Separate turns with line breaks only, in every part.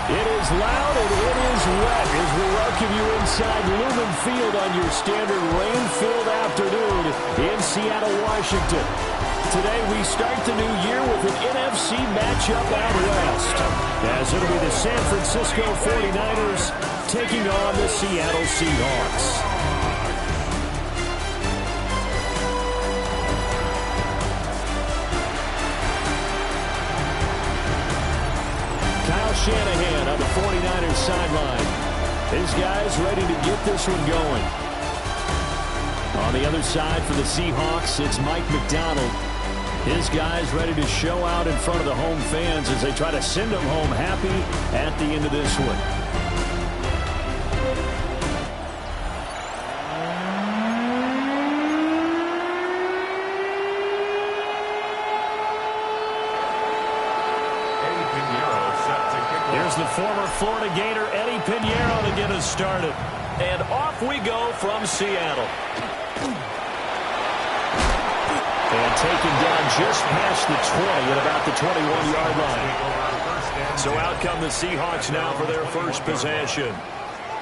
It is loud and it is wet as we welcome you inside Lumen Field on your standard rain-filled afternoon in Seattle, Washington. Today we start the new year with an NFC matchup out west, as it'll be the San Francisco 49ers taking on the Seattle Seahawks. Shanahan on the 49ers sideline. His guys ready to get this one going. On the other side for the Seahawks, it's Mike McDonald. His guys ready to show out in front of the home fans as they try to send them home happy at the end of this one. The former Florida Gator Eddie Pinheiro to get us started. And off we go from Seattle. And taken down just past the 20 at about the 21-yard line. So out come the Seahawks now for their first possession.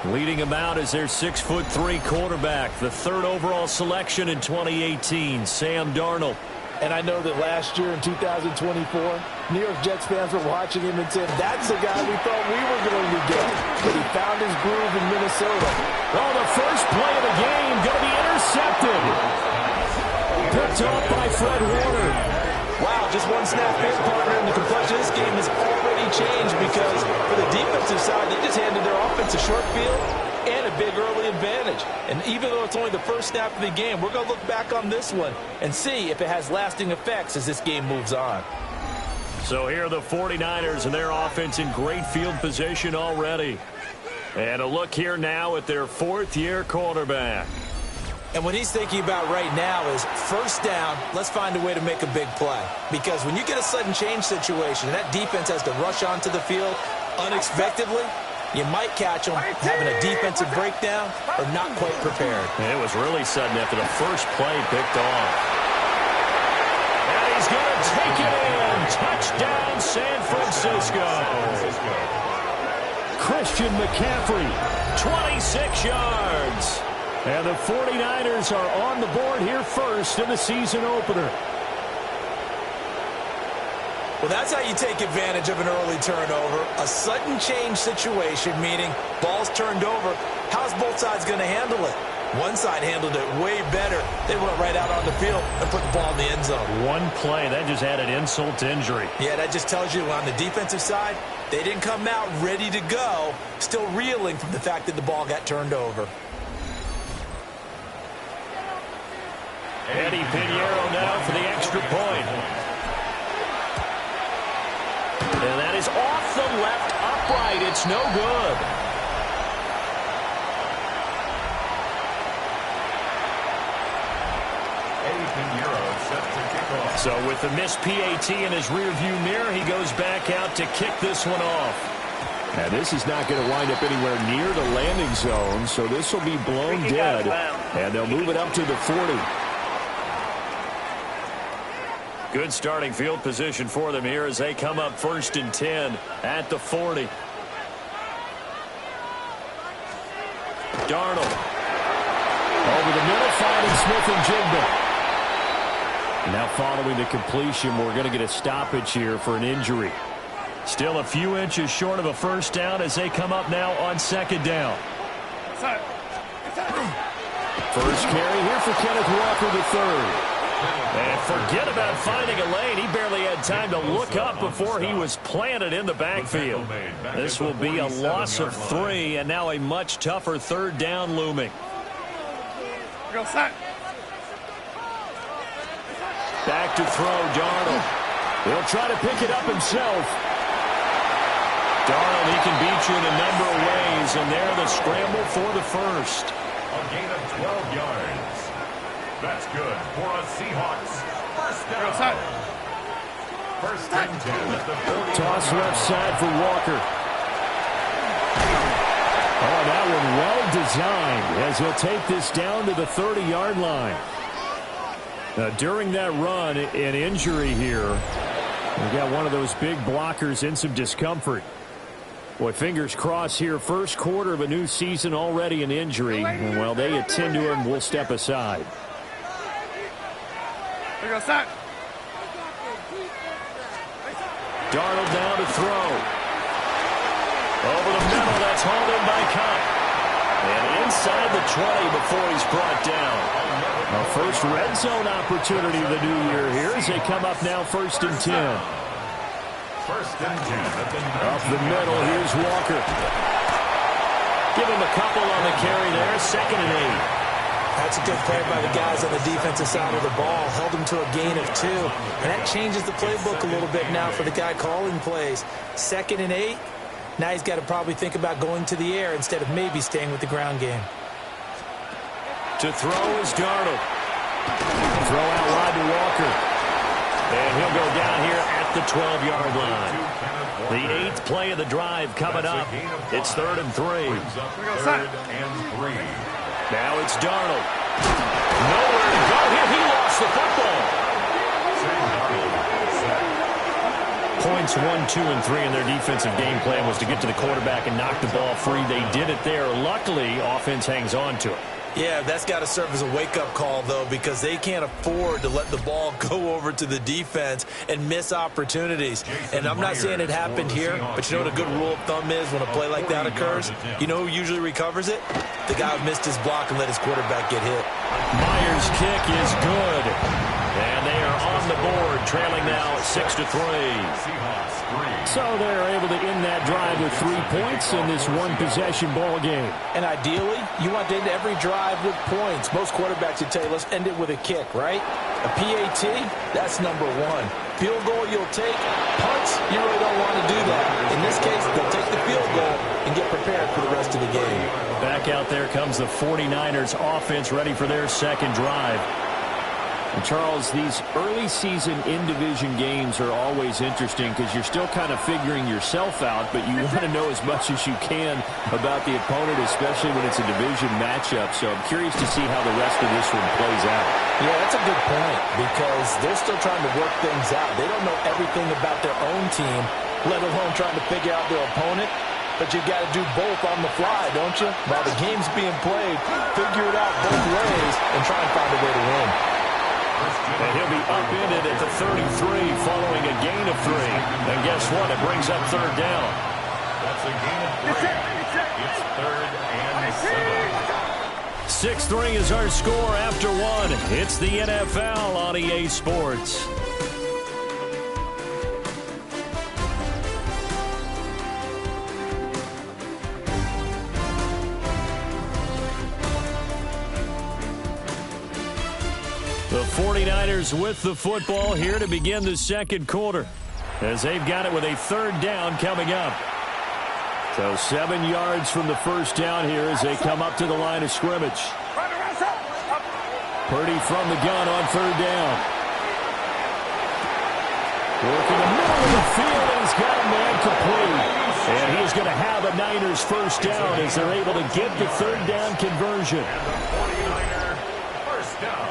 Leading them out is their 6'3" quarterback, the third overall selection in 2018, Sam Darnold.
And I know that last year in 2024, New York Jets fans were watching him and said, that's the guy we thought we were going to get. But he found his groove in Minnesota.
Oh, the first play of the game going to be intercepted. Picked off by Fred Warner.
Wow, just one snap in, partner, and the complexion of this game has already changed because for the defensive side, they just handed their offense a short field and a big early advantage. And even though it's only the first snap of the game, we're going to look back on this one and see if it has lasting effects as this game moves on.
So here are the 49ers and their offense in great field position already. And a look here now at their fourth-year quarterback.
And what he's thinking about right now is first down, let's find a way to make a big play. Because when you get a sudden change situation, and that defense has to rush onto the field unexpectedly, you might catch them having a defensive breakdown or not quite prepared.
It was really sudden after the first play picked off. And he's going to take it in. Touchdown, San Francisco. Christian McCaffrey, 26 yards. And the 49ers are on the board here first in the season opener.
Well, that's how you take advantage of an early turnover. A sudden change situation, meaning ball's turned over. How's both sides going to handle it? One side handled it way better. They went right out on the field and put the ball in the end zone.
One play, that just added insult to injury.
Yeah, that just tells you on the defensive side, they didn't come out ready to go, still reeling from the fact that the ball got turned over.
Eddie Pinheiro now for the extra point. And that is off the left upright. It's no good.
Eddie Pinheiro set to kick off.
So with the missed PAT in his rearview mirror, he goes back out to kick this one off. And this is not going to wind up anywhere near the landing zone, so this will be blown dead. And they'll move it up to the 40. Good starting field position for them here as they come up 1st and 10 at the 40. Darnold. Over the middle, finding Smith-Njigba. Now following the completion, we're going to get a stoppage here for an injury. Still a few inches short of a first down as they come up now on 2nd down. First carry here for Kenneth Walker III. And forget about finding a lane. He barely had time to look up before he was planted in the backfield. This will be a loss of 3, and now a much tougher 3rd down looming. Back to throw, Darnold. He'll try to pick it up himself. Darnold, he can beat you in a number of ways, and there the scramble for the first.
A gain of 12 yards. That's good for a Seahawks first down. First and 10 at the 40.
Toss left side for Walker. Oh, that one well designed as he'll take this down to the 30-yard line. Now, during that run, an injury here. We've got one of those big blockers in some discomfort. Boy, fingers crossed here. First quarter of a new season, already an injury. And while they attend to him, we'll step aside. Darnold down to throw. Over the middle, that's hauled in by Cup. And inside the 20 before he's brought down. Our first red zone opportunity of the new year here as they come up now 1st and 10.
First and 10 at the 19.
Up the middle, here's Walker. Give him a couple on the carry there, 2nd and 8.
That's a good play by the guys on the defensive side of the ball. Held him to a gain of 2. And that changes the playbook a little bit now for the guy calling plays. 2nd and 8. Now he's got to probably think about going to the air instead of maybe staying with the ground game.
To throw is Darnold. Throw out wide to Walker. And he'll go down here at the 12-yard line. The 8th play of the drive coming up. It's 3rd and 3.
3rd and 3.
Now it's Darnold. Nowhere to go here. He lost the football. Points 1, 2, and 3 in their defensive game plan was to get to the quarterback and knock the ball free. They did it there. Luckily, offense hangs on to it.
Yeah, that's got to serve as a wake-up call, though, because they can't afford to let the ball go over to the defense and miss opportunities. And I'm not saying it happened here, but you know what a good rule of thumb is when a play like that occurs? You know who usually recovers it? The guy who missed his block and let his quarterback get hit.
Myers' kick is good. And they are on the board, trailing now 6-3. So they're able to end that drive with 3 points in this one-possession ball game.
And ideally, you want to end every drive with points. Most quarterbacks would tell you, let's end it with a kick, right? A PAT, that's number 1. Field goal you'll take. Punts, you really don't want to do that. In this case, they'll take the field goal and get prepared for the rest of the game.
Back out there comes the 49ers offense ready for their 2nd drive. And Charles, these early season in-division games are always interesting because you're still kind of figuring yourself out, but you want to know as much as you can about the opponent, especially when it's a division matchup. So I'm curious to see how the rest of this one plays out.
Yeah, that's a good point because they're still trying to work things out. They don't know everything about their own team, let alone trying to figure out their opponent. But you've got to do both on the fly, don't you? While the game's being played, figure it out both ways and try and find a way to win.
And he'll be upended at the 33 following a gain of 3. And guess what? It brings up 3rd down.
That's a gain of 3. It's 3rd and 7.
6-3 is our score after 1. It's the NFL on EA Sports. The 49ers with the football here to begin the 2nd quarter as they've got it with a 3rd down coming up. So 7 yards from the first down here as they come up to the line of scrimmage. Purdy from the gun on 3rd down. Working the middle of the field and he's got a man complete. And he's going to have a Niners first down as they're able to get the 3rd down conversion.
And the 49er first down.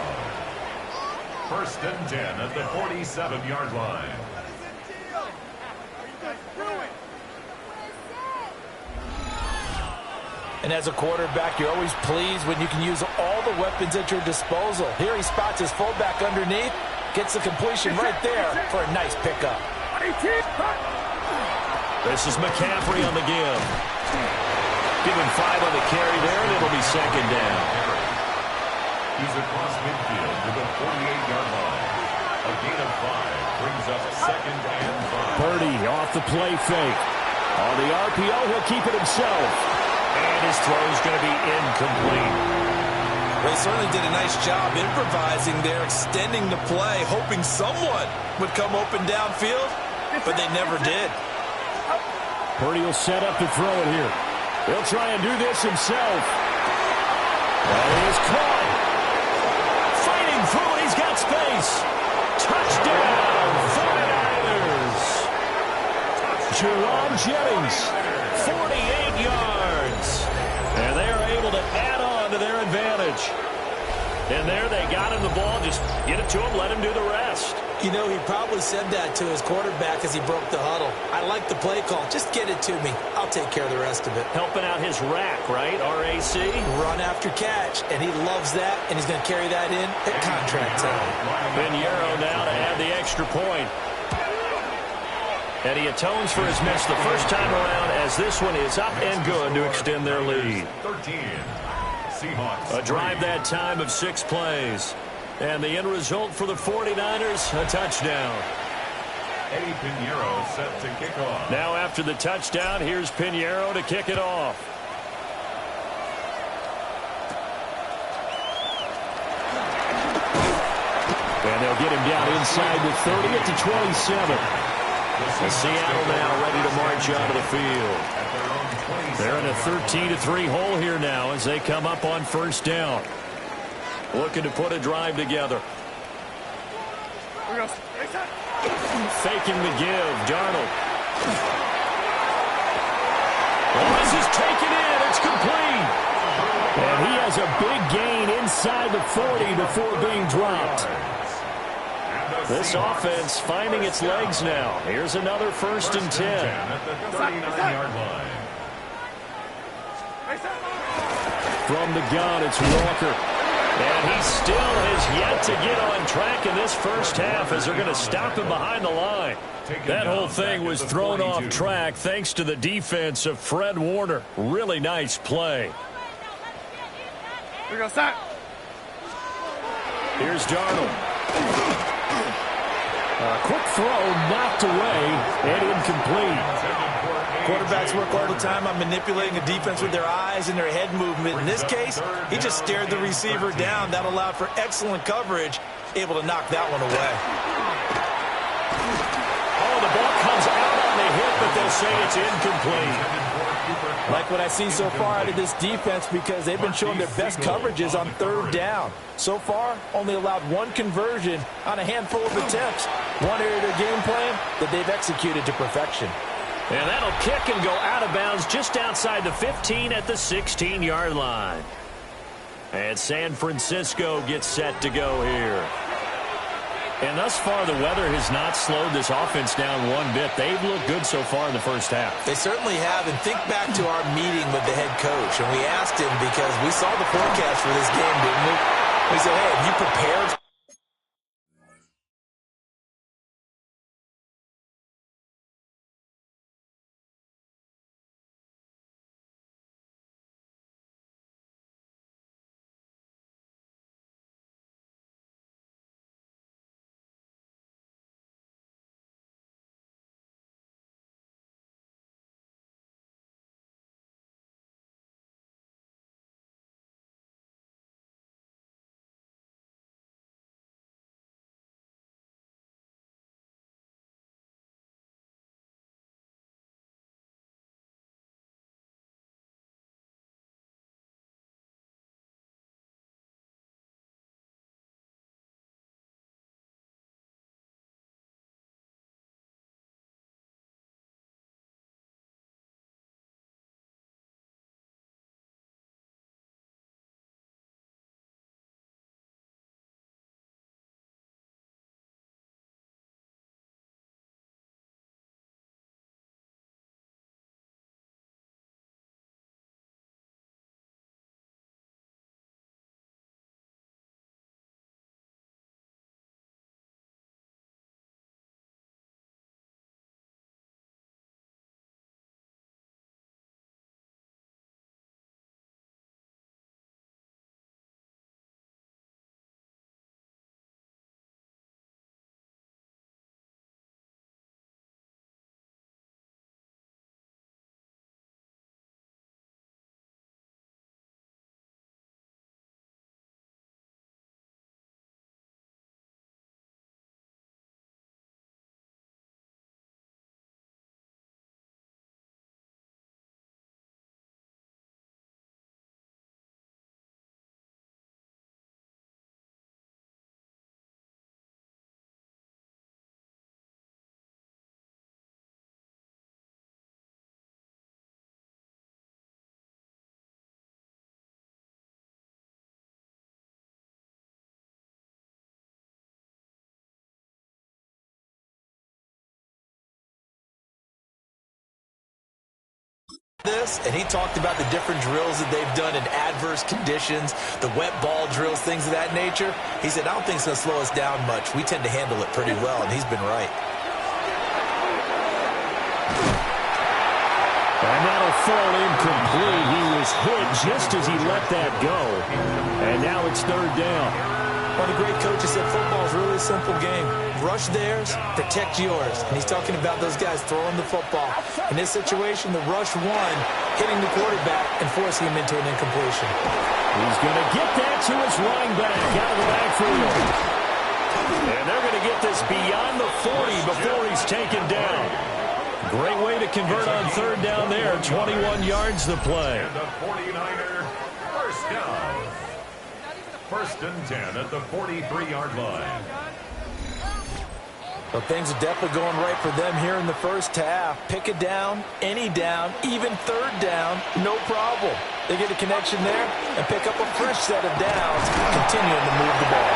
First and 10 at the 47-yard line.
And as a quarterback, you're always pleased when you can use all the weapons at your disposal. Here he spots his fullback underneath, gets the completion right there for a nice pickup.
This is McCaffrey on the give. Give him 5 on the carry there, and it'll be second down.
He's across midfield to the 48-yard line. A gain of 5 brings up second and 5.
Purdy off the play fake. On the RPO, he'll keep it himself. And his throw is going to be incomplete.
They certainly did a nice job improvising there, extending the play, hoping someone would come open downfield, but they never did.
Purdy will set up to throw it here. He'll try and do this himself. That is caught. Fighting through it, he's got space. Touchdown, 49ers. Jerron Jennings, 48 yards. And they are able to add on to their advantage. And there they got him the ball. Just get it to him, let him do the rest.
You know, he probably said that to his quarterback as he broke the huddle. I like the play call. Just get it to me. I'll take care of the rest of it.
Helping out his rack, right? RAC.
Run after catch, and he loves that, and he's going to carry that in at contract time.
Pinheiro now to add the extra point. And he atones for his miss the first time around as this one is up and good to extend their lead.
13. Seahawks.
A drive that time of 6 plays. And the end result for the 49ers, a touchdown.
Eddie Pinheiro set to kick off.
Now after the touchdown, here's Pinheiro to kick it off. And they'll get him down inside the 30 at the 27. And Seattle now ready to march out of the field. They're in a 13-3 hole here now as they come up on first down. Looking to put a drive together. Faking the give, Darnold. Oh, this is taken in. It's complete. And he has a big gain inside the 40 before being dropped. This offense finding its legs now. Here's another first and 10.
At the 39-yard line.
From the gun, it's Walker. And he still has yet to get on track in this first half as they're going to stop him behind the line. That whole thing was thrown off track thanks to the defense of Fred Warner. Really nice play.
Here we go, start.
Here's Darnold. A quick throw knocked away and incomplete.
Quarterbacks work all the time on manipulating a defense with their eyes and their head movement. In this case, he just stared the receiver down. That allowed for excellent coverage, able to knock that one away.
Oh, the ball comes out on the hit, but they'll say it's incomplete.
Like what I see so far out of this defense because they've been showing their best coverages on third down. So far, only allowed one conversion on a handful of attempts. One area of their game plan that they've executed to perfection.
And that'll kick and go out of bounds just outside the 15 at the 16-yard line. And San Francisco gets set to go here. And thus far, the weather has not slowed this offense down one bit. They've looked good so far in the first half.
They certainly have. And think back to our meeting with the head coach. And we asked him because we saw the forecast for this game, didn't we? We said, hey, have you prepared this, and he talked about the different drills that they've done in adverse conditions, the wet ball drills, things of that nature. He said, I don't think it's going to slow us down much. We tend to handle it pretty well, and he's been right.
And that'll fall incomplete. He was hit just as he let that go. And now it's third down.
One of the great coaches said football is really a simple game. Rush theirs, protect yours. And he's talking about those guys throwing the football. In this situation, the rush one, hitting the quarterback and forcing him into an incompletion.
He's going to get that to his running back out of the backfield. And they're going to get this beyond the 40 before he's taken down. Great way to convert on third down there. 21 yards to play.
And the 49er, first down. First and 10 at the 43-yard line.
Well, things are definitely going right for them here in the first half. Pick a down, any down, even third down, no problem. They get a connection there and pick up a fresh set of downs, continuing to move the ball.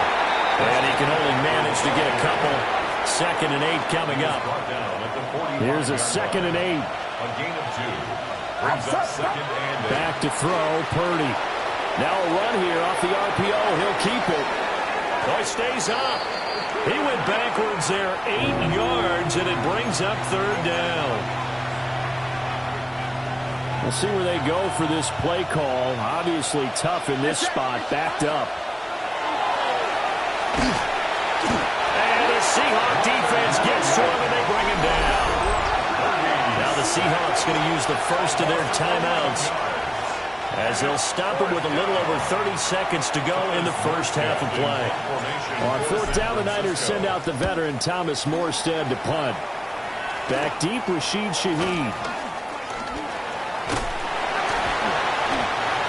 And he can only manage to get a couple. 2nd and 8 coming up. Here's a 2nd and 8.
A gain of 2. Brings up 2nd and 8.
Back to throw, Purdy. Now a run here off the RPO. He'll keep it. Oh, he stays up. He went backwards there 8 yards, and it brings up third down. We'll see where they go for this play call. Obviously tough in this spot, backed up. And the Seahawk defense gets to him, and they bring him down. Now the Seahawks going to use the first of their timeouts, as they'll stop him with a little over 30 seconds to go in the first half of play. On fourth down, the Niners send out the veteran Thomas Morstead to punt. Back deep, Rashid Shaheed.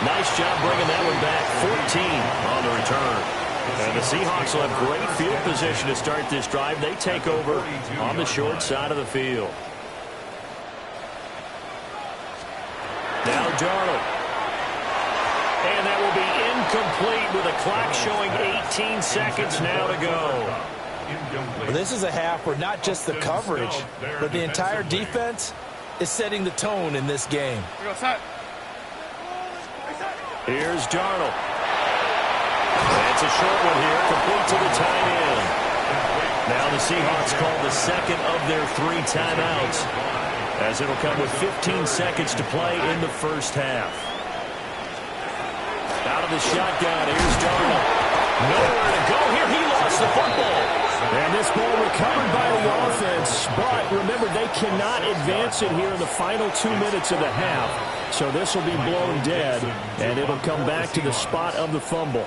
Nice job bringing that one back. 14 on the return. And the Seahawks will have great field position to start this drive. They take over on the short side of the field. Now Darnold. And that will be incomplete with a clock showing 18 seconds now to go.
Well, this is a half where not just the coverage, but the entire defense is setting the tone in this game.
Here's Darnold. That's a short one here, complete to the tight end. Now the Seahawks call the second of their 3 timeouts, as it'll come with 15 seconds to play in the first half. Out of the shotgun, here's Darnold. Nowhere to go here. He lost the football. And this ball recovered by the offense. But remember, they cannot advance it here in the final 2 minutes of the half. So this will be blown dead, and it'll come back to the spot of the fumble.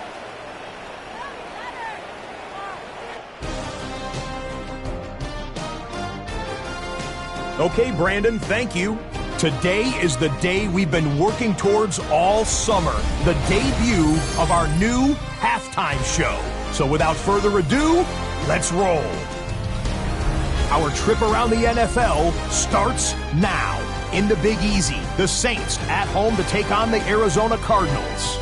Okay, Brandon, thank you. Today is the day we've been working towards all summer, the debut of our new halftime show. So without further ado, let's roll. Our trip around the NFL starts now. In the Big Easy, the Saints at home to take on the Arizona Cardinals.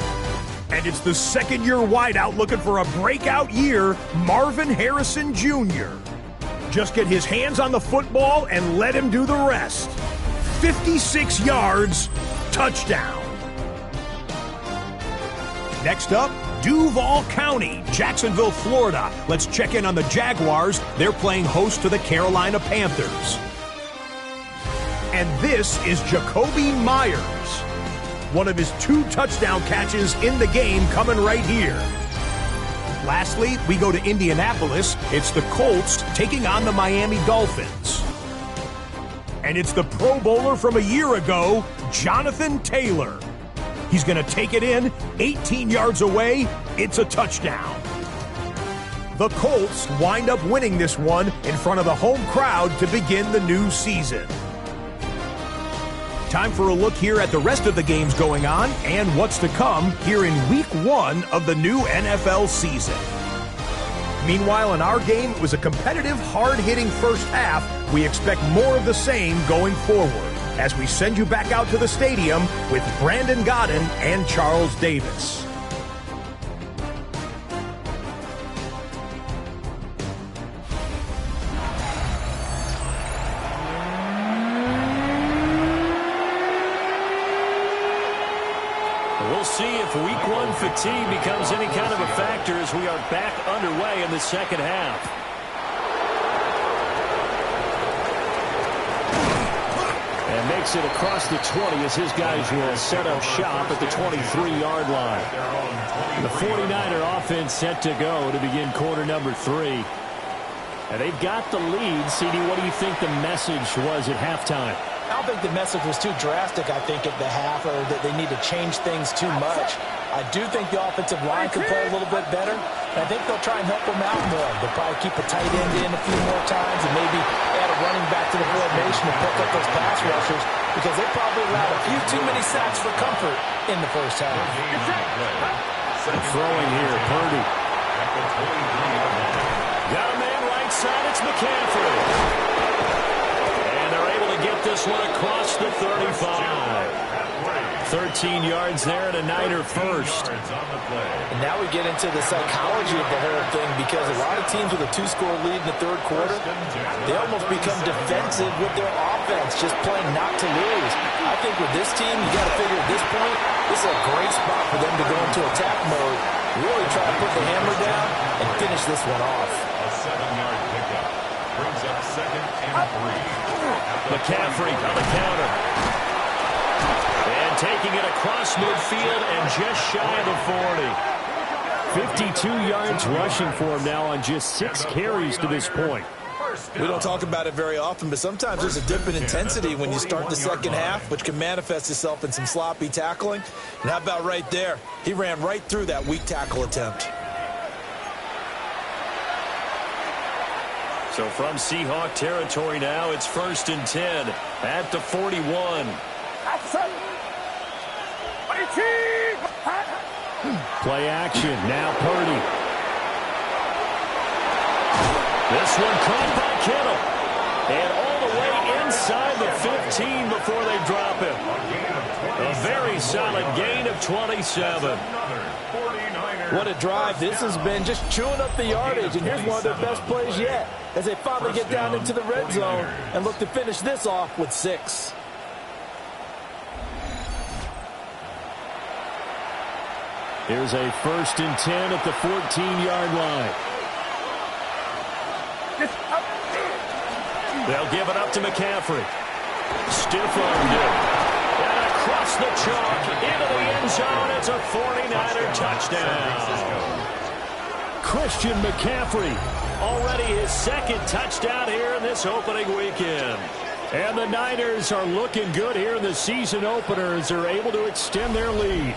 And it's the second-year wideout looking for a breakout year, Marvin Harrison Jr. Just get his hands on the football and let him do the rest. 56 yards, touchdown. Next up, Duval County, Jacksonville, Florida. Let's check in on the Jaguars. They're playing host to the Carolina Panthers. And this is Jacoby Myers. One of his 2 touchdown catches in the game coming right here. Lastly, we go to Indianapolis. It's the Colts taking on the Miami Dolphins. And it's the Pro Bowler from a year ago, Jonathan Taylor. He's going to take it in, 18 yards away. It's a touchdown. The Colts wind up winning this one in front of the home crowd to begin the new season. Time for a look here at the rest of the games going on and what's to come here in Week 1 of the new NFL season. Meanwhile, in our game, it was a competitive, hard-hitting first half. We expect more of the same going forward as we send you back out to the stadium with Brandon Godden and Charles Davis.
see if week one fatigue becomes any kind of a factor as we are back underway in the second half. And makes it across the 20 as his guys will set up shop at the 23-yard line. The 49er offense set to go to begin quarter number 3. And they've got the lead. CD, what do you think the message was at halftime?
I don't think the message was too drastic, I think, at the half, or that they need to change things too much. I do think the offensive line can play a little bit better, and I think they'll try and help them out more. They'll probably keep a tight end in a few more times and maybe add a running back to the formation and pick up those pass rushers, because they probably allowed a few too many sacks for comfort in the first half.
Throwing here, Purdy. Got a man right side, it's McCaffrey. And they're able to get this one across the 35. 13 yards there and a Niner first.
And now we get into the psychology of the whole thing, because a lot of teams with a 2-score lead in the third quarter, they almost become defensive with their offense, just playing not to lose. I think with this team, you got to figure at this point, this is a great spot for them to go into attack mode, really try to put the hammer down and finish this one off.
A 7-yard pickup brings up 2nd and 3.
McCaffrey on the counter. And taking it across midfield and just shy of the 40. 52 yards rushing for him now on just 6 carries to this point.
We don't talk about it very often, but sometimes there's a dip in intensity when you start the second half, which can manifest itself in some sloppy tackling. And how about right there? He ran right through that weak tackle attempt.
So from Seahawk territory now, it's 1st and 10 at the 41. Play action. Now Purdy. This one caught by Kittle. And all the way inside the 15 before they drop him. A very solid gain of 27.
What a drive. This has been just chewing up the yardage. And here's one of their best plays yet, as they finally get down into the red zone and look to finish this off with 6.
Here's a 1st and 10 at the 14-yard line. They'll give it up to McCaffrey. Stiff-armed him. And across the chalk into the end zone. It's a 49er touchdown. Christian McCaffrey, already his 2nd touchdown here in this opening weekend. And the Niners are looking good here in the season opener as they're able to extend their lead.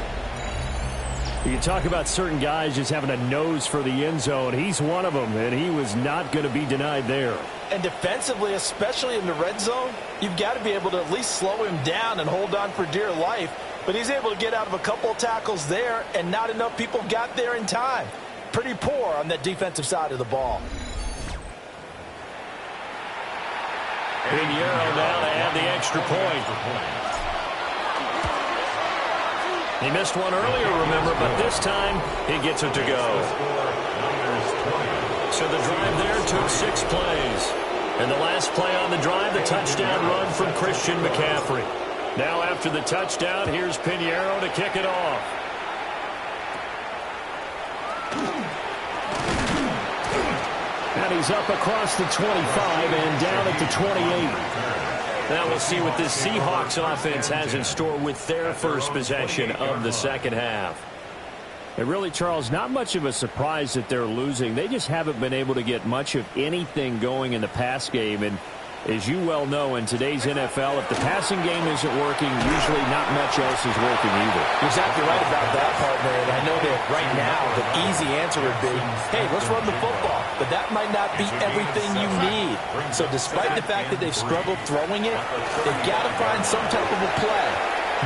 You talk about certain guys just having a nose for the end zone. He's one of them, and he was not going to be denied there.
And defensively, especially in the red zone, you've got to be able to at least slow him down and hold on for dear life. But he's able to get out of a couple of tackles there, and not enough people got there in time. Pretty poor on that defensive side of the ball.
Pinheiro now to add the extra point. He missed one earlier, remember, but this time he gets it to go. So the drive there took 6 plays. And the last play on the drive, the touchdown run from Christian McCaffrey. Now after the touchdown, here's Pinheiro to kick it off. And he's up across the 25 and down at the 28. Now we'll see what this Seahawks offense has in store with their first possession of the second half. And really, Charles, not much of a surprise that they're losing. They just haven't been able to get much of anything going in the pass game. And as you well know, in today's NFL, if the passing game isn't working, usually not much else is working either.
You're exactly right about that, partner. And I know that right now the easy answer would be, hey, let's run the football. But that might not be everything you need. So despite the fact that they've struggled throwing it, they've got to find some type of a play,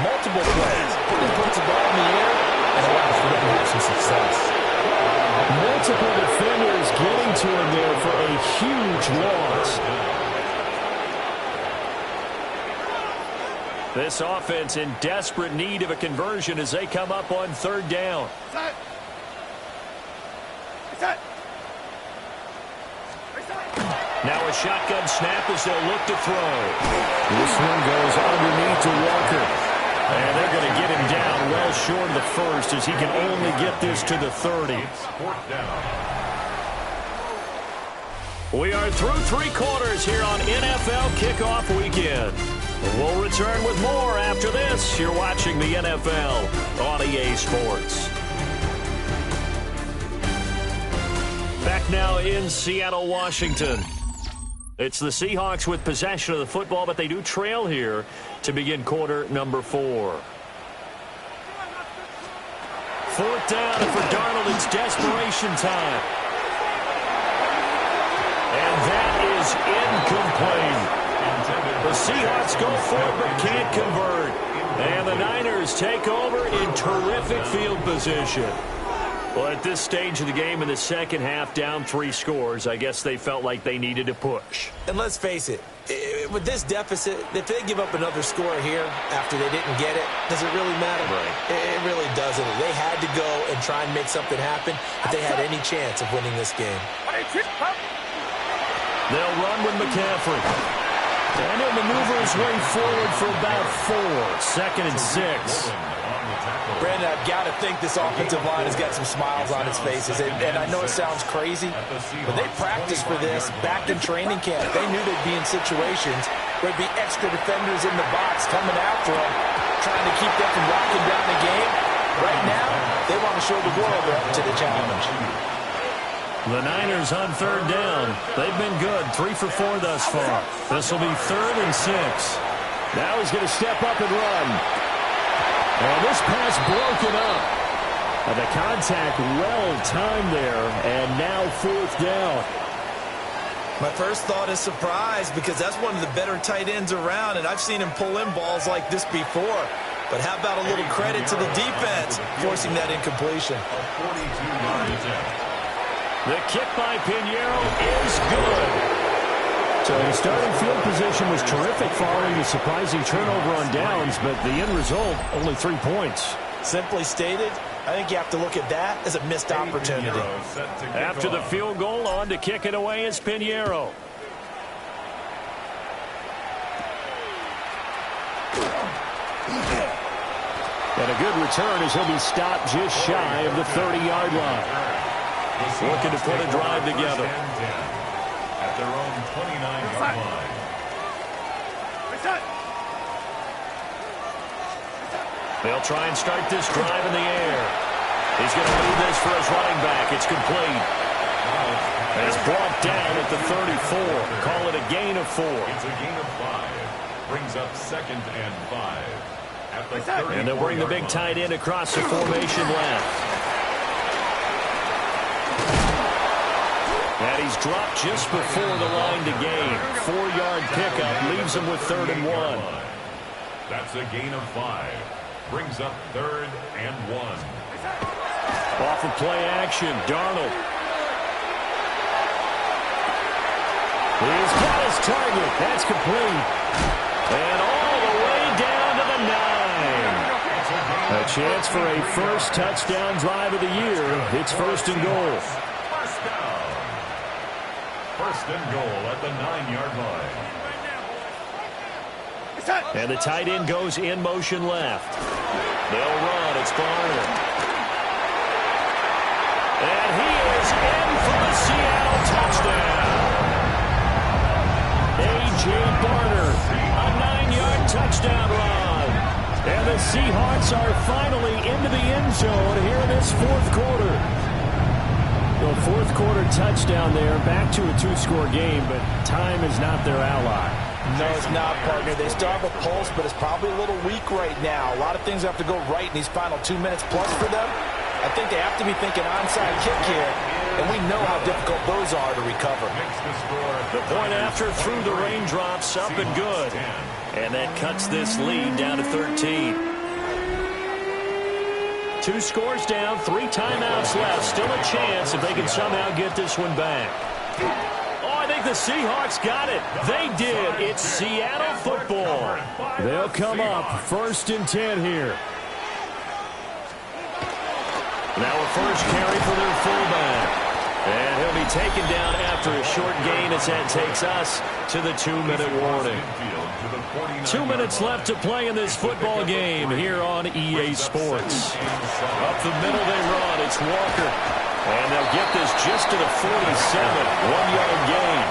multiple plays, that puts the ball in the air and allows for them to have some success.
Multiple defenders getting to him there for a huge loss. This offense in desperate need of a conversion as they come up on 3rd down. Now a shotgun snap as they'll look to throw. This one goes underneath to Walker. And they're going to get him down well short of the first as he can only get this to the 30. We are through 3 quarters here on NFL Kickoff Weekend. We'll return with more after this. You're watching the NFL on EA Sports. Back now in Seattle, Washington. It's the Seahawks with possession of the football, but they do trail here to begin quarter number 4. 4th down, and for Darnold, it's desperation time. And that is incomplete. The Seahawks go for it but can't convert. And the Niners take over in terrific field position. Well, at this stage of the game in the second half, down 3 scores, I guess they felt like they needed to push.
And let's face it, with this deficit, if they give up another score here after they didn't get it, does it really matter?
Right.
It really doesn't. They had to go and try and make something happen if they had any chance of winning this game.
They'll run with McCaffrey. And he'll maneuver his way forward for about 4. 2nd and 6.
Brandon, I've got to think this offensive line has got some smiles on its faces. And I know it sounds crazy, but they practiced for this back in training camp. They knew they'd be in situations where there'd be extra defenders in the box coming after them, trying to keep them from locking down the game. Right now, they want to show the world they're up to the challenge.
The Niners on 3rd down. They've been good. 3 for 4 thus far. This will be 3rd and 6. Now he's going to step up and run. And this pass broken up. And the contact well timed there. And now 4th down.
My first thought is surprise because that's one of the better tight ends around, and I've seen him pull in balls like this before. But how about a little credit to the defense forcing that incompletion?
The kick by Pinheiro is good. So the starting field position was terrific following the surprising turnover on downs, but the end result, only 3 points.
Simply stated, I think you have to look at that as a missed opportunity.
After the field goal, on to kick it away is Pinheiro. And a good return as he'll be stopped just shy of the 30-yard line. Looking to put a drive together.
At their own 29-yard line.
They'll try and start this drive in the air. He's going to lead this for his running back. It's complete. It's brought down at the 34. Call it a gain of 4.
It's a gain of 5. Brings up 2nd and 5. At the 34-yard
and they'll bring the big tight end across the formation left. And he's dropped just before the line to gain. 4-yard pickup leaves him with 3rd and 1.
That's a gain of 5. Brings up 3rd and 1.
Off of play action, Darnold. He's got his target. That's complete. And all the way down to the 9. A chance for a first touchdown drive of the year. It's 1st and goal.
First and goal at the 9-yard line.
And the tight end goes in motion left. They'll run. It's Barner. And he is in for the Seattle touchdown. A.J. Barner, a 9-yard touchdown run. And the Seahawks are finally into the end zone here in this 4th quarter. The 4th quarter touchdown there, back to a 2-score game, but time is not their ally.
No, it's not, partner. They still have a pulse, but it's probably a little weak right now. A lot of things have to go right in these final 2 minutes plus for them. I think they have to be thinking onside kick here, and we know how difficult those are to recover.
The point after through the raindrops, up and good. And that cuts this lead down to 13. 2 scores down, 3 timeouts left. Still a chance if they can somehow get this one back. Oh, I think the Seahawks got it. They did. It's Seattle football. They'll come up 1st and 10 here. Now a first carry for their fullback. And he'll be taken down after a short gain as that takes us to the 2-minute warning. 2 minutes left to play in this football game here on EA Sports. Up the middle they run. It's Walker. And they'll get this just to the 47. 1-yard gain.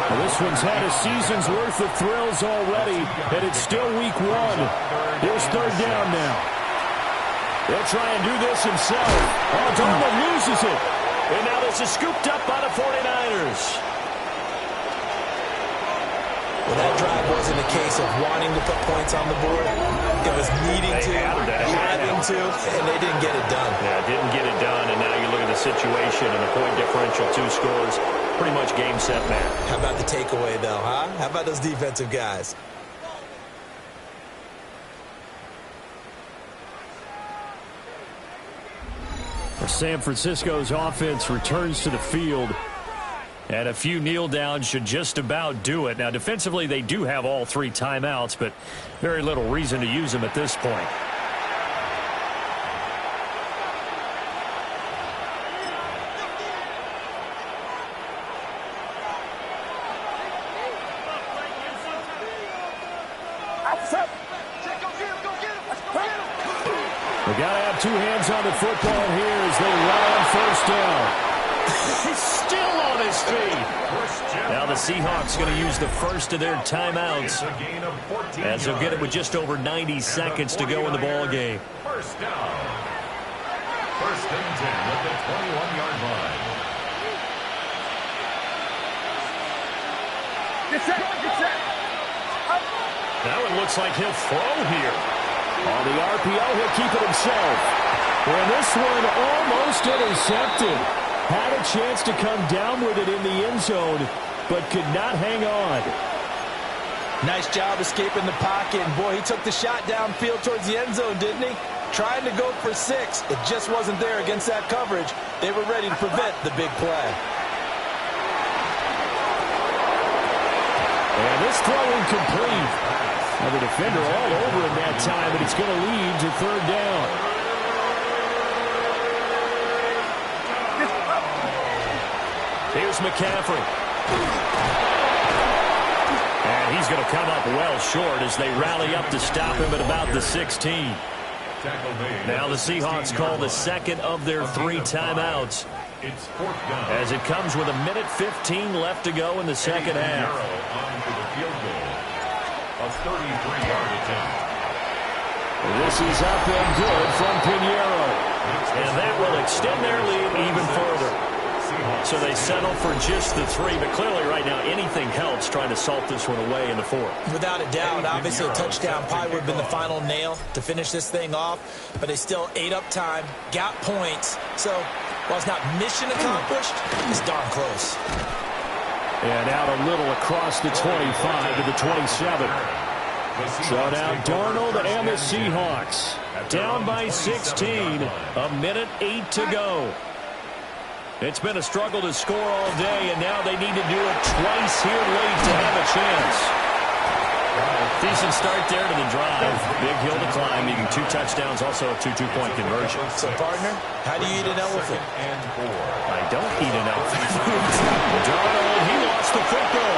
Well, this one's had a season's worth of thrills already, and it's still week 1. Here's 3rd down now. He'll try and do this himself. Oh, Darnold loses it. And now this is scooped up by the 49ers.
Well, that drive wasn't a case of wanting to put points on the board. It was needing to, having to, and they didn't get it done.
Yeah, didn't get it done, and now you look at the situation and the point differential, 2 scores, pretty much game, set, match.
How about the takeaway, though, huh? How about those defensive guys?
San Francisco's offense returns to the field, and a few kneel downs should just about do it. Now, defensively, they do have all 3 timeouts, but very little reason to use them at this point. We got to have 2 hands on the football here as they run on 1st down. He's still on his feet. Now the Seahawks going to use the first of their timeouts as they'll get it with just over 90 seconds to go in the ball game.
1st down. 1st and 10 at the 21-yard line.
Now it looks like he'll throw here. On the RPO, he'll keep it himself. And this one almost intercepted. Had a chance to come down with it in the end zone, but could not hang on.
Nice job escaping the pocket. And boy, he took the shot downfield towards the end zone, didn't he? Trying to go for 6. It just wasn't there against that coverage. They were ready to prevent the big play.
And this throw incomplete. Now the defender all over him that time, but it's going to lead to 3rd down. Here's McCaffrey. And he's going to come up well short as they rally up to stop him at about the 16. Now the Seahawks call the second of their 3 timeouts as it comes with 1:15 left to go in the second half.
A 33-yard attempt.
This is up and good from Pinheiro. And that will extend their lead even further. So they settle for just the 3, but clearly right now anything helps trying to salt this one away in the 4th.
Without a doubt, obviously a touchdown probably would have been the final nail to finish this thing off, but they still ate up time, got points. So while it's not mission accomplished, it's darn close.
And out a little across the 25 to the 27. So now Darnold and the Seahawks down by 16. 1:08 to go. It's been a struggle to score all day, and now they need to do it twice here late to have a chance. Decent start there to the drive. Big hill to climb, needing 2 touchdowns, also a 2 two-point conversion.
So, partner, how do you eat an elephant?
I don't eat an elephant. Darnold, he lost the football.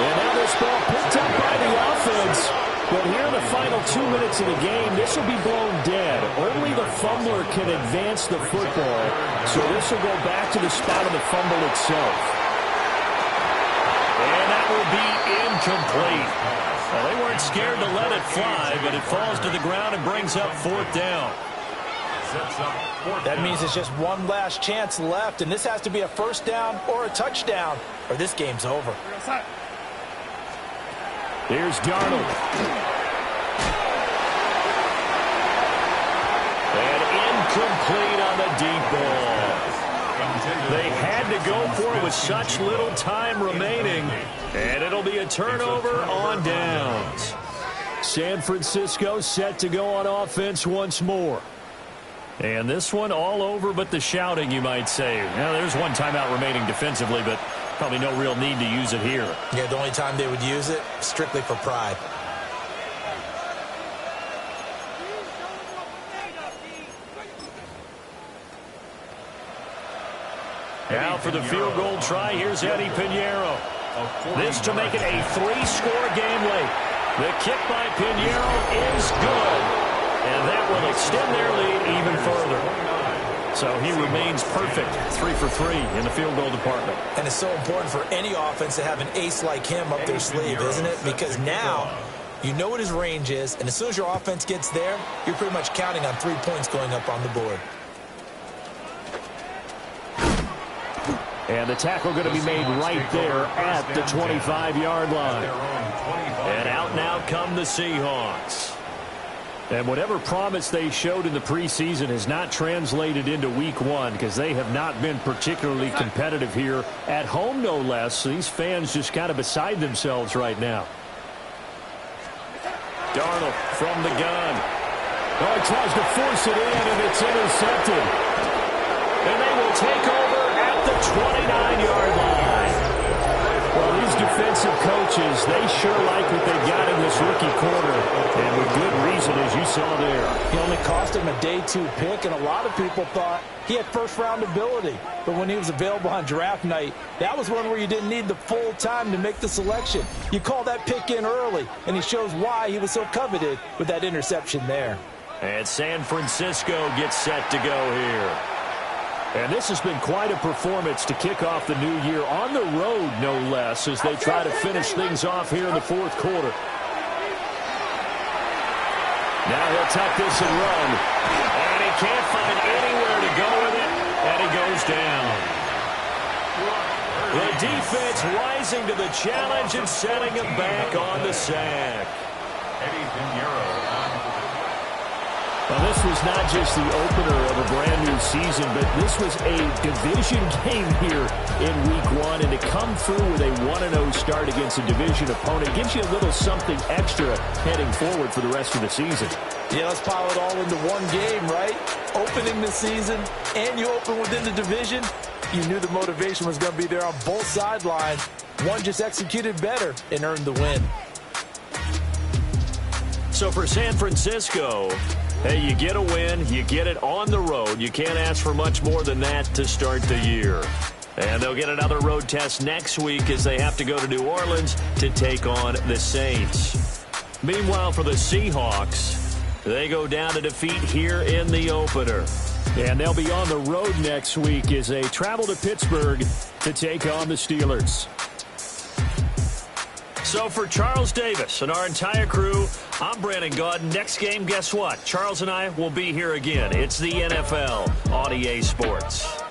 And now this ball picked up by the offense. But here in the final 2 minutes of the game, this will be blown dead. Only the fumbler can advance the football. So this will go back to the spot of the fumble itself. And that will be incomplete. Well, they weren't scared to let it fly, but it falls to the ground and brings up 4th down.
That means it's just one last chance left, and this has to be a 1st down or a touchdown, or this game's over.
Here's Darnold. And incomplete on the deep ball. They had to go for it with such little time remaining, and it'll be a turnover on downs. San Francisco set to go on offense once more. And this one all over but the shouting, you might say. Now, there's 1 timeout remaining defensively, but probably no real need to use it here.
Yeah, the only time they would use it, strictly for pride.
Now for the field goal try, here's Eddie Pinheiro. This to make it a 3-score game late. The kick by Pinheiro is good. And that will extend their lead even further. So he remains perfect, 3 for 3 in the field goal department.
And it's so important for any offense to have an ace like him up their sleeve, isn't it? Because now you know what his range is, and as soon as your offense gets there, you're pretty much counting on 3 points going up on the board.
And the tackle going to be made right there at the 25-yard line. And out now come the Seahawks. And whatever promise they showed in the preseason has not translated into week 1 because they have not been particularly competitive here at home, no less. These fans just kind of beside themselves right now. Darnold from the gun. Oh, he tries to force it in, and it's intercepted. And they will take over at the 29-yard line. Well, these defensive coaches, they sure like what they got in this rookie corner. And with good reason, as you saw there.
He only cost him a day 2 pick, and a lot of people thought he had first-round ability. But when he was available on draft night, that was one where you didn't need the full time to make the selection. You call that pick in early, and he shows why he was so coveted with that interception there.
And San Francisco gets set to go here. And this has been quite a performance to kick off the new year on the road, no less, as they try to finish things off here in the fourth quarter. Now he'll tuck this and run. And he can't find anywhere to go with it, and he goes down. The defense rising to the challenge and setting him back on the sack.
Eddie Pinheiro.
Well, this was not just the opener of a brand-new season, but this was a division game here in Week 1. And to come through with a 1-0 start against a division opponent gives you a little something extra heading forward for the rest of the season.
Yeah, let's pile it all into one game, right? Opening the season, and you open within the division. You knew the motivation was going to be there on both sidelines. One just executed better and earned the win.
So for San Francisco, hey, you get a win, you get it on the road. You can't ask for much more than that to start the year. And they'll get another road test next week as they have to go to New Orleans to take on the Saints. Meanwhile, for the Seahawks, they go down to defeat here in the opener. And they'll be on the road next week as they travel to Pittsburgh to take on the Steelers. So for Charles Davis and our entire crew, I'm Brandon Gaud. Next game, guess what? Charles and I will be here again. It's the NFL on EA Sports.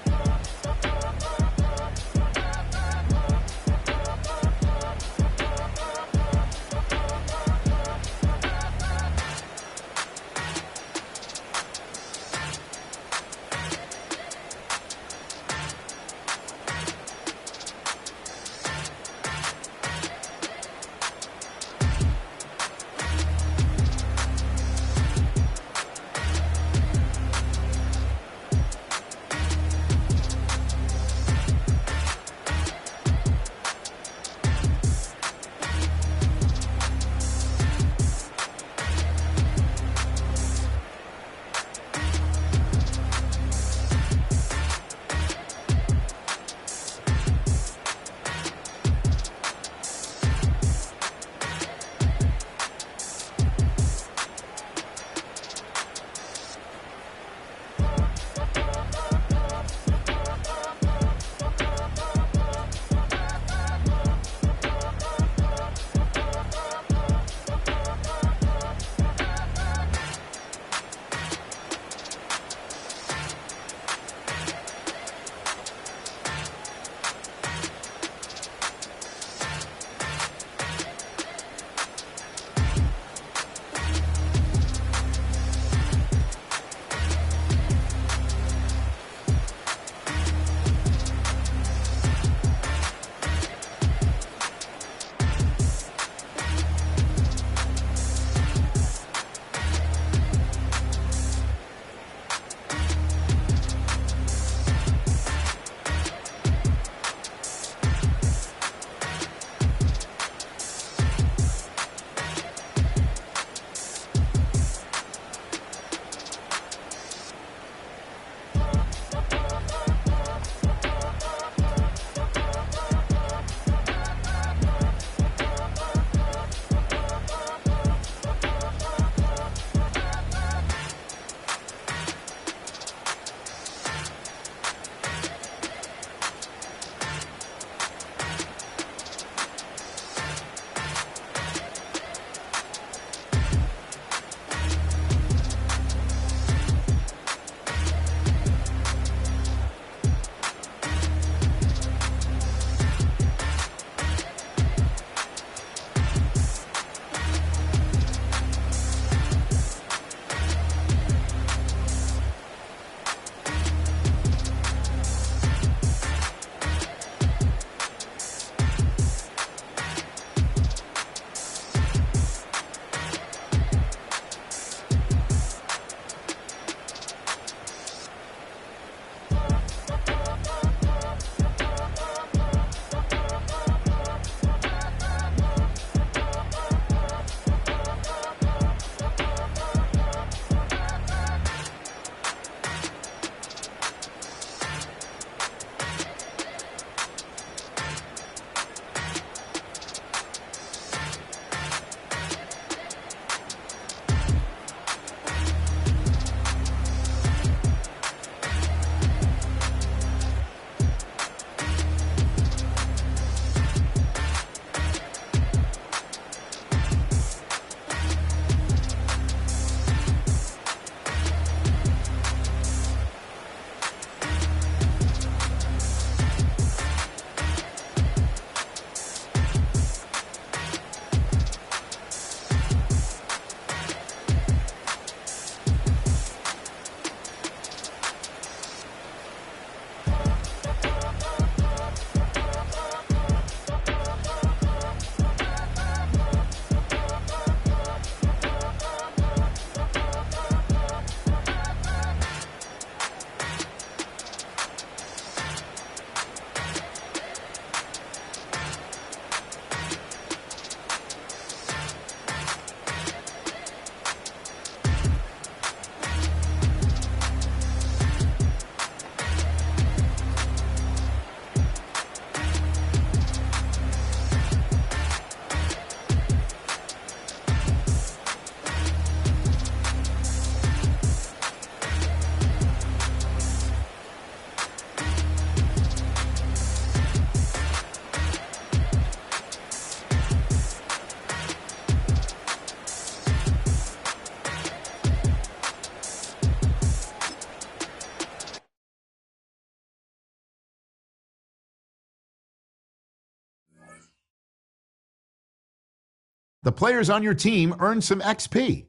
The players on your team earn some XP.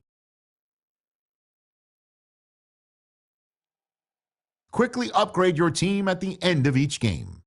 Quickly upgrade your team at the end of each game.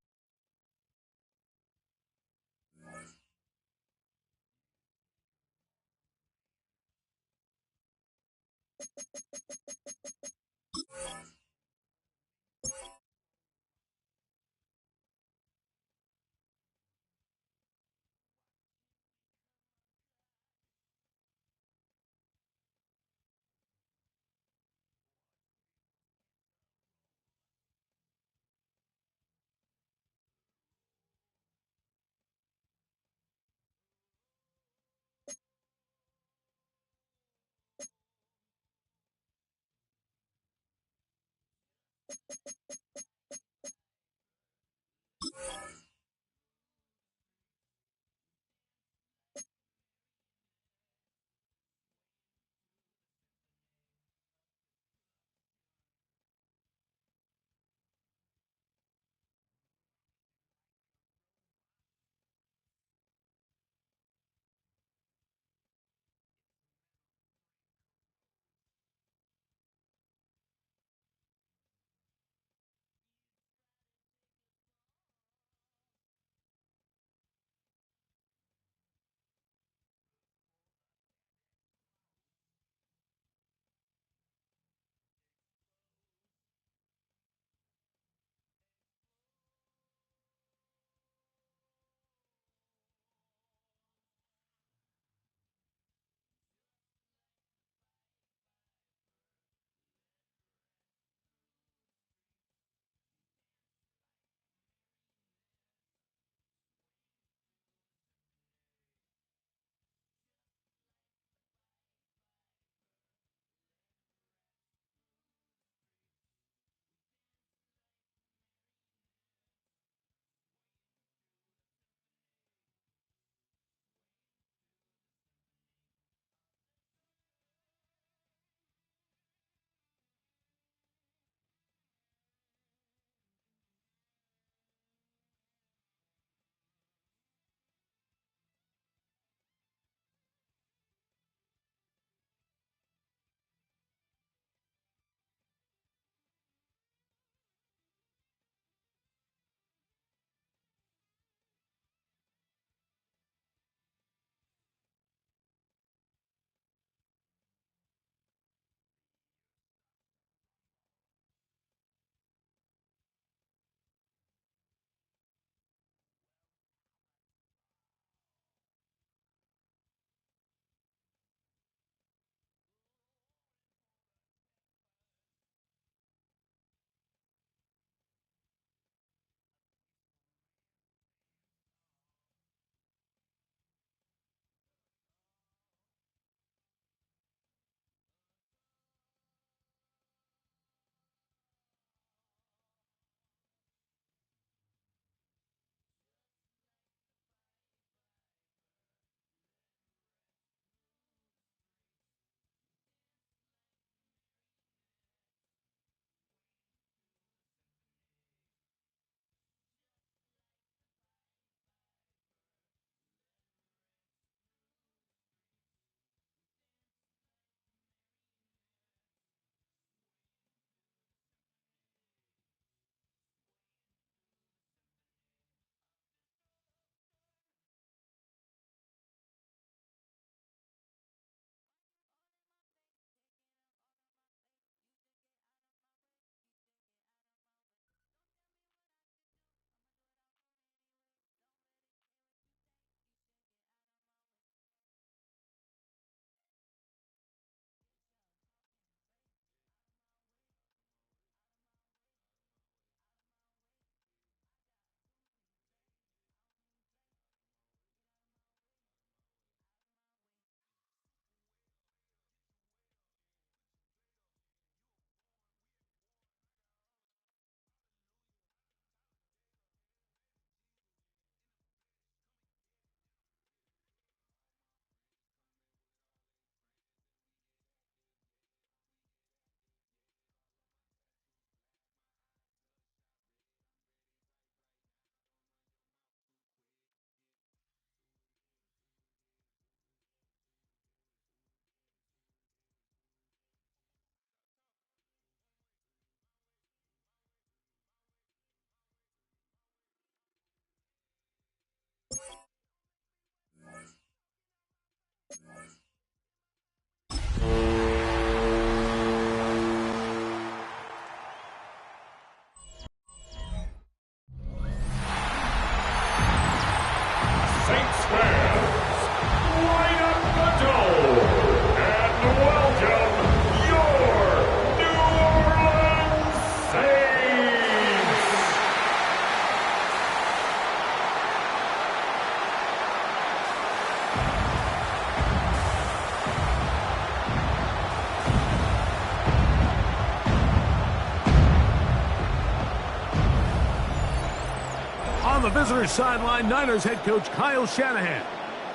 the visitors' sideline, Niners head coach Kyle Shanahan.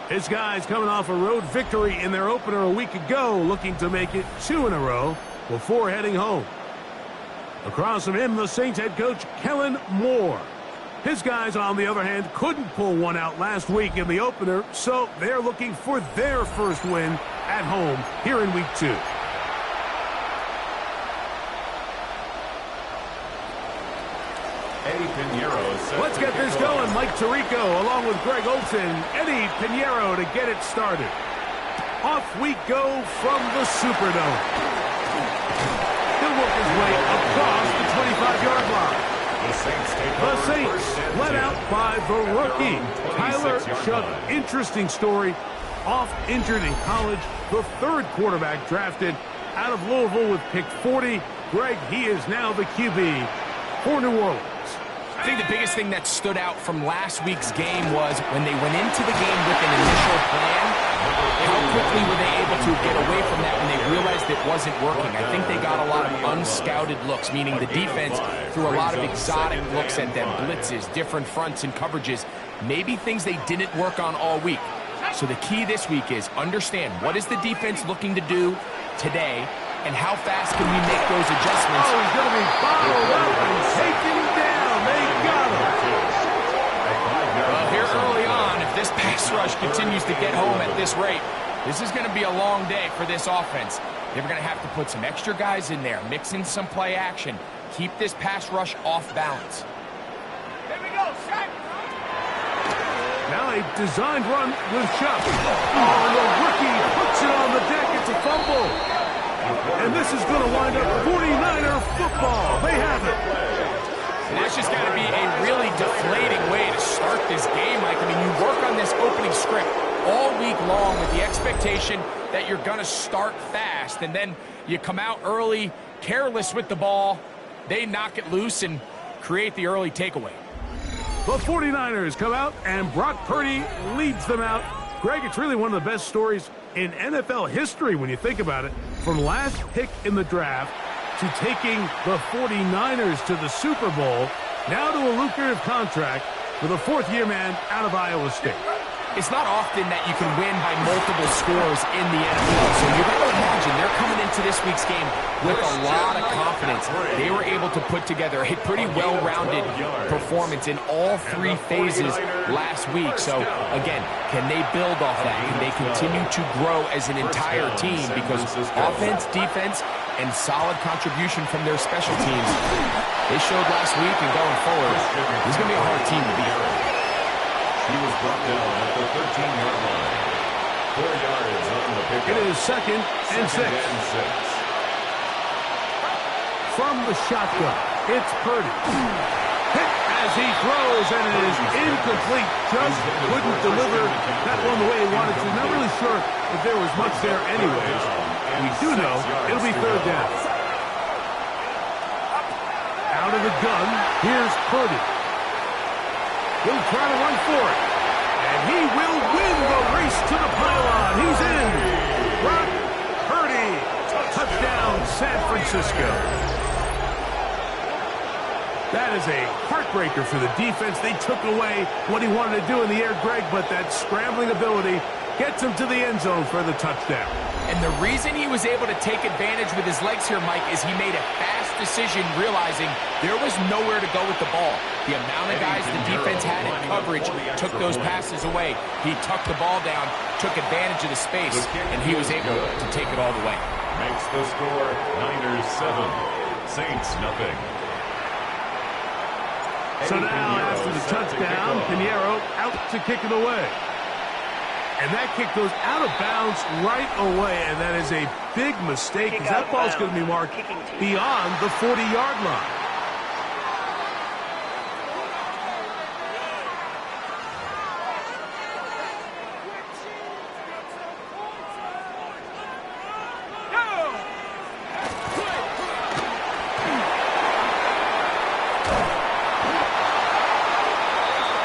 His guys coming off a road victory in their opener a week ago, looking to make it 2 in a row before heading home. Across from him, the Saints head coach Kellen Moore. His guys, on the other hand, couldn't pull one out last week in the opener, so they're looking for their first win at home here in Week 2. Let's get this going. Mike Tirico along with Greg Olsen. Eddie Pinheiro to get it started. Off we go from the Superdome. He'll work his way across the 25-yard line. The Saints let out by the rookie, Tyler Shough. Interesting story. Off injured in college. The third quarterback drafted out of Louisville with pick 40. Greg, he is now the QB for New Orleans.
I think the biggest thing that stood out from last week's game was when they went into the game with an initial plan, how quickly were they able to get away from that when they realized it wasn't working. I think they got a lot of unscouted looks, meaning the defense threw a lot of exotic looks at them, blitzes, different fronts and coverages, maybe things they didn't work on all week. So the key this week is understand what is the defense looking to do today and how fast can we make those adjustments.
Oh, he's going to be bottled up and taken down. They got him.
Well, here early on, if this pass rush continues to get home at this rate, this is going to be a long day for this offense. They're going to have to put some extra guys in there, mix in some play action, keep this pass rush off balance.
Here we go, Shaq. Now a designed run with Shough. Oh, the rookie puts it on the deck. It's a fumble. And this is going to wind up 49er football. They have it.
And that's just got to be a really deflating way to start this game, Mike. I mean, you work on this opening script all week long with the expectation that you're going to start fast, and then you come out early, careless with the ball. They knock it loose and create the early takeaway.
The 49ers come out, and Brock Purdy leads them out. Greg, it's really one of the best stories in NFL history when you think about it. From last pick in the draft to taking the 49ers to the Super Bowl, now to a lucrative contract with a fourth-year man out of Iowa State.
It's not often that you can win by multiple scores in the NFL, so you got to imagine they're coming into this week's game with a lot of confidence. They were able to put together a pretty well-rounded performance in all three phases last week. So, again, can they build off that? Can they continue to grow as an entire team? Because offense, defense, and solid contribution from their special teams, they showed last week, and going forward, this is going to be a hard team to beat.
He was brought down at the 13-yard line. 4 yards on the pickup.
It is second and six. From the shotgun, it's Purdy. Hit as he throws, and it is incomplete. Just couldn't deliver that one the way he wanted to. Not really sure if there was much there anyways. We do know it'll be third down. Out of the gun, here's Purdy. He'll try to run for it. And he will win the race to the pylon. He's in. Brock Purdy. Touchdown, San Francisco. That is a heartbreaker for the defense. They took away what he wanted to do in the air, Greg, but that scrambling ability gets him to the end zone for the touchdown.
And the reason he was able to take advantage with his legs here, Mike, is he made a fast decision realizing there was nowhere to go with the ball. The amount of guys the defense had in coverage took those passes away. He tucked the ball down, took advantage of the space, and he was able to take it all the way.
Makes the score Niners 7, Saints nothing.
So now after the touchdown, Pinheiro out to kick it away. And that kick goes out of bounds right away, and that is a big mistake because that ball's going to be marked beyond the 40-yard line.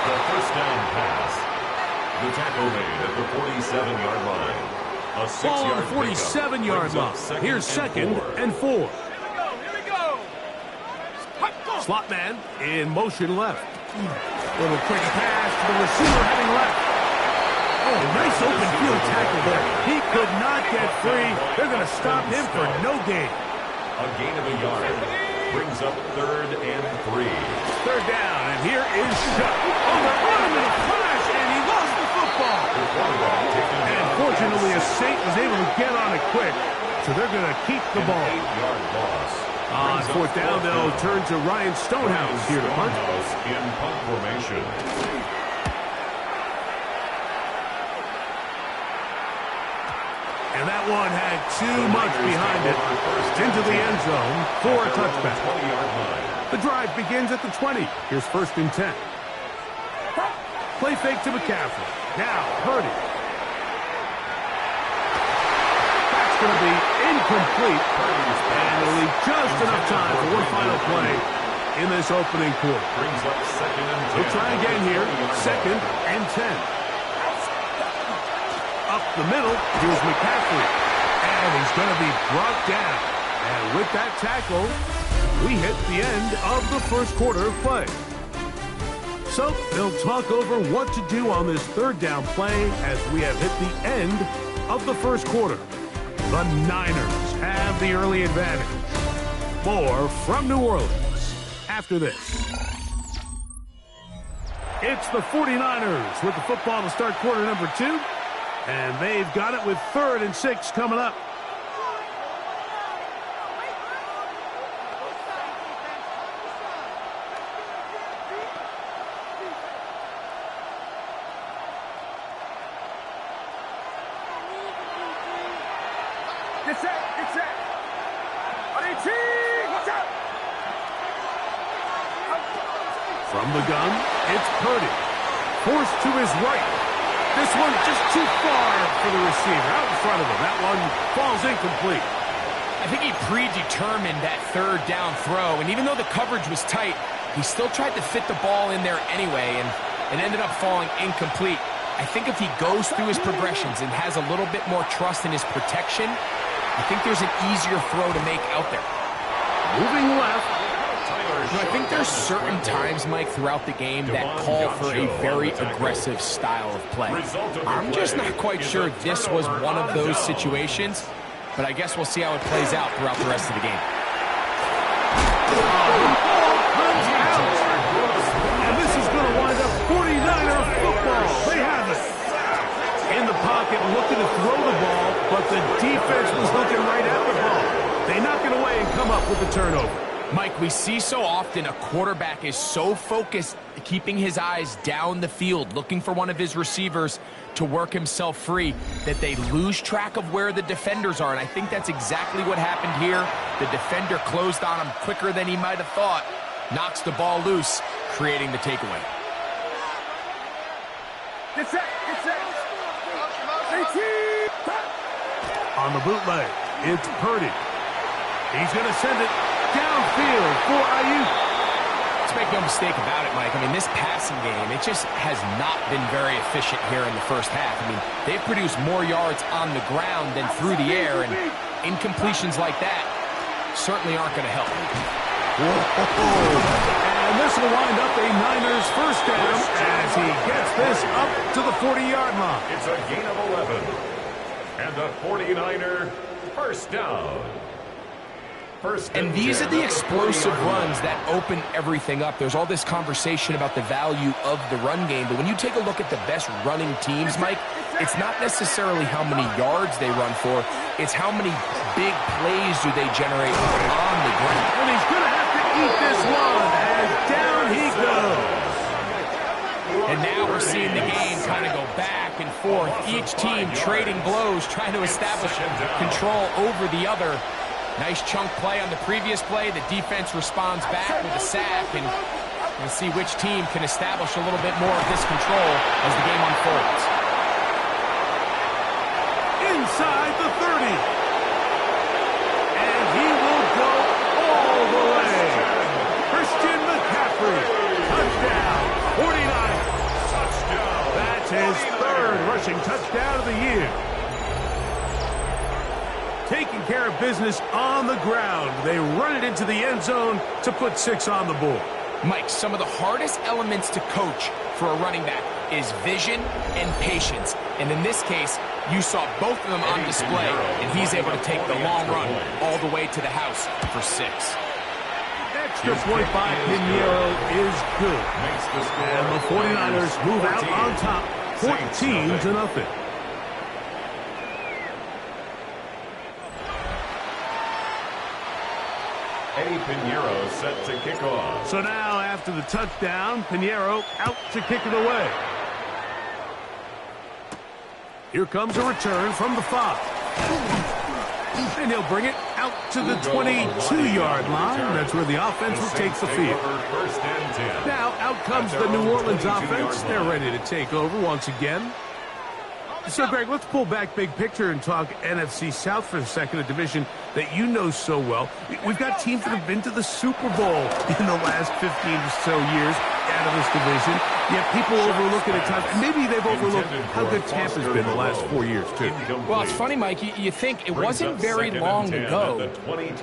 The first down pass. The tackle made at the 47-yard line. A 6-yard
Ball on the 47-yard line. Here's second and 4.
Here we go.
Slot man in motion left. Little quick pass to the receiver heading left. Oh, nice open field tackle there. He could not get free. They're going to stop him for no gain.
A gain of a yard. Brings up 3rd and 3.
Third down, and here is Shutt. Oh, they're on him in a flash, and he lost the football. And fortunately, a Saint was able to get on it quick, so they're going to keep the ball.
8-yard loss.
On fourth down, they'll turn to Ryan Stonehouse here to punt.
In punt formation.
And that one had too much behind it. Into the end zone for a touchback. The drive begins at the 20. Here's 1st and 10. Play fake to McCaffrey. Now, Purdy. That's going to be incomplete. And it'll leave just enough time for one final play in this opening quarter. We'll try again here. 2nd and 10. Up the middle, here's McCaffrey. And he's going to be brought down. And with that tackle, we hit the end of the first quarter of play. So they'll talk over what to do on this 3rd down play as we have hit the end of the first quarter. The Niners have the early advantage. More from New Orleans after this. It's the 49ers with the football to start quarter number 2. And they've got it with 3rd and 6 coming up.
Get set, get set. On 18, watch out.
From the gun, it's Purdy. Forced to his right. This one just too far for the receiver. Out in front of him. That one falls incomplete.
I think he predetermined that 3rd down throw, and even though the coverage was tight, he still tried to fit the ball in there anyway, and it ended up falling incomplete. I think if he goes through his progressions and has a little bit more trust in his protection, I think there's an easier throw to make out there.
Moving left.
I think there's certain times, Mike, throughout the game that call for a very aggressive style of play. I'm just not quite sure this was one of those situations, but I guess we'll see how it plays out throughout the rest of the game.
And this is going to wind up 49er football. They have it. In the pocket, looking to throw the ball, but the defense was looking right at the ball. They knock it away and come up with the turnover.
Mike, we see so often a quarterback is so focused, keeping his eyes down the field, looking for one of his receivers to work himself free, that they lose track of where the defenders are. And I think that's exactly what happened here. The defender closed on him quicker than he might have thought, knocks the ball loose, creating the takeaway.
Get set, get set. 18.
On the bootleg, it's Purdy. He's going to send it downfield for Ayuk.
Let's make no mistake about it, Mike. I mean, this passing game, it just has not been very efficient here in the first half. I mean, they've produced more yards on the ground than through the air, and incompletions like that certainly aren't going to help.
And this will wind up a Niners first down as he gets this up to the 40-yard line.
It's a gain of 11. And the 49er first down.
And these are the explosive runs that open everything up. There's all this conversation about the value of the run game, but when you take a look at the best running teams, Mike, it's not necessarily how many yards they run for, it's how many big plays do they generate on the ground.
And he's going to have to eat this one, and down he goes.
And now we're seeing the game kind of go back and forth, each team trading blows, trying to establish control over the other. Nice chunk play on the previous play. The defense responds back with a sack, and we'll see which team can establish a little bit more of this control as the game unfolds.
Inside the 30. And he will go all the way. Christian McCaffrey. Touchdown. 49.
Touchdown.
That's his 3rd rushing touchdown of the year. Taking care of business on the ground. They run it into the end zone to put 6 on the board.
Mike, some of the hardest elements to coach for a running back is vision and patience. And in this case, you saw both of them on display, and he's able to take the long run all the way to the house for 6.
Extra point by Pinheiro is good. And the 49ers move out on top, 14-0.
Eddie Pinheiro set to kick off.
So now, after the touchdown, Pinheiro out to kick it away. Here comes a return from the 5. And he'll bring it out to the 22-yard line. That's where the offense will take the field. Now, out comes the New Orleans offense. They're ready to take over once again. So, Greg, let's pull back big picture and talk NFC South for a second, a division that you know so well. We've got teams that have been to the Super Bowl in the last 15 or so years out of this division. Yet people overlook it at times. Maybe they've overlooked how good Tampa's been the last 4 years, too.
Well, it's funny, Mike. You think it wasn't very long ago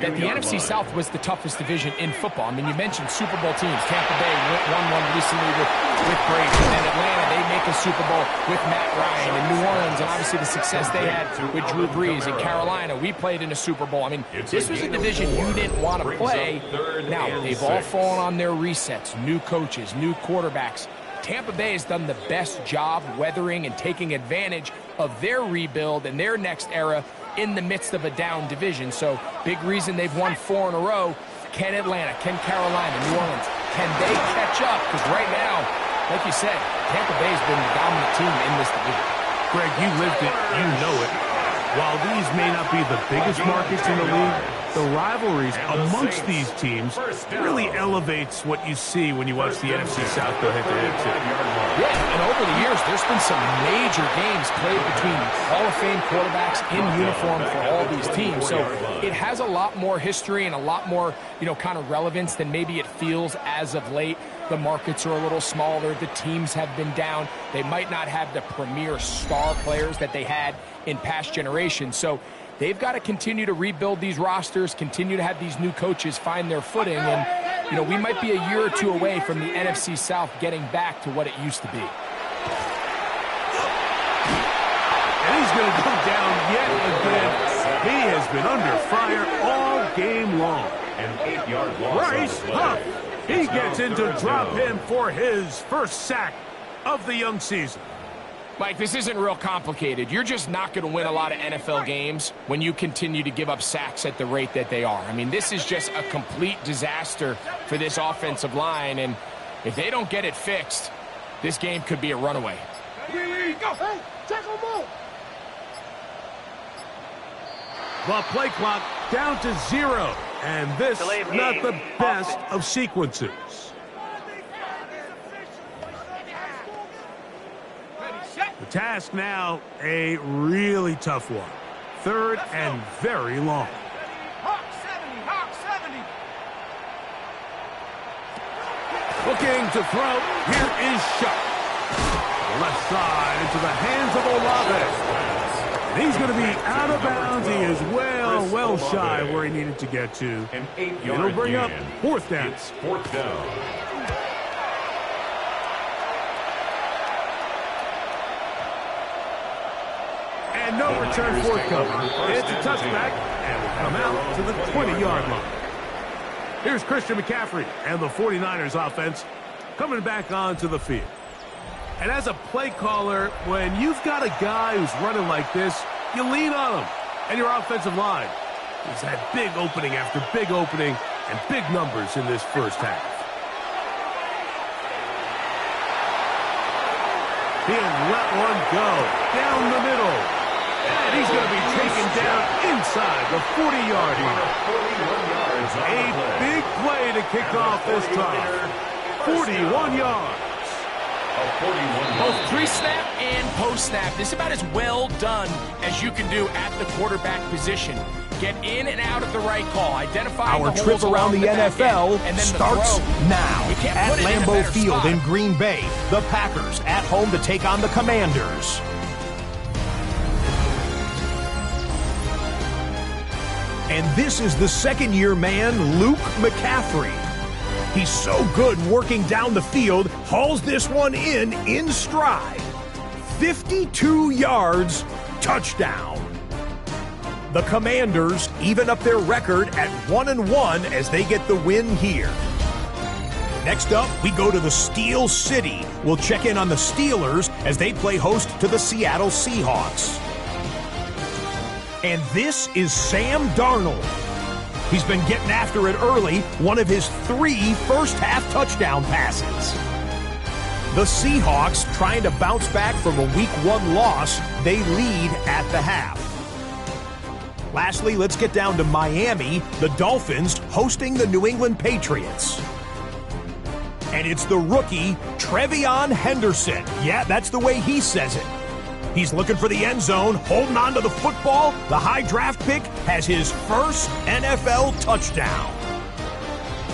that the NFC South was the toughest division in football. I mean, you mentioned Super Bowl teams. Tampa Bay won one recently with Brady. And then Atlanta, they make a Super Bowl with Matt Ryan. And New Orleans, and obviously the success they had with Drew Brees. And Carolina, we played in a Super Bowl. I mean, this was a division you didn't want to play. Now, they've all fallen on their resets. New coaches, new quarterbacks. Tampa Bay has done the best job weathering and taking advantage of their rebuild and their next era in the midst of a down division. So, big reason they've won 4 in a row. Can Atlanta, can Carolina, New Orleans, can they catch up? Because right now, like you said, Tampa Bay's been the dominant team in this division.
Greg, you lived it, you know it. While these may not be the biggest markets in the league, the rivalries amongst these teams really elevates what you see when you watch the NFC South go head-to-head.
Yeah, and over the years, there's been some major games played between Hall of Fame quarterbacks in uniform for all these teams. So it has a lot more history and a lot more, kind of relevance than maybe it feels as of late. The markets are a little smaller. The teams have been down. They might not have the premier star players that they had in past generations. So they've got to continue to rebuild these rosters, continue to have these new coaches find their footing. And, we might be a year or two away from the NFC South getting back to what it used to be.
And he's going to go down yet again. He has been under fire all game long.
An 8-yard loss.
Bryce Huff. He gets in to drop him for his first sack of the young season.
Mike, this isn't real complicated. You're just not going to win a lot of NFL games when you continue to give up sacks at the rate that they are. I mean, this is just a complete disaster for this offensive line, and if they don't get it fixed, this game could be a runaway.
Go. Hey, tackle move.
The play clock down to 0, and this not the best of sequences. The task now, a really tough one. 3rd and very long.
Hawk 70.
Looking to throw. Here is Shuck. The left side into the hands of Olave. And he's going to be out of bounds. He is well shy where he needed to get to.
An 8-yard
It'll bring up
gain.
4th down.
It's 4th down.
And no return forthcoming. It's a touchback, and will come out to the 20-yard line. Here's Christian McCaffrey and the 49ers offense coming back onto the field. And as a play caller, when you've got a guy who's running like this, you lean on him. And your offensive line has had big opening after big opening and big numbers in this first half. He'll let one go down the middle. And he's going to be taken down inside the 40-yard line. A big play to kick off this time. 41 yards.
Both pre-snap and post-snap. This is about as well done as you can do at the quarterback position. Get in and out of the right call. Identify
Our trip around the NFL starts now at Lambeau Field in Green Bay. The Packers at home to take on the Commanders. And this is the second-year man, Luke McCaffrey. He's so good working down the field, hauls this one in stride. 52 yards, touchdown. The Commanders even up their record at 1-1 as they get the win here. Next up, we go to the Steel City. We'll check in on the Steelers as they play host to the Seattle Seahawks. And this is Sam Darnold. He's been getting after it early, one of his 3 first-half touchdown passes. The Seahawks, trying to bounce back from a Week 1 loss, they lead at the half. Lastly, let's get down to Miami, the Dolphins hosting the New England Patriots. And it's the rookie, Trevion Henderson. Yeah, that's the way he says it. He's looking for the end zone, holding on to the football. The high draft pick has his first NFL touchdown.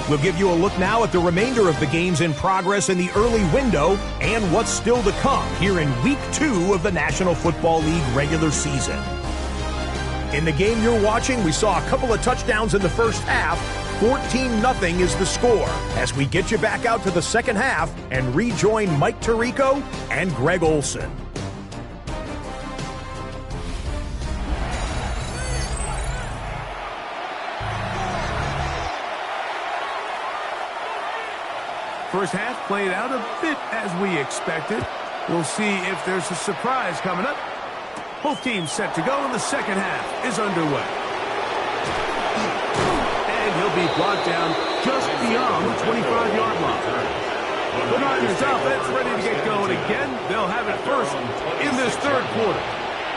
We'll give you a look now at the remainder of the games in progress in the early window and what's still to come here in Week 2 of the National Football League regular season. In the game you're watching, we saw a couple of touchdowns in the first half. 14-0 is the score as we get you back out to the second half and rejoin Mike Tirico and Greg Olsen.
First half played out a bit as we expected. We'll see if there's a surprise coming up. Both teams set to go, and the second half is underway. And he'll be brought down just beyond the 25-yard line. The Niners offense ready to get going again. They'll have it first in this third quarter.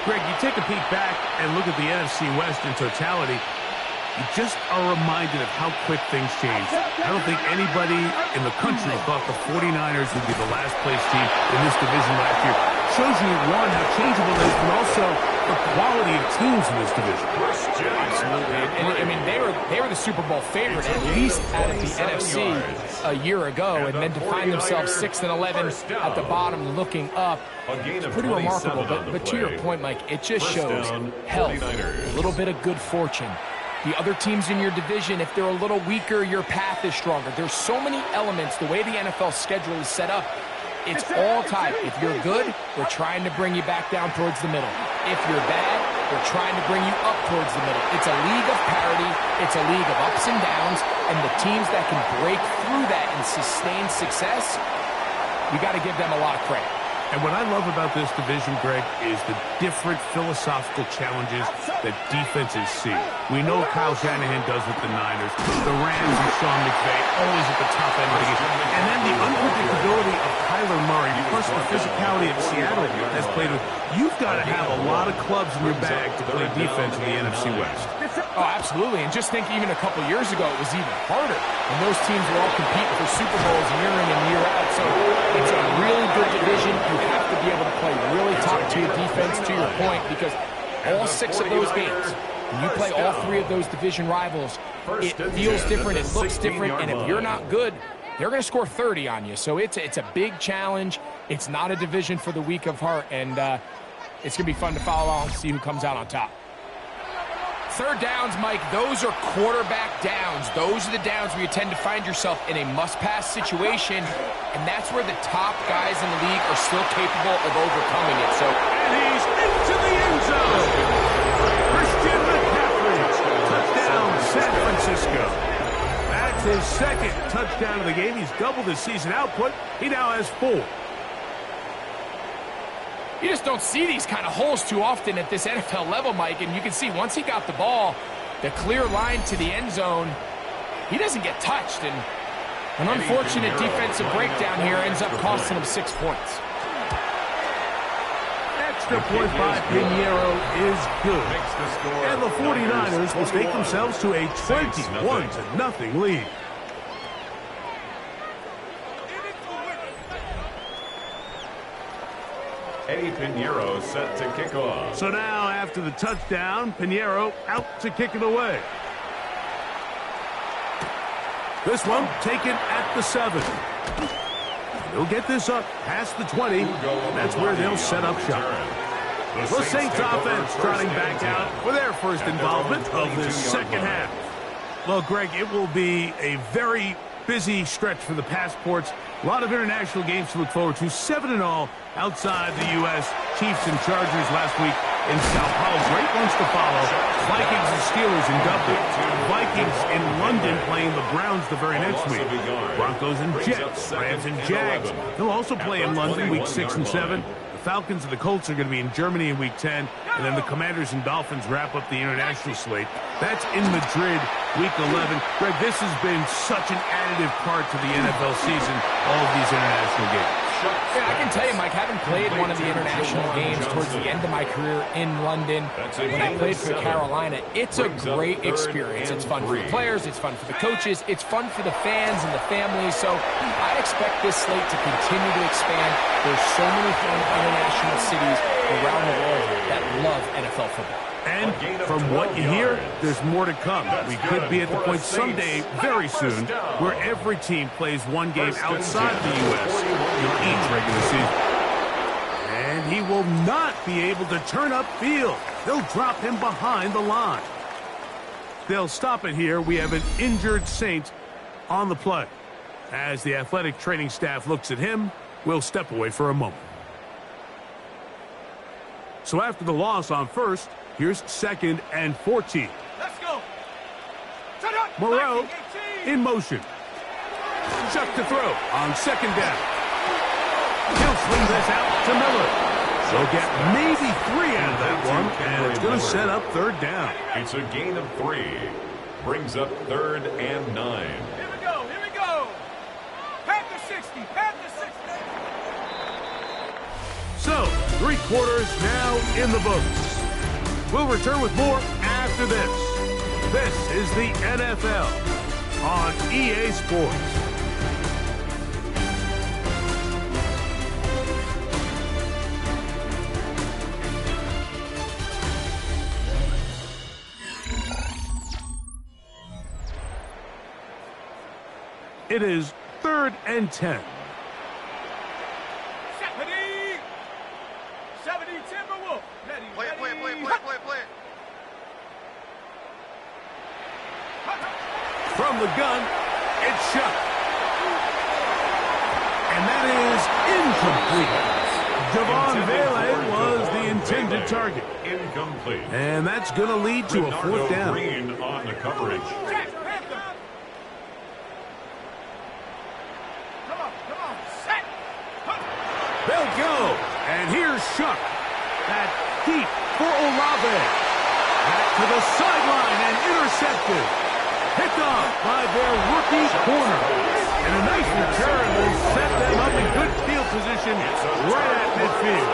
Greg, you take a peek back and look at the NFC West in totality. You just are reminded of how quick things change. I don't think anybody in the country thought the 49ers would be the last place team in this division last year. Shows you, one, how changeable it is, but also the quality of teams in this division.
Absolutely. And I mean, they were the Super Bowl favorite, at least out of the NFC a year ago, and then to find themselves 6-11 at the bottom looking up, it's pretty remarkable. But to your point, Mike, it just shows health, a little bit of good fortune. The other teams in your division, if they're a little weaker, your path is stronger. There's so many elements. The way the NFL schedule is set up, it's all tied. If you're good, we're trying to bring you back down towards the middle. If you're bad, we're trying to bring you up towards the middle. It's a league of parity. It's a league of ups and downs. And the teams that can break through that and sustain success, you got to give them a lot of credit.
And what I love about this division, Greg, is the different philosophical challenges that defenses see. We know Kyle Shanahan does with the Niners, the Rams and Sean McVay always at the top end of the game. And then the unpredictability of Kyler Murray, plus the physicality of Seattle has played with. You've got to have a lot of clubs in your bag to play defense in the NFC West.
Oh, absolutely. And just think even a couple years ago, it was even harder. And those teams were all competing for Super Bowls year in and year out. So it's a really good division. You have to be able to play really top-tier defense, to your point, because all 6 of those games, when you play all 3 of those division rivals, it feels different, it looks different, and if you're not good, they're going to score 30 on you. So it's a big challenge. It's not a division for the weak of heart, and it's going to be fun to follow along and see who comes out on top. Third downs, Mike, those are quarterback downs. Those are the downs where you tend to find yourself in a must-pass situation, and that's where the top guys in the league are still capable of overcoming it. So,
and he's into the end zone. Christian McCaffrey, touchdown, San Francisco. That's his second touchdown of the game. He's doubled his season output. He now has 4.
You just don't see these kind of holes too often at this NFL level, Mike. And you can see once he got the ball, the clear line to the end zone, he doesn't get touched. And an unfortunate defensive breakdown here ends up costing him 6 points.
Extra point by Pinheiro is good. And the 49ers will take themselves to a 21-0 lead.
Eddie Pinheiro set to kick off.
So now, after the touchdown, Pinheiro out to kick it away. This one taken at the 7. They'll get this up past the 20. That's where they'll set up shop. The Saints offense trotting back out for their first involvement of this second half. Well, Greg, it will be a very Busy stretch for the passports. A lot of international games to look forward to. 7-all outside the U.S. Chiefs and Chargers last week in Sao Paulo. Great ones to follow. Vikings and Steelers in Dublin. Vikings in London playing the Browns the very next week. Broncos and Jets. Rams and Jags. They'll also play in London week 6 and 7. The Falcons and the Colts are going to be in Germany in week 10. And then the Commanders and Dolphins wrap up the international slate. That's in Madrid week 11. Greg, this has been such an additive part to the NFL season, all of these international games.
Yeah, I can tell you, Mike, having played one of the international games towards the end of my career in London, when I played for Carolina, it's a great experience. It's fun for the players, it's fun for the coaches, it's fun for the fans and the families. So I expect this slate to continue to expand. There's so many fun international cities around the world that love NFL football.
And from what you hear, there's more to come. We could be at the point someday, very soon, where every team plays one game outside the U.S. in each regular season. And he will not be able to turn upfield. They'll drop him behind the line. They'll stop it here. We have an injured Saint on the play. As the athletic training staff looks at him, we'll step away for a moment. So after the loss on first, here's 2nd and 14.
Let's go.
Moreau in motion. Chuck to throw on 2nd down. He'll swing this out to Miller. They'll get maybe 3 out of that one, and it's going to set up 3rd down.
It's a gain of 3. Brings up 3rd and 9.
Here we go. Here we go. Panther 60. Panther 60.
So, 3 quarters now in the books. We'll return with more after this. This is the NFL on EA Sports. It is 3rd and 10.
70 Timberwolf. Ready,
Play it, play it, play it, play it, play it, play it.
From the gun, it's shot. And that is incomplete. Devon Vele was the intended target.
Incomplete.
And that's going to lead to a 4th down.
Green on the coverage.
They'll go. And here's Shuck. That deep for Olave. Back to the sideline and intercepted. Picked off by their rookie corner. And a nice return will set them up in good field position right at midfield.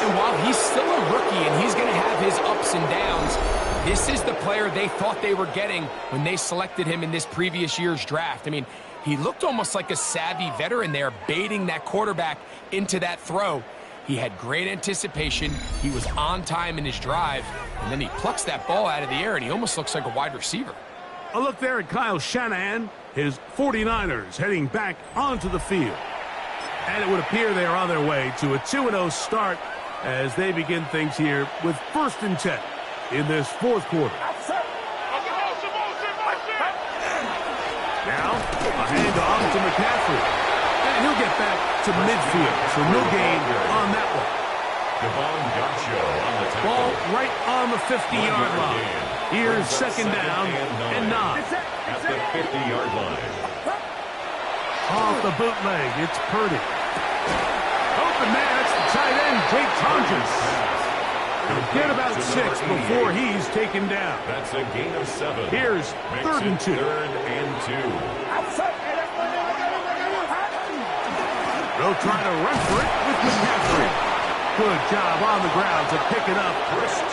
And while he's still a rookie and he's going to have his ups and downs, this is the player they thought they were getting when they selected him in this previous year's draft. I mean, he looked almost like a savvy veteran there, baiting that quarterback into that throw. He had great anticipation. He was on time in his drive, and then he plucks that ball out of the air, and he almost looks like a wide receiver.
A look there at Kyle Shanahan, his 49ers heading back onto the field. And it would appear they are on their way to a 2-0 start as they begin things here with 1st and 10 in this 4th quarter. Now, a handoff to McCaffrey. And he'll get back to midfield, so no gain on that one.
Devon Gacho on the tackle.
Ball right on the 50-yard line. Here's 2nd down and 9.
At the 50-yard line.
Off the bootleg, it's Purdy. Open man, it's the tight end, Jake Tonjes. Get about 6 before he's taken down.
That's a gain of 7.
Here's 3rd and 2.
3rd and 2.
They'll try to run for it with McCaffrey. Good job on the ground to pick it up.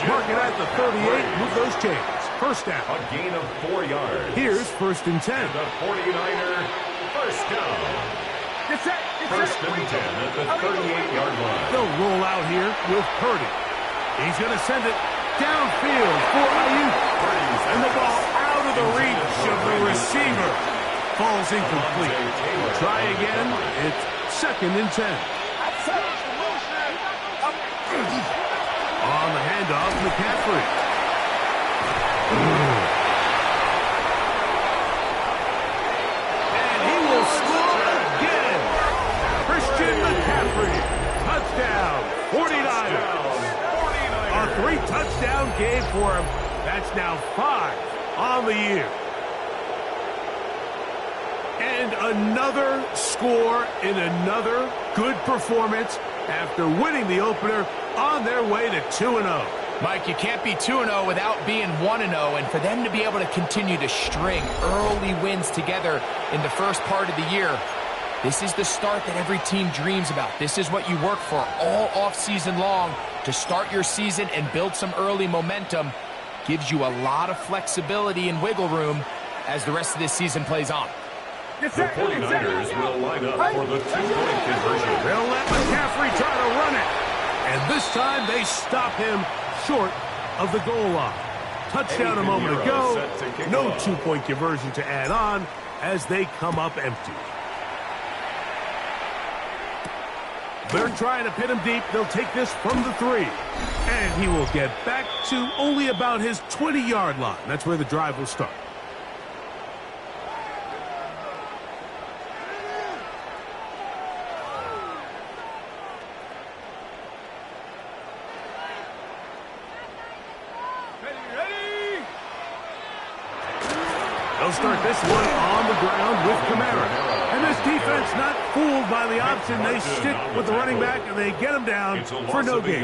Mark it at the 38, move those chains. 1st down.
A gain of 4 yards.
Here's 1st and 10.
The 49er, 1st down. 1st and 10 at the 38-yard line.
They'll roll out here with Purdy. He's going to send it downfield for Ayuk. And the ball out of the reach of the receiver. Falls incomplete. Try again. It's 2nd and 10. On the handoff, McCaffrey. game for him. That's now 5 on the year. And another score in another good performance after winning the opener on their way to 2-0.
Mike, you can't be 2-0 without being 1-0, and for them to be able to continue to string early wins together in the first part of the year, this is the start that every team dreams about. This is what you work for all offseason long to start your season and build some early momentum. Gives you a lot of flexibility and wiggle room as the rest of this season plays on.
The 49ers will line up for the two-point conversion.
They'll let McCaffrey try to run it. And this time they stop him short of the goal line. Touchdown a moment ago. No two-point conversion to add on as they come up empty. They're trying to pin him deep. They'll take this from the 3. And he will get back to only about his 20-yard line. That's where the drive will start. They'll start this one on the ground with Kamara. And this defense not fooled by the option. They stick with the running back, and they get him down for no gain.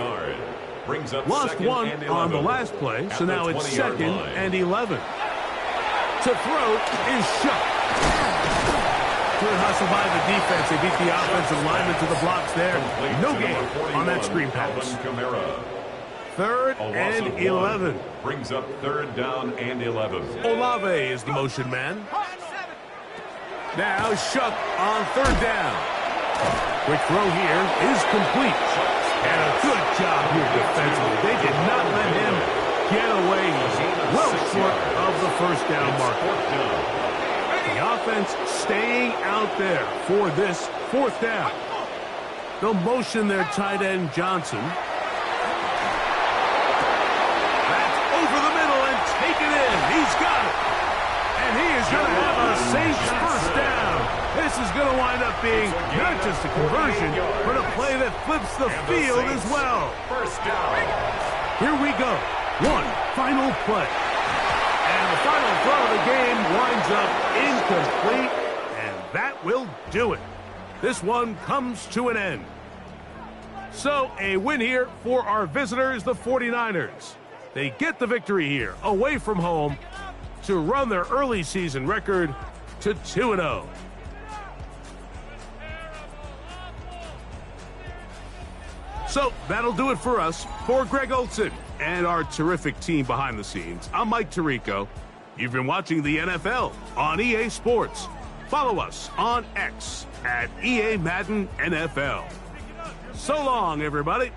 Lost one on the last play, so now it's 2nd and 11. To throw is shut. Good hustle by the defense. They beat the offensive lineman to the blocks there. No gain on that screen pass. 3rd and 11.
Brings up 3rd down and 11.
Olave is the motion man. Now Shuck on 3rd down. Quick throw here is complete. And a good job here defensively. They did not let him get away. He's well short of the 1st down marker. The offense staying out there for this 4th down. They'll motion their tight end Johnson. He's got it. And he is going to have a Saints 1st down. This is going to wind up being not just a conversion, but a play that flips the field as well.
1st down.
Here we go. One final play. And the final throw of the game winds up incomplete. And that will do it. This one comes to an end. So a win here for our visitors, the 49ers. They get the victory here, away from home, to run their early season record to 2-0. So that'll do it for us. For Greg Olsen and our terrific team behind the scenes, I'm Mike Tirico. You've been watching the NFL on EA Sports. Follow us on X at EA Madden NFL. So long, everybody.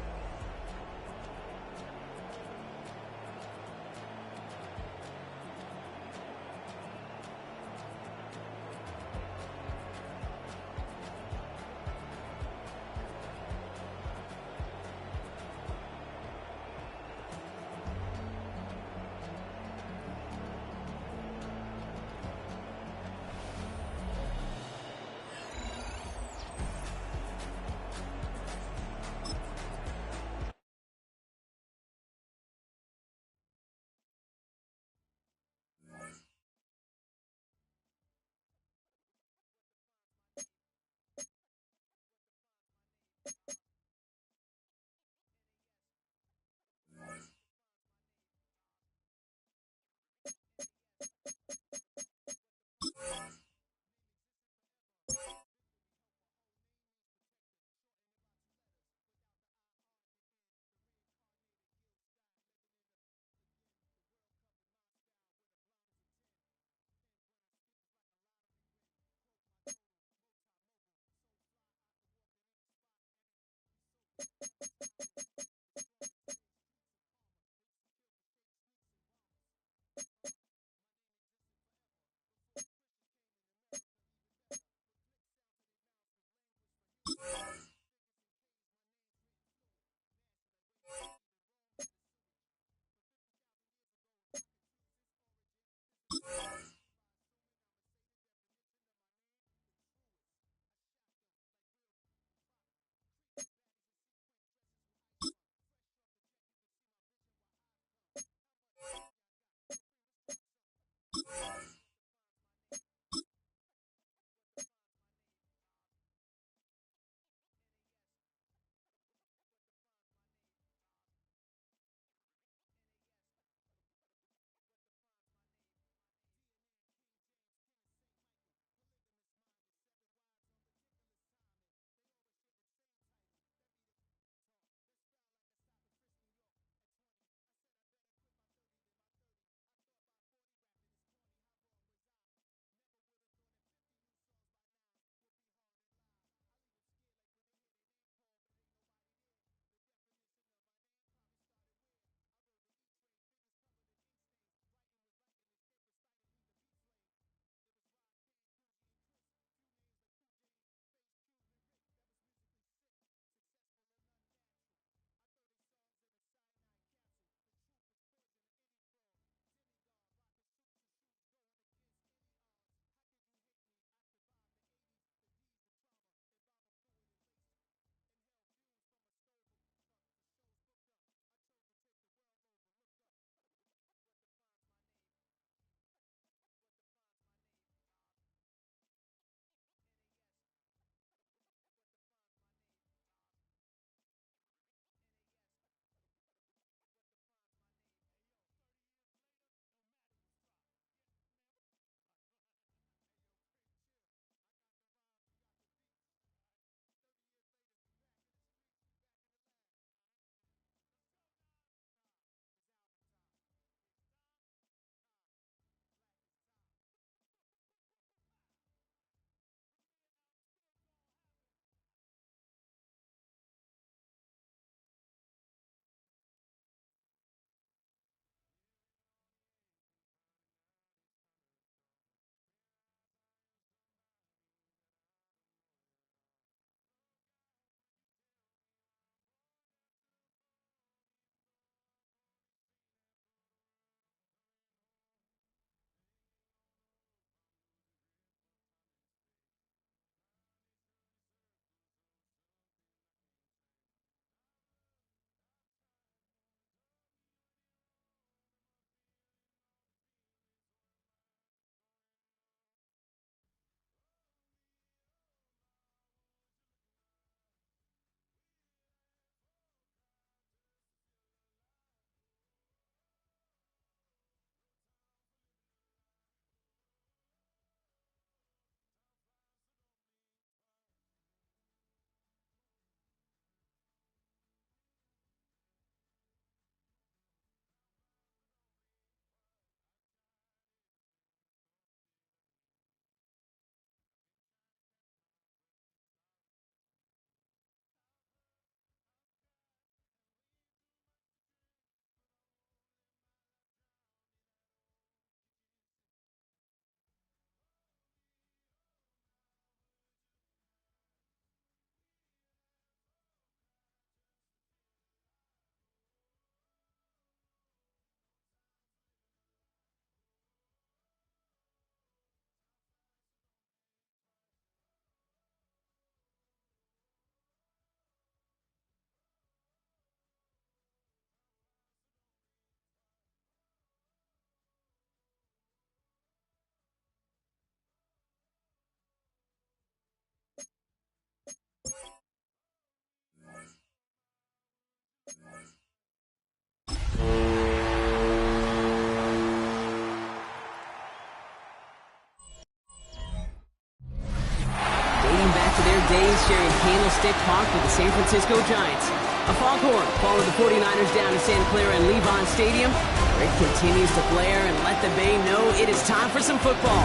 days sharing Candlestick Park with the San Francisco Giants. A foghorn followed the 49ers down to Santa Clara and Levon Stadium, where it continues to blare and let the Bay know it is time for some football.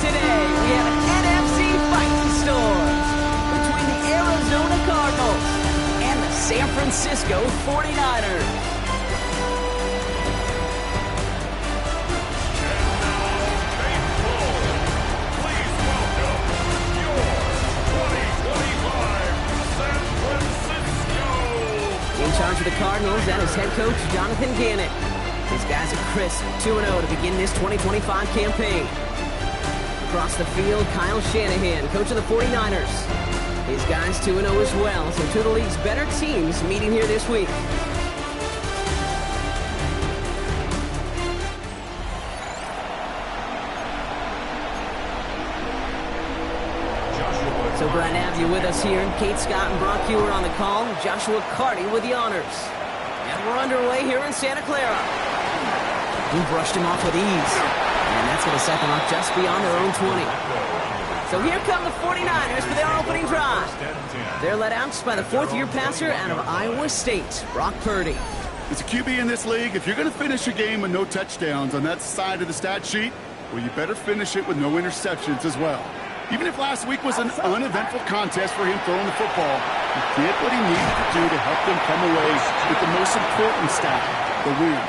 Today, we have an NFC fight in store between the Arizona Cardinals and the San Francisco 49ers. In charge of the Cardinals, that is head coach Jonathan Gannon. These guys are crisp 2-0 to begin this 2025 campaign. Across the field, Kyle Shanahan, coach of the 49ers. These guys 2-0 as well, so two of the league's better teams meeting here this week. So glad to have you with us here. Kate Scott and Brock Hewer on the call. Joshua Carty with the honors. And we're underway here in Santa Clara. We brushed him off with ease. And that's going to set them up just beyond their own 20. So here come the 49ers for their opening drive. They're led out by the fourth-year passer out of Iowa State, Brock Purdy.
As a QB in this league, if you're going to finish a game with no touchdowns on that side of the stat sheet, well, you better finish it with no interceptions as well. Even if last week was an uneventful contest for him throwing the football, he did what he needed to do to help them come away with the most important stat, the win.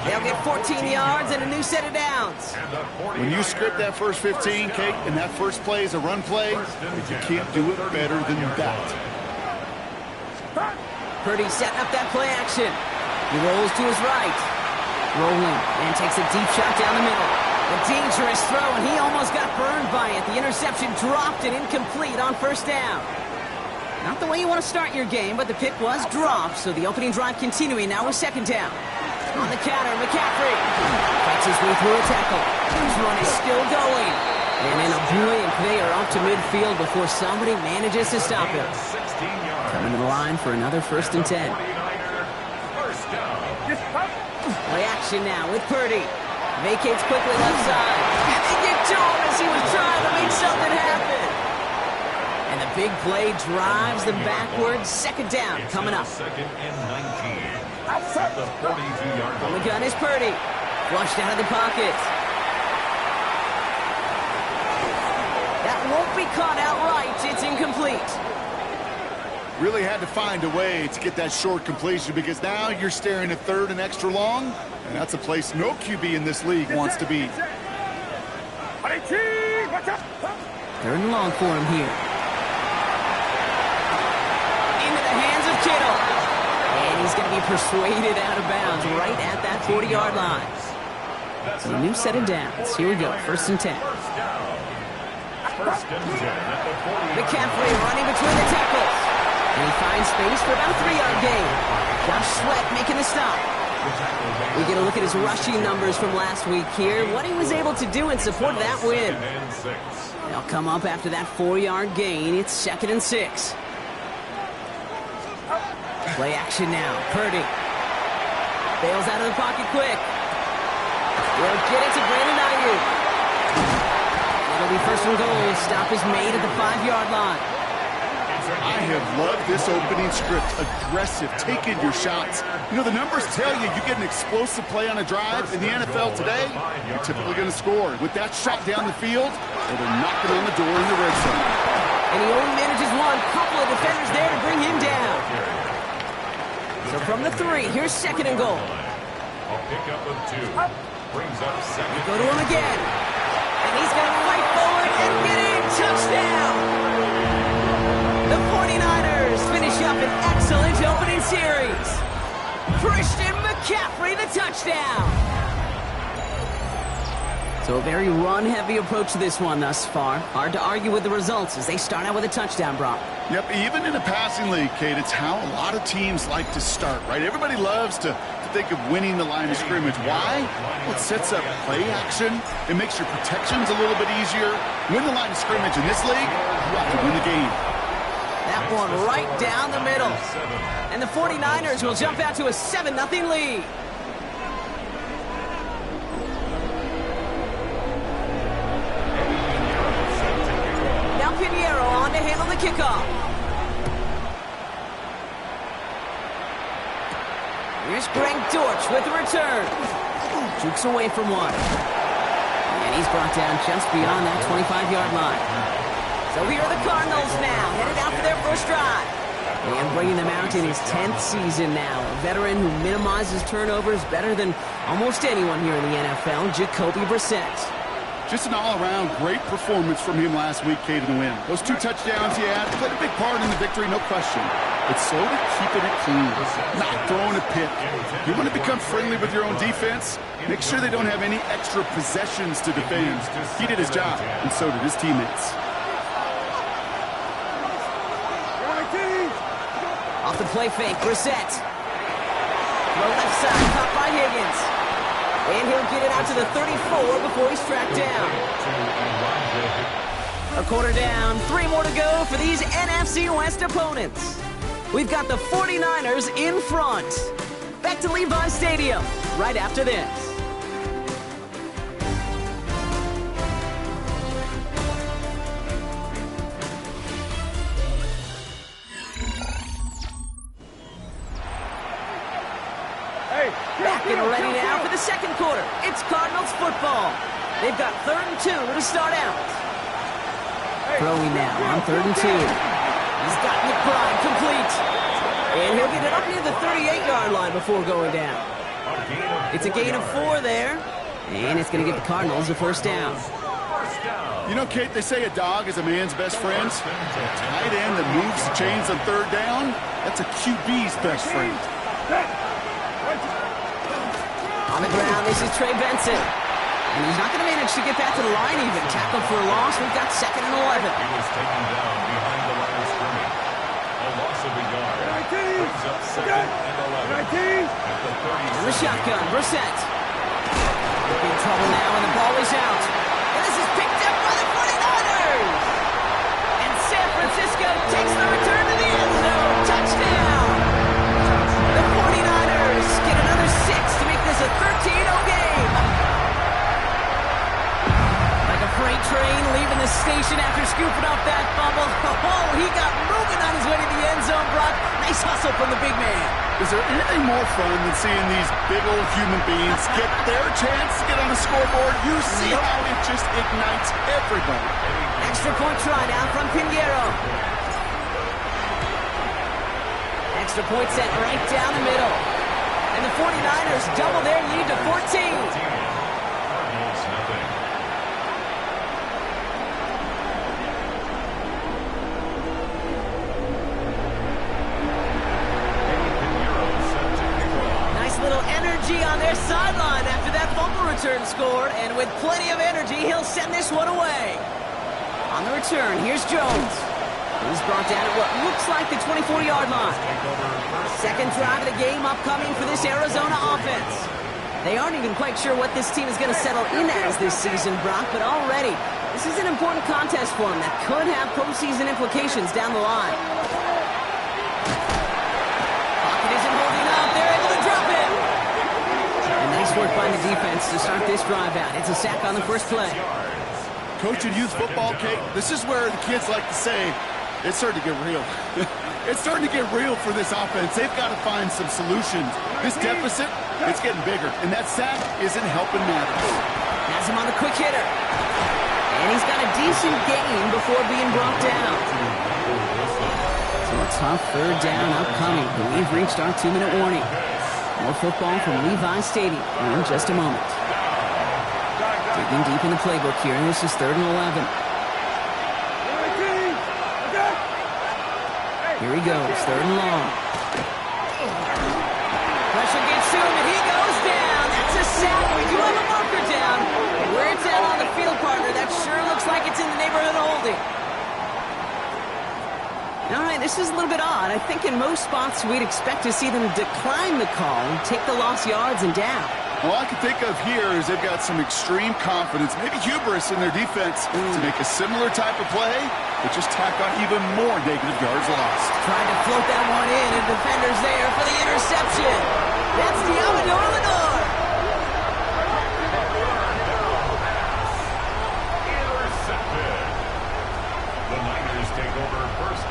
They'll get 14 yards and a new set of downs.
When you script that first 15, Kate, and that first play is a run play, you can't do it better than that.
Purdy setting up that play action. He rolls to his right. Rolling and takes a deep shot down the middle. A dangerous throw, and he almost got burned by it. The interception dropped and incomplete on first down. Not the way you want to start your game, but the pick was dropped, so the opening drive continuing now with second down. On the counter, McCaffrey fights his way through a tackle. His run is still going. And in a blink, they are up to midfield before somebody manages to stop him. Coming to the line for another 1st and 10. Play action now with Purdy. Vacates quickly left side. And they get to him as he was trying to make something happen. And the big play drives them backwards. Second down coming up.
Second and 19. At the 42-yard
On the gun is Purdy. Flushed out of the pocket. That won't be caught outright. It's incomplete.
Really had to find a way to get that short completion because now you're staring at 3rd and extra long, and that's a place no QB in this league wants to be.
3rd and long for him here. Into the hands of Kittle. And he's going to be persuaded out of bounds right at that 40-yard line. So a new set of downs. Here we go, 1st and 10. McCaffrey running between the tackles. And he finds space for about a 3-yard gain. Josh Sweat making the stop. We get a look at his rushing numbers from last week here. What he was able to do in support of that win. They'll come up after that 4-yard gain. It's 2nd and 6. Play action now. Purdy. Bails out of the pocket quick. We'll get it to Brandon Ayuk. It'll be 1st and goal. Stop is made at the 5-yard line.
I have loved this opening script. Aggressive, taking your shots. You know, the numbers tell you you get an explosive play on a drive. In the NFL today, you're typically going to score. With that shot down the field, or they're knocking on the door in the red zone.
And he only manages one. Couple of defenders there to bring him down. So from the 3, here's 2nd and goal.
A pickup of 2. Brings up 2nd.
Go to him again. And he's going to fight forward and get in. Touchdown. The 49ers finish up an excellent opening series. Christian McCaffrey, the touchdown. So a very run-heavy approach to this one thus far. Hard to argue with the results as they start out with a touchdown, Brock.
Yep, even in a passing league, Kate, it's how a lot of teams like to start, right? Everybody loves to think of winning the line of scrimmage. Why? Well, it sets up play action. It makes your protections a little bit easier. Win the line of scrimmage in this league, you have to win the game.
That one right down the middle. And the 49ers will jump out to a 7-0 lead. Now Pinheiro on to handle the kickoff. Here's Greg Dortch with the return. Jukes away from one. And he's brought down just beyond that 25-yard line. So here are the Cardinals now, headed out for their first drive. And bringing them out in his 10th season now. A veteran who minimizes turnovers better than almost anyone here in the NFL, Jacoby Brissett.
Just an all-around great performance from him last week, Kate, in the win. Those 2 touchdowns he had played a big part in the victory, no question. It's sort of keeping it clean, not throwing a pick. You want to become friendly with your own defense? Make sure they don't have any extra possessions to defend. He did his job, and so did his teammates.
Off the play fake, Brissett. Throw left side, caught by Higgins. And he'll get it out to the 34 before he's tracked down. A quarter down, 3 more to go for these NFC West opponents. We've got the 49ers in front. Back to Levi Stadium right after this. Back and ready now for the second quarter. It's Cardinals football. They've got 3rd and 2 to start out. Throwing now on 3rd and 2. He's got McBride complete. And he'll get it up near the 38-yard line before going down. It's a gain of 4 there. And it's going to give the Cardinals a first down.
You know, Kate, they say a dog is a man's best friend. A tight end that moves the chains on 3rd down, that's a QB's best friend.
On the ground, this is Trey Benson. And he's not going to manage to get back to the line even. Tackled for a loss. We've got 2nd and 11.
He was taken down behind the line of scrimmage. A loss of a yard. Brings up 2nd and 11. At the 30.
In the shotgun, Brissett. In trouble now, and the ball is out. And this is picked up by the 49ers. And San Francisco takes the return to the end zone. Touchdown. The 49ers get another 6 to make this a 13-0 game. Like a freight train leaving the station after scooping up that fumble. Oh, he got moving on his way to the end zone, Brock. Nice hustle from the big man.
Is there anything more fun than seeing these big old human beings get their chance to get on the scoreboard? You see how it just ignites everybody.
Extra point try now from Pinheiro. Extra point set right down the middle. And the 49ers double their lead to 14.
Cardinals, nothing.
Nice little energy on their sideline after that fumble return scored. And with plenty of energy, he'll send this one away. On the return, here's Jones. He's brought down at what looks like the 24-yard line. Second drive of the game upcoming for this Arizona offense. They aren't even quite sure what this team is going to settle in as this season, Brock, but already this is an important contest for them that could have postseason implications down the line. Pocket isn't holding up. They're able to drop it. And nice work by the defense to start this drive out. It's a sack on the first play.
Coaching youth football, Kate, this is where the kids like to say, it's starting to get real. It's starting to get real for this offense. They've got to find some solutions. This deficit, it's getting bigger, and that sack isn't helping matters.
Has him on the quick hitter. And he's got a decent gain before being brought down. So a tough 3rd down upcoming. We've reached our 2-minute warning. More football from Levi Stadium in just a moment. Digging deep in the playbook here, and this is 3rd and 11. Here he goes, 3rd and long. Pressure gets to him, and he goes down. That's a sack. We do have a marker down. Where it's at on the field, partner, that sure looks like it's in the neighborhood of holding. All right, this is a little bit odd. I think in most spots we'd expect to see them decline the call and take the lost yards and down.
All I can think of here is they've got some extreme confidence, maybe hubris in their defense to make a similar type of play, but just tack on even more negative yards lost.
Trying to float that one in, and defender's there for the interception. That's Diamador Lenore.
Intercepted. The Niners take over 1st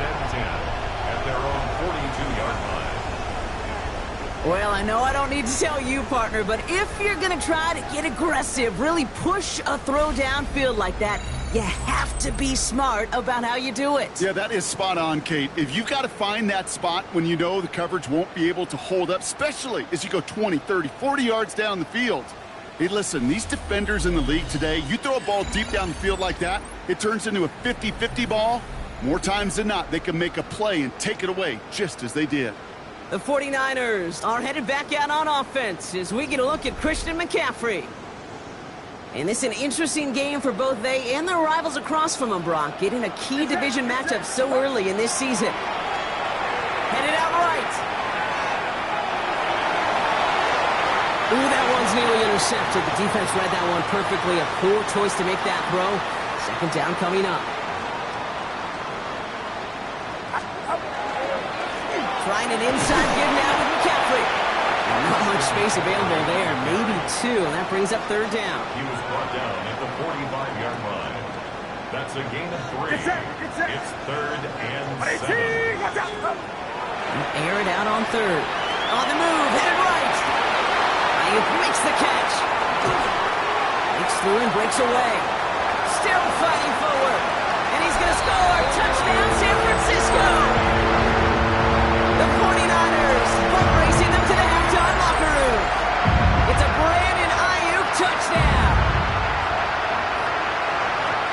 don't need to tell you, partner, but if you're going to try to get aggressive, really push a throw downfield like that, you have to be smart about how you do it.
Yeah, that is spot on, Kate. If you've got to find that spot when you know the coverage won't be able to hold up, especially as you go 20, 30, 40 yards down the field. Hey, listen, these defenders in the league today, you throw a ball deep down the field like that, it turns into a 50-50 ball. More times than not, they can make a play and take it away just as they did.
The 49ers are headed back out on offense as we get a look at Christian McCaffrey. And this is an interesting game for both they and their rivals across from them, Brock, getting a key division matchup so early in this season. Headed out right. Ooh, that one's nearly intercepted. The defense read that one perfectly. A poor choice to make that throw. Second down coming up. Trying an inside give now with McCaffrey. Not much space available there. Maybe two, and that brings up third down.
He was brought down at the 45-yard line. That's a gain of 3. It's third and 7.
Air it out on third. On the move, headed right. Ayuk makes the catch. Breaks through and breaks away. Still fighting forward. And he's going to score. Touchdown, San Francisco. The 49ers boat racing them to the halftime locker room. It's a Brandon Ayuk touchdown.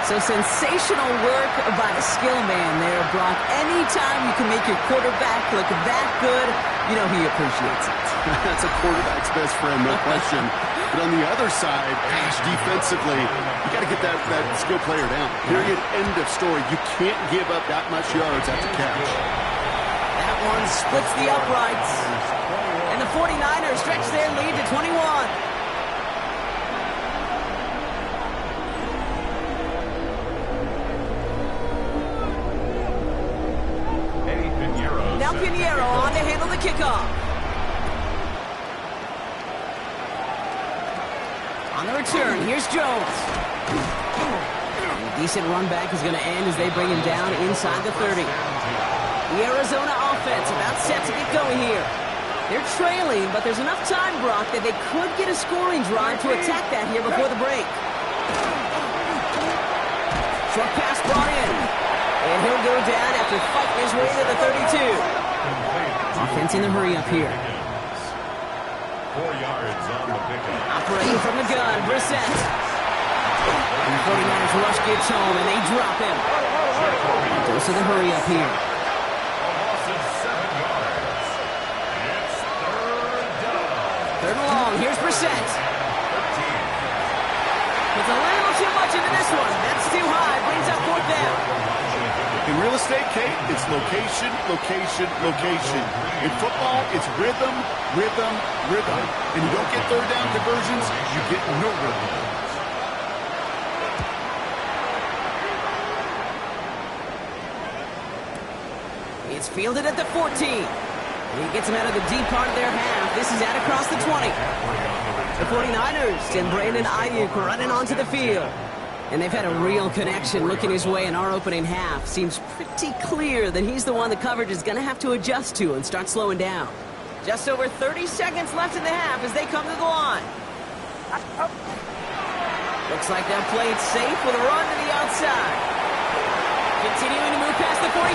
So sensational work by the skill man there, Brock. Anytime you can make your quarterback look that good, you know he appreciates it.
That's a quarterback's best friend, no question. But on the other side, gosh, defensively, you got to get that skill player down. Period. End of story. You can't give up that much yards after catch.
That one splits the uprights. And the 49ers stretch their lead to 21. Now Pinheiro on to handle the kickoff. On the return, here's Jones. A decent run back is going to end as they bring him down inside the 30. The Arizona offense about set to get going here. They're trailing, but there's enough time, Brock, that they could get a scoring drive to attack that here before the break. Short pass brought in. And he'll go down after fighting his way to the 32. Offense in the hurry up here.
4 yards on the pickup.
Operating from the gun, Brissett. And the 49ers rush gets home, and they drop him. Goes to the hurry up here.
A loss of 7 yards. It's third down.
Third and long, here's Brissett. Puts a little too much into this one. That's too high, brings up fourth down.
In real estate, Kate, it's location, location, location. In football, it's rhythm, rhythm, rhythm. And you don't get third down conversions, you get no rhythm.
It's fielded at the 14. And he gets him out of the deep part of their half. This is out across the 20. The 49ers and Brandon Ayuk running onto the field. And they've had a real connection looking his way in our opening half. Seems pretty clear that he's the one the coverage is going to have to adjust to and start slowing down. Just over 30 seconds left in the half as they come to the line. Looks like they'll play it safe with a run to the outside. Continuing to move past the 45.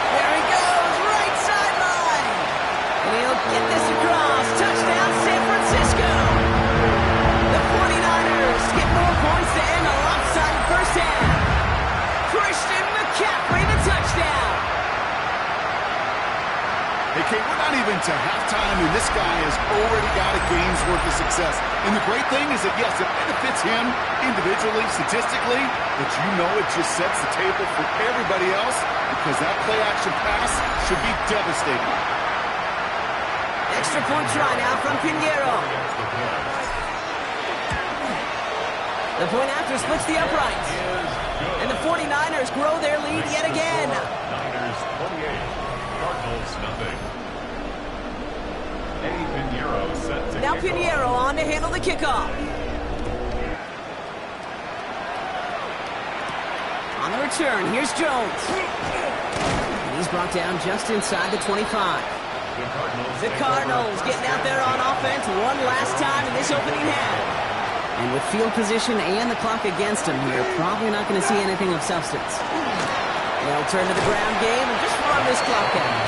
There he goes, right sideline. And he'll get this across. Touchdown, San Francisco. The 49ers get more points to end a lopsided first half. Christian McCaffrey, the touchdown.
Hey, Kate, we're not even to halftime, and this guy has already got a game's worth of success. And the great thing is that, yes, it benefits him individually, statistically, but you know it just sets the table for everybody else because that play-action pass should be devastating.
Extra point try now from Pinheiro. The point after splits the uprights. And the 49ers grow their lead yet again.
Niners 28, Cardinals nothing. Eddie Pinheiro set to
Now Pinheiro on to handle the kickoff. On the return, here's Jones. And he's brought down just inside the 25. The Cardinals getting out there on offense one last time in this opening half. And with field position and the clock against them, you're probably not going to see anything of substance. They'll turn to the ground game and just run this clock out.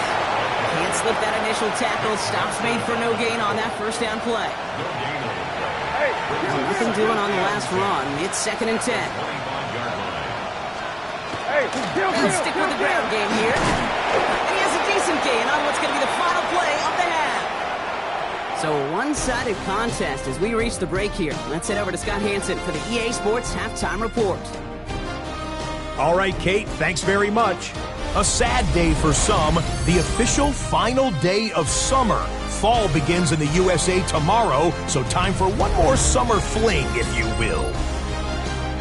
Can't slip that initial tackle. Stops made for no gain on that first down play. Nothing doing on the last run. It's 2nd and 10. He'll stick with the ground game here. And he has a decent gain on what's going to be the final play of the half. So a one-sided contest as we reach the break here. Let's head over to Scott Hansen for the EA Sports Halftime Report.
All right, Kate, thanks very much. A sad day for some, the official final day of summer. Fall begins in the USA tomorrow, so time for one more summer fling, if you will.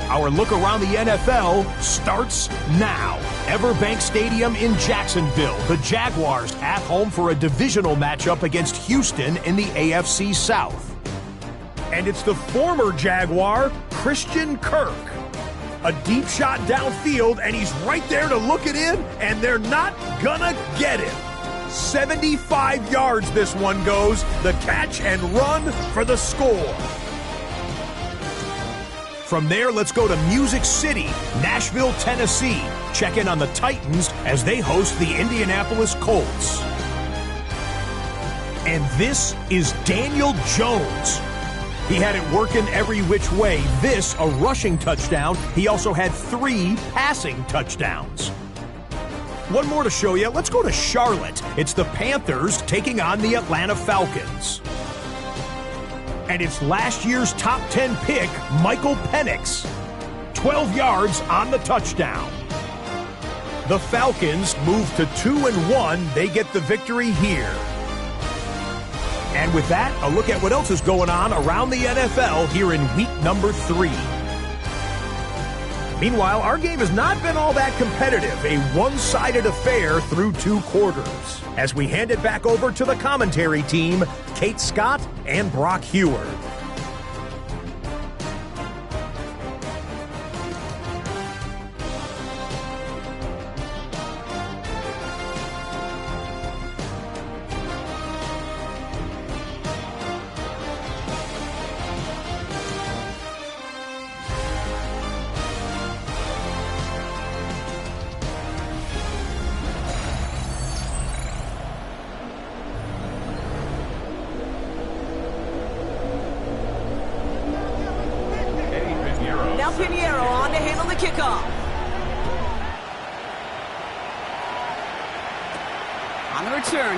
Our look around the NFL starts now. Everbank Stadium in Jacksonville. The Jaguars at home for a divisional matchup against Houston in the AFC South. And it's the former Jaguar, Christian Kirk. A deep shot downfield, and he's right there to look it in, and they're not gonna get it. 75 yards this one goes. The catch and run for the score. From there, let's go to Music City, Nashville, Tennessee. Check in on the Titans as they host the Indianapolis Colts. And this is Daniel Jones. He had it working every which way. This, a rushing touchdown. He also had 3 passing touchdowns. One more to show you. Let's go to Charlotte. It's the Panthers taking on the Atlanta Falcons. And it's last year's top 10 pick, Michael Penix. 12 yards on the touchdown. The Falcons move to 2-1. They get the victory here. And with that, a look at what else is going on around the NFL here in week number 3. Meanwhile, our game has not been all that competitive, a one-sided affair through 2 quarters. As we hand it back over to the commentary team, Kate Scott and Brock Heward.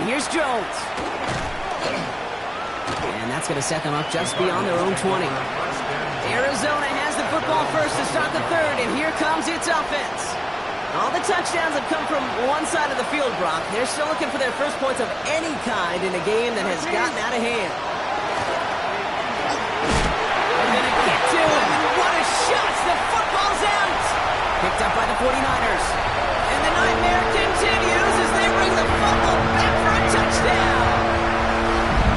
Here's Jones. And that's going to set them up just beyond their own 20. Arizona has the football first to start the third, and here comes its offense. All the touchdowns have come from one side of the field, Brock. They're still looking for their first points of any kind in a game that has gotten out of hand. They're going to get to him, and what a shot! The football's out! Picked up by the 49ers. And the nightmare continues as they bring the football back for a touchdown.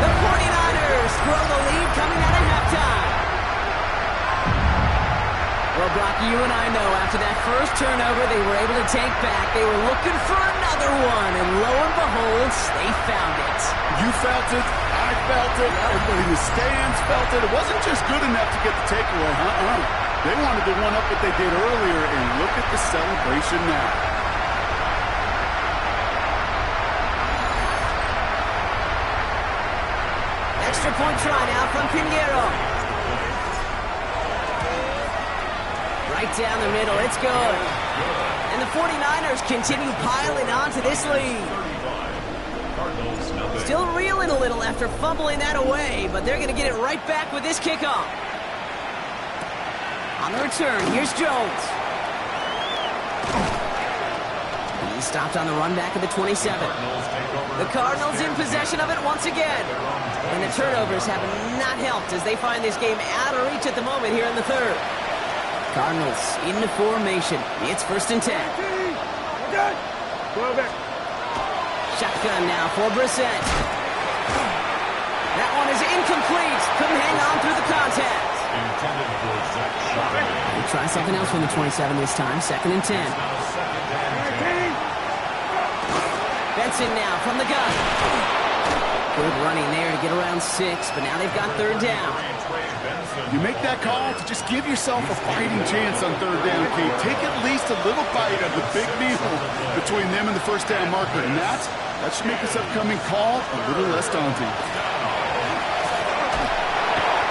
The 49ers grow the lead coming out of halftime. Well, Brock, you and I know after that first turnover they were able to take back. They were looking for another one, and lo and behold, they found it.
You felt it, I felt it, everybody in the stands felt it. It wasn't just good enough to get the takeaway, They wanted to one-up what they did earlier, and look at the celebration now.
Extra point try now from Pinheiro. Right down the middle, it's good. And the 49ers continue piling on to this lead. Still reeling a little after fumbling that away, but they're going to get it right back with this kickoff. On the return, here's Jones. He's stopped on the run back of the 27. The Cardinals in possession of it once again. And the turnovers have not helped as they find this game out of reach at the moment here in the third. Cardinals into formation. It's 1st and 10. Shotgun now for Brissett. That one is incomplete. Couldn't hang on through the contact. We'll try something else from the 27 this time. 2nd and 10. Benson now from the gun. Good running there to get around 6, but now they've got third down.
You make that call to just give yourself a fighting chance on third down, Kate. Take at least a little bite of the big meal between them and the first down marker, and that should make this upcoming call a little less daunting.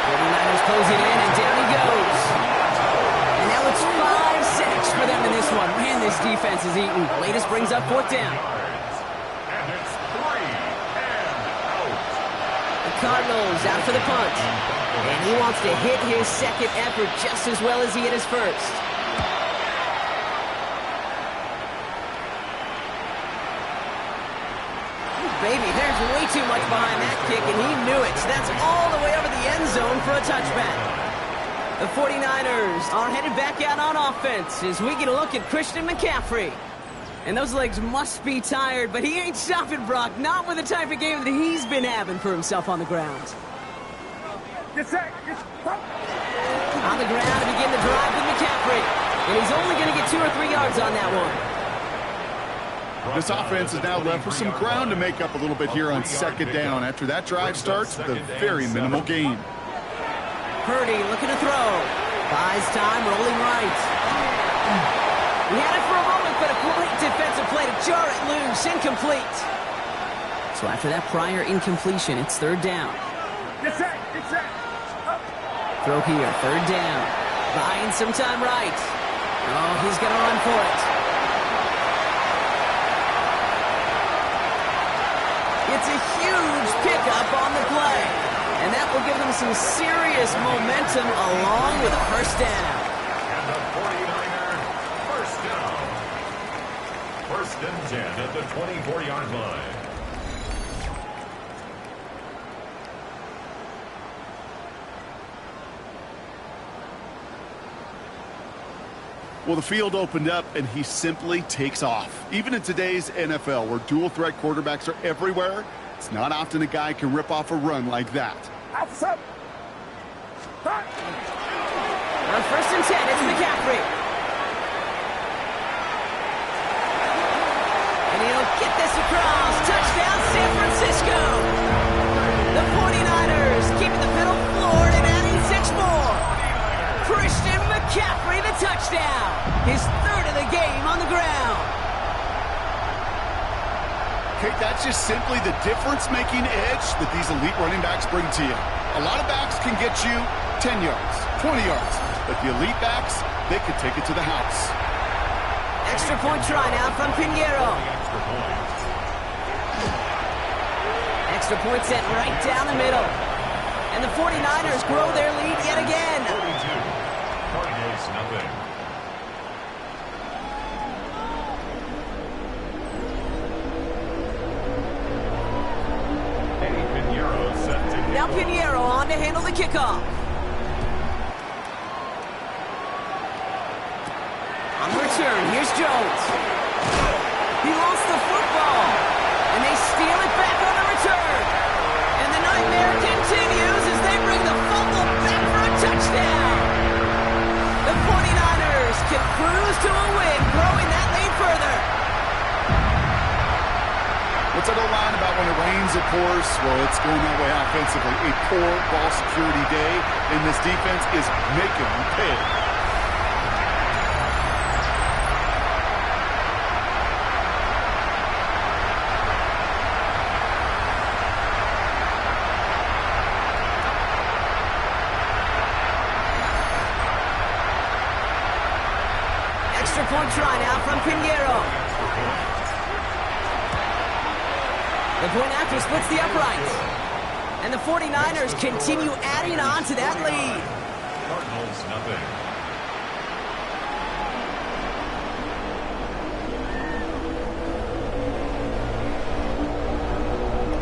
49ers closing in, and down he goes. And now it's 5 sacks for them in this one. Man, this defense is eating. Latest brings up fourth down.
And it's 3 and out.
The Cardinals out for the punt. And he wants to hit his second effort just as well as he hit his first. Baby, there's way too much behind that kick, and he knew it. So that's all the way over the end zone for a touchback. The 49ers are headed back out on offense as we get a look at Christian McCaffrey. And those legs must be tired, but he ain't stopping, Brock. Not with the type of game that he's been having for himself on the ground.
Get set.
On the ground to begin the drive with McCaffrey. And he's only going to get 2 or 3 yards on that one.
This offense is now left with some ground to make up a little bit here on second down after that drive starts with a very minimal gain.
Purdy looking to throw. Buys time, rolling right. He had it for a moment, but a great defensive play to jar it loose. Incomplete. So after that prior incompletion, it's third down.
Get set. Get set.
Throw here, third down. Buying some time right. Oh, he's going to run for it. It's a huge pickup on the play. And that will give them some serious momentum along with a first down.
And the 49ers first down. First and 10 at the 24-yard line.
Well, the field opened up, and he simply takes off. Even in today's NFL, where dual-threat quarterbacks are everywhere, it's not often a guy can rip off a run like that.
Outside.
On first and 10, it's McCaffrey. And he'll get this across. Touchdown, San Francisco. The 49ers keeping the middle floored and adding 6 more. Christian McCaffrey, the touchdown. His third of the game on the ground.
Kate, that's just simply the difference-making edge that these elite running backs bring to you. A lot of backs can get you 10 yards, 20 yards. But the elite backs, they could take it to the house.
Extra point try now from Pinheiro. Extra point set right down the middle. And the 49ers grow their lead yet again.
42. Cardinals nothing.
Now Pinheiro on to handle the kickoff. On the return, here's Jones. He lost the football. And they steal it back on the return. And the nightmare continues as they bring the fumble back for a touchdown. The 49ers can cruise to a win, growing that lead further.
What's that old line about when it rains, it pours? Well, it's going that way offensively. A poor ball security day, and this defense is making them pay.
Extra point try now from Pinheiro. The point after splits the uprights. And the 49ers continue adding on to that lead.
Cardinals nothing.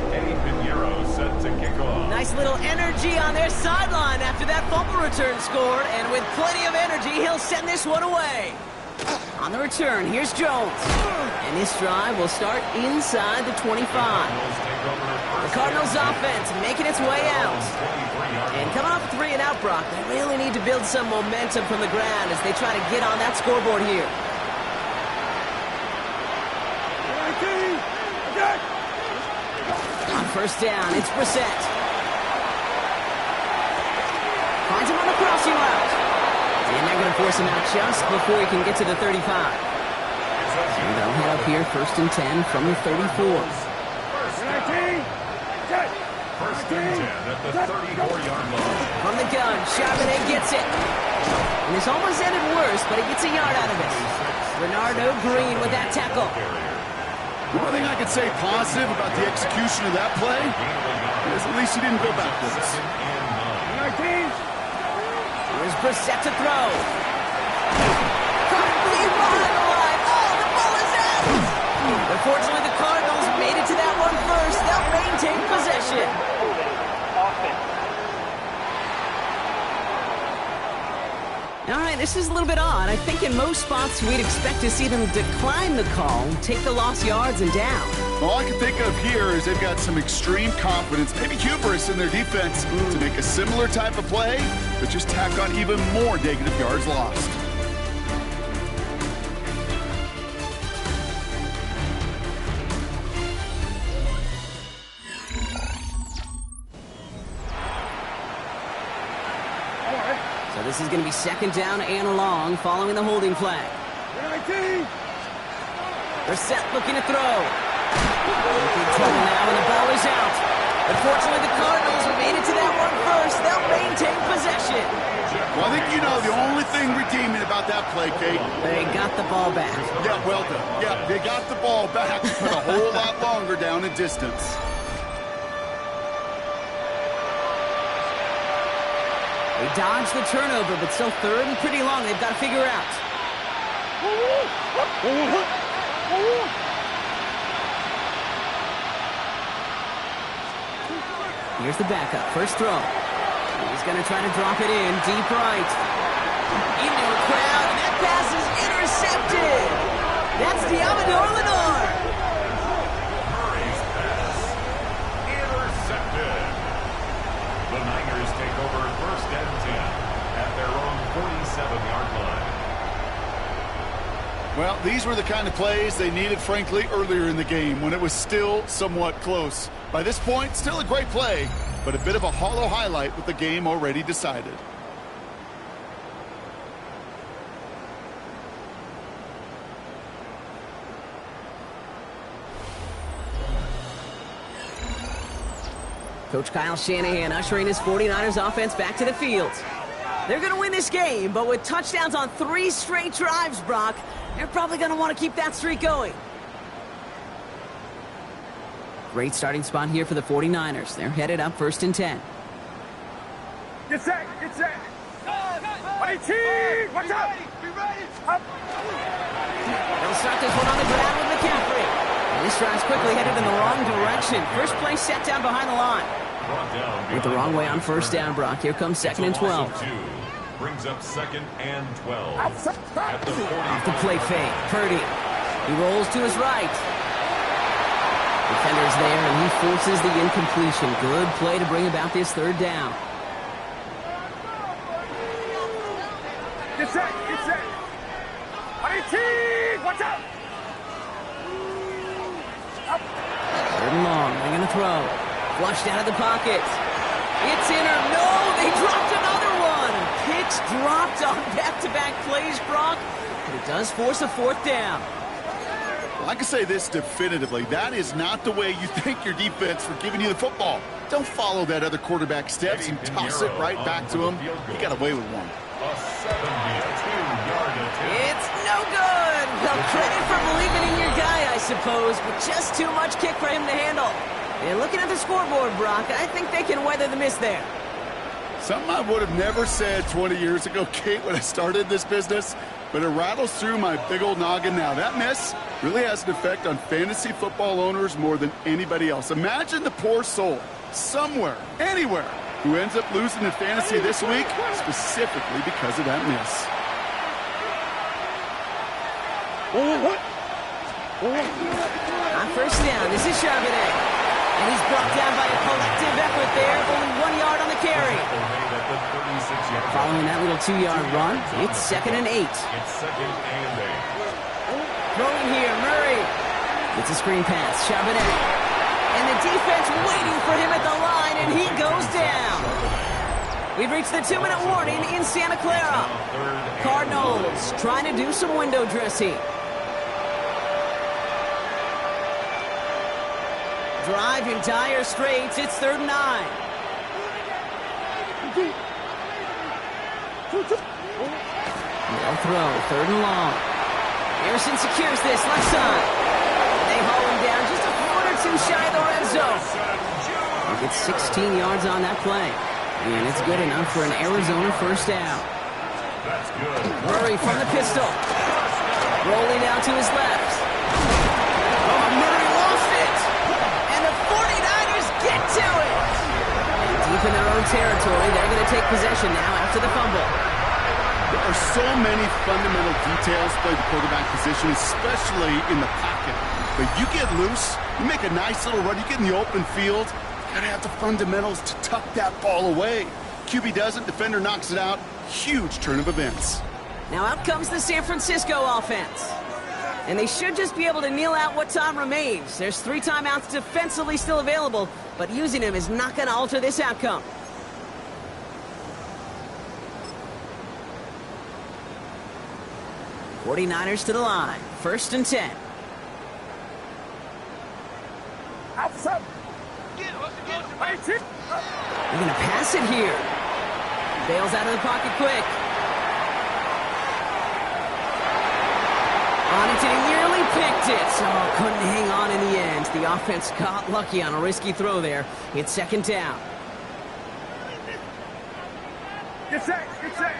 Eddie Pinheiro set to kick off.
Nice little energy on their sideline after that fumble return scored. And with plenty of energy, he'll send this one away. On the return, here's Jones. And this drive will start inside the 25. The Cardinals offense making its way out. And coming off 3 and out, Brock, they really need to build some momentum from the ground as they try to get on that scoreboard here. On first down. It's Brissett. Finds him on the crossing route. And they're going to force him out just before he can get to the 35. And they'll head up here, first and 10 from the 34.
First and 10 at the 34-yard line.
From the gun, Charbonnet gets it. And this almost ended worse, but he gets a yard out of it. Bernardo Green with that tackle.
One thing I could say positive about the execution of that play is at least he didn't go backwards.
Here's Brissett to throw. Complete behind the line. Oh, the ball is out. Unfortunately, the Cardinals made it to that one first. They'll maintain possession. All right, this is a little bit odd. I think in most spots we'd expect to see them decline the call, take the lost yards and down.
All I can think of here is they've got some extreme confidence, maybe hubris in their defense to make a similar type of play, but just tack on even more negative yards lost.
This is going to be second down and long following the holding flag. Brissett looking to throw. Big trouble now and the ball is out. Unfortunately, the Cardinals made it to that one first. They'll maintain possession.
Well, I think you know the only thing redeeming about that play, Kate.
They got the ball back.
Yeah, well done. Yeah, they got the ball back, but a whole lot longer down in distance.
They dodged the turnover, but still third and pretty long. They've got to figure out. Here's the backup. First throw. He's going to try to drop it in. Deep right. Into a crowd, and that pass is intercepted. That's Diamador Lenore.
Murray's pass. Intercepted. The Niners take over first and 10 at their own 47-yard line.
Well, these were the kind of plays they needed, frankly, earlier in the game when it was still somewhat close. By this point, still a great play, but a bit of a hollow highlight with the game already decided.
Coach Kyle Shanahan ushering his 49ers offense back to the field. They're going to win this game, but with touchdowns on 3 straight drives, Brock, they're probably going to want to keep that streak going. Great starting spot here for the 49ers. They're headed up first and 10.
Get set, get set. Team, watch out. Be ready.
They'll start this one on the ground with McCaffrey. And this drive's quickly headed in the wrong direction. First play set down behind the line. With the wrong way on first down, Brock. Here comes second and 12.
Brings up second and 12.
Off the play fake. Purdy. He rolls to his right. Defender's there, and he forces the incompletion. Good play to bring about this third down.
Get set, get set. Team, watch out.
Third and long. They're going to throw. Flushed out of the pocket. It's in or no, they dropped another one. Picks dropped on back-to-back plays, Brock. But it does force a fourth down.
I can say this definitively. That is not the way you thank your defense for giving you the football. Don't follow that other quarterback steps and toss it right back to him. He got away with one.
A 72-yard attempt.
It's no good. Well, credit for believing in your guy, I suppose, but just too much kick for him to handle. And looking at the scoreboard, Brock, I think they can weather the miss there.
Something I would have never said 20 years ago, Kate, when I started this business, but it rattles through my big old noggin now. That miss really has an effect on fantasy football owners more than anybody else. Imagine the poor soul somewhere, anywhere, who ends up losing in fantasy this week specifically because of that miss.
On first down, this is Charbonnet. And he's brought down by a collective effort there. Only 1 yard on the carry. Following that little 2-yard run, it's second and 8.
It's second and 8.
Throwing here, Murray. It's a screen pass. Charbonnet. And the defense waiting for him at the line, and he goes down. We've reached the 2-minute warning in Santa Clara. Cardinals trying to do some window dressing. Drive in dire straits. It's 3rd and 9. They'll throw. 3rd and long. Harrison secures this left side. They haul him down just a foot or two shy of the red zone. He gets 16 yards on that play. And it's good enough for an Arizona first down.
That's good.
Murray from the pistol. Rolling out to his left. Oh, Murray lost it. And the 49ers get to it. And deep in their own territory, they're going to take possession now after the fumble.
There are so many fundamental details play the quarterback position, especially in the pocket. But you get loose, you make a nice little run, you get in the open field, you gotta have the fundamentals to tuck that ball away. QB doesn't, defender knocks it out. Huge turn of events.
Now out comes the San Francisco offense. And they should just be able to kneel out what time remains. There's 3 timeouts defensively still available, but using them is not going to alter this outcome. '49ers to the line. 1st and 10.
Outside.
They're going to pass it here. Bails out of the pocket quick. On it, and he nearly picked it. Oh, couldn't hang on in the end. The offense got lucky on a risky throw there. It's 2nd down.
Get set. Get set.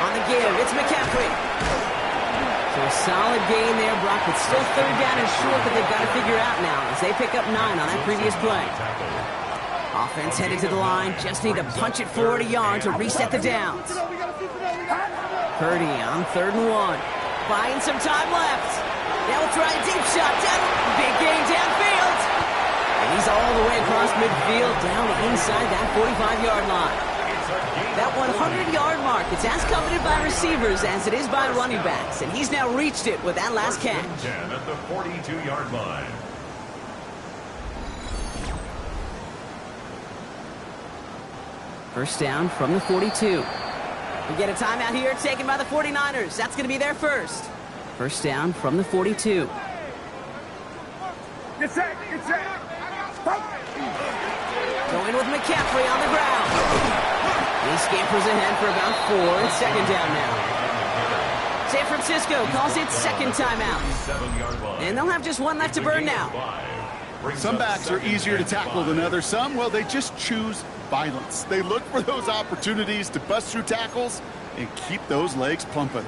On the give, it's McCaffrey. So a solid gain there, Brock. It's still 3rd down and short that they've got to figure out now as they pick up 9 on that previous play. Offense headed to the line. Just need to punch it forward a yard to reset the downs. Purdy on 3rd and 1. Buying some time left. Now we'll try a deep shot. Big gain downfield. And he's all the way across midfield down inside that 45-yard line. That 100-yard mark, it's as coveted by receivers as it is by running backs. And he's now reached it with that last catch.
10 at the 42-yard line.
First down from the 42. We get a timeout here taken by the 49ers. That's going to be their first. First down from the 42.
Get set. Get set.
Going with McCaffrey on the ground. He scampers ahead for about 4. It's 2nd down now. San Francisco calls it 2nd timeout. And they'll have just 1 left to burn now.
Some backs are easier to tackle than others. Some, well, they just choose violence. They look for those opportunities to bust through tackles and keep those legs pumping.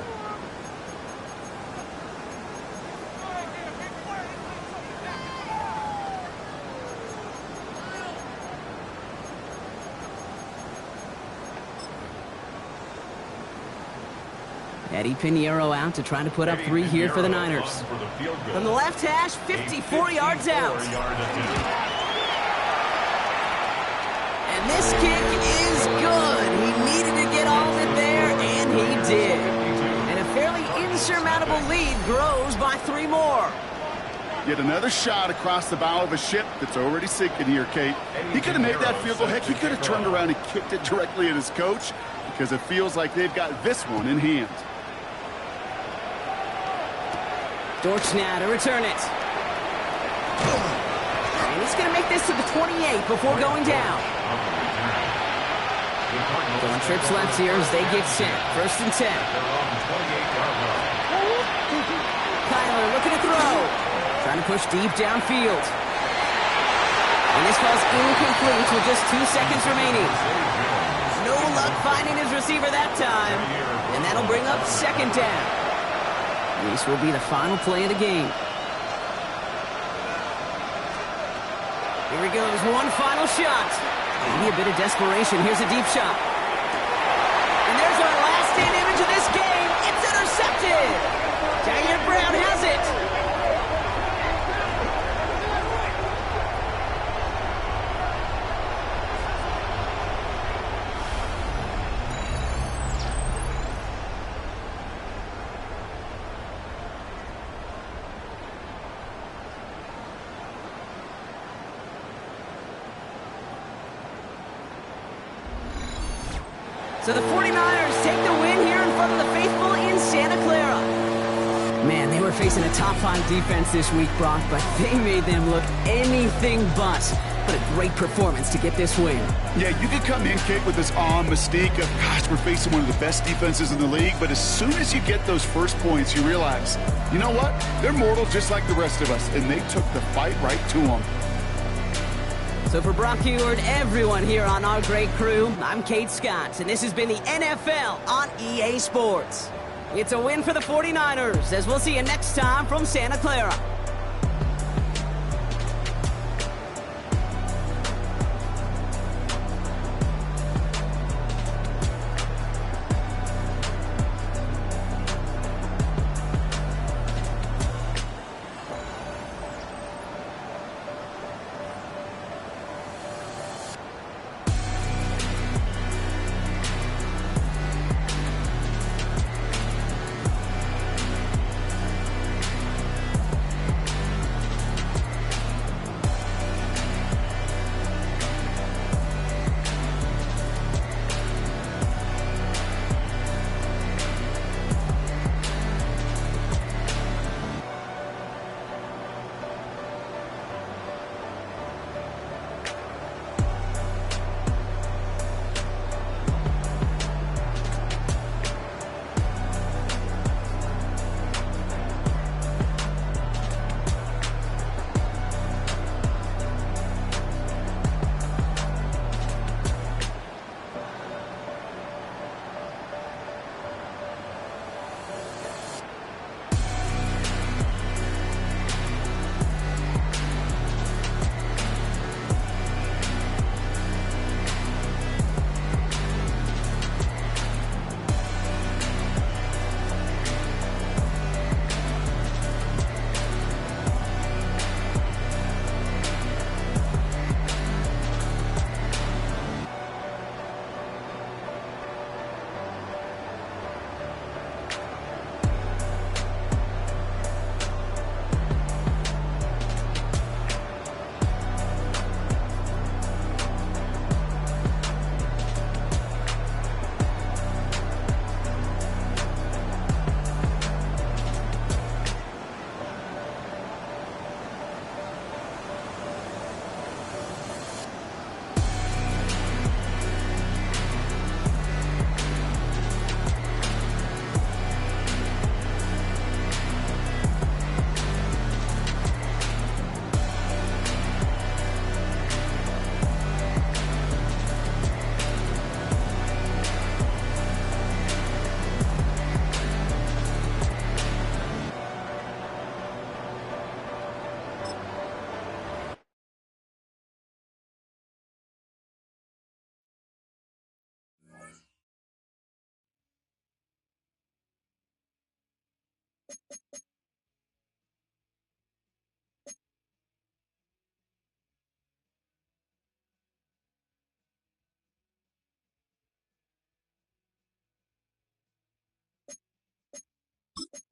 Eddie Pinheiro out to try to put up 3 here for the Niners. From the left hash, 54 yards out. And this kick is good. He needed to get all of it there, and he did. And a fairly insurmountable lead grows by 3 more.
Yet another shot across the bow of a ship that's already sinking here, Kate. He could have made that field goal. Heck, he could have turned around and kicked it directly at his coach because it feels like they've got this one in hand.
Dortch now to return it. And he's going to make this to the 28 before going down. Going trips left here as they get set. 1st and 10. Kyler looking to throw. Trying to push deep downfield. And this falls incomplete with just 2 seconds remaining. No luck finding his receiver that time. And that'll bring up 2nd down. This will be the final play of the game. Here he goes, one final shot. Maybe a bit of desperation. Here's a deep shot. And there's our last stand image of this game. It's intercepted. Jair Brown has it. So the 49ers take the win here in front of the faithful in Santa Clara. Man, they were facing a top-5 defense this week, Brock, but they made them look anything but. What a great performance to get this win.
Yeah, you could come in, Kate, with this mystique of, gosh, we're facing one of the best defenses in the league, but as soon as you get those first points, you realize, you know what? They're mortal just like the rest of us, and they took the fight right to them.
So for Brock Heward, everyone here on our great crew, I'm Kate Scott, and this has been the NFL on EA Sports. It's a win for the 49ers, as we'll see you next time from Santa Clara.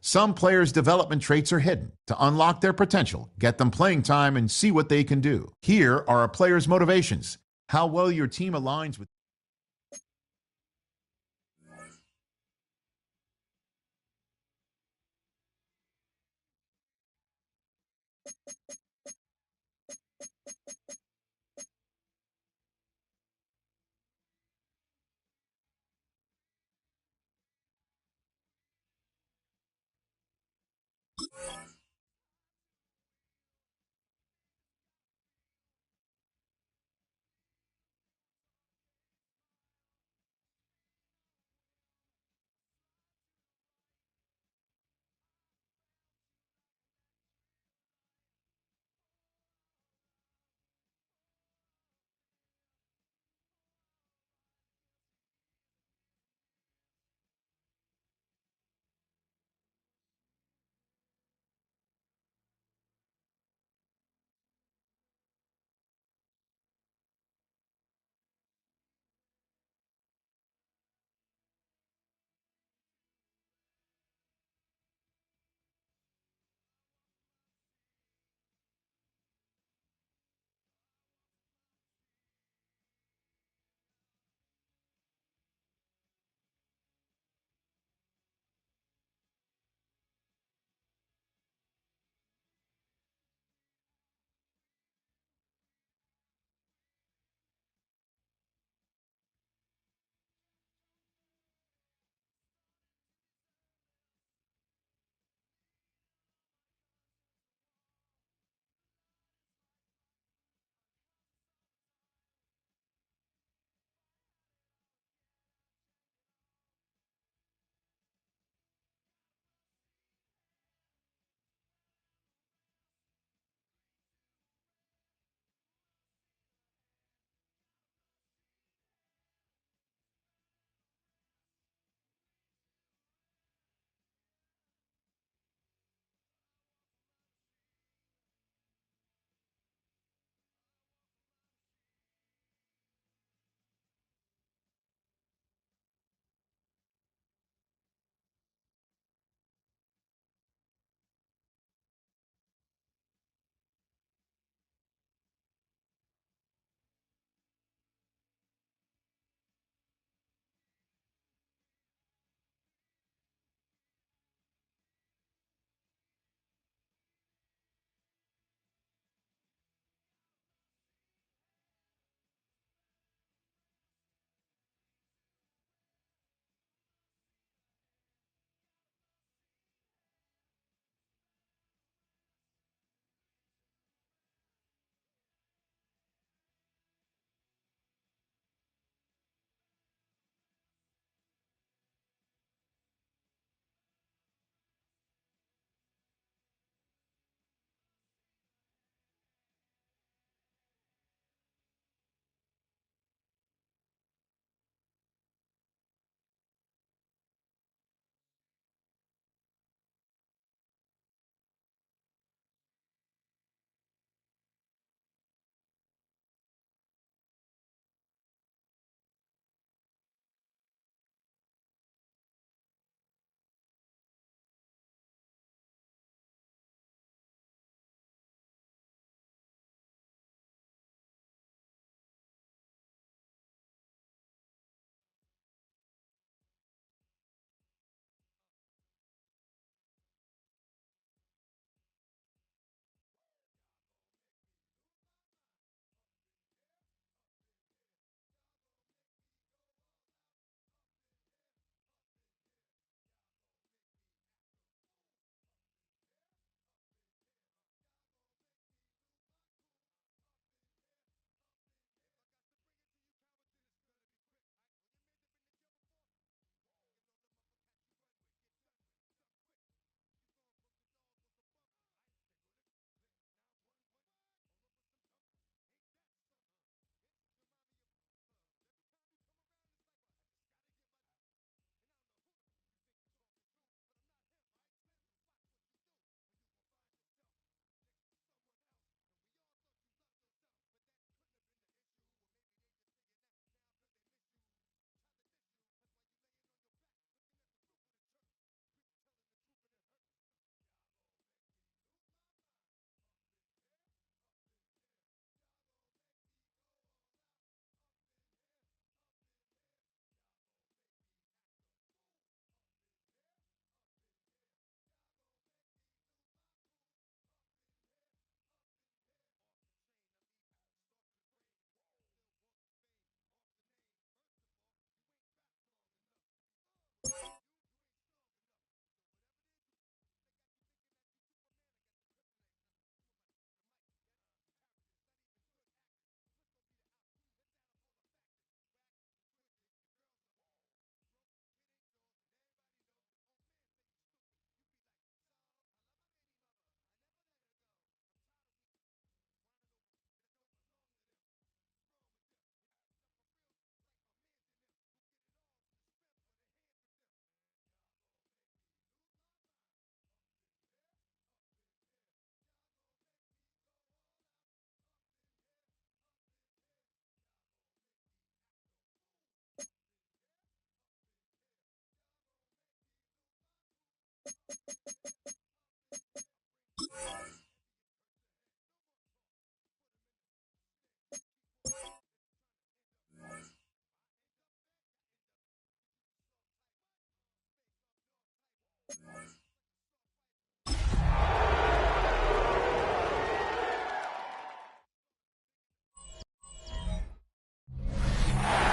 Some players' development traits are hidden. To unlock their potential, get them playing time, and see what they can do. Here are a player's motivations. How well your team aligns with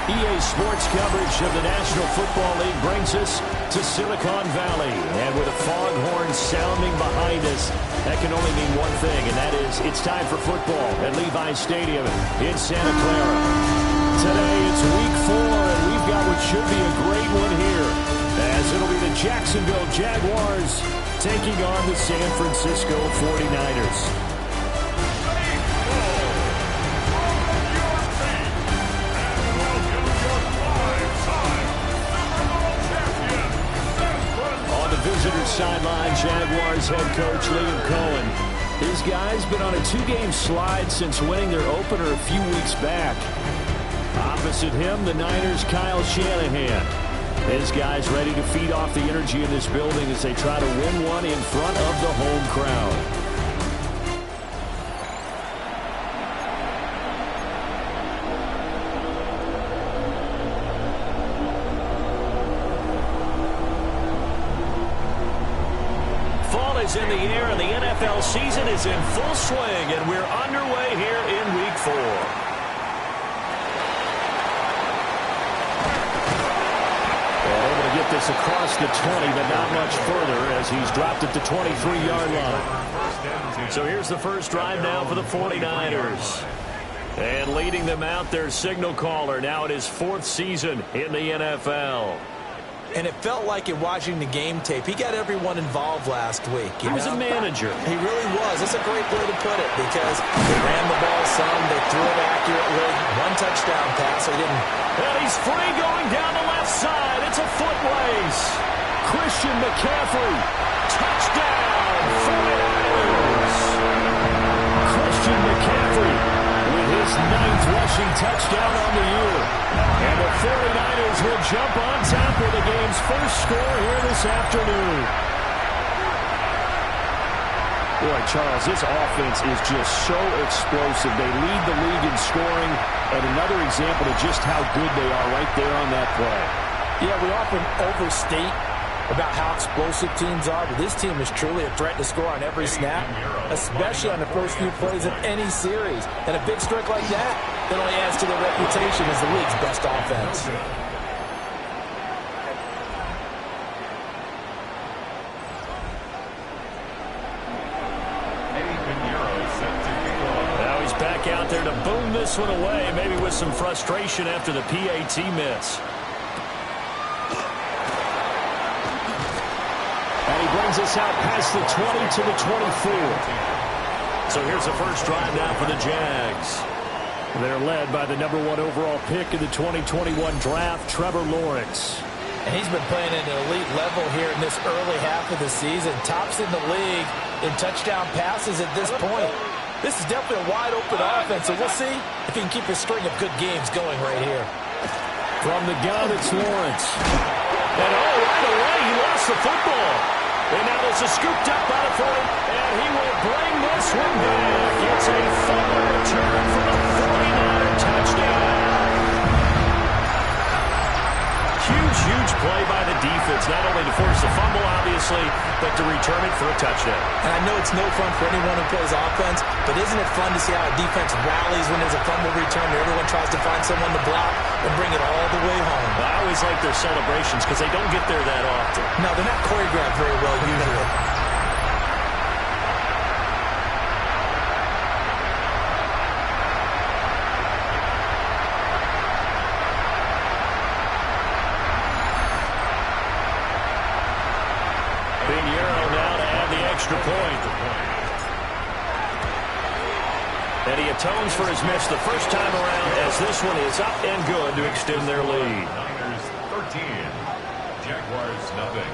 EA Sports coverage of the National Football League brings us to Silicon Valley. And with a foghorn sounding behind us, that can only mean one thing, and that is it's time for football at Levi's Stadium in Santa Clara. Today it's week 4, and we've got what should be a great one here, as it'll be the Jacksonville Jaguars taking on the San Francisco 49ers. Visitors sideline, Jaguars head coach Liam Cohen. His guys been on a 2-game slide since winning their opener a few weeks back. Opposite him, the Niners' Kyle Shanahan. His guys ready to feed off the energy in this building as they try to win one in front of the home crowd. In the air, and the NFL season is in full swing, and we're underway here in week 4. And able to get this across the 20, but not much further as he's dropped at the 23-yard line. So here's the first drive now for the 49ers. And leading them out, their signal caller, now in his 4th season in the NFL.
And it felt like in watching the game tape, he got everyone involved last week.
He was a manager.
He really was. That's a great way to put it because they ran the ball some, they threw it accurately, 1 touchdown pass, so he didn't.
And he's free going down the left side. It's a foot race. Christian McCaffrey, touchdown, 49ers. Christian McCaffrey with his 9th rushing touchdown on the year. And the 49ers will jump on top with the game's first score here this afternoon. Boy, Charles, this offense is just so explosive. They lead the league in scoring, and another example of just how good they are right there on that play.
Yeah, we often overstate about how explosive teams are, but this team is truly a threat to score on every snap, especially on the first few plays of any series. And a big streak like that only adds to their reputation as the league's best offense.
Now he's back out there to boom this one away, maybe with some frustration after the PAT miss. And he brings us out past the 20 to the 24. So here's the first drive now for the Jags. They're led by the #1 overall pick in the 2021 draft, Trevor Lawrence.
And he's been playing at an elite level here in this early half of the season. Tops in the league in touchdown passes at this point. This is definitely a wide-open offense, so we'll see if he can keep a string of good games going right here.
From the gun, it's Lawrence. And right away, he lost the football. And now there's a scooped up by the 40, and he will bring this one back. It's a fumble return for the 49er touchdown. Huge play by the defense, not only to force the fumble, obviously, but to return it for a touchdown.
And I know it's no fun for anyone who plays offense, but isn't it fun to see how a defense rallies when there's a fumble return and everyone tries to find someone to block and bring it all the way home?
I always like their celebrations because they don't get there that often.
No, they're not choreographed very well usually.
Point. And he atones for his miss the first time around as this one is up and good to extend their lead.
Niners 13, Jaguars nothing.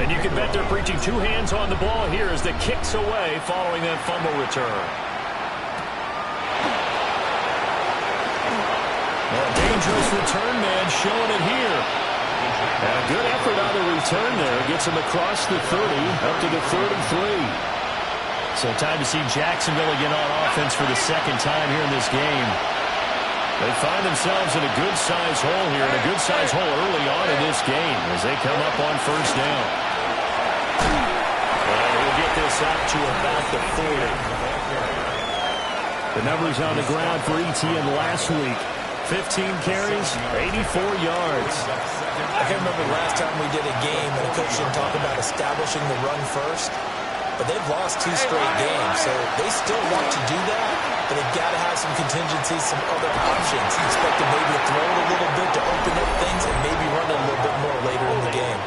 And you can bet they're preaching 2 hands on the ball here as the kick's away following that fumble return. dangerous return man showing it here. And a good effort on the return there. Gets him across the 30, up to the 33. So time to see Jacksonville again on offense for the second time here in this game. They find themselves in a good-sized hole here, and a good-sized hole early on in this game as they come up on first down. And he'll get this up to about the 40. The numbers on the ground for Etienne last week. 15 carries, 84 yards.
I can't remember the last time we did a game and a coach didn't talk about establishing the run first. But they've lost 2 straight games, so they still want to do that, but they've got to have some contingencies, some other options. You expect them maybe to throw it a little bit to open up things and maybe run it a little bit more later in the game.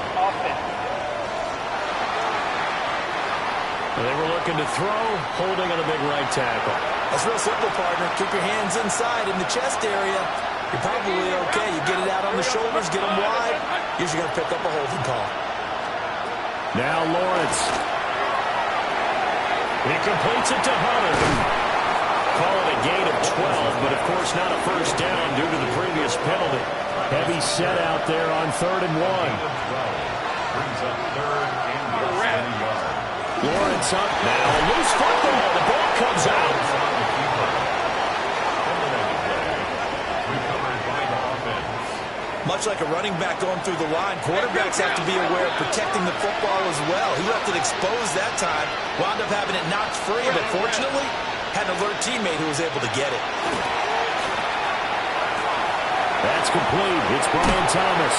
They were looking to throw, holding on a big right tackle.
That's real simple, partner. Keep your hands inside in the chest area. You're probably okay. You get it out on the shoulders, get them wide. Usually going to pick up a holding call.
Now Lawrence. He completes it to Hunter. Call it a gain of 12, but of course not a first down due to the previous penalty. Heavy set out there on 3rd and 1.
Brings up 3rd and
Lawrence up now. Loose football. The ball comes out.
Much like a running back going through the line, quarterbacks have to be aware of protecting the football as well. He left it exposed that time, wound up having it knocked free, but fortunately, had an alert teammate who was able to get it.
That's complete. It's Brian Thomas.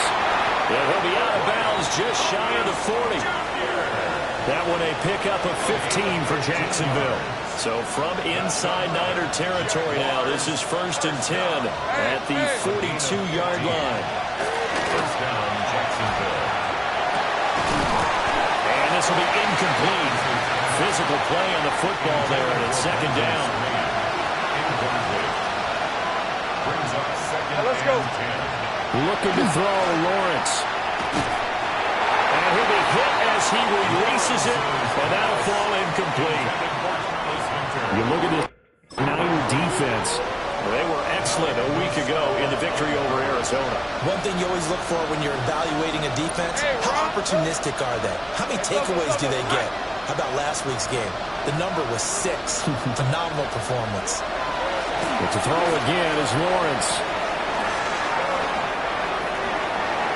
Yeah, he'll be out of bounds just shy of the 40. That one a pickup of 15 for Jacksonville. So from inside Niner territory now, this is 1st and 10 at the 42-yard line.
First down, Jacksonville.
And this will be incomplete. Physical play on the football there, and it's 2nd down.
Brings up 2nd
Let's go.
and 10.
Looking to throw, Lawrence. And he'll be hit as he releases it, and that'll fall incomplete. You look at this Niner defense. They were excellent a week ago in the victory over Arizona.
One thing you always look for when you're evaluating a defense, how opportunistic are they? How many takeaways do they get? How about last week's game? The number was 6. Phenomenal performance.
But to throw again is Lawrence.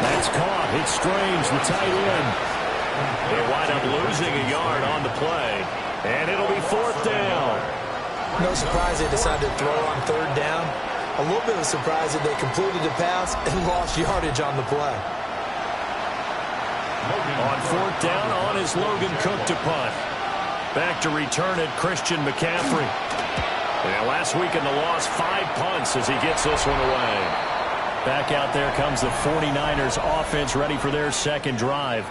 That's caught. It's Strange, the tight end. They wind up losing a yard on the play. And it'll be 4th down.
No surprise they decided to throw on 3rd down. A little bit of a surprise that they completed the pass and lost yardage on the play.
On 4th down, on is Logan Cook to punt. Back to return it, Christian McCaffrey. And last week in the loss, 5 punts as he gets this one away. Back out there comes the 49ers offense ready for their 2nd drive.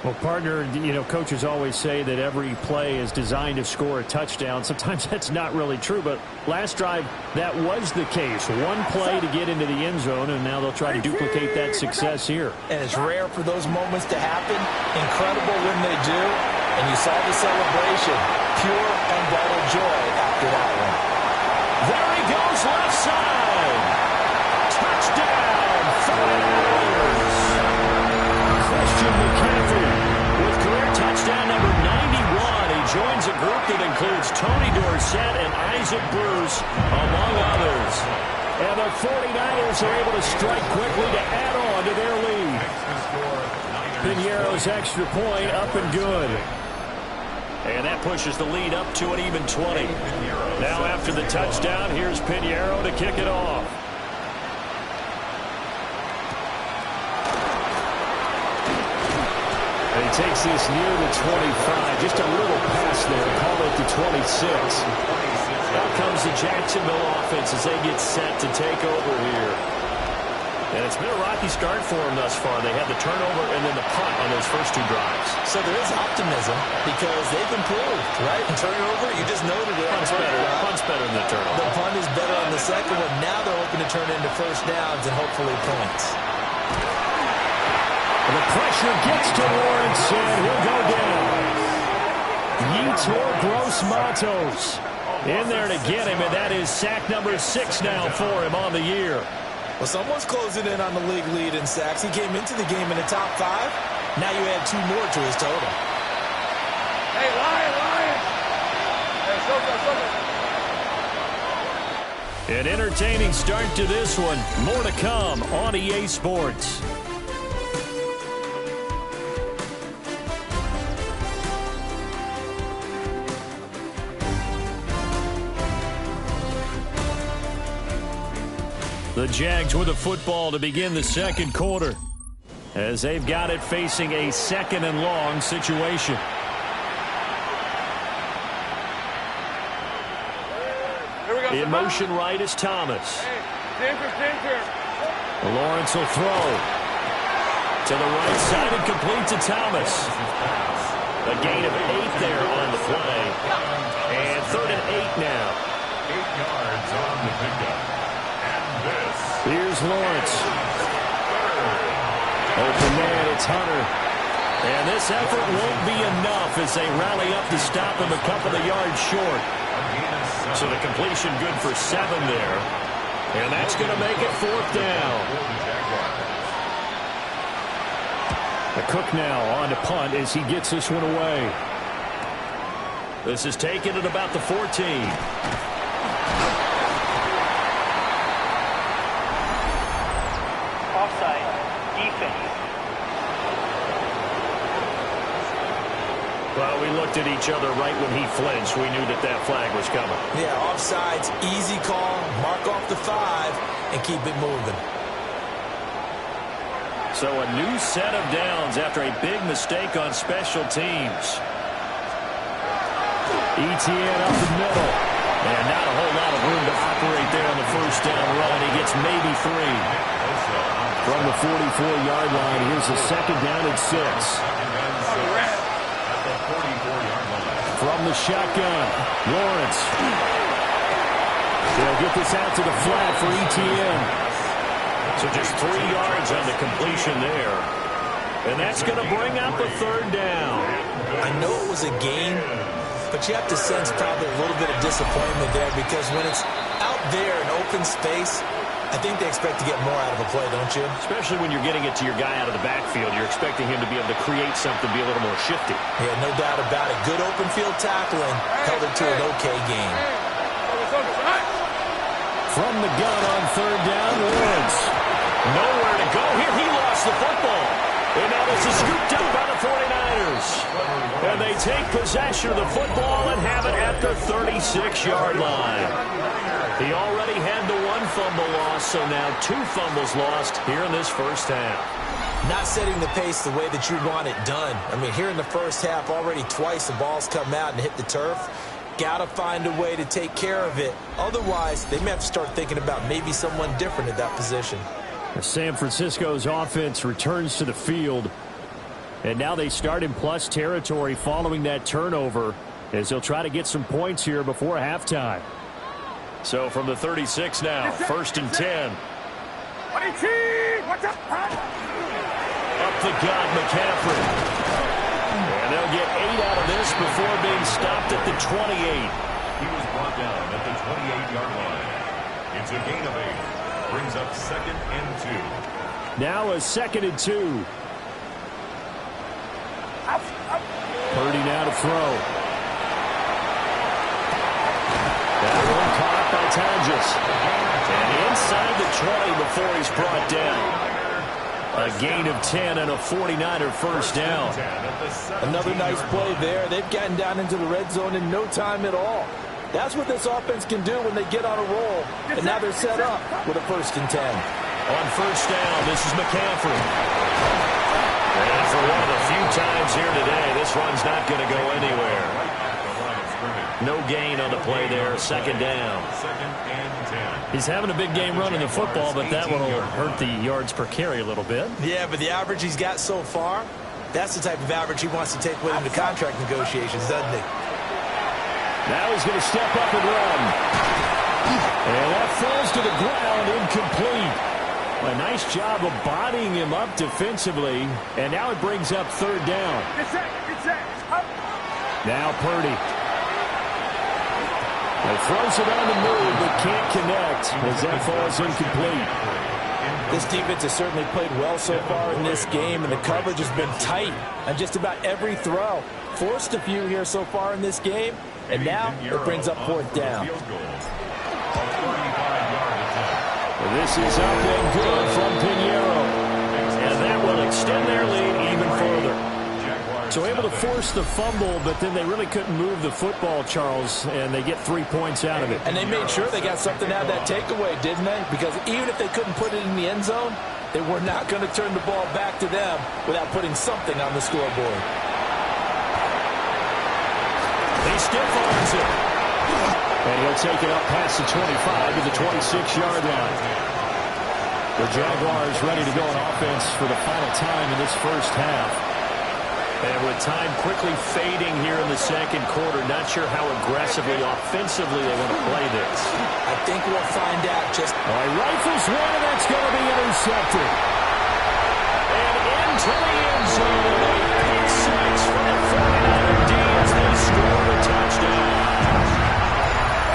Well, partner, you know, coaches always say that every play is designed to score a touchdown. Sometimes that's not really true, but last drive, that was the case. One play to get into the end zone, and now they'll try to duplicate that success here.
And it's rare for those moments to happen. Incredible when they do. And you saw the celebration. Pure, unbridled joy after that one.
There he goes, left side. Touchdown, 49ers. Christian McCaffrey with career touchdown number 91. He joins a group that includes Tony Dorsett and Isaac Bruce, among others. And the 49ers are able to strike quickly to add on to their lead. Piñeiro's extra point up and good. And that pushes the lead up to an even 20. Now after the touchdown, here's Piñeiro to kick it off. And he takes this near the 25. Just a little pass there. Call it the 26. Now comes the Jacksonville offense as they get set to take over here. And it's been a rocky start for them thus far. They had the turnover and then the punt on those first 2 drives.
So there is optimism because they've improved, right? Turnover, you just noted it.
Punt's better than the turnover.
The punt is better on the second one. Now they're hoping to turn into first downs and hopefully points.
The pressure gets to Lawrence, and he'll go down. Yetur Gross-Matos in there to get him, and that is sack number 6 now for him on the year.
Well, someone's closing in on the league lead in sacks. He came into the game in the top 5. Now you add 2 more to his total.
Hey, Lion! Hey,
An entertaining start to this one. More to come on EA Sports. The Jags with the football to begin the second quarter, as they've got it facing a 2nd and long situation. In motion right is Thomas. Lawrence will throw. To the right side and complete to Thomas. A gain of 8 there on the play. And 3rd and 8 now.
8 yards on the pickup.
Here's Lawrence. Open man, it's Hunter. And this effort won't be enough as they rally up to stop him a couple of yards short. So the completion good for 7 there. And that's going to make it 4th down. The Cook now on to punt as he gets this one away. This is taken at about the 14. Well, we looked at each other right when he flinched. We knew that that flag was coming.
Yeah, offsides, easy call, mark off the 5, and keep it moving.
So a new set of downs after a big mistake on special teams. Etienne up the middle. And not a whole lot of room to operate there on the first down run. He gets maybe 3. From the 44-yard line, here's a 2nd down and 6. From the shotgun, Lawrence. They'll get this out to the flat for Etienne. So just 3 yards on the completion there. And that's going to bring up a 3rd down.
I know it was a gain, but you have to sense probably a little bit of disappointment there because when it's out there in open space, I think they expect to get more out of a play, don't you?
Especially when you're getting it to your guy out of the backfield. You're expecting him to be able to create something, be a little more shifty.
Yeah, no doubt about it. Good open field tackling held it to an okay game.
From the gun on 3rd down, Lawrence. Nowhere to go here. He lost the football. And now this is scooped up by the 49ers. And they take possession of the football and have it at the 36-yard line. He already had the 1 fumble loss, so now 2 fumbles lost here in this first half.
Not setting the pace the way that you want it done. I mean, here in the first half, already twice the ball's come out and hit the turf. Got to find a way to take care of it. Otherwise, they may have to start thinking about maybe someone different at that position.
San Francisco's offense returns to the field. And now they start in plus territory following that turnover as they'll try to get some points here before halftime. So from the 36 now, 1st and 10.
What's up?
Up the gut, McCaffrey. And they'll get 8 out of this before being stopped at the 28.
He was brought down at the 28-yard line. It's a gain of 8. Brings up 2nd and 2.
Now a 2nd and 2. Purdy now to throw. That one caught by Tonjes. And inside the 20 before he's brought down. A gain of 10 and a 49er first down.
Another nice play there. They've gotten down into the red zone in no time at all. That's what this offense can do when they get on a roll. And now they're set up with a 1st and 10.
On first down, this is McCaffrey. And for one of the few times here today, this run's not going to go anywhere. No gain on the play there, 2nd down.
2nd and 10.
He's having a big game running the football, but that one will hurt the yards per carry a little bit.
Yeah, but the average he's got so far, that's the type of average he wants to take with him to contract negotiations, doesn't he?
Now he's going to step up and run. And that falls to the ground, incomplete. A nice job of bodying him up defensively. And now it brings up 3rd down. Now Purdy. He throws it on the move, but can't connect as that falls incomplete.
This defense has certainly played well so far in this game, and the coverage has been tight on just about every throw. Forced a few here so far in this game, and now it brings up fourth down.
This is up and good from Pinheiro. And that will extend their lead even further. So able to force the fumble, but then they really couldn't move the football, Charles, and they get 3 points out of it.
And they made sure they got something out of that takeaway, didn't they? Because even if they couldn't put it in the end zone, they were not going to turn the ball back to them without putting something on the scoreboard.
He stiff arms it. And he'll take it up past the 25 to the 26-yard line. The Jaguars ready to go on offense for the final time in this first half. And with time quickly fading here in the second quarter, not sure how aggressively, offensively they want to play this.
I think we'll find out just...
Rifles one, and that's going to be intercepted. And into the end zone, a pick six for the 49er D as they score the touchdown.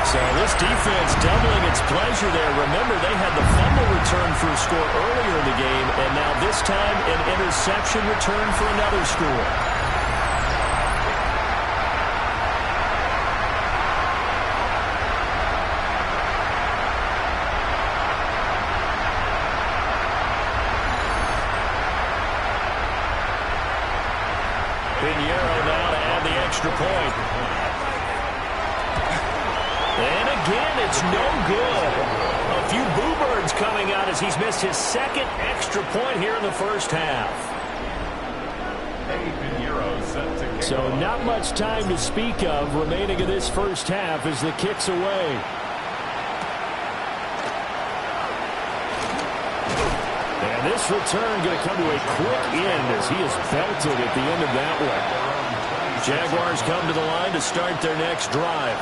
So this defense doubling its pleasure there. Remember, they had the fumble return for a score earlier in the game, and now this time an interception return for another score. Pinheiro now to add the extra point. And again, it's no good. A few boo birds coming out as he's missed his second extra point here in the first half. So not much time to speak of remaining in this first half as the kick's away. And this return going to come to a quick end as he is belted at the end of that one. Jaguars come to the line to start their next drive.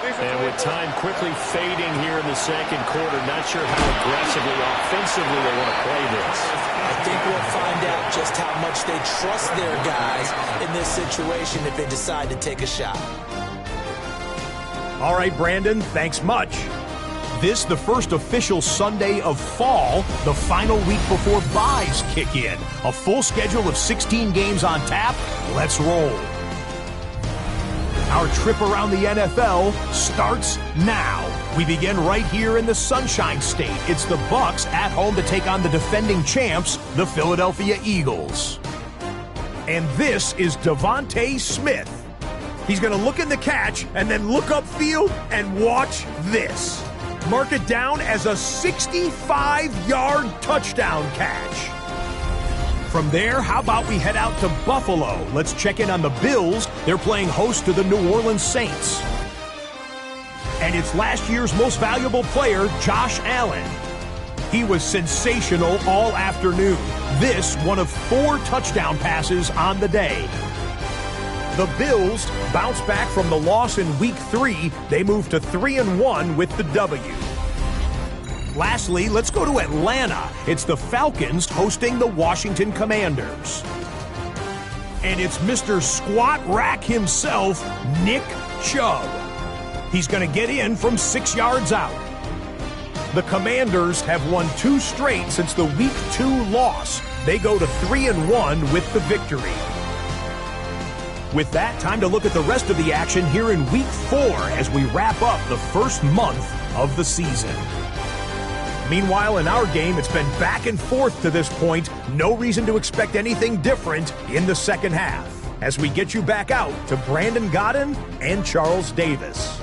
And with time quickly fading here in the second quarter, not sure how aggressively, offensively they want to play this.
I think we'll find out just how much they trust their guys in this situation if they decide to take a shot.
All right, Brandon, thanks much. This, the first official Sunday of fall, the final week before byes kick in. A full schedule of 16 games on tap. Let's roll. Our trip around the NFL starts now. We begin right here in the Sunshine State. It's the Bucs at home to take on the defending champs, the Philadelphia Eagles. And this is Devontae Smith. He's going to look in the catch and then look upfield and watch this. Mark it down as a 65-yard touchdown catch. From there, how about we head out to Buffalo? Let's check in on the Bills. They're playing host to the New Orleans Saints. And it's last year's most valuable player, Josh Allen. He was sensational all afternoon. This, one of 4 touchdown passes on the day. The Bills bounce back from the loss in Week 3. They move to 3-1 with the W. Lastly, let's go to Atlanta. It's the Falcons hosting the Washington Commanders. And it's Mr. Squat Rack himself, Nick Chubb. He's going to get in from 6 yards out. The Commanders have won 2 straight since the Week 2 loss. They go to 3-1 with the victory. With that, time to look at the rest of the action here in Week 4 as we wrap up the first month of the season. Meanwhile, in our game, it's been back and forth to this point. No reason to expect anything different in the second half as we get you back out to Brandon Godden and Charles Davis.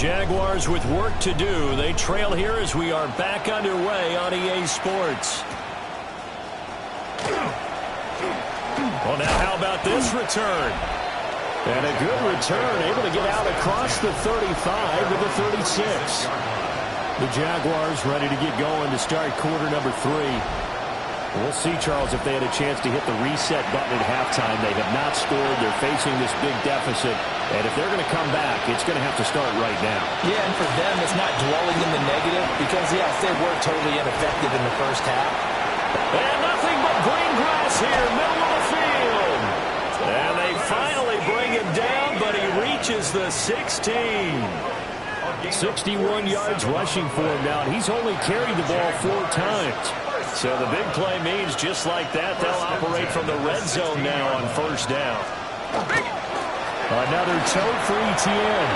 Jaguars with work to do. They trail here as we are back underway on EA Sports. Well, now how about this return? And a good return, able to get out across the 35 to the 36. The Jaguars ready to get going to start quarter number 3. We'll see, Charles, if they had a chance to hit the reset button at halftime. They have not scored. They're facing this big deficit. And if they're going to come back, it's going to have to start right now.
Yeah, and for them, it's not dwelling in the negative because, yes, they were totally ineffective in the first half.
And nothing but green grass here, middle of the field. And they finally bring him down, but he reaches the 16. 61 yards rushing for him now. He's only carried the ball 4 times. So the big play means just like that, they'll operate from the red zone now on first down. Another toe for Etienne.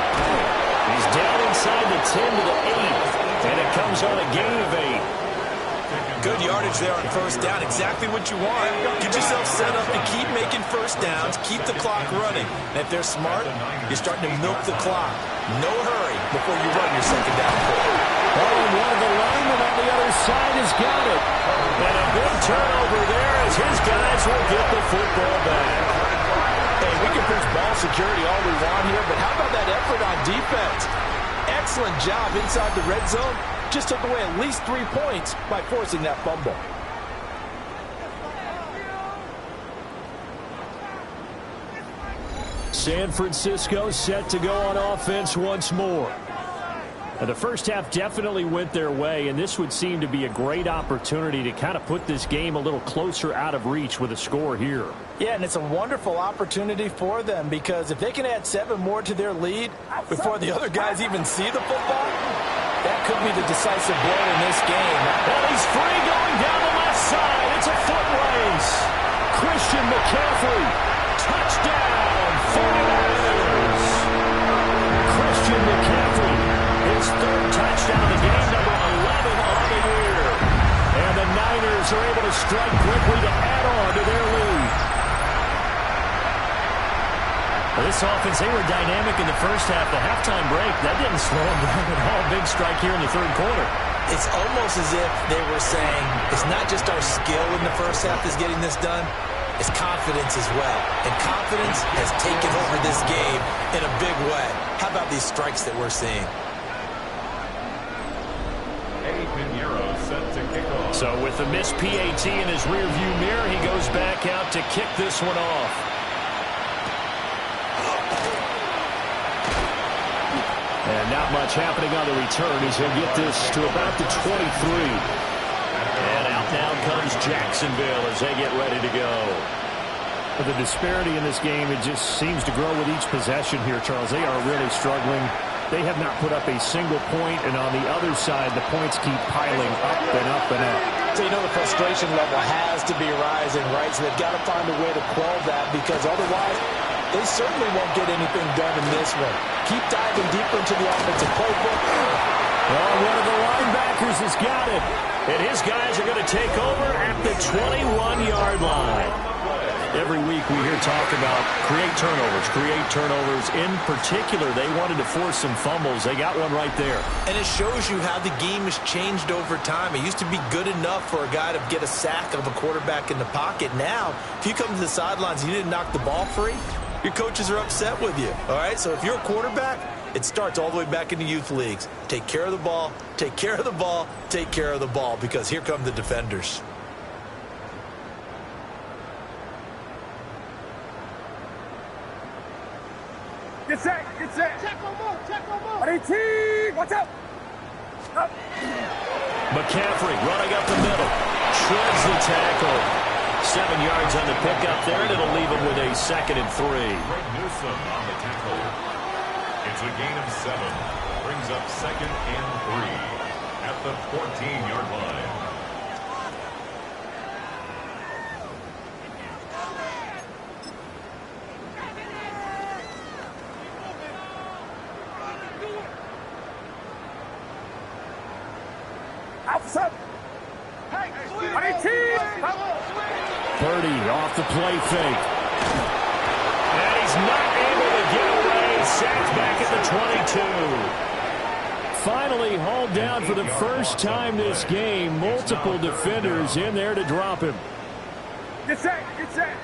He's down inside the 10 to the 8, and it comes on a gain of 8.
Good yardage there on first down. Exactly what you want. Get yourself set up to keep making first downs, keep the clock running. And if they're smart, you're starting to milk the clock. No hurry before you run your second down play.
Oh, and one of the linemen on the other side has got it. And a big turnover there as his guys will get the football back.
Hey, we can push ball security all we want here, but how about that effort on defense? Excellent job inside the red zone. Just took away at least 3 points by forcing that fumble.
San Francisco set to go on offense once more. Now, the first half definitely went their way, and this would seem to be a great opportunity to kind of put this game a little closer out of reach with a score here.
Yeah, and it's a wonderful opportunity for them because if they can add 7 more to their lead before the other guys even see the football, that could be the decisive blow in this game.
And he's free going down the left side. It's a foot race. Christian McCaffrey, touchdown, 49ers. Christian McCaffrey, his 3rd touchdown of the game, number 11 on the year. And the Niners are able to strike quickly to add on to their lead. Well, this offense, they were dynamic in the first half. The halftime break, that didn't slow them down at all. Big strike here in the 3rd quarter.
It's almost as if they were saying, it's not just our skill in the first half that's getting this done, it's confidence as well. And confidence has taken over this game in a big way. How about these strikes that we're seeing?
So with the missed PAT in his rearview mirror, he goes back out to kick this one off. And not much happening on the return as he'll get this to about the 23. And out now comes Jacksonville as they get ready to go. The disparity in this game, it just seems to grow with each possession here, Charles. They are really struggling. They have not put up a single point, and on the other side, the points keep piling up and up and up.
So you know the frustration level has to be rising, right? So they've got to find a way to quell that because otherwise they certainly won't get anything done in this one. Keep diving deeper into the offensive playbook.
Well, one of the linebackers has got it, and his guys are going to take over at the 21-yard line. Every week we hear talk about create turnovers. In particular, they wanted to force some fumbles. They got one right there.
And it shows you how the game has changed over time. It used to be good enough for a guy to get a sack of a quarterback in the pocket. Now, if you come to the sidelines and you didn't knock the ball free, your coaches are upset with you. All right, so if you're a quarterback, it starts all the way back in the youth leagues. Take care of the ball, take care of the ball, take care of the ball, because here come the defenders.
Get set, get set. Check on move, check on move. 18, watch out. Up.
McCaffrey running up the middle. Shreds the tackle. 7 yards on the pickup there, and it'll leave him with a 2nd and 3.
Greg Newsome on the tackle. It's a gain of 7. Brings up 2nd and 3 at the 14-yard line.
Outside. Hey, 18.
Purdy off the play fake. And he's not able to get away. Sacked back at the 22. finally hauled down for the first time this game. Multiple defenders in there to drop him.
Get set, get set.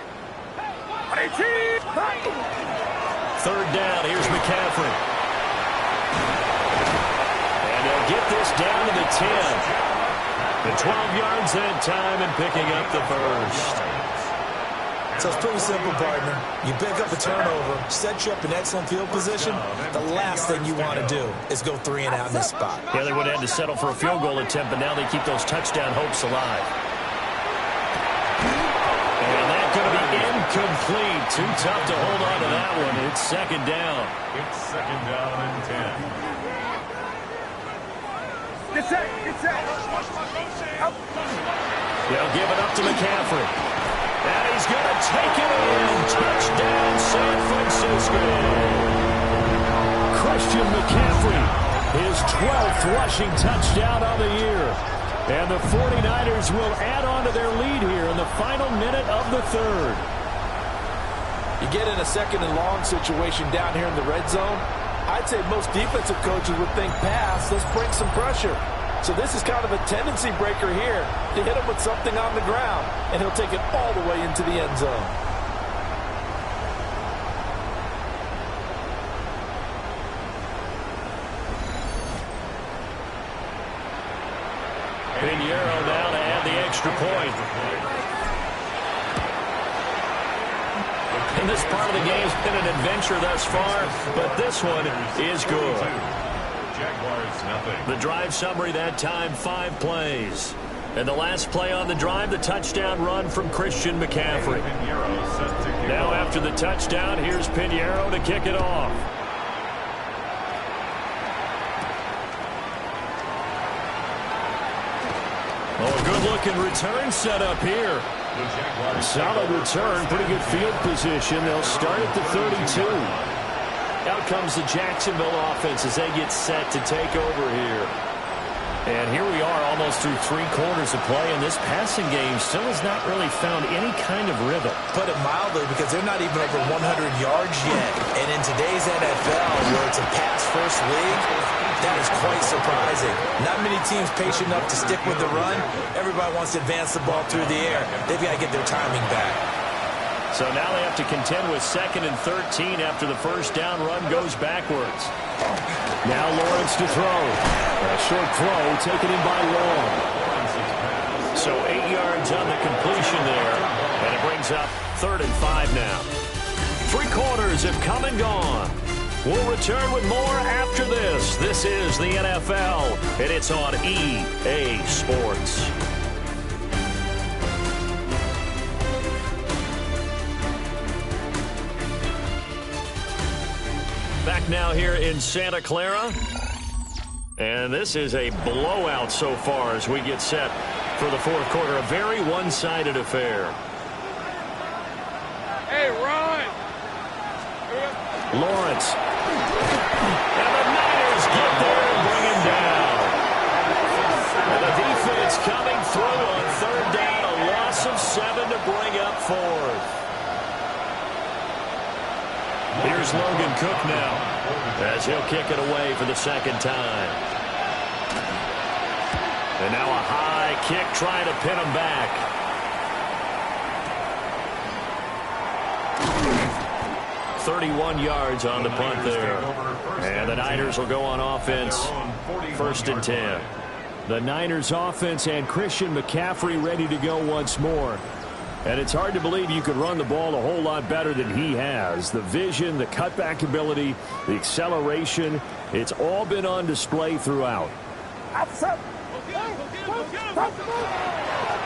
Third down, here's McCaffrey. And they'll get this down to the 10. The 12 yards that time and picking up the first.
So it's pretty simple, partner. You pick up a turnover, set you up in excellent field position. The last thing you want to do is go 3 and out in this spot.
Yeah, they would have had to settle for a field goal attempt, but now they keep those touchdown hopes alive. And that's going to be incomplete. Too tough to hold on to that one. It's second down.
It's second down and 10.
Get set, get set.
They'll give it up to McCaffrey. And he's going to take it in. Touchdown, San Francisco. Christian McCaffrey, his 12th rushing touchdown of the year. And the 49ers will add on to their lead here in the final minute of the third.
You get in a second and long situation down here in the red zone. I'd say most defensive coaches would think pass. Let's bring some pressure. So this is kind of a tendency breaker here to hit him with something on the ground, and he'll take it all the way into the end zone.
Pinheiro now to add the extra point. And this part of the game's been an adventure thus far, but this one is good.
Jaguars, nothing.
The drive summary that time, 5 plays. And the last play on the drive, the touchdown run from Christian McCaffrey. Now after the touchdown, here's Pinheiro to kick it off. Oh, a good-looking return set up here. Solid return, pretty good field position. They'll start at the 32. Out comes the Jacksonville offense as they get set to take over here. And here we are almost through 3 quarters of play, and this passing game still has not really found any kind of rhythm.
Put it mildly, because they're not even over 100 yards yet. And in today's NFL, where it's a pass-first league, that is quite surprising. Not many teams patient enough to stick with the run. Everybody wants to advance the ball through the air. They've got to get their timing back.
So now they have to contend with 2nd and 13 after the first down run goes backwards. Now Lawrence to throw. A short throw taken in by Long. So 8 yards on the completion there. And it brings up 3rd and 5 now. 3 quarters have come and gone. We'll return with more after this. This is the NFL, and it's on EA Sports. Back now here in Santa Clara. And this is a blowout so far as we get set for the 4th quarter. A very one-sided affair.
Hey, Ron!
Lawrence. And the Niners get there and bring him down. And the defense coming through on 3rd down. A loss of 7 to bring up 4th. Here's Logan Cook now as he'll kick it away for the 2nd time. And now a high kick trying to pin him back. .31 yards on the punt there. And the Niners will go on offense. 1st and 10. The Niners offense and Christian McCaffrey ready to go once more. And it's hard to believe you could run the ball a whole lot better than he has. The vision, the cutback ability, the acceleration, it's all been on display throughout.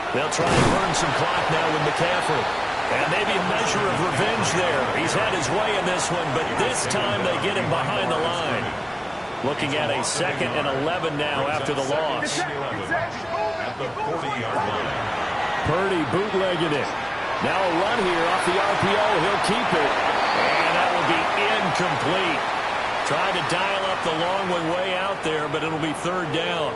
They'll try and burn some clock now with McCaffrey. And maybe a measure of revenge there. He's had his way in this one, but this time they get him behind the line. Looking at a 2nd and 11 now after the loss.
At the 40-yard line.
Purdy bootlegging it. Now a run here off the RPO. He'll keep it. And that will be incomplete. Trying to dial up the long one way out there, but it'll be 3rd down.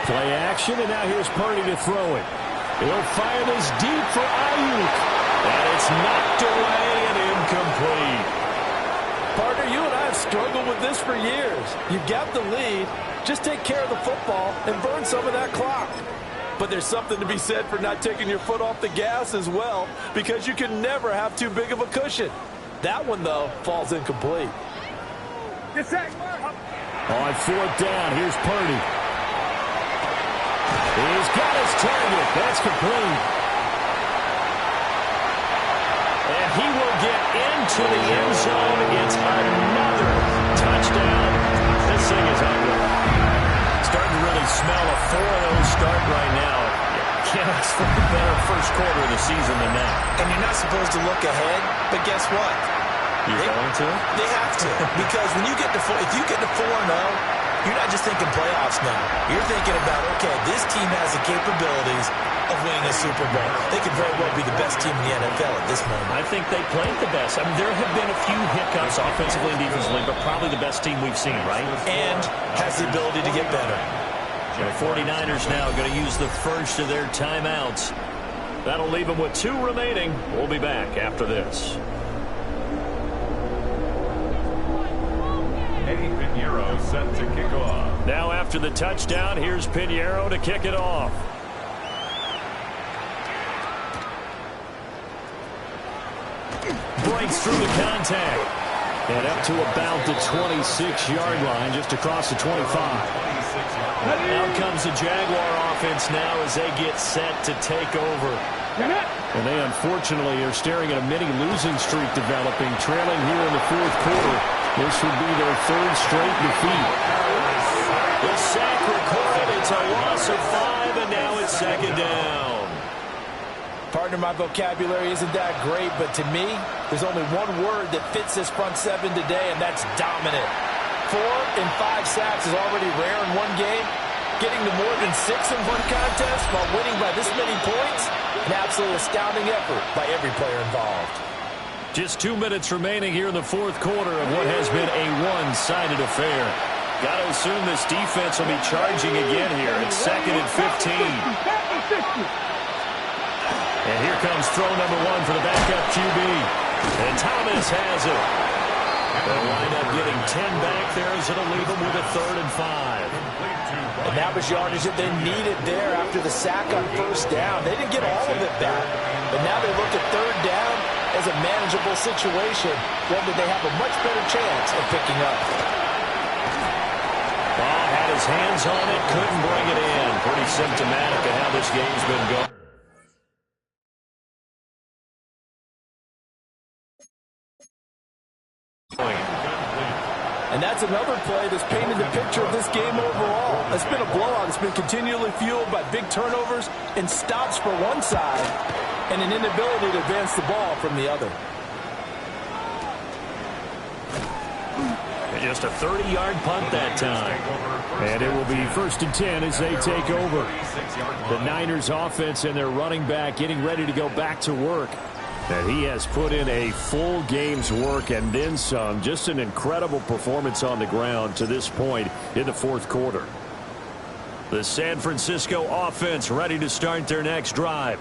Play action, and now here's Purdy to throw it. He'll fire this deep for Ayuk. And it's knocked away and incomplete.
Partner, you and I have struggled with this for years. You've got the lead. Just take care of the football and burn some of that clock. But there's something to be said for not taking your foot off the gas as well, because you can never have too big of a cushion. That one, though, falls incomplete.
On fourth down, here's Purdy. He's got his target. That's complete. And he will get into the end zone. It's another touchdown. This thing is ugly. Starting to really smell a 4-0 start right now. Can't ask for a better first quarter of the season than that.
And you're not supposed to look ahead, but guess what?
You're going to?
They have to. Because when you get to if you get to 4-0, you're not just thinking playoffs now. You're thinking about, okay, this team has the capabilities of winning a Super Bowl. They could very well be the best team in the NFL at this moment.
I think they played the best. I mean, there have been a few hiccups offensively and defensively, but probably the best team we've seen, right?
And has the ability to get better.
The 49ers now going to use the first of their timeouts. That'll leave them with 2 remaining. We'll be back after this.
Eddie Pinheiro set to kick off.
Now after the touchdown, here's Pinheiro to kick it off. Breaks through the contact. And up to about the 26-yard line, just across the 25. Out comes the Jaguar offense now as they get set to take over. And they unfortunately are staring at a mini losing streak developing, trailing here in the fourth quarter. This would be their 3rd straight defeat. The sack recorded. It's a loss of 5, and now it's 2nd down.
Partner, my vocabulary isn't that great, but to me, there's only one word that fits this front 7 today, and that's dominant. 4 and 5 sacks is already rare in one game. Getting to more than 6 in one contest while winning by this many points, an absolutely astounding effort by every player involved.
Just 2 minutes remaining here in the fourth quarter of what has been a one-sided affair. Got to assume this defense will be charging again here. It's 2nd and 15. And here comes throw number 1 for the backup QB. And Thomas has it. They'll wind up getting 10 back there as it'll leave them with a 3rd and 5.
And that was yardage that they needed there after the sack on first down. They didn't get all of it back. But now they look at 3rd down as a manageable situation, one that they have a much better chance of picking up.
Ball had his hands on it, couldn't bring it in. Pretty symptomatic of how this game's been going.
And that's another play that's painted the picture of this game overall. It's been a blowout. It's been continually fueled by big turnovers and stops for one side and an inability to advance the ball from the other.
And just a 30-yard punt that time. And it will be 1st and 10 as they take over. The Niners offense and their running back getting ready to go back to work. And he has put in a full game's work and then some. Just an incredible performance on the ground to this point in the fourth quarter. The San Francisco offense ready to start their next drive.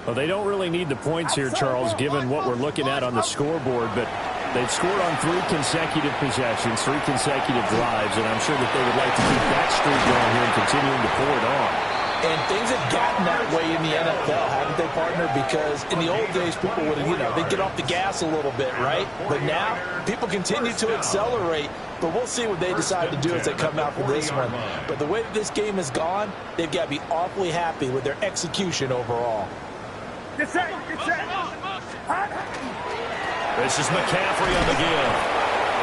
Well, they don't really need the points here, Charles, given what we're looking at on the scoreboard. But they've scored on 3 consecutive possessions, 3 consecutive drives. And I'm sure that they would like to keep that streak going here and continuing to pour it on.
And things have gotten that way in the NFL, haven't they, partner? Because in the old days, people would, they'd get off the gas a little bit, right? But now, people continue to accelerate. But we'll see what they decide to do as they come out for this one. But the way that this game has gone, they've got to be awfully happy with their execution overall.
Get set, get set.
This is McCaffrey on the give.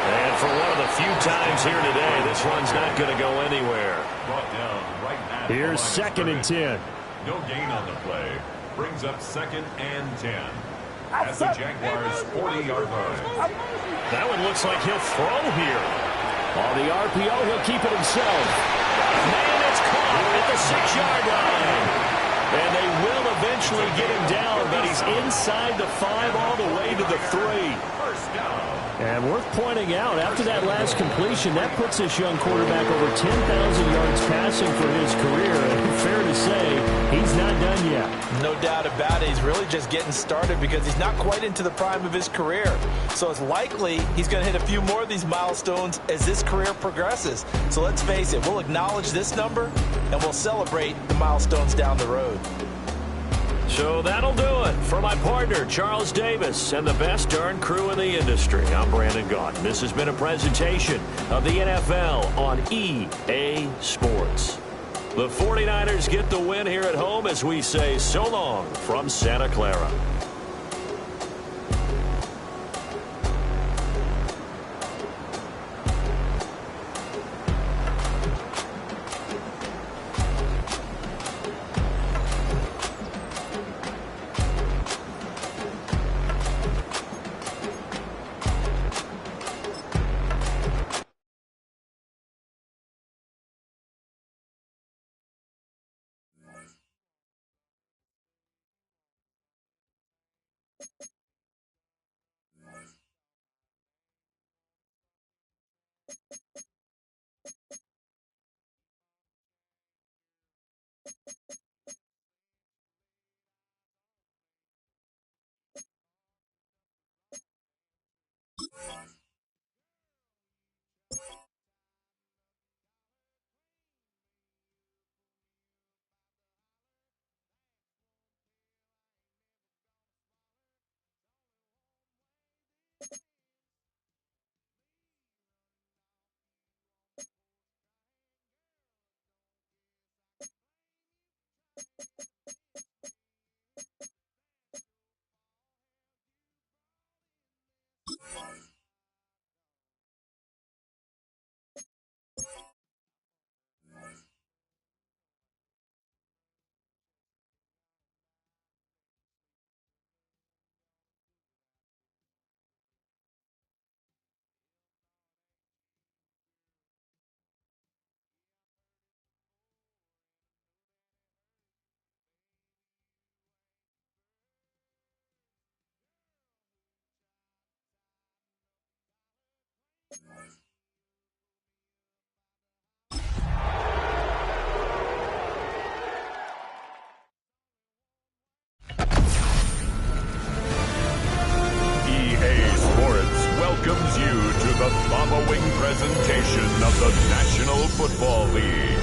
And for one of the few times here today, this one's not going to go anywhere. Here's 2nd and 10.
No gain on the play. Brings up 2nd and 10. At the Jaguars' 40-yard line.
That one looks like he'll throw here. On the RPO, he'll keep it himself. Man, it's caught at the 6-yard line. And they will eventually eventually get him down, but he's inside the 5 all the way to the 3. And worth pointing out, after that last completion, that puts this young quarterback over 10,000 yards passing for his career. And fair to say, he's not done yet.
No doubt about it. He's really just getting started because he's not quite into the prime of his career. So it's likely he's going to hit a few more of these milestones as this career progresses. So let's face it, we'll acknowledge this number and we'll celebrate the milestones down the road.
So that'll do it for my partner, Charles Davis, and the best darn crew in the industry. I'm Brandon Gaudin. This has been a presentation of the NFL on EA Sports. The 49ers get the win here at home as we say so long from Santa Clara.
Welcomes you to the following presentation of the National Football League.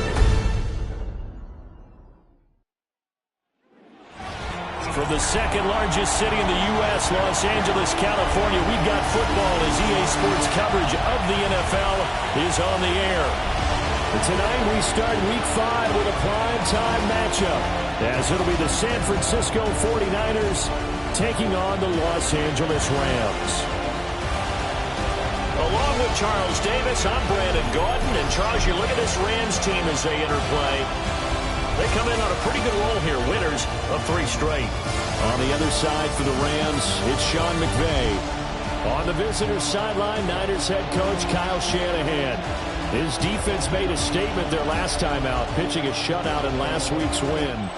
From the second largest city in the U.S., Los Angeles, California, we've got football as EA Sports coverage of the NFL is on the air. And tonight we start Week 5 with a primetime matchup, as it'll be the San Francisco 49ers taking on the Los Angeles Rams. Along with Charles Davis, I'm Brandon Gaudin. And Charles, you look at this Rams team as they enter play. They come in on a pretty good roll here, winners of 3 straight. On the other side for the Rams, it's Sean McVay. On the visitor's sideline, Niners head coach Kyle Shanahan. His defense made a statement their last time out, pitching a shutout in last week's win.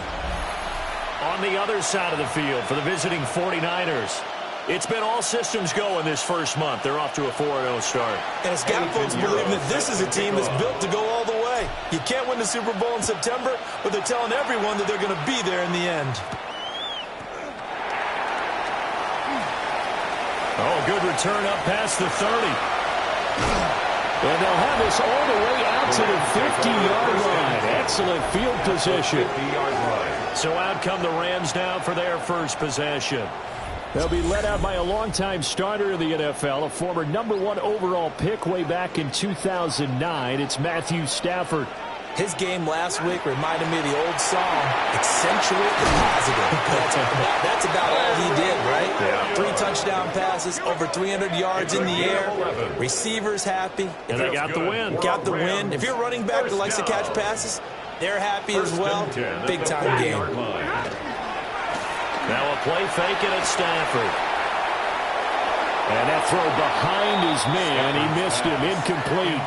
On the other side of the field for the visiting 49ers, it's been all systems go in this first month. They're off to a 4-0 start.
And it's got folks believing that this is a team that's built to go all the way. You can't win the Super Bowl in September, but they're telling everyone that they're going to be there in the end.
Oh, good return up past the 30. And they'll have this all the way out to the 50-yard line. Excellent field position. So out come the Rams now for their first possession. They'll be led out by a longtime starter in the NFL, a former #1 overall pick way back in 2009. It's Matthew Stafford.
His game last week reminded me of the old song, Accentuate the Positive. That's about all he did, right? Yeah. 3 touchdown passes, over 300 yards in the air. Receivers happy.
And they got the win.
Got the win. If you're a running back that likes to catch passes, they're happy as well. Big-time game.
Now a play fake, and it's Stafford. And that throw behind his man, he missed him, incomplete.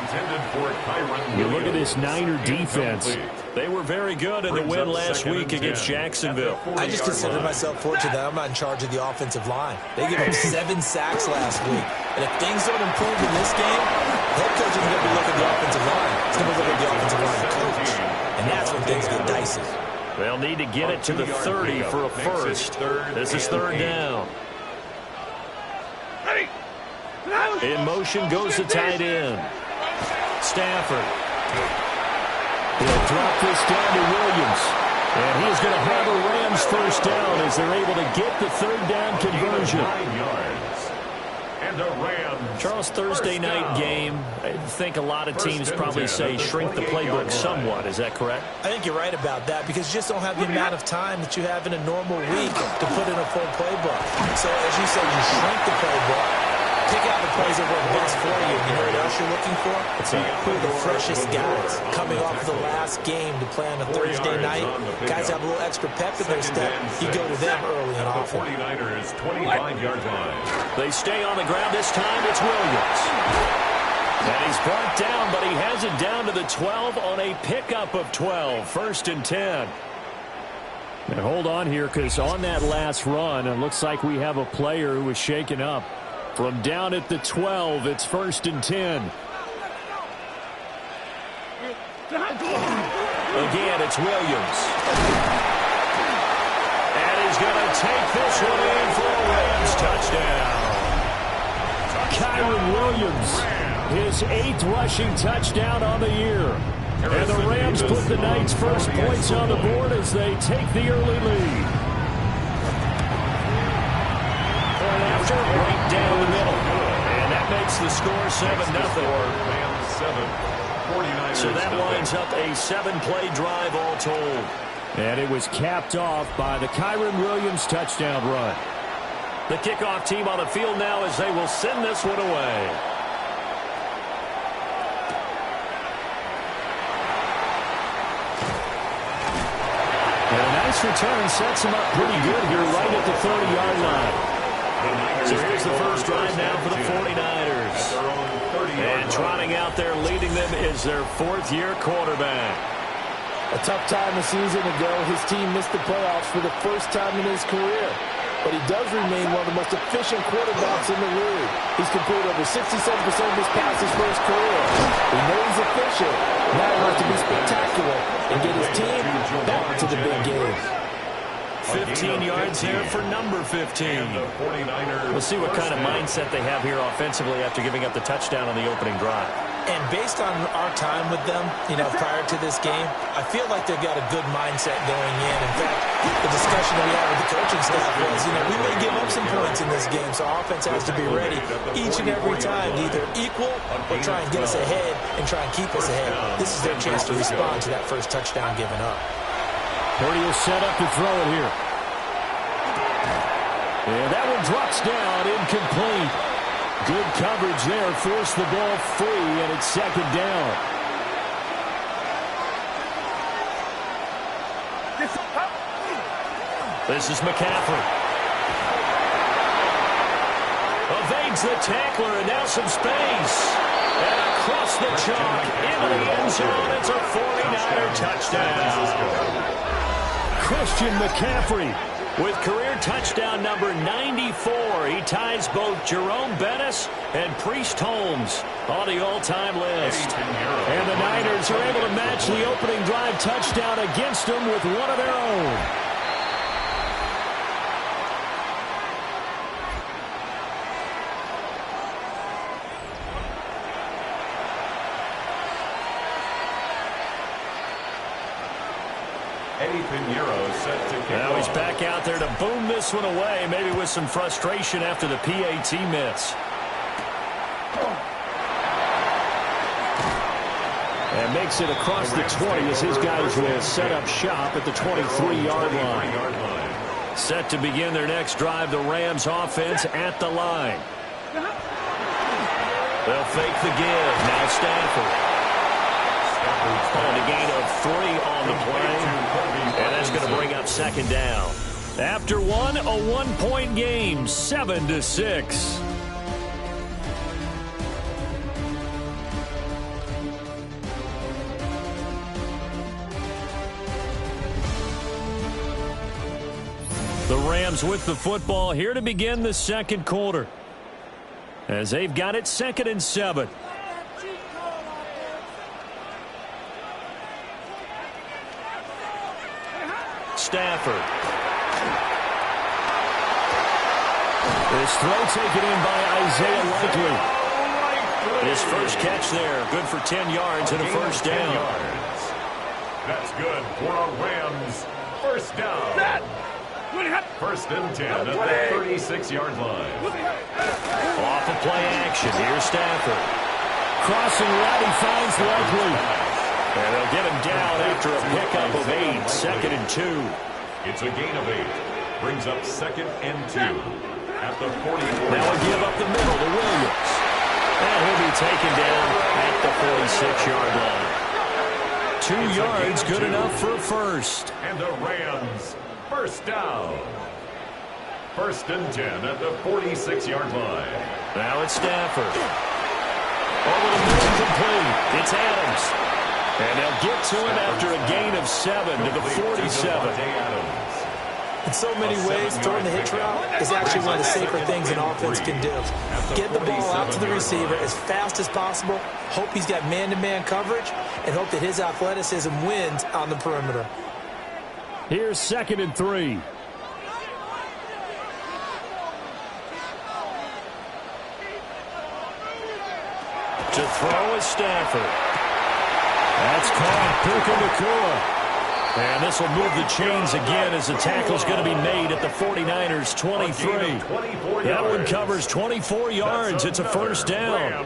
You look at this Niner defense.
They were very good in the win last week against Jacksonville. I just consider myself fortunate that I'm not in charge of the offensive line. They gave up 7 sacks last week. And if things don't improve in this game, head coach isn't going to be looking at the offensive line. He's going to look at the offensive line coach. And that's when things get dicey.
They'll need to get it to the 30 for a first. This is third down. In motion goes the tight end. Stafford. He'll drop this down to Williams. And he's going to have a Rams first down as they're able to get the third down conversion.
Charles, Thursday night game, I think a lot of teams probably say shrink the playbook somewhat. Is that correct? I think you're right about that because you just don't have the amount of time that you have in a normal week to put in a full playbook. So as you said, you shrink the playbook. Pick out the plays that work best for you. You know what else you're looking for? Who are the freshest guys coming off the last game to play on a Thursday night? Guys have a little extra pep in their step. You go to them early and often.
49ers 25-yard line.
They stay on the ground this time. It's Williams. And he's brought down, but he has it down to the 12 on a pickup of 12. First and 10. And hold on here because on that last run, it looks like we have a player who was shaken up. From down at the 12, it's first and 10. Again, it's Williams. And he's going to take this one in for a Rams touchdown. Kyron Williams, his 8th rushing touchdown on the year. And the Rams put the Knights' first points on the board as they take the early lead. Right down the middle. And that makes the score 7-0. So that winds up a 7-play drive all told. And it was capped off by the Kyron Williams touchdown run. The kickoff team on the field now as they will send this one away. And a nice return sets him up pretty good here right at the 30-yard line. So here's the first drive now for the 49ers. And trotting out there leading them is their 4th-year quarterback.
A tough time a season ago, his team missed the playoffs for the first time in his career. But he does remain one of the most efficient quarterbacks in the league. He's completed over 67% of his passes for his career. We know he's efficient. Now he wants to be spectacular and get his team back to the big game.
15 yards there for number 15. We'll see what kind of mindset they have here offensively after giving up the touchdown on the opening drive.
And based on our time with them, prior to this game, I feel like they've got a good mindset going in. In fact, the discussion that we had with the coaching staff was, we may give up some points in this game, so our offense has to be ready each and every time to either equal or try and get us ahead and try and keep us ahead. This is their chance to respond to that first touchdown given up.
Purdy will set up to throw it here. And that one drops down, incomplete. Good coverage there, forced the ball free, and it's second down. This is McCaffrey. Evades the tackler, and now some space. And across the chalk, into the end zone, it's a 49er touchdown. Christian McCaffrey with career touchdown number 94. He ties both Jerome Bettis and Priest Holmes on the all-time list. And the Niners are able to match the opening drive touchdown against them with one of their own. Now he's back out there to boom this one away, maybe with some frustration after the PAT miss. And makes it across the 20 as his guys will set up shop at the 23-yard line. Set to begin their next drive, the Rams offense at the line. They'll fake the give. Now Stafford. And a gain of 3 on the play. And that's going to bring up second down. After one, a one-point game, 7-6. The Rams with the football here to begin the second quarter, as they've got it 2nd and 7. Stafford. This throw taken in by Isaiah Likely. His first catch there, good for 10 yards and a first down.
That's good for a Rams first down. First and 10 at the 36-yard line.
Off of play action, here's Stafford. Crossing right, he finds Likely. And they'll get him down after a pickup of 8, 2nd and 2.
It's a gain of 8. Brings up 2nd and 2 at the 44.
Now a give up the middle to Williams. And he'll be taken down at the 46-yard line. 2 yards, good enough for a first.
And the Rams first down. First and 10 at the 46-yard line.
Now it's Stafford. Over the middle, complete. It's Adams. And they'll get to him after a gain of 7 to the 47.
In so many ways, throwing the hitch route is actually one of the safer things an offense can do. Get the ball out to the receiver as fast as possible, hope he's got man-to-man coverage, and hope that his athleticism wins on the perimeter.
Here's 2nd and 3. To throw is Stafford. That's caught. Puka Nacua. And this will move the chains again as the tackle's going to be made at the 49ers' 23. That one covers 24 yards. It's a first down.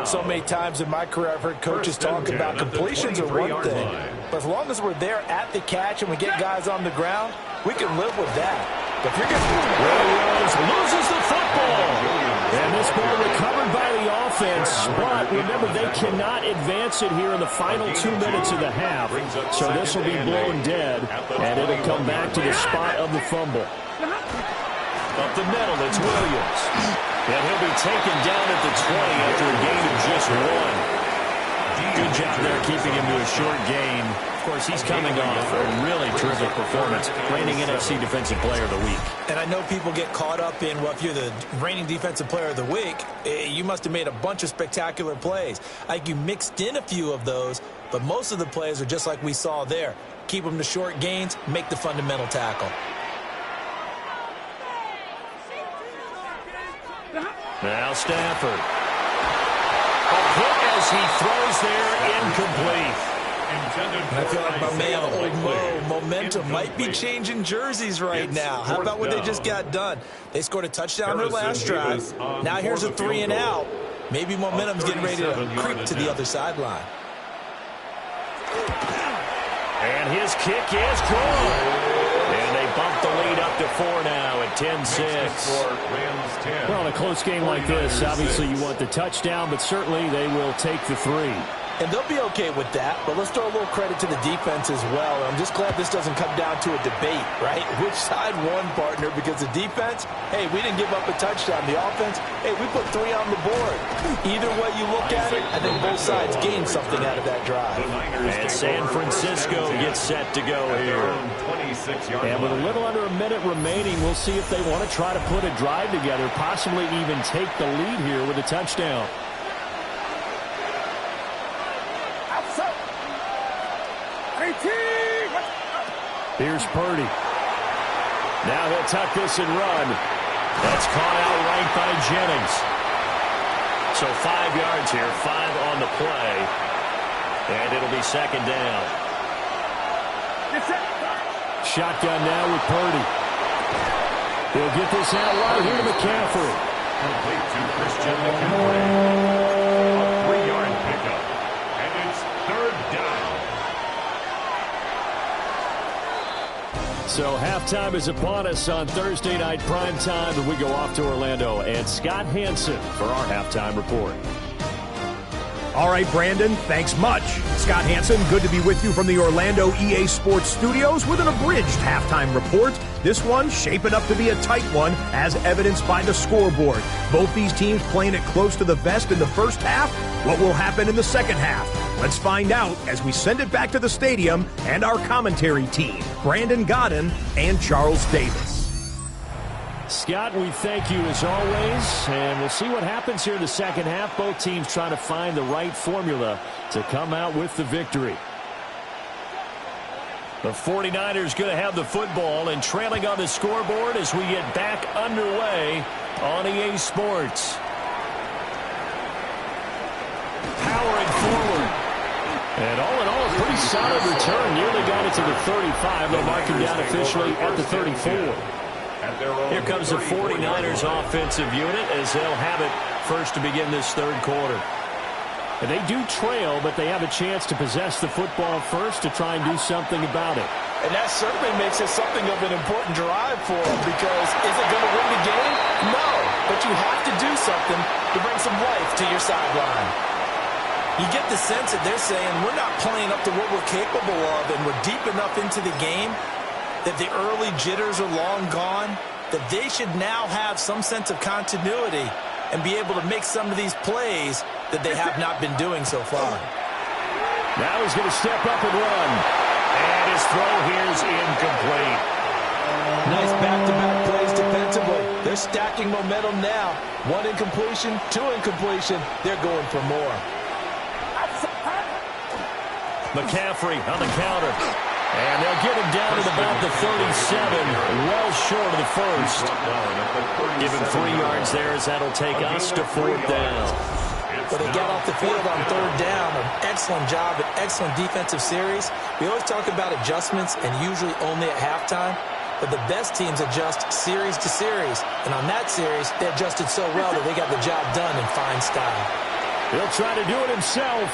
So many times in my career I've heard coaches talk about completions are one thing. But as long as we're there at the catch and we get guys on the ground, we can live with that. But if you're
Williams loses the football. And this ball recovered by the offense. But remember, they cannot advance it here in the final 2 minutes of the half. So this will be blown dead, and it'll come back to the spot of the fumble. Up the middle, it's Williams. And he'll be taken down at the 20 after a gain of just 1. Good job there keeping him to a short gain. Of course, he's coming off a really terrific performance, reigning NFC Defensive Player of the Week.
And I know people get caught up in, well, if you're the reigning Defensive Player of the Week, you must have made a bunch of spectacular plays. Like you mixed in a few of those, but most of the plays are just like we saw there. Keep them to short gains, make the fundamental tackle.
Now Stafford. A hit as he throws there, incomplete.
And I feel like my man, old Mo, momentum might be changing jerseys right now. How about what they just got done? They scored a touchdown their last drive. Now here's a 3 and out. Maybe momentum's getting ready to creep to the other sideline.
And his kick is good. And they bump the lead up to 4 now at 10-6. Well, in a close game like this, obviously you want the touchdown, but certainly they will take the 3.
And they'll be okay with that, but let's throw a little credit to the defense as well. I'm just glad this doesn't come down to a debate, right? Which side won, partner? Because the defense, hey, we didn't give up a touchdown. The offense, hey, we put 3 on the board. Either way you look at it, I think both sides gained something out of that drive.
And San Francisco gets set to go here. And with a little under a minute remaining, we'll see if they want to try to put a drive together, possibly even take the lead here with a touchdown. Here's Purdy. Now he'll tuck this and run. That's caught out right by Jennings. So 5 yards here, 5 on the play. And it'll be second down. Shotgun now with Purdy. He'll get this out right here to McCaffrey.
Complete to Christian McCaffrey. A 3-yard pickup. And it's third down.
So halftime is upon us on Thursday night primetime, and we go off to Orlando. And Scott Hansen for our halftime report.
All right, Brandon, thanks much. Scott Hansen, good to be with you from the Orlando EA Sports Studios with an abridged halftime report. This one shaping up to be a tight one, as evidenced by the scoreboard. Both these teams playing it close to the vest in the first half. What will happen in the second half? Let's find out as we send it back to the stadium and our commentary team, Brandon Godden and Charles Davis.
Scott, we thank you as always, and we'll see what happens here in the second half. Both teams trying to find the right formula to come out with the victory. The 49ers going to have the football and trailing on the scoreboard as we get back underway on EA Sports. Powering forward. And all in all, a pretty solid return. Nearly got it to the 35. They'll mark him down officially at the 34. Here comes the 49ers offensive unit as they'll have it first to begin this third quarter. And they do trail, but they have a chance to possess the football first to try and do something about it.
And that certainly makes it something of an important drive for them, because is it going to win the game? No, but you have to do something to bring some life to your sideline. You get the sense that they're saying we're not playing up to what we're capable of, and we're deep enough into the game that the early jitters are long gone, that they should now have some sense of continuity and be able to make some of these plays that they have not been doing so far.
Now he's going to step up and run. And his throw here is incomplete.
Nice back-to-back plays defensively. They're stacking momentum now. One incompletion, two incompletion. They're going for more.
McCaffrey on the counter. And they'll get him down at about the 37, well short of the first. Give him 3 yards there as that'll take us to 4th down.
But they got off the field on 3rd down. An excellent job, an excellent defensive series. We always talk about adjustments and usually only at halftime. But the best teams adjust series to series. And on that series, they adjusted so well that they got the job done in fine style.
He'll try to do it himself.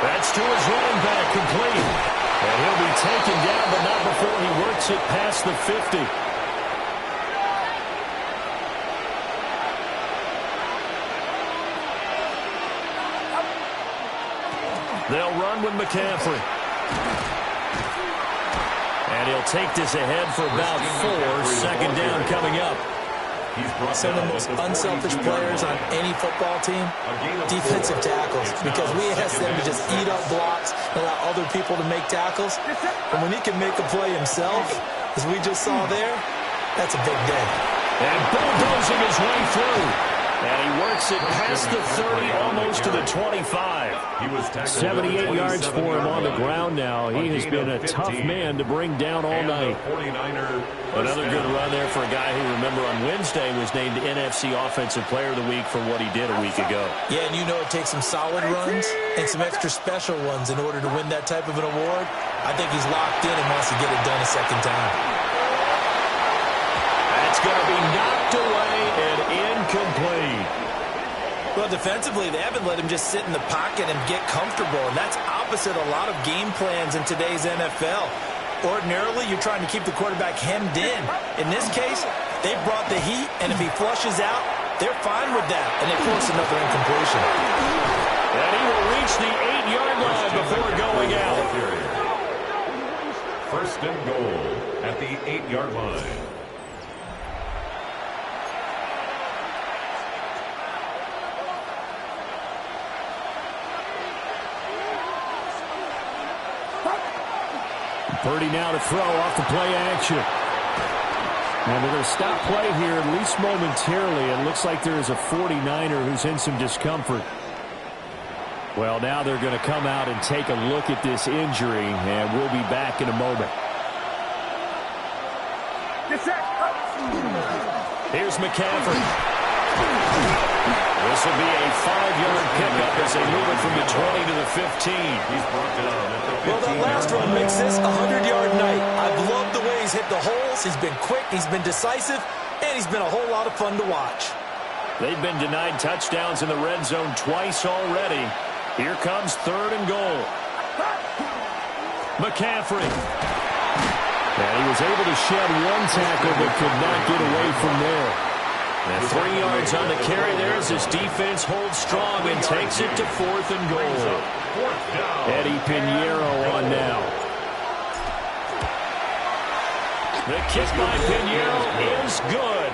That's to his running back, complete. And he'll be taken down, but not before he works it past the 50. They'll run with McCaffrey. And he'll take this ahead for about 4. Second down coming up.
Some of the most unselfish players on any football team, defensive tackles, because we ask them to just eat up blocks, allow other people to make tackles. And when he can make a play himself, as we just saw there, that's a big day.
And bulldozing his way through. And he works it past the 30, almost to the 25. 78 yards for him on the ground now. He has been a tough man to bring down all night. Another good run there for a guy who, remember, on Wednesday was named NFC Offensive Player of the Week for what he did a week ago.
Yeah, and you know it takes some solid runs and some extra special ones in order to win that type of an award. I think he's locked in and wants to get it done a second time.
That's going to be knocked away and incomplete.
Well, defensively, they haven't let him just sit in the pocket and get comfortable, and that's opposite a lot of game plans in today's NFL. Ordinarily, you're trying to keep the quarterback hemmed in. In this case, they brought the heat, and if he flushes out, they're fine with that, and they force another incompletion.
And he will reach the 8-yard line before going out.
First and goal at the 8-yard line.
Purdy now to throw off the play action. And they're going to stop play here, at least momentarily. It looks like there is a 49er who's in some discomfort. Well, now they're going to come out and take a look at this injury, and we'll be back in a moment. Here's McCaffrey. This will be a 5-yard pickup as they move it from the 20 to the 15.
He's brought down at the 15.
Well, that last run makes this a 100-yard night. I've loved the way he's hit the holes. He's been quick, he's been decisive, and he's been a whole lot of fun to watch.
They've been denied touchdowns in the red zone twice already. Here comes 3rd and goal. McCaffrey. And he was able to shed one tackle but could not get away from there. And 3 yards on the carry there as his defense holds strong and takes it to 4th and goal. Eddie Pinheiro on now. The kick by Pinheiro is good.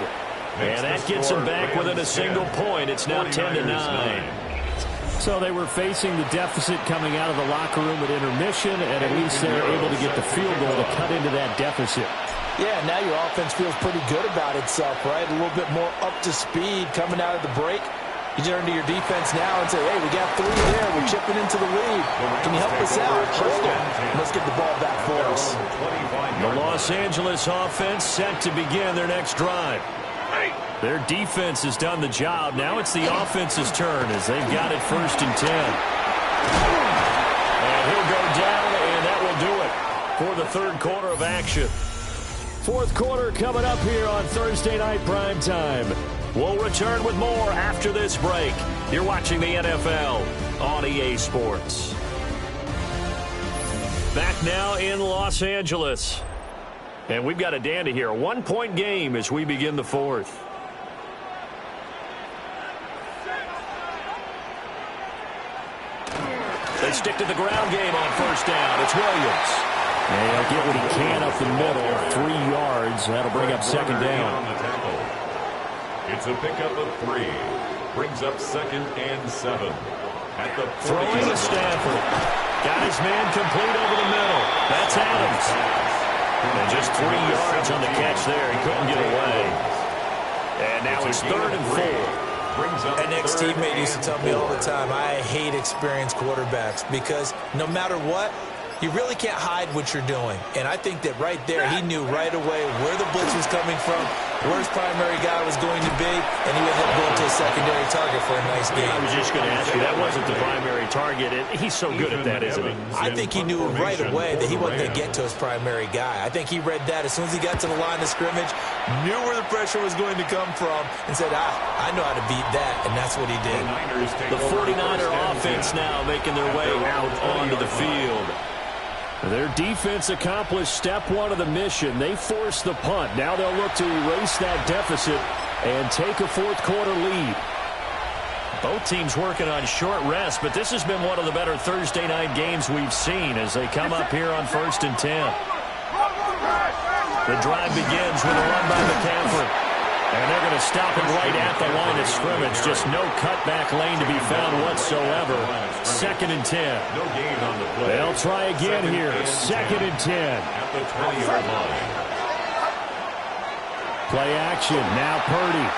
And that gets him back within a single point. It's now 10-9. So they were facing the deficit coming out of the locker room at intermission, and at least they're able to get the field goal to cut into that deficit.
Yeah, now your offense feels pretty good about itself, right? A little bit more up to speed coming out of the break. You turn to your defense now and say, hey, we got 3 there. We're chipping into the lead. Can you help us out? Let's get the ball back for us.
The Los Angeles offense set to begin their next drive. Their defense has done the job. Now it's the offense's turn as they've got it 1st and 10. And he'll go down, and that will do it for the 3rd quarter of action. 4th quarter coming up here on Thursday Night Prime Time. We'll return with more after this break. You're watching the NFL on EA Sports. Back now in Los Angeles. And we've got a dandy here. A 1-point game as we begin the 4th. They stick to the ground game on 1st down. It's Williams. And he'll get what he can up the middle. 3 yards. That'll bring up 2nd down.
It's a pickup of 3. Brings up 2nd and 7. At the
throwing to Stafford. Got his man complete over the middle. That's Adams. And just 3 yards on the catch there. He couldn't get away. And now it's 3rd and 4.
An ex-teammate used to tell me all the time, I hate experienced quarterbacks because no matter what, you really can't hide what you're doing. And I think that right there, he knew right away where the blitz was coming from, where his primary guy was going to be, and he ended up going to a secondary target for a nice game.
I was just going to ask you, that wasn't the primary target. He's so good at that, isn't he?
I think he knew right away that he wasn't going to get to his primary guy. I think he read that as soon as he got to the line of scrimmage, knew where the pressure was going to come from, and said, I know how to beat that, and that's what he did.
The 49er offense now making their way out onto the field. Their defense accomplished step 1 of the mission. They forced the punt. Now they'll look to erase that deficit and take a 4th quarter lead. Both teams working on short rest, but this has been one of the better Thursday night games we've seen as they come up here on 1st and 10. The drive begins with a run by McCaffrey. And they're going to stop him right at the line of scrimmage. Just no cutback lane to be found whatsoever. 2nd and 10.
No gain on the play.
They'll try again here. 2nd and 10.
At the 20-yard line.
Play action. Now Purdy.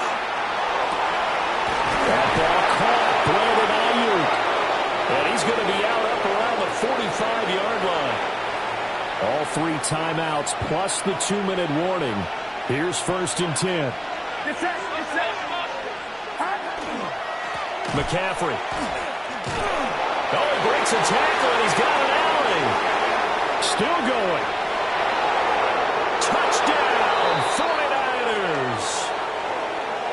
That ball caught. Brandon Ayuk. And he's going to be out up around the 45-yard line. All 3 timeouts plus the 2-minute warning. Here's 1st and 10. McCaffrey. Oh, he breaks a tackle, and he's got an alley. Still going. Touchdown, 49ers.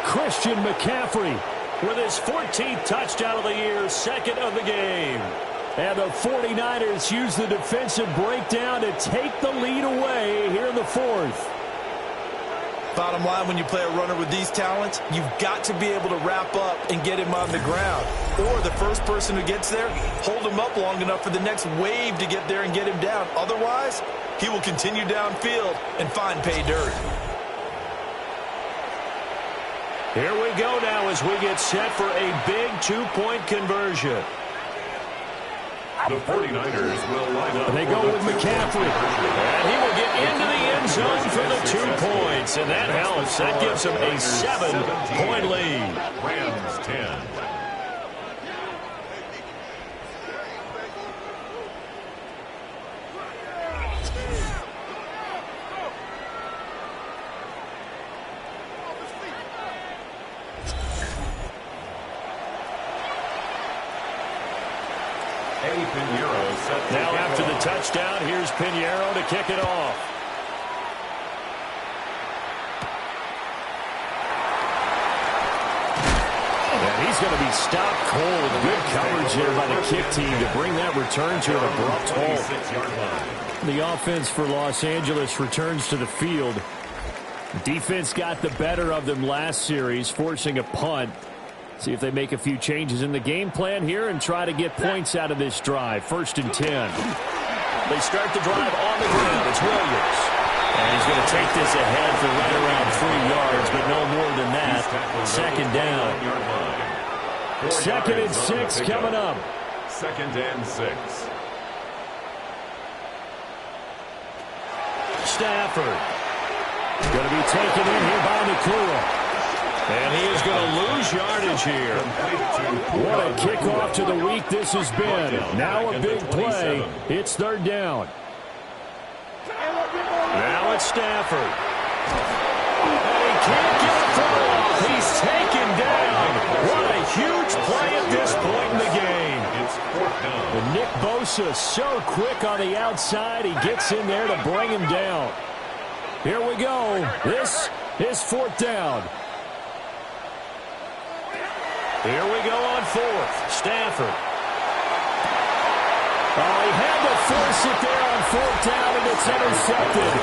Christian McCaffrey with his 14th touchdown of the year, 2nd of the game. And the 49ers use the defensive breakdown to take the lead away here in the 4th.
Bottom line, when you play a runner with these talents, you've got to be able to wrap up and get him on the ground. Or the first person who gets there, hold him up long enough for the next wave to get there and get him down. Otherwise, he will continue downfield and find pay dirt.
Here we go now as we get set for a big 2-point conversion.
The 49ers will line up.
They go with McCaffrey. And he will get into the end zone for the 2 points. And that helps. That gives him a 7-point lead.
Rams 10.
Now after the touchdown, here's Pinheiro to kick it off. And he's going to be stopped cold. Good coverage here by the kick team to bring that return to an abrupt halt. The offense for Los Angeles returns to the field. Defense got the better of them last series, forcing a punt. See if they make a few changes in the game plan here and try to get points out of this drive. 1st and 10. They start the drive on the ground. It's Williams. And he's going to take this ahead for right around 3 yards, but no more than that. 2nd down. Second and 6 coming up.
Second and 6.
Stafford. Going to be taken in here by Nakua. And he is going to lose yardage here. What a kickoff to the week this has been. Now a big play. It's third down. Now it's Stafford. And he can't get a throw off. He's taken down. What a huge play at this point in the game. And Nick Bosa so quick on the outside. He gets in there to bring him down. Here we go. This is fourth down. Here we go on fourth. Stafford. Oh, he had to force it there on fourth down, and it's intercepted.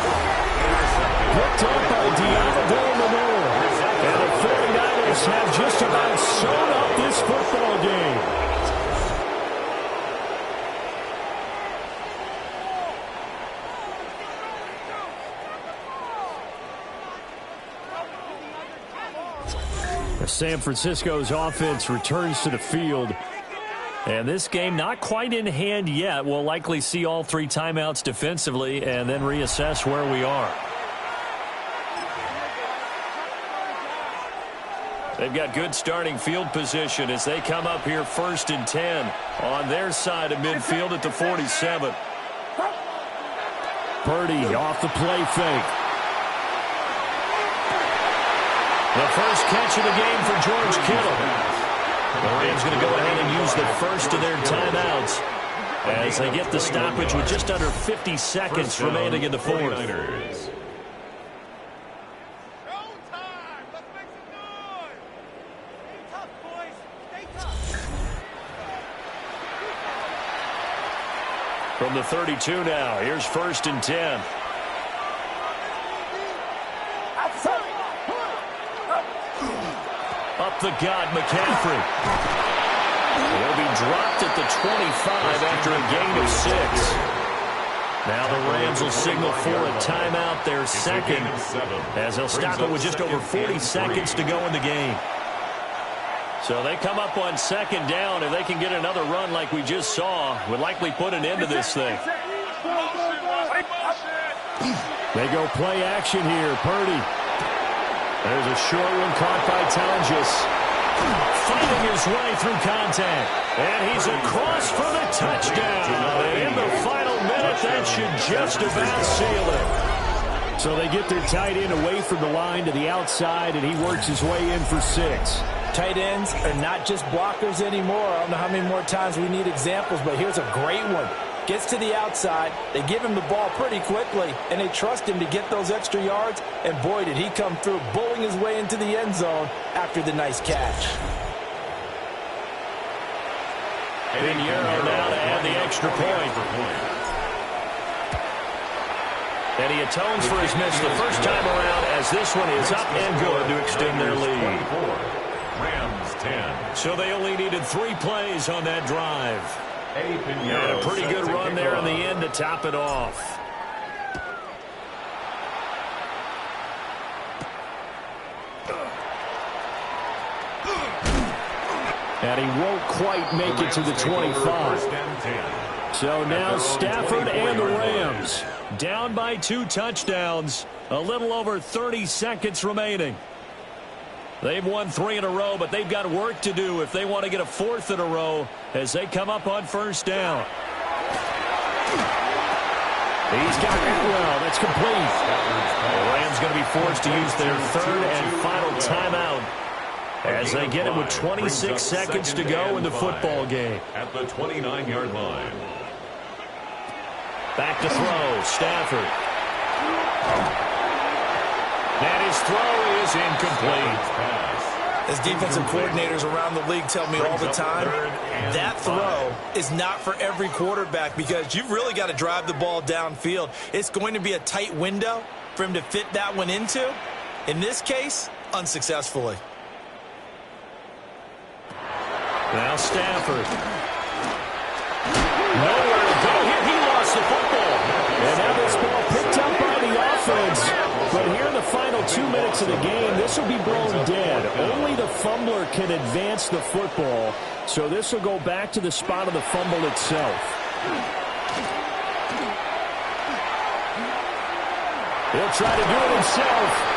Picked up by Diablo Manor. And the 49ers have just about sewn up this football game. San Francisco's offense returns to the field. And this game not quite in hand yet. We'll likely see all three timeouts defensively and then reassess where we are. They've got good starting field position as they come up here first and 10 on their side of midfield at the 47. Purdy off the play fake. The first catch of the game for George Kittle. The Rams going to go ahead and use the first of their timeouts as they get the stoppage with just under 50 seconds remaining in the fourth. From the 32 now, here's first and 10. Up the gut, McCaffrey. He'll be dropped at the 25 after a gain of 6. Now the Rams will signal for a timeout, their second, as they'll stop it with just over 40 seconds to go in the game. So they come up on second down. If they can get another run like we just saw, would likely put an end to this thing. They go play action here. Purdy. There's a short one caught by Tonjes. Fighting his way through contact. And he's across for the touchdown. And in the final minute, that should just about seal it. So they get their tight end away from the line to the outside, and he works his way in for 6.
Tight ends are not just blockers anymore. I don't know how many more times we need examples, but here's a great one. Gets to the outside, they give him the ball pretty quickly, and they trust him to get those extra yards, and boy, did he come through, bowling his way into the end zone after the nice catch.
Pinheiro now to add the extra point. And he atones for his miss the first time around as this one is up and good to extend their lead.
Rams 10.
So they only needed 3 plays on that drive. And a pretty good run there in the end to top it off. And he won't quite make it to the 25. So now Stafford and the Rams down by 2 touchdowns. A little over 30 seconds remaining. They've won 3 in a row, but they've got work to do if they want to get a 4th in a row as they come up on first down. He's got Atwell. That's complete. The Rams going to be forced to use their 3rd and final timeout as they get it with 26 seconds to go in the football game.
At the 29-yard line.
Back to throw. Stafford. And his throw is incomplete.
As defensive coordinators around the league tell me all the time, that throw is not for every quarterback because you've really got to drive the ball downfield. It's going to be a tight window for him to fit that one into. In this case, unsuccessfully.
Now Stafford. Nowhere to go here. He lost the football. And now this ball picked up by the offense. But here in the final 2 2 minutes of the game, this will be blown dead. Only the fumbler can advance the football, so this will go back to the spot of the fumble itself. He'll try to do it himself.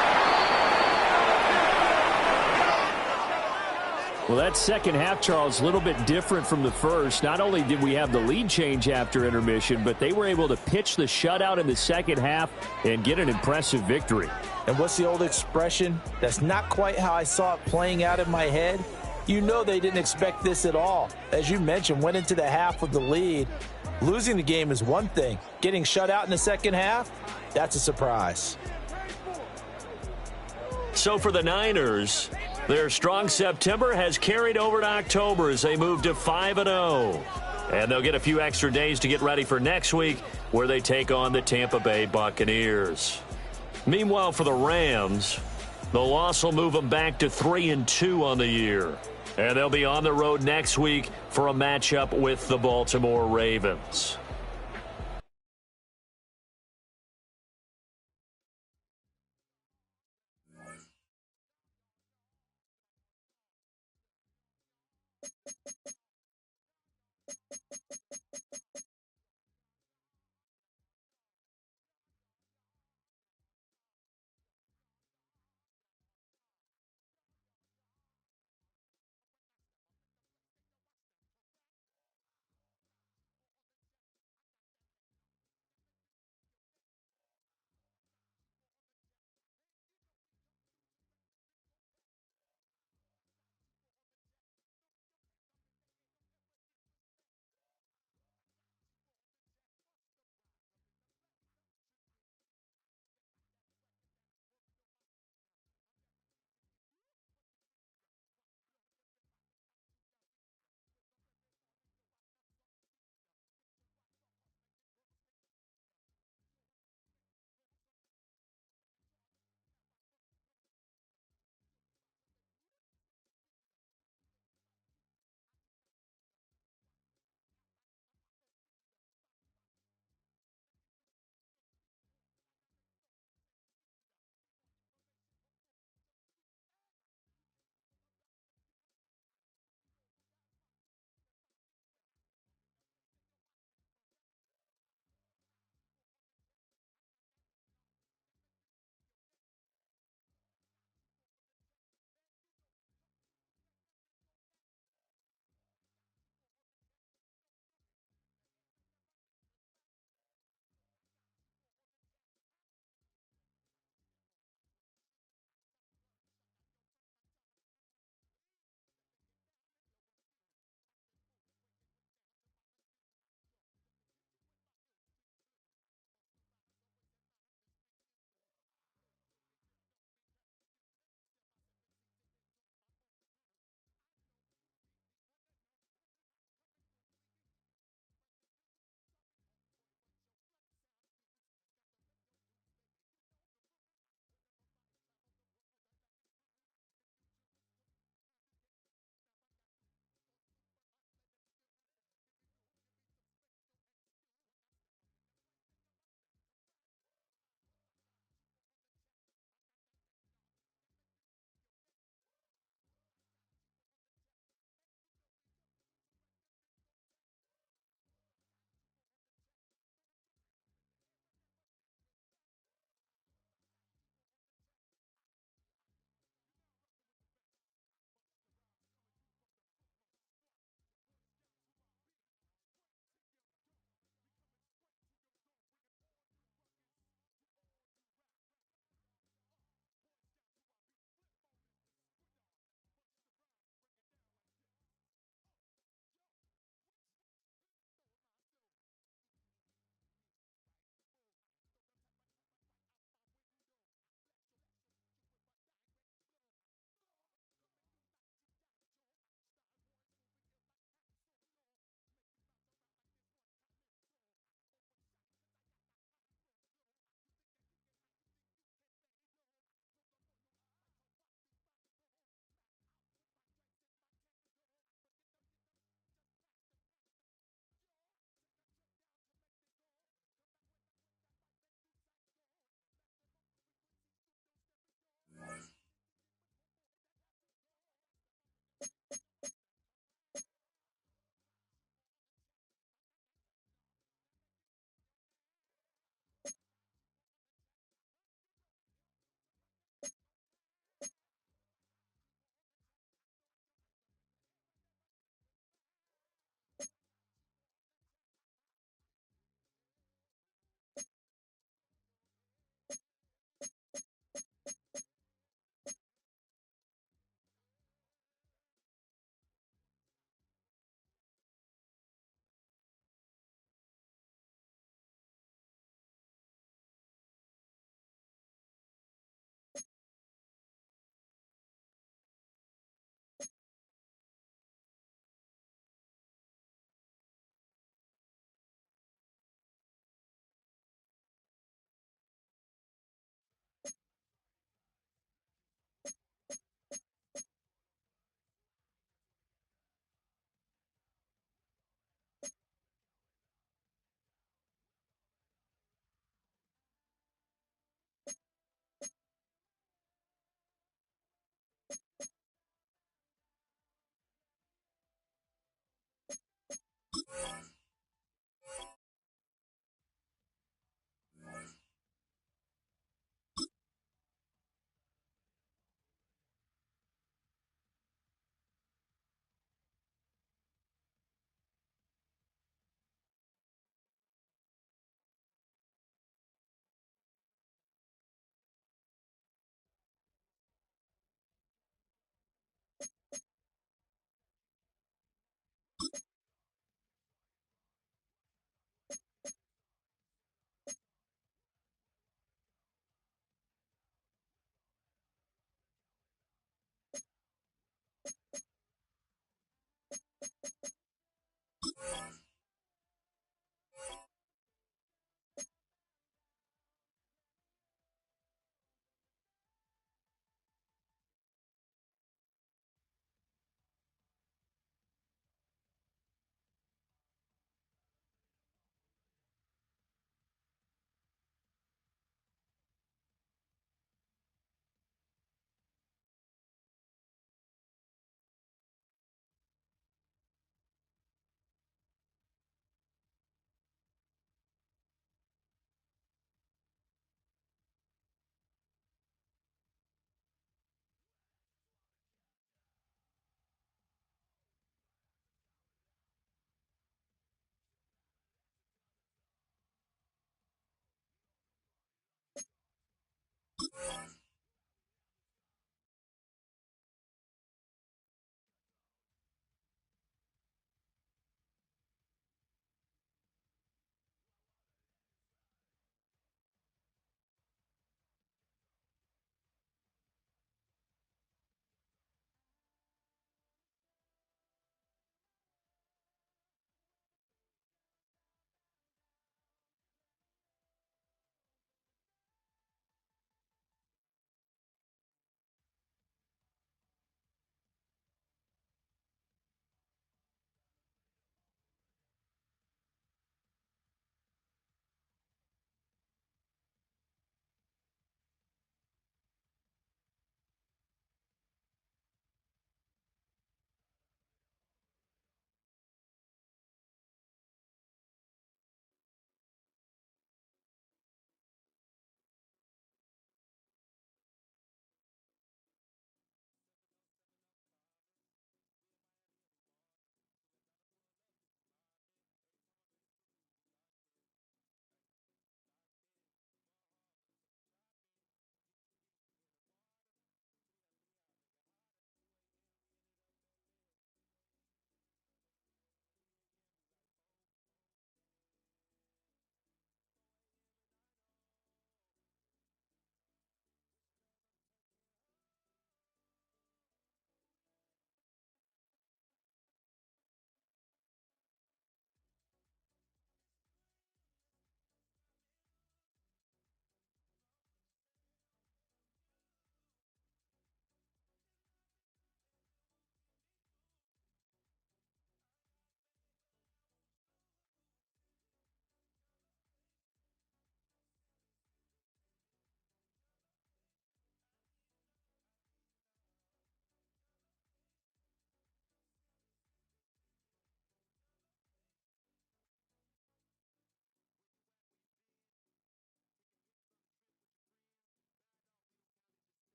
Well, that second half, Charles, a little bit different from the first. Not only did we have the lead change after intermission, but they were able to pitch the shutout in the second half and get an impressive victory.
And what's the old expression? That's not quite how I saw it playing out in my head. You know they didn't expect this at all. As you mentioned, went into the half with the lead. Losing the game is one thing. Getting shut out in the second half, that's a surprise.
So for the Niners, their strong September has carried over to October as they move to 5-0. And they'll get a few extra days to get ready for next week, where they take on the Tampa Bay Buccaneers. Meanwhile, for the Rams, the loss will move them back to 3-2 on the year. And they'll be on the road next week for a matchup with the Baltimore Ravens.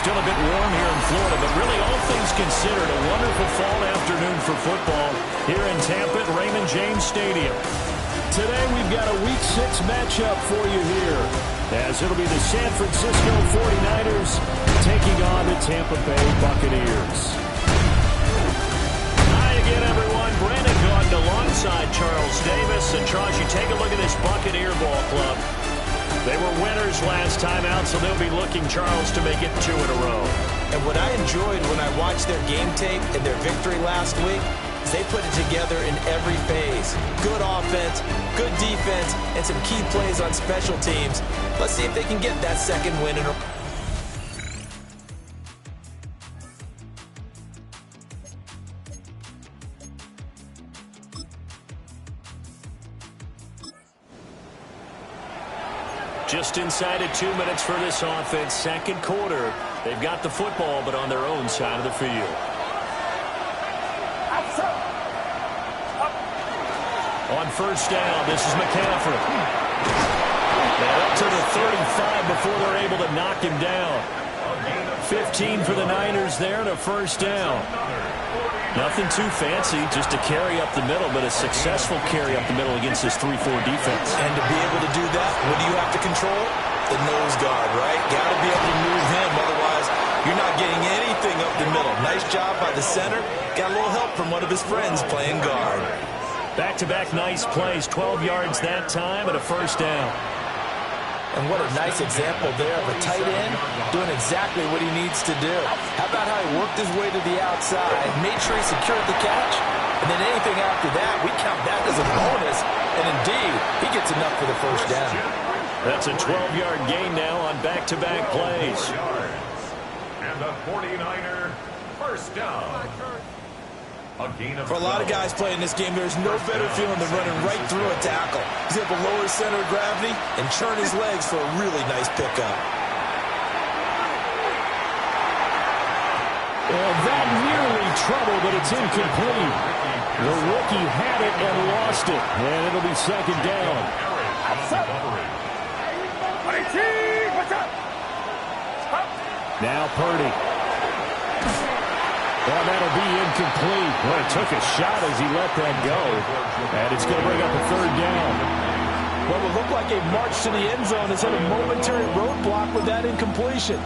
Still a bit warm here in Florida, but really all things considered, a wonderful fall afternoon for football here in Tampa at Raymond James Stadium. Today we've got a Week 6 matchup for you here, as it'll be the San Francisco 49ers taking on the Tampa Bay Buccaneers. Hi again, everyone. Brandon Gordon alongside Charles Davis. And Charles, you take a look at this Buccaneer ball club. They were winners last time out, so they'll be looking, Charles, to make it 2 in a row.
And what I enjoyed when I watched their game tape and their victory last week is they put it together in every phase. Good offense, good defense, and some key plays on special teams. Let's see if they can get that second win in a row.
Just inside of 2 minutes for this offense. Second quarter. They've got the football, but on their own side of the field. On first down, this is McCaffrey. They're up to the 35 before they're able to knock him down. 15 for the Niners there and a first down. Nothing too fancy, just a carry up the middle, but a successful carry up the middle against this 3-4 defense.
And to be able to do that, what do you have to control? The nose guard, right? Got to be able to move him, otherwise you're not getting anything up the middle. Nice job by the center. Got a little help from one of his friends playing guard.
Back-to-back nice plays, 12 yards that time and a first down.
And what a nice example there of a tight end doing exactly what he needs to do. How about how he worked his way to the outside, made sure he secured the catch, and then anything after that, we count that as a bonus. And indeed, he gets enough for the first down.
That's a 12-yard gain now on back-to-back plays.
And the 49er first down.
For a lot of guys playing this game, there's no better feeling than running right through a tackle. He's able to lower his center of gravity and churn his legs for a really nice pickup.
And that nearly trouble, but it's incomplete. The rookie had it and lost it, and it'll be second down. Now Purdy. Well, that'll be incomplete. Well, he took a shot as he let that go. And it's going to bring up a third down.
What would look like a march to the end zone has hit a momentary roadblock with that incompletion.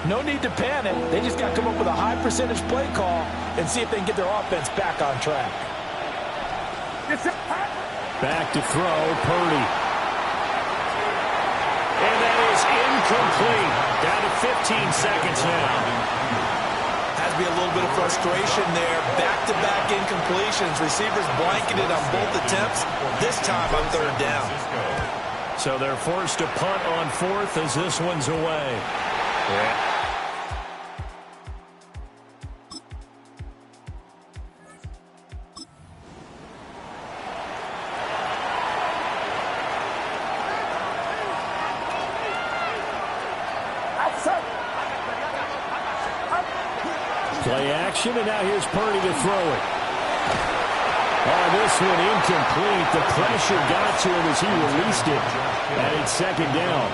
No need to panic. They just got to come up with a high percentage play call and see if they can get their offense back on track.
Back to throw, Purdy. And that is incomplete. Down to 15 seconds now.
Has to be a little bit of frustration there. Back-to-back incompletions. Receivers blanketed on both attempts. This time on third down.
So they're forced to punt on fourth as this one's away. Yeah. Play action, and now here's Purdy to throw it. Oh, this one incomplete. The pressure got to him as he released it. And it's second down.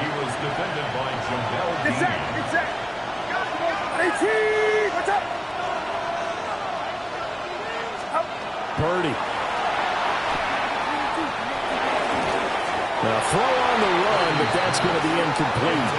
He was defended by Jamel
Get set, get set. AT, what's up?
Purdy. Now throw on the run, but that's going to be incomplete.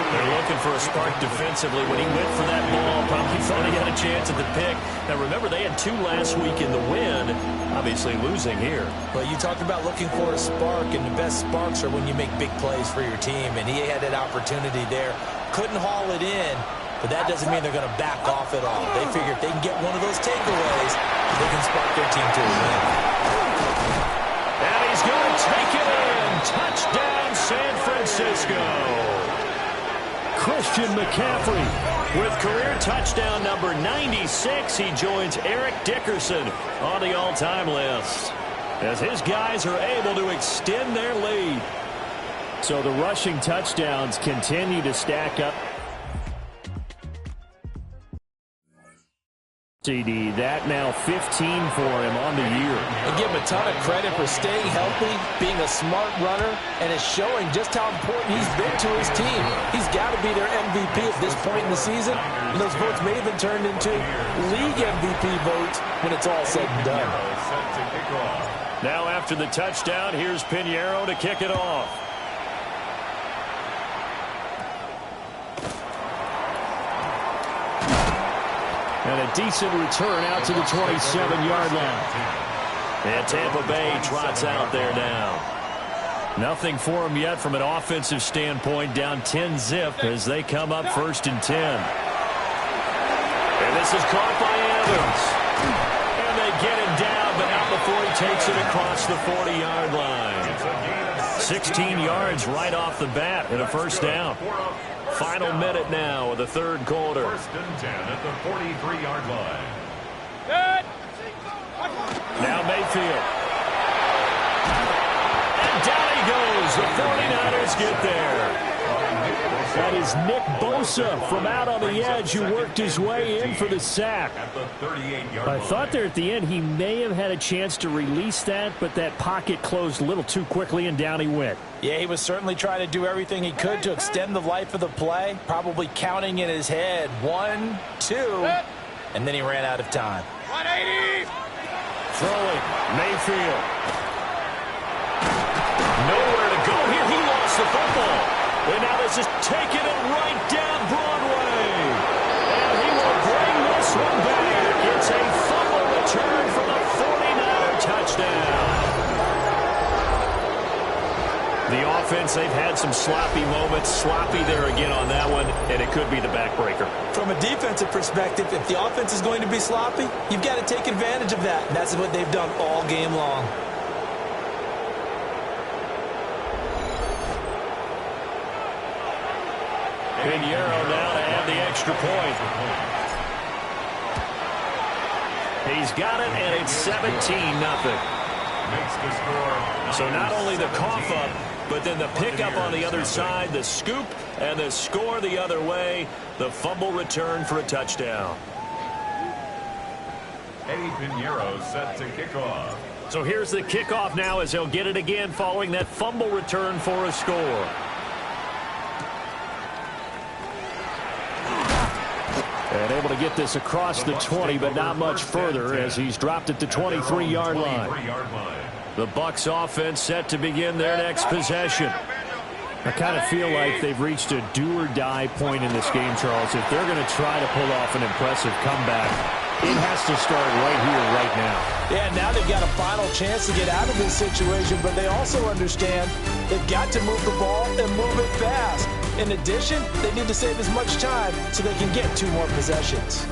They're looking for a spark defensively. When he went for that ball, probably thought he had a chance at the pick. Now, remember, they had 2 last week in the win, obviously losing here.
Well, you talked about looking for a spark, and the best sparks are when you make big plays for your team, and he had that opportunity there. Couldn't haul it in, but that doesn't mean they're going to back off at all. They figure if they can get one of those takeaways, they can spark their team to a win.
And he's going to take it in. Touchdown, San Francisco. Christian McCaffrey with career touchdown number 96. He joins Eric Dickerson on the all-time list as his guys are able to extend their lead. So the rushing touchdowns continue to stack up. CD. That now 15 for him on the year.
And give him a ton of credit for staying healthy, being a smart runner, and it's showing just how important he's been to his team. He's got to be their MVP at this point in the season, and those votes may have been turned into league MVP votes when it's all said and done.
Now after the touchdown, here's Pinheiro to kick it off. And a decent return out to the 27-yard line. And Tampa Bay trots out there now. Nothing for them yet from an offensive standpoint. Down 10-zip as they come up 1st and 10. And this is caught by Evans. And they get him down, but not before he takes it across the 40-yard line. 16 yards right off the bat and a first down. Final minute now of the third quarter.
1st and 10 at the 43-yard line.
Now Mayfield. And down he goes. The 49ers get there. That is Nick Bosa from out on the edge who worked his way in for the sack. I thought there at the end he may have had a chance to release that, but that pocket closed a little too quickly and down he went.
Yeah, he was certainly trying to do everything he could to extend the life of the play, probably counting in his head 1, 2, and then he ran out of time.
180!
Throwing, Mayfield. Nowhere to go here. He lost the football. And now this is taking it right down Broadway. And he will bring this one back. It's a fumble return for the 49er touchdown. The offense, they've had some sloppy moments. Sloppy there again on that one, and it could be the backbreaker.
From a defensive perspective, if the offense is going to be sloppy, you've got to take advantage of that. And that's what they've done all game long.
Pinheiro now to add the extra point. He's got it, and it's 17-0. So not only the cough up, but then the pickup on the other side, the scoop, and the score the other way. The fumble return for a touchdown.
Eddie Pinheiro set to kick off.
So here's the kickoff now as he'll get it again following that fumble return for a score. And able to get this across the 20, but not much further as he's dropped at the 23-yard line. The Bucs offense set to begin their next possession. I kind of feel like they've reached a do-or-die point in this game, Charles. If they're going to try to pull off an impressive comeback, it has to start right here, right now.
Yeah, now they've got a final chance to get out of this situation, but they also understand they've got to move the ball and move it fast. In addition, they need to save as much time so they can get 2 more possessions.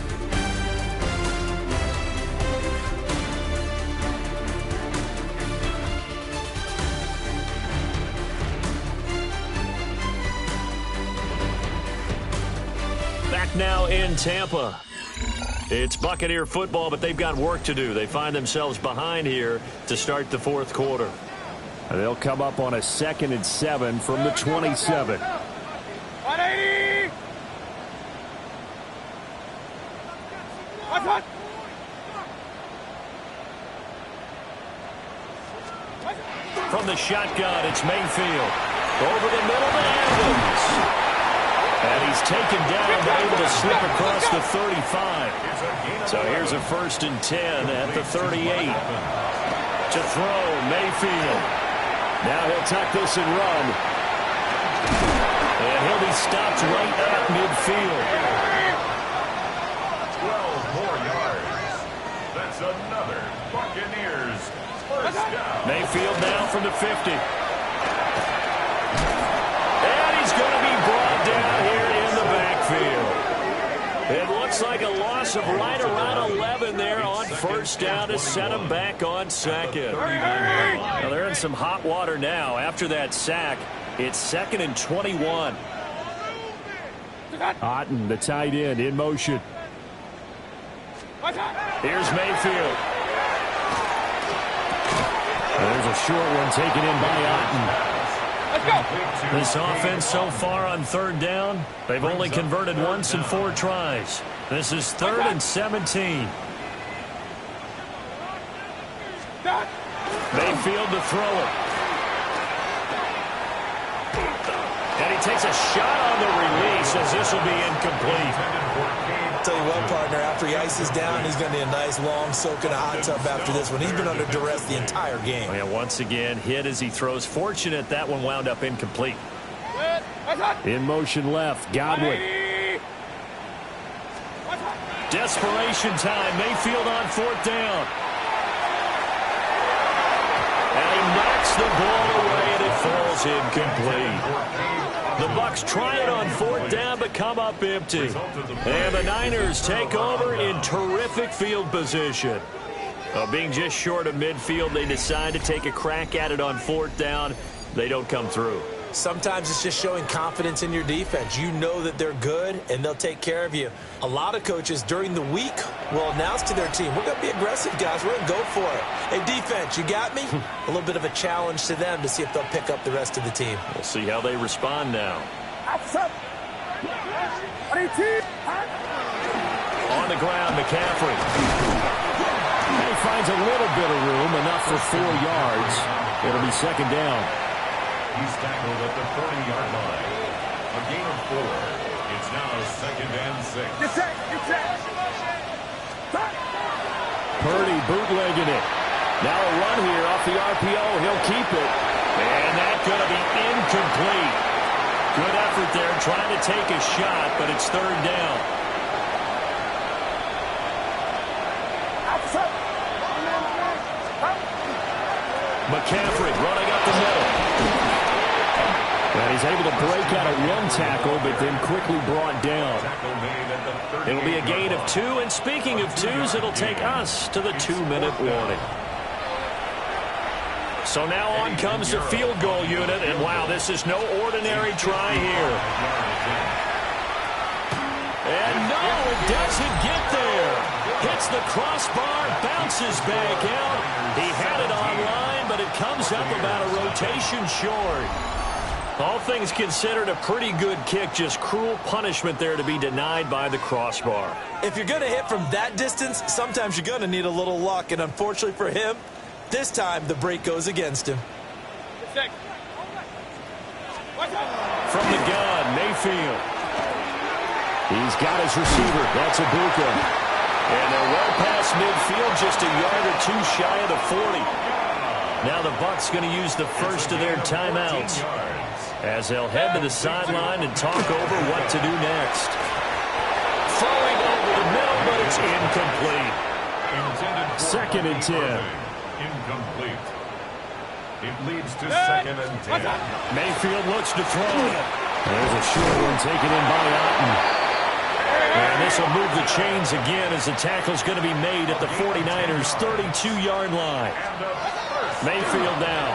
Back now in Tampa. It's Buccaneer football, but they've got work to do. They find themselves behind here to start the fourth quarter. They'll come up on a 2nd and 7 from the 27.
180! What?
From the shotgun, it's Mayfield. Over the middle to Evans. And he's taken down, but able to slip across the 35. So here's a 1st and 10 at the 38. To throw, Mayfield. Now he'll tuck this and run. And he'll be stopped right at midfield.
12 more yards. That's another Buccaneers first down.
Mayfield now from the 50. And he's going to be brought down here in the backfield. It looks like a loss of right around 11 there on first down to set him back on 2nd. Well, they're in some hot water now. After that sack, it's 2nd and 21. Otten, the tight end, in motion. Here's Mayfield. There's a short one taken in by Otten. This offense so far on third down, they've only converted once in 4 tries. This is 3rd and 17. Mayfield to throw it. And he takes a shot on the release as this will be incomplete.
Tell you what, partner, after he ices down, he's going to need a nice long soak in a hot tub after this one. He's been under duress the entire game.
Oh, yeah, once again, hit as he throws. Fortunate that one wound up incomplete. In motion left, Godwin. Desperation time. Mayfield on 4th down. And he knocks the ball away, and it falls incomplete. The Bucs try it on 4th down, but come up empty. And the Niners take over in terrific field position. Being just short of midfield, they decide to take a crack at it on 4th down. They don't come through.
Sometimes it's just showing confidence in your defense. You know that they're good, and they'll take care of you. A lot of coaches during the week will announce to their team, we're going to be aggressive, guys. We're going to go for it. Hey, defense, you got me? A little bit of a challenge to them to see if they'll pick up the rest of the team.
We'll see how they respond now. On the ground, McCaffrey. He finds a little bit of room, enough for 4 yards. It'll be 2nd down.
He's tackled at the 30-yard line. A gain of 4. It's now 2nd and 6.
Get set.
Purdy bootlegging it. Now a run here off the RPO. He'll keep it. And that's going to be incomplete. Good effort there trying to take a shot, but it's 3rd down. McCaffrey running up the middle. And he's able to break out of 1 tackle, but then quickly brought down. It'll be a gain of 2, and speaking of 2s, it'll take us to the 2-minute warning. So now on comes the field goal unit, and wow, this is no ordinary try here. And no, it doesn't get there. Hits the crossbar, bounces back out. He had it online, but it comes up about a rotation short. All things considered, a pretty good kick, just cruel punishment there to be denied by the crossbar.
If you're going to hit from that distance, sometimes you're going to need a little luck, and unfortunately for him, this time the break goes against him.
From the gun, Mayfield. He's got his receiver. That's Ibuka. And they're well past midfield, just a yard or 2 shy of the 40. Now the Bucs going to use the first of their timeouts as they'll head to the sideline and talk over what to do next. Throwing over the middle, but it's incomplete. 2nd and 10.
Incomplete. It leads to 2nd and 10.
Mayfield looks to throw. There's a short one taken in by Otten. And this will move the chains again as the tackle's going to be made at the 49ers' 32-yard line. Mayfield now.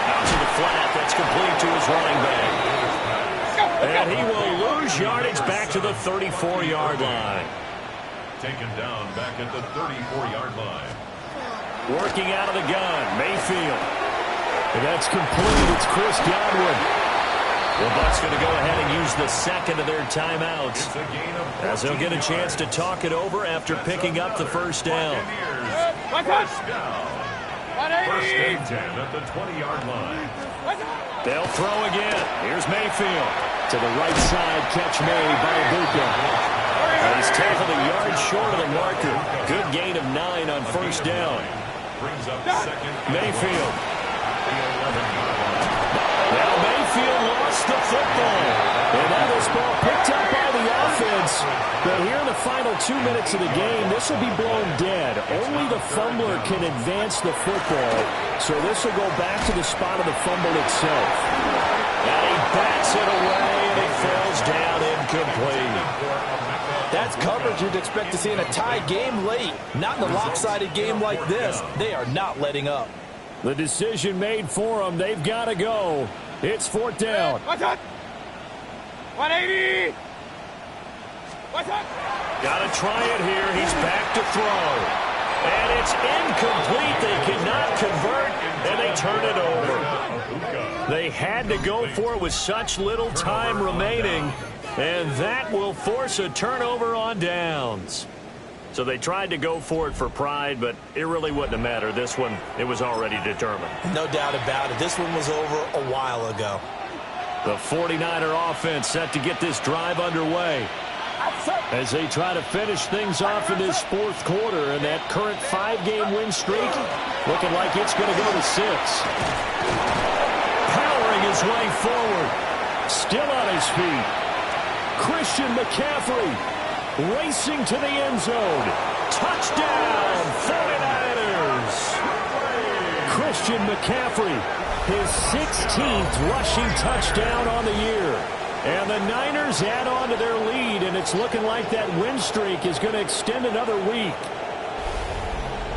Out to the flat. That's complete to his running back. And he will lose yardage back to the 34-yard line.
Taken down back at the 34-yard line.
Working out of the gun, Mayfield. And that's complete. It's Chris Godwin. The Bucs going to go ahead and use the second of their timeouts as they'll get a chance to talk it over after picking up the first down.
First down. 1st and 10 at the 20-yard line.
They'll throw again. Here's Mayfield. To the right side, catch made by Ibuka. And he's tackled a yard short of the marker. Good gain of 9 on 1st down.
Brings up 2nd.
Mayfield.
The 11-yard line.
Now Mayfield lost the football. And now this ball picked up by the offense. But here in the final 2 minutes of the game, this will be blown dead. Only the fumbler can advance the football. So this will go back to the spot of the fumble itself. And he bats it away, and it falls down incomplete.
That's coverage you'd expect to see in a tie game late. Not in a lopsided game like this. They are not letting up.
The decision made for them. They've got to go. It's 4th down.
180.
Got to try it here. He's back to throw. And it's incomplete. They cannot convert, and they turn it over. They had to go for it with such little time remaining, and that will force a turnover on downs. So they tried to go for it for pride, but it really wouldn't have mattered. This one, it was already determined.
No doubt about it. This one was over a while ago.
The 49er offense set to get this drive underway as they try to finish things off in this fourth quarter, and that current 5-game win streak looking like it's going to go to 6. Powering his way forward, still on his feet. Christian McCaffrey racing to the end zone. Touchdown, 49ers. Christian McCaffrey, his 16th rushing touchdown on the year. And the Niners add on to their lead, and it's looking like that win streak is going to extend another week.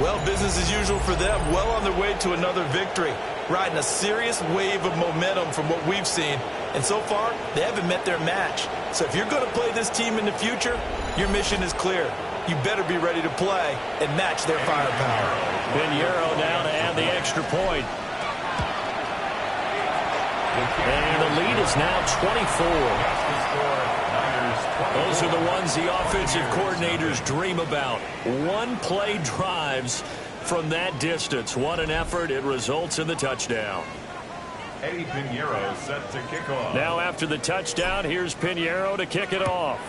Well, business as usual for them. Well on their way to another victory. Riding a serious wave of momentum from what we've seen. And so far, they haven't met their match. So if you're going to play this team in the future, your mission is clear. You better be ready to play and match their firepower.
Pinheiro now to add the extra point. And the lead is now 24. Those are the ones the offensive coordinators dream about. One-play drives from that distance. What an effort. It results in the touchdown.
Eddie Pinheiro set to kick off.
Now after the touchdown, here's Pinheiro to kick it off.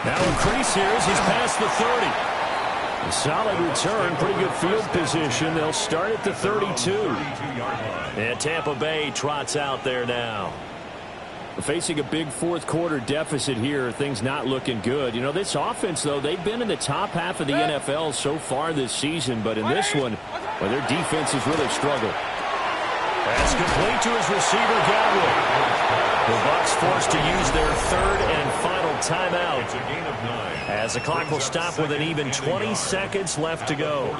Now a crease here as he's past the 30. A solid return, pretty good field position. They'll start at the 32. And Tampa Bay trots out there now. Facing a big fourth quarter deficit here, things not looking good. You know, this offense, though, they've been in the top half of the NFL so far this season, but in this one, well, their defense has really struggled. Pass complete to his receiver, Godwin. The Bucs forced to use their third and final timeout as the clock will stop with an even 20 seconds left to go.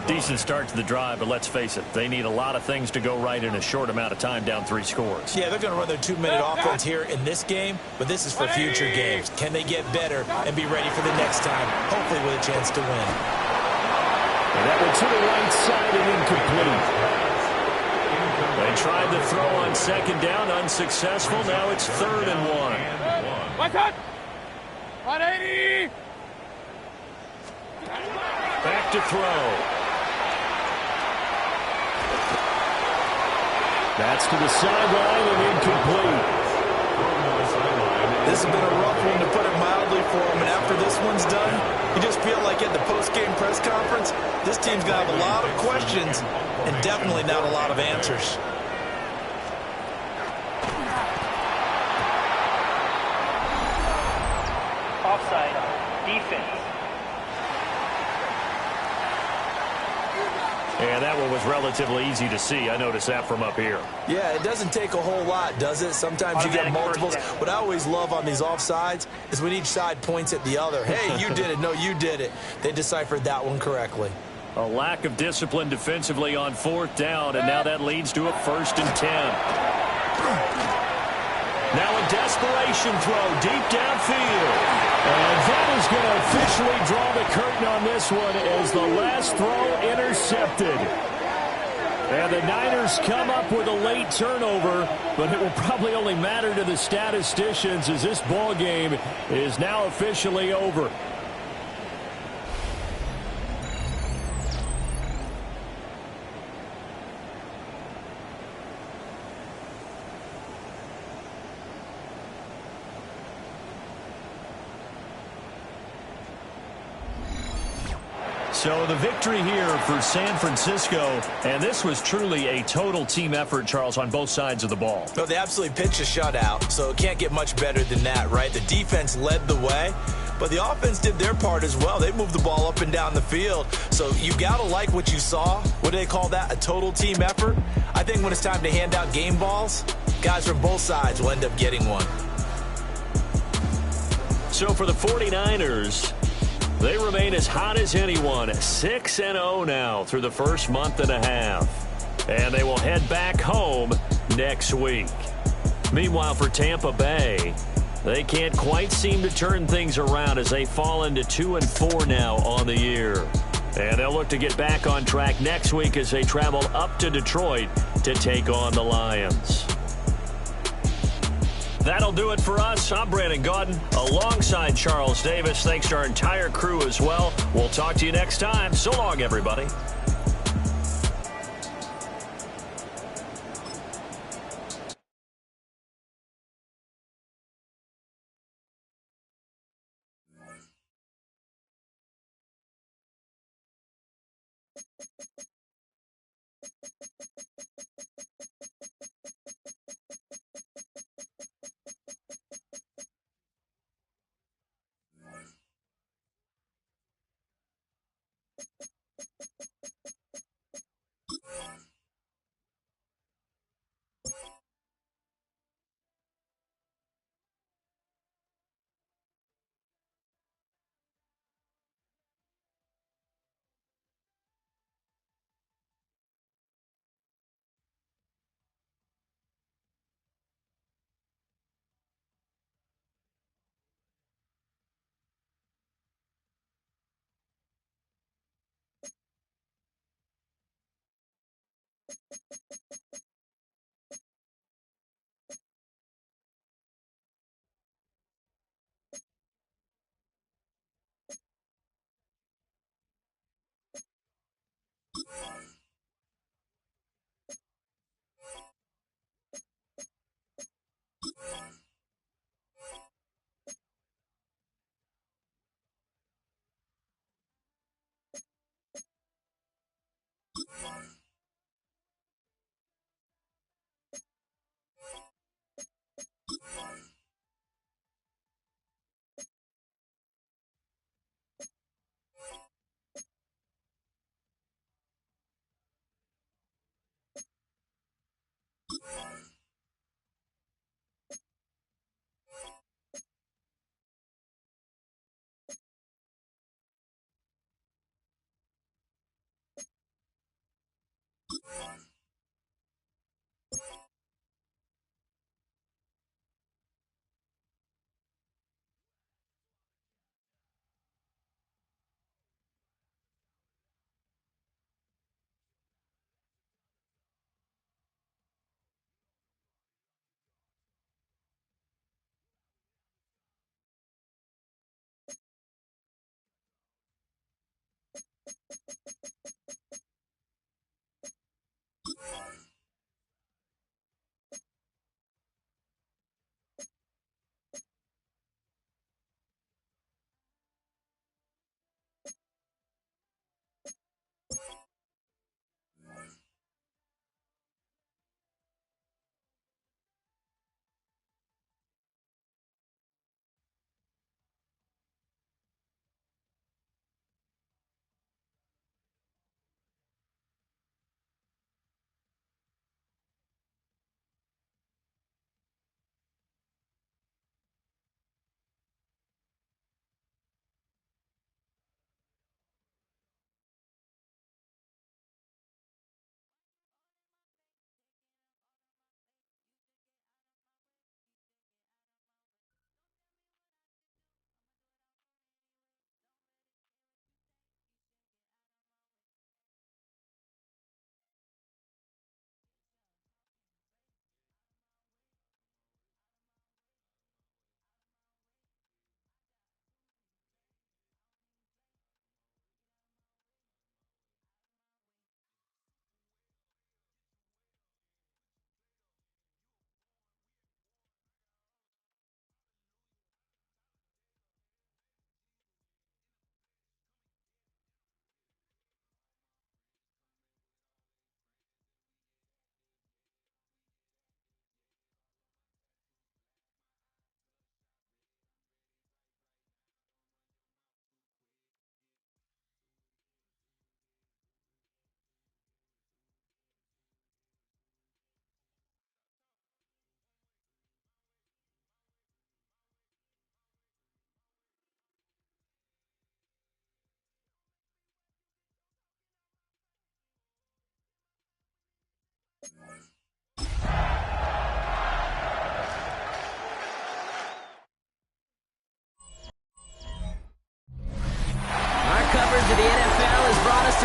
Decent start to the drive, but let's face it, they need a lot of things to go right in a short amount of time, down 3 scores.
Yeah, they're going to run their 2-minute offense here in this game, but this is for future games. Can they get better and be ready for the next time, hopefully with a chance to win?
And that one to the right side and incomplete. They tried to throw on second down, unsuccessful. Now it's 3rd and 1.
180.
Back to throw. That's to the sideline and incomplete.
This has been a rough one, to put it mildly, for him. And after this one's done, you just feel like at the post-game press conference, this team's going to have a lot of questions and definitely not a lot of answers.
Offside. Defense.
And that one was relatively easy to see. I noticed that from up here.
Yeah, it doesn't take a whole lot, does it? Sometimes you get multiples. What I always love on these offsides is when each side points at the other. Hey, you did it. No, you did it. They deciphered that one correctly.
A lack of discipline defensively on 4th down, and now that leads to a 1st and 10. Now a desperation throw deep downfield. And that is going to officially draw the curtain on this one as the last throw intercepted. And the Niners come up with a late turnover, but it will probably only matter to the statisticians as this ball game is now officially over. So the victory here for San Francisco, and this was truly a total team effort, Charles, on both sides of the ball.
No, they absolutely pitched a shutout, so it can't get much better than that, right? The defense led the way, but the offense did their part as well. They moved the ball up and down the field, so you got to like what you saw. What do they call that? A total team effort? I think when it's time to hand out game balls, guys from both sides will end up getting one.
So for the 49ers, they remain as hot as anyone, 6-0 now through the first month and a half. And they will head back home next week. Meanwhile, for Tampa Bay, They can't quite seem to turn things around as they fall into 2-4 now on the year. And they'll look to get back on track next week as they travel up to Detroit to take on the Lions. That'll do it for us. I'm Brandon Gaudin alongside Charles Davis. Thanks to our entire crew as well. We'll talk to you next time. So long, everybody.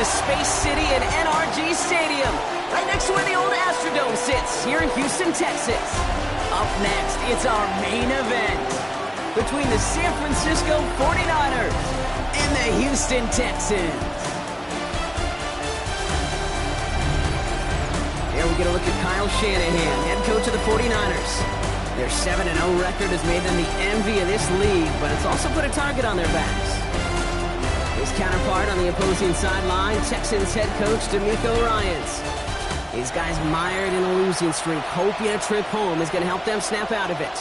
to Space City and NRG Stadium, right next to where the old Astrodome sits, here in Houston, Texas. Up next, it's our main event between the San Francisco 49ers and the Houston Texans. Here we get a look at Kyle Shanahan, head coach of the 49ers. Their 7-0 record has made them the envy of this league, but it's also put a target on their backs. His counterpart on the opposing sideline, Texans head coach DeMeco Ryans. These guys mired in a losing streak, hoping a trip home is going to help them snap out of it.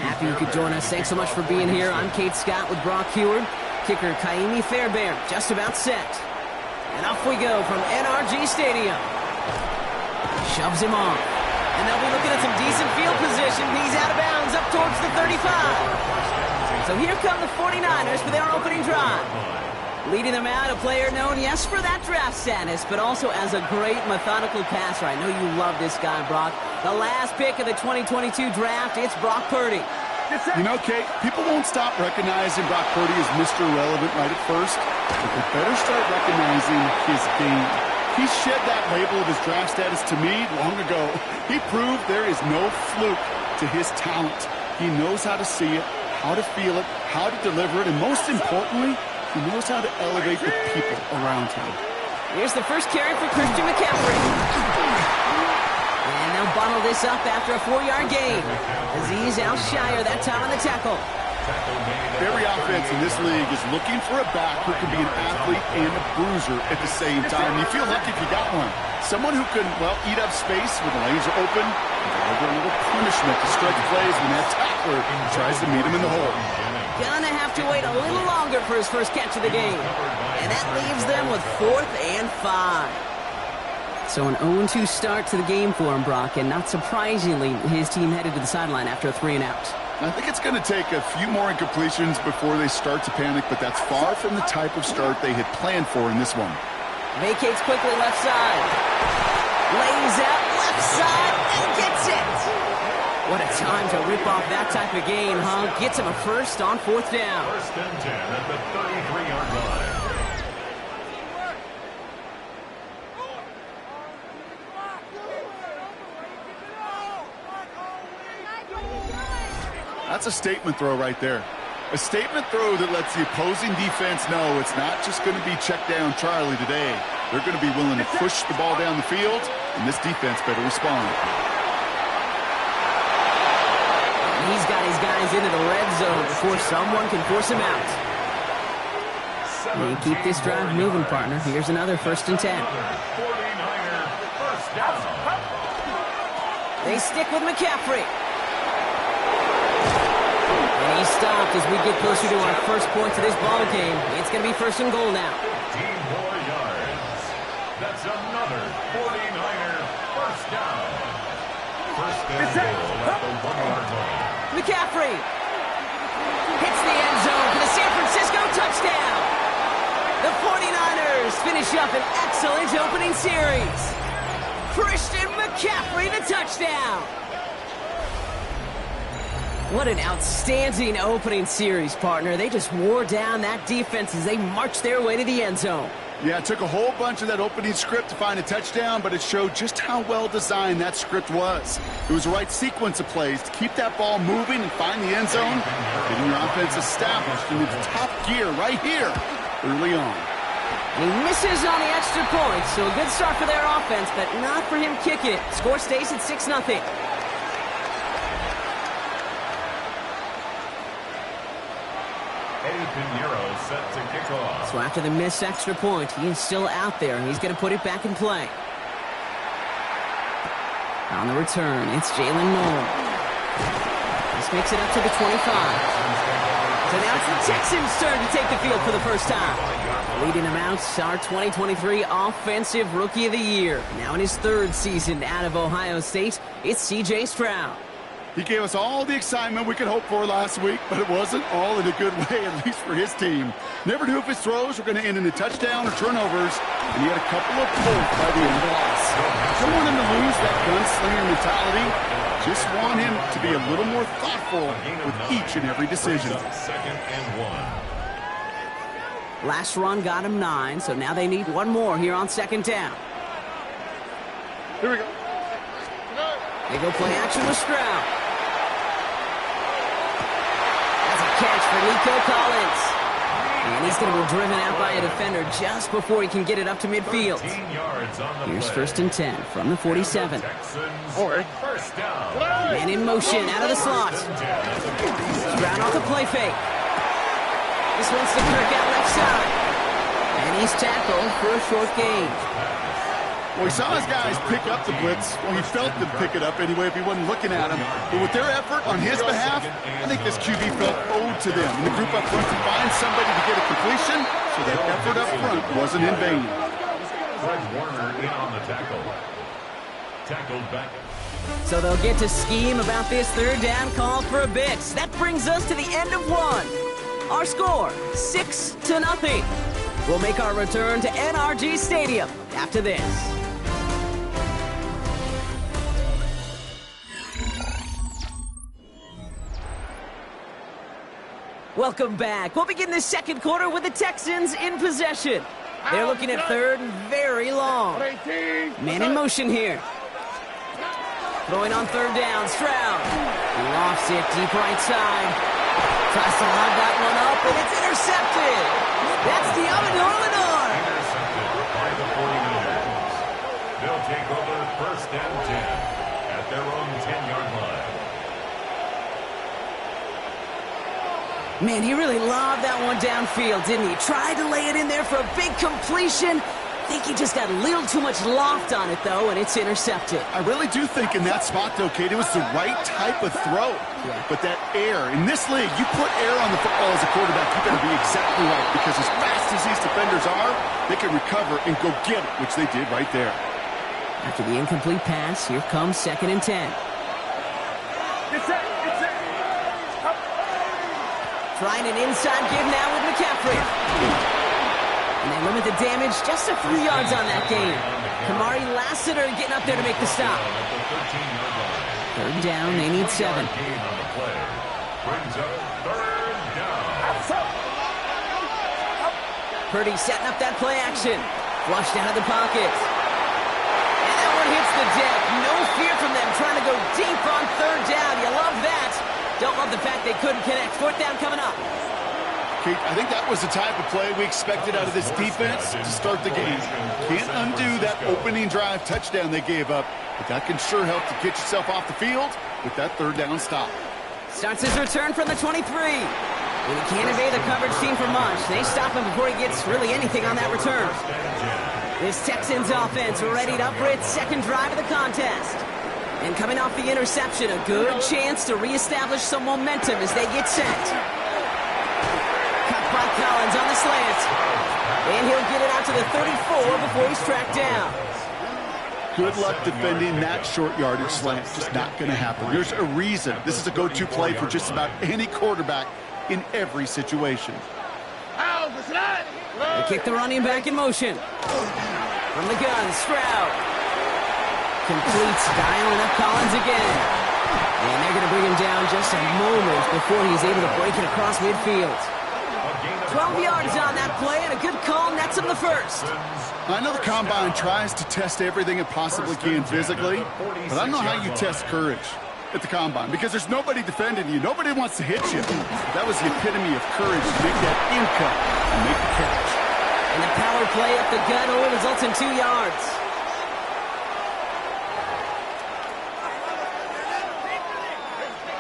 Happy you could join us. Thanks so much for being here. I'm Kate Scott with Brock Heward. Kicker Kaimi Fairbairn just about set. And off we go from NRG Stadium. Shoves him off. And they'll be looking at some decent field position. He's out of bounds up towards the 35. So here come the 49ers for their opening drive. Leading them out, a player known, yes, for that draft status, but also as a great methodical passer. I know you love this guy, Brock. The last pick of the 2022 draft, it's Brock Purdy.
You know, Kate, people won't stop recognizing Brock Purdy as Mr. Irrelevant right at first, but they better start recognizing his game. He shed that label of his draft status to me long ago. He proved there is no fluke to his talent. He knows how to see it, how to feel it, how to deliver it, and most importantly, he knows how to elevate the people around him.
Here's the first carry for Christian McCaffrey. And they'll bottle this up after a 4-yard gain. Azeez Al-Shire that time on the tackle.
Every offense in this league is looking for a back who can be an athlete and a bruiser at the same time. You feel lucky if you got one. Someone who can, well, eat up space when the lanes are open and deliver a little punishment to stretch plays when that tackler tries to meet him in the hole.
Gonna have to wait a little longer for his first catch of the game. And that leaves them with 4th and 5. So an 0-2 start to the game for him, Brock, and not surprisingly, his team headed to the sideline after a 3-and-out.
I think it's going to take a few more incompletions before they start to panic, but that's far from the type of start they had planned for in this one.
Vacates quickly left side. Lays out left side and gets it. What a time to rip off that type of gain, huh? Gets him a first on 4th down.
1st and 10 at the 33-yard line.
That's a statement throw right there. A statement throw that lets the opposing defense know it's not just going to be check down Charlie today. They're going to be willing to push the ball down the field, and this defense better respond.
He's got his guys into the red zone before someone can force him out. And keep this drive moving, partner. Here's another 1st and 10.
49er first down.
They stick with McCaffrey. And he's stopped as we get closer to our first points of this ball game. It's going to be 1st and goal now.
15 more yards. That's another 49er first down. 1st and goal at the 1-yard line.
McCaffrey hits the end zone for the San Francisco touchdown. The 49ers finish up an excellent opening series. Christian McCaffrey, the touchdown. What an outstanding opening series, partner. They just wore down that defense as they marched their way to the end zone.
Yeah, it took a whole bunch of that opening script to find a touchdown, but it showed just how well designed that script was. It was the right sequence of plays to keep that ball moving and find the end zone, getting your offense established in its top gear right here early on.
He misses on the extra point, so a good start for their offense, but not for him kicking it. Score stays at 6-0.
Set to kick off.
So after the missed extra point, he is still out there. He's going to put it back in play. On the return, it's Jalen Noel. This makes it up to the 25. So now it's the Texans' turn to take the field for the first time. Leading them out, our 2023 Offensive Rookie of the Year. Now in his 3rd season out of Ohio State, it's C.J. Stroud.
He gave us all the excitement we could hope for last week, but it wasn't all in a good way, at least for his team. Never knew if his throws were going to end in a touchdown or turnovers, and he had a couple of pulls by the end of the loss. Don't want him to lose that gunslinger mentality. Just want him to be a little more thoughtful with each and every decision.
2nd and 1.
Last run got him 9, so now they need one more here on second down.
Here we go.
They go play action with Stroud. That's a catch for Nico Collins. And he's going to be driven out by a defender just before he can get it up to midfield. Here's first and 10 from the 47. Man in motion out of the slot. Stroud off the play fake. This one's to Kirk out left side. And he's tackled for a short gain.
Well, he saw his guys pick up the blitz. Well, he felt them pick it up anyway if he wasn't looking at him. But with their effort on his behalf, I think this QB felt owed to them. And the group up front to find somebody to get a completion, so that effort up front wasn't in vain.
Fred Warner in on the tackle. Tackled back.
So they'll get to scheme about this third down call for a bit. That brings us to the end of one. Our score, 6-0. We'll make our return to NRG Stadium after this. Welcome back. We'll begin the second quarter with the Texans in possession. They're looking at third and very long. Man in motion here. Throwing on third down, Stroud. He lofts it deep right side. Tries to lob that one up, and it's intercepted. That's the Illinois.
Intercepted by the 49ers. They'll take over first and 10 at their own 10-yard line.
Man, he really lobbed that one downfield, didn't he? Tried to lay it in there for a big completion. I think he just got a little too much loft on it, though, and it's intercepted.
I really do think in that spot, though, Kate, it was the right type of throw.
Yeah.
But that air, in this league, you put air on the football as a quarterback, you better be exactly right. Because as fast as these defenders are, they can recover and go get it, which they did right there.
After the incomplete pass, here comes second and 10.
Get set, get set. Up.
Trying an inside give now with McCaffrey. And they limit the damage just a few yards on that game. Kamari Lassiter getting up there to make the stop. Third down, they need 7. Purdy setting up that play action. Flushed out of the pocket. And that one hits the deck. No fear from them trying to go deep on third down. You love that. Don't love the fact they couldn't connect. Fourth down coming up.
Kate, I think that was the type of play we expected out of this defense to start the game. Can't undo that opening drive touchdown they gave up, but that can sure help to get yourself off the field with that third down stop.
Starts his return from the 23. And he can't evade the coverage team for much. They stop him before he gets really anything on that return. This Texans offense ready to upgrade second drive of the contest. And coming off the interception, a good chance to reestablish some momentum as they get set. Cut by Collins on the slant. And he'll get it out to the 34 before he's tracked down.
Good luck defending that short yardage slant. Just not going to happen. There's a reason. This is a go-to play for just about any quarterback in every situation.
They kick the running back in motion. From the gun, Stroud. Completes, dialing up Collins again. And they're going to bring him down just a moment before he's able to break it across midfield. 12 yards on that play, and a good call nets him the first.
I know the Combine tries to test everything it possibly can physically, but I don't know how you test courage at the Combine, because there's nobody defending you. Nobody wants to hit you. That was the epitome of courage to make that in cut and make the catch.
And the power play up the gut only results in 2 yards.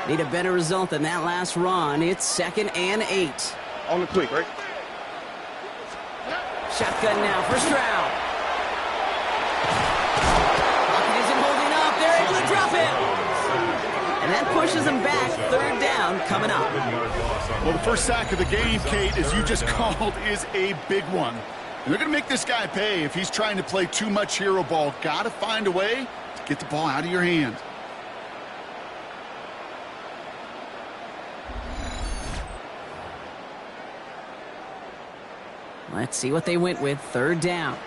Need a better result than that last run. It's 2nd and 8.
On the quick, right?
Shotgun now for Stroud. Pocket isn't holding up. They're able to drop it. And that pushes them back. Third down coming up.
Well, the first sack of the game, Kate, as you just called, is a big one. And they're going to make this guy pay if he's trying to play too much hero ball. Got to find a way to get the ball out of your hand.
Let's see what they went with. Third down.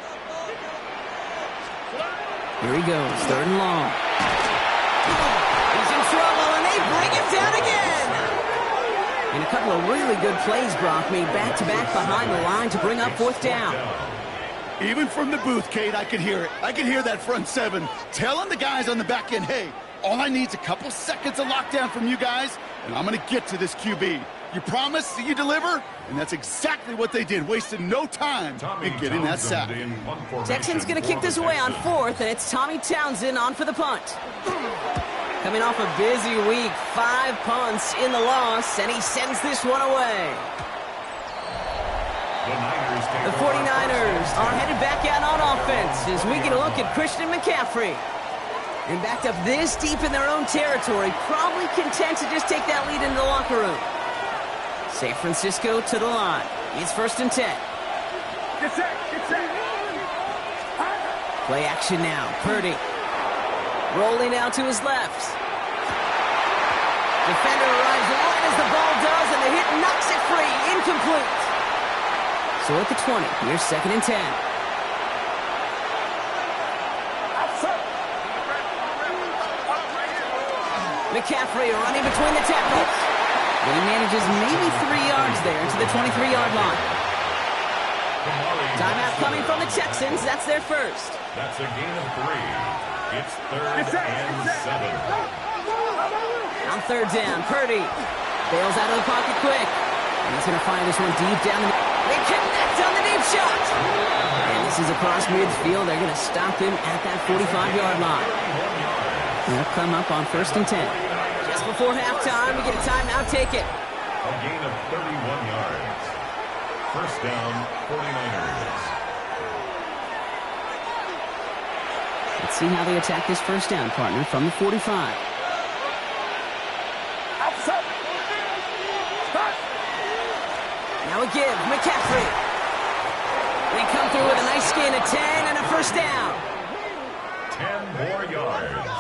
Here he goes. Third and long. He's in trouble, and they bring him down again. And a couple of really good plays, Brock, made back-to-back behind the line to bring up fourth down.
Even from the booth, Kate, I could hear it. I could hear that front seven telling the guys on the back end, hey, all I need is a couple seconds of lockdown from you guys, and I'm going to get to this QB. You promise that you deliver? And that's exactly what they did, wasted no time in getting that sack.
Texans going to kick this away on fourth, and it's Tommy Townsend on for the punt. Coming off a busy week, 5 punts in the loss, and he sends this one away. The 49ers are headed back out on offense as we get a look at Christian McCaffrey. And backed up this deep in their own territory, probably content to just take that lead into the locker room. San Francisco to the line. It's 1st and 10.
Get set, get set.
Play action now. Purdy. Rolling out to his left. Defender arrives right as the ball does, and the hit knocks it free. Incomplete. So at the 20, here's 2nd and 10. McCaffrey running between the tackles. But he manages maybe 3 yards there to the 23-yard line. Timeout coming from the Texans. That's their first.
That's a gain of 3. It's 3rd and 7.
On 3rd down, Purdy bails out of the pocket quick. And he's going to find this one deep down the middle. They connect on the deep shot. And this is across midfield. They're going to stop him at that 45-yard line. They'll come up on 1st and 10. Just before halftime, we get a timeout. Take it.
A gain of 31 yards. 1st down, 49ers.
Let's see how they attack this 1st down, partner, from the 45. Now a give, McCaffrey. They come through with a nice gain of 10 and a 1st down.
10 more yards.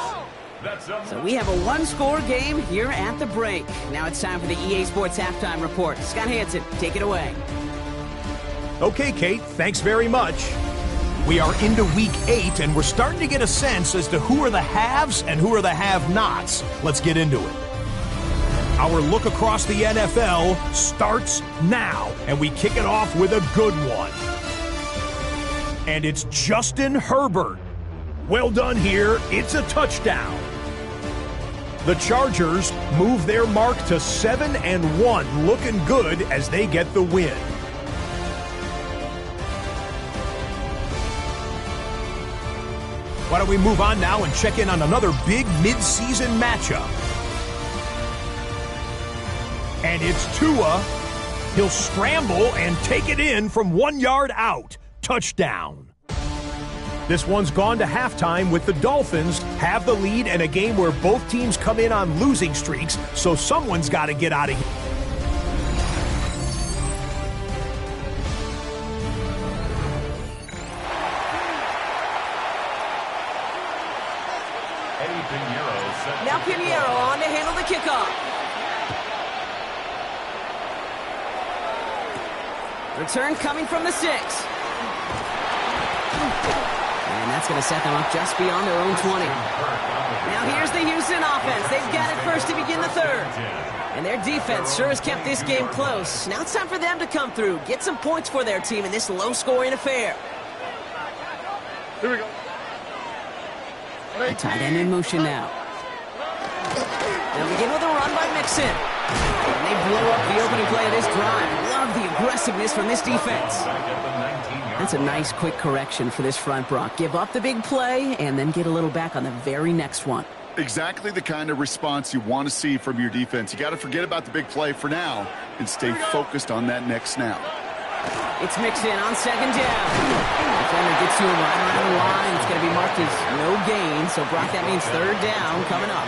So we have a 1-score game here at the break. Now it's time for the EA Sports Halftime Report. Scott Hansen, take it away.
Okay, Kate, thanks very much. We are into Week 8, and we're starting to get a sense as to who are the haves and who are the have-nots. Let's get into it. Our look across the NFL starts now, and we kick it off with a good one. And it's Justin Herbert. Well done here. It's a touchdown. The Chargers move their mark to 7-1, looking good as they get the win. Why don't we move on now and check in on another big mid-season matchup. And it's Tua. He'll scramble and take it in from 1 yard out. Touchdown. This one's gone to halftime with the Dolphins have the lead in a game where both teams come in on losing streaks, so someone's got to get out of here.
Now Pinheiro on to handle the kickoff. Return coming from the 6. And that's going to set them up just beyond their own 20. Now here's the Houston offense. They've got it first to begin the 3rd. And their defense sure has kept this game close. Now it's time for them to come through, get some points for their team in this low-scoring affair.
Here we go.
The tight end in motion now. They'll begin with a run by Mixon. And they blow up the opening play of this drive. Love the aggressiveness from this defense. That's a nice quick correction for this front, Brock. Give up the big play and then get a little back on the very next one.
Exactly the kind of response you want to see from your defense. You got to forget about the big play for now and stay focused on that next snap.
It's Mixon on 2nd down. Defender gets to him right around the line. It's going to be marked as no gain. So, Brock, that means 3rd down coming up.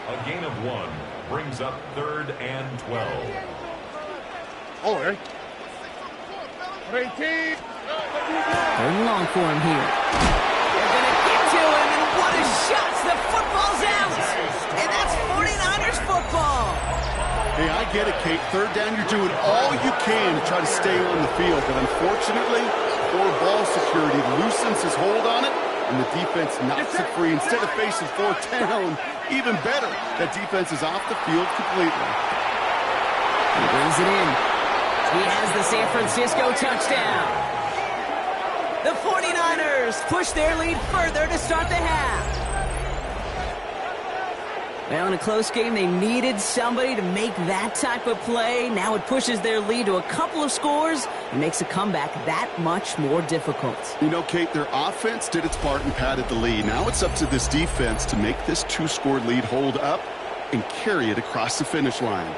A gain of 1 brings up 3rd and 12.
Oh, Eric. 18.
3rd and long for him here. They're going to get to him, and what a shot! The football's out! And that's 49ers football!
Hey, I get it, Kate. 3rd down, you're doing all you can to try to stay on the field. But unfortunately, poor ball security loosens his hold on it, and the defense knocks it free. Instead of facing 4th down, even better, that defense is off the field completely.
He brings it in. He has the San Francisco touchdown. The 49ers push their lead further to start the half. Well, in a close game, they needed somebody to make that type of play. Now it pushes their lead to a couple of scores and makes a comeback that much more difficult.
You know, Kate, their offense did its part and padded the lead. Now it's up to this defense to make this 2-score lead hold up and carry it across the finish line.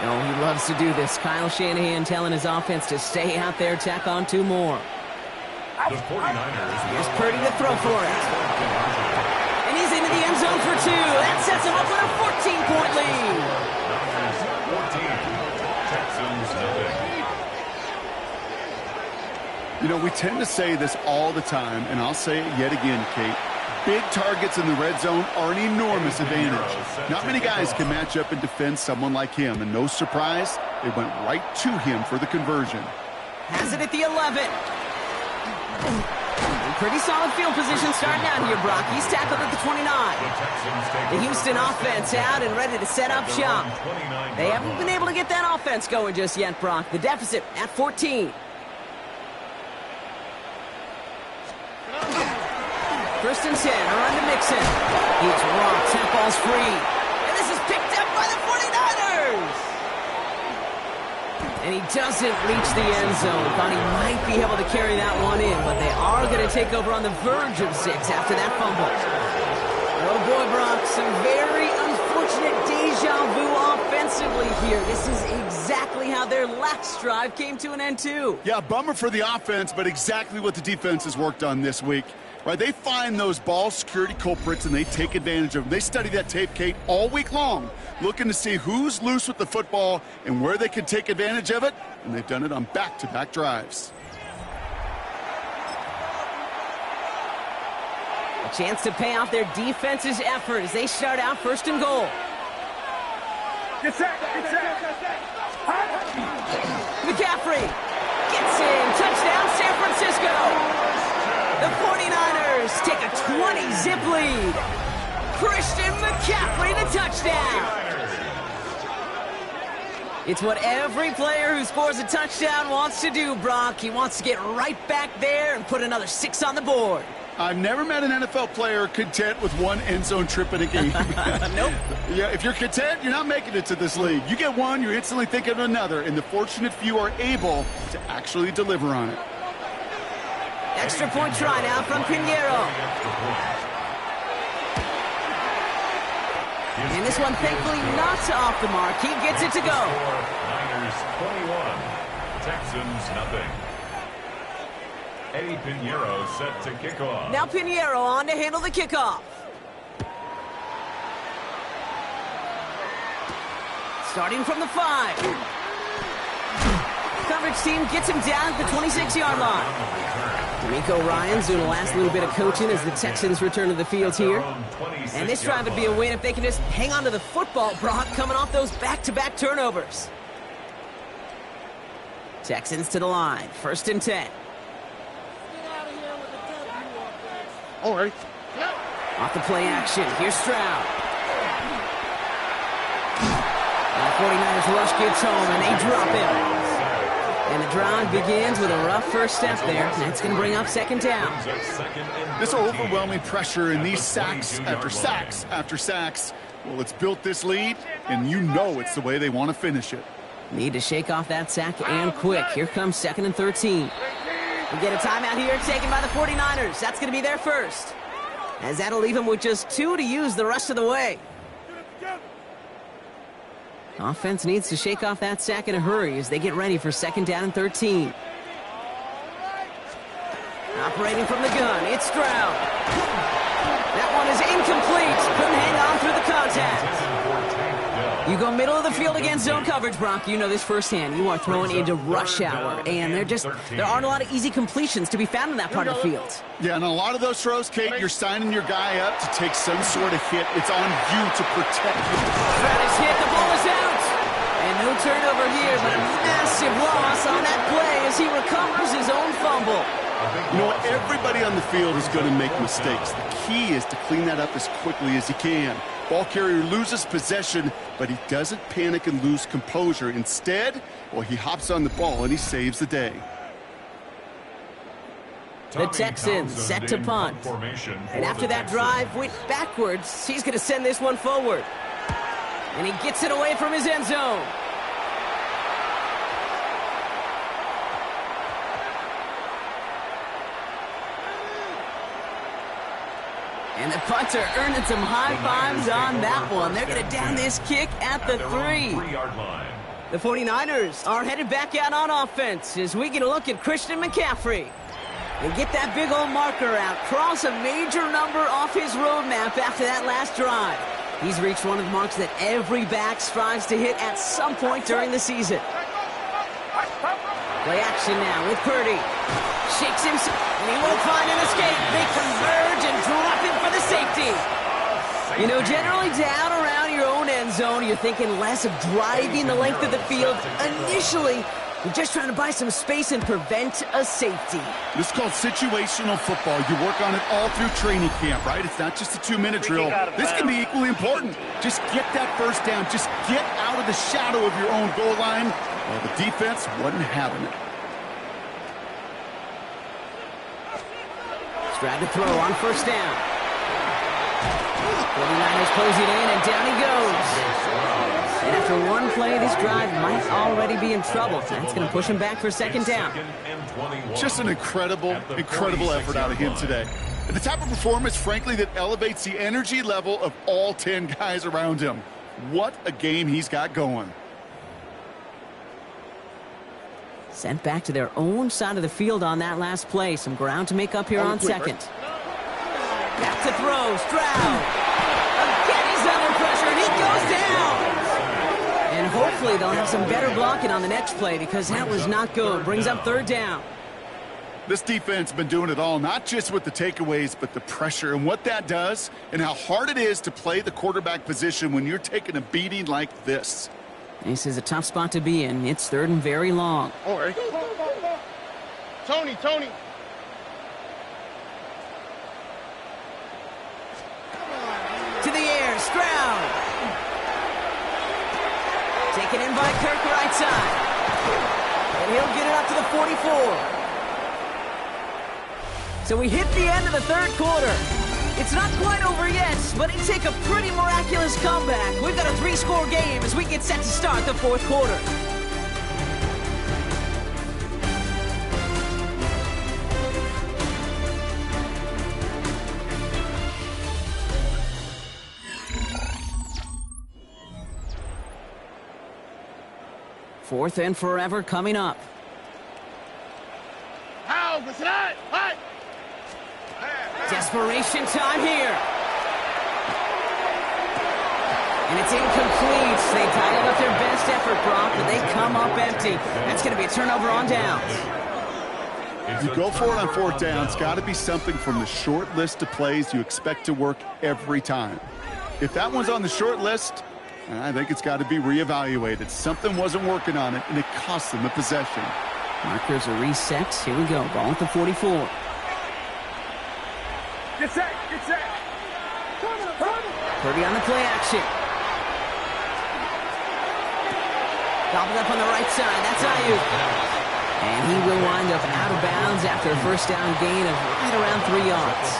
Oh, he loves to do this. Kyle Shanahan telling his offense to stay out there, tack on 2 more.
The 49ers.
Here's Purdy to throw for it. And he's into the end zone for 2. That sets him up with a 14-point lead.
14. Texans nothing.
You know, we tend to say this all the time, and I'll say it yet again, Kate. Big targets in the red zone are an enormous advantage. Not many guys can match up and defend someone like him, and no surprise, they went right to him for the conversion.
Has it at the 11. Pretty solid field position starting out here, Brock. He's tackled at the 29. The Houston offense out and ready to set up shop. They haven't been able to get that offense going just yet, Brock. The deficit at 14. First and 10, a run to Mixon. He's rocked, that ball's free. And this is picked up by the 49ers! And he doesn't reach the end zone. Thought he might be able to carry that one in, but they are going to take over on the verge of 6 after that fumble. Oh boy, Brock, some very unfortunate deja vu offensively here. This is exactly how their last drive came to an end too.
Yeah, bummer for the offense, but exactly what the defense has worked on this week. Right, they find those ball security culprits and they take advantage of them. They study that tape, Kate, all week long, looking to see who's loose with the football and where they can take advantage of it, and they've done it on back-to-back drives.
A chance to pay off their defense's effort as they start out first and goal.
Get set, get set.
McCaffrey gets in. Touchdown, San Francisco. The 49ers take a 20-zip lead. Christian McCaffrey the touchdown. It's what every player who scores a touchdown wants to do, Brock. He wants to get right back there and put another 6 on the board.
I've never met an NFL player content with one end zone trip in a game.
Nope.
Yeah, if you're content, you're not making it to this league. You get one, you're instantly thinking of another, and the fortunate few are able to actually deliver on it.
Extra point try now from Pinheiro. And this one thankfully not off the mark. He gets it to go.
Niners 21, Texans nothing. Eddie Pinheiro set to kick off.
Now Pinheiro on to handle the kickoff. Starting from the 5. Coverage team gets him down at the 26-yard line. D'Amico Ryans doing the last little bit of coaching as the Texans return to the field here. And this drive would be a win if they can just hang on to the football, Brock, coming off those back-to-back turnovers. Texans to the line. First and 10.
All right.
Off the play action. Here's Stroud. And the 49ers rush gets home, and they drop him. And the drive begins with a rough first step there. That's going to bring up second down.
This overwhelming pressure and these sacks after sacks after sacks, well, it's built this lead, and you know it's the way they want to finish it.
Need to shake off that sack and quick. Here comes 2nd and 13. We get a timeout here taken by the 49ers. That's going to be their first, as that'll leave them with just 2 to use the rest of the way. Offense needs to shake off that sack in a hurry as they get ready for 2nd down and 13. Operating from the gun, it's Stroud. That one is incomplete. Couldn't hang on through the contact. You go middle of the field against zone coverage, Brock. You know this firsthand. You are throwing into rush hour, and there aren't a lot of easy completions to be found in that part of the field.
Yeah, and a lot of those throws, Kate, you're signing your guy up to take some sort of hit. It's on you to protect him.
That is hit. The ball is out. And no turnover here, but a massive loss on that play as he recovers his own fumble.
You know what? Everybody on the field is going to make mistakes. The key is to clean that up as quickly as you can. Ball carrier loses possession, but he doesn't panic and lose composure. Instead, well, he hops on the ball and he saves the day.
The Texans set to punt. And after that drive went backwards, he's going to send this one forward. And he gets it away from his end zone. And the punter earning some high fives on that one. They're going to down this kick at the 3-yard line. The 49ers are headed back out on offense as we get a look at Christian McCaffrey. And get that big old marker out. Cross a major number off his roadmap after that last drive. He's reached one of the marks that every back strives to hit at some point during the season. Play action now with Purdy. Shakes him, and he won't find an escape. They converge and drop him for the safety. You know, generally down around your own end zone, you're thinking less of driving the length of the field. Initially, you're just trying to buy some space and prevent a safety.
This is called situational football. You work on it all through training camp, right? It's not just a 2-minute drill. This can be equally important. Just get that first down. Just get out of the shadow of your own goal line. Well, the defense wasn't having it.
Strad to throw on first down. 49ers closing in, and down he goes. And after one play, this drive might already be in trouble. That's going to push him back for second down.
Just an incredible effort out of him today. And the type of performance, frankly, that elevates the energy level of all 10 guys around him. What a game he's got going.
Sent back to their own side of the field on that last play. Some ground to make up here on second. Back to throw. Stroud. Again, he's under pressure, and he goes down. And hopefully they'll have some better blocking on the next play because that was not good. Brings up third down.
This defense has been doing it all, not just with the takeaways, but the pressure and what that does and how hard it is to play the quarterback position when you're taking a beating like this.
This is a tough spot to be in. It's third and very long.
All right. Tony.
To the air, Stroud. Taken in by Kirk right side. And he'll get it up to the 44. So we hit the end of the third quarter. It's not quite over yet, but it take a pretty miraculous comeback. We've got a 3-score game as we get set to start the fourth quarter. Fourth and forever coming up. Desperation time here. And it's incomplete. They dialed up their best effort, Brock, but they come up empty. That's going to be a turnover on downs.
You go for it on fourth down. It's got to be something from the short list of plays you expect to work every time. If that one's on the short list, I think it's got to be reevaluated. Something wasn't working on it, and it cost them the possession.
Markers are reset. Here we go. Ball at the 44.
Get set.
Purdy on the play action. Gobbled up on the right side. That's Ayuk. And he will wind up out of bounds after a first down gain of right around 3 yards.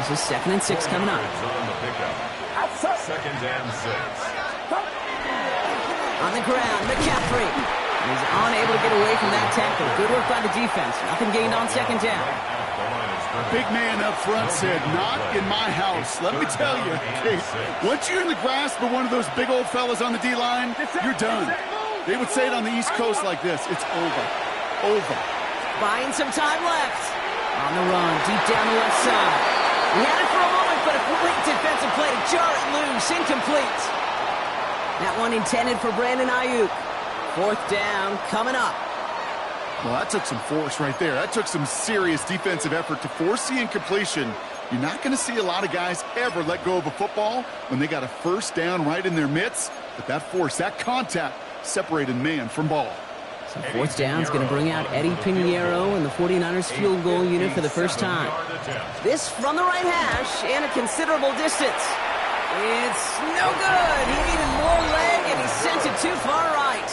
This is 2nd and 6 coming up.
Second and 6.
On the ground, McCaffrey. He's unable to get away from that tackle. Good work by the defense. Nothing gained on second down.
Big man up front said, not in my house. Let me tell you, hey, once you're in the grasp of one of those big old fellas on the D-line, you're done. They would say it on the East Coast like this. It's over.
Buying some time left. On the run, deep down the left side. He had it for a moment, but a quick defensive play to jar it loose. Incomplete. That one intended for Brandon Ayuk. Fourth down coming up.
Well, that took some force right there. That took some serious defensive effort to force the incompletion. You're not going to see a lot of guys ever let go of a football when they got a first down right in their midst. But that force, that contact, separated man from ball.
So fourth down is going to bring out Eddie Pinheiro and the 49ers field goal unit for the first time. This from the right hash and a considerable distance. It's no good. He needed more leg, and he sent it too far right.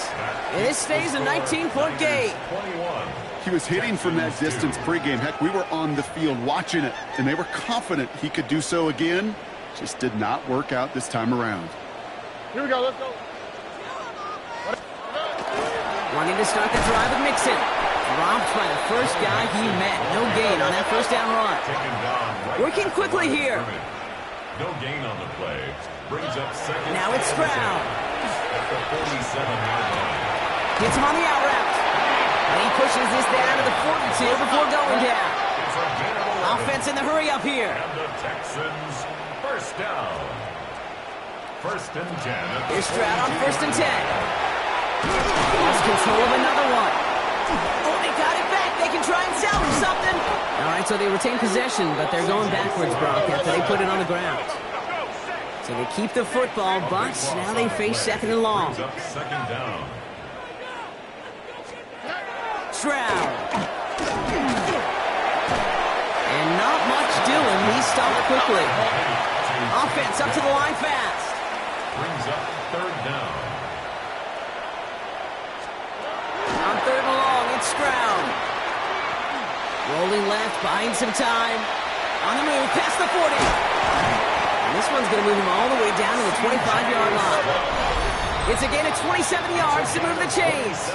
And this stays a 19-point game.
He was hitting from that distance pregame. Heck, we were on the field watching it, and they were confident he could do so again. Just did not work out this time around.
Here we go, let's go.
Wanting to start the drive with Mixon. Dropped by the first guy he met. No gain on that first down run. Working quickly here.
No gain on the play. Brings up second.
Now it's Stroud.
At the 47-yard line.
Gets him on the out route. And he pushes this down to the 42 before going down. Offense in the hurry up here.
And the Texans first down. First and 10.
Here's Stroud on first and 10. Lost control of another one. Oh, they got it back. They can try and salvage something. All right, so they retain possession, but they're going backwards, Brock, after they put it on the ground. So they keep the football, but now they face second and long.
Second down.
Stroud. And not much doing. He stopped quickly. Offense up to the line fast.
Brings up third down.
On third and long, it's Stroud. Rolling left, buying some time. On the move, past the 40. And this one's going to move him all the way down to the 25-yard line. It's a gain of 27 yards to move the chains.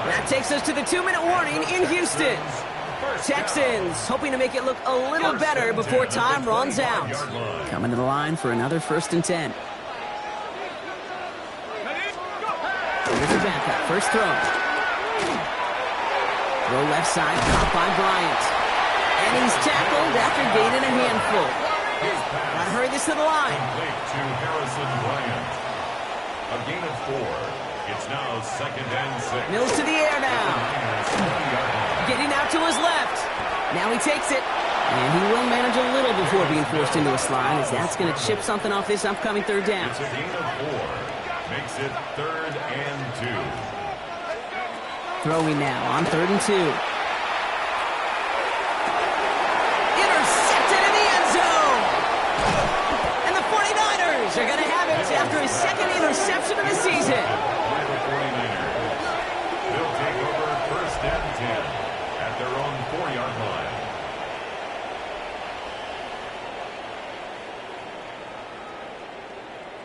That takes us to the 2-minute warning in Houston. Texans hoping to make it look a little better before time runs out. Coming to the line for another first and 10. Here's the backup, first throw. Throw left side, caught by Bryant. And he's tackled after gaining a handful. Gotta hurry this to the line.
To Harrison Bryant. A gain of 4. It's now second and 6.
Mills to the air now. Getting out to his left. Now he takes it. And he will manage a little before being forced into a slide, as that's going to chip something off this upcoming third down.
It's a gain of 4. Makes it third and 2.
Throwing now on third and 2. Intercepted in the end zone. And the 49ers are going to have it after his second interception of the season.
The 49ers. They'll take over first and 10 at their own 4-yard line.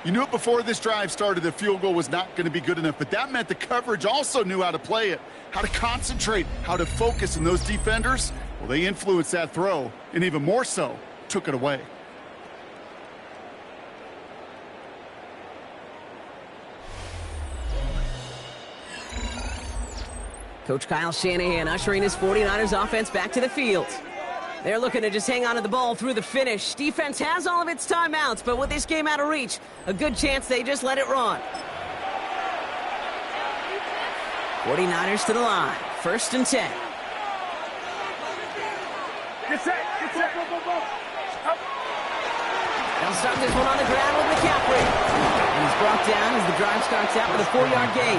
You knew it before this drive started, the field goal was not going to be good enough, but that meant the coverage also knew how to play it, how to concentrate, how to focus, and those defenders, well, they influenced that throw, and even more so, took it away.
Coach Kyle Shanahan ushering his 49ers offense back to the field. They're looking to just hang on to the ball through the finish. Defense has all of its timeouts, but with this game out of reach, a good chance they just let it run. 49ers to the line. First and 10.
Get set, get set.
They'll start this one on the ground with McCaffrey. And he's brought down as the drive starts out with a 4-yard gain.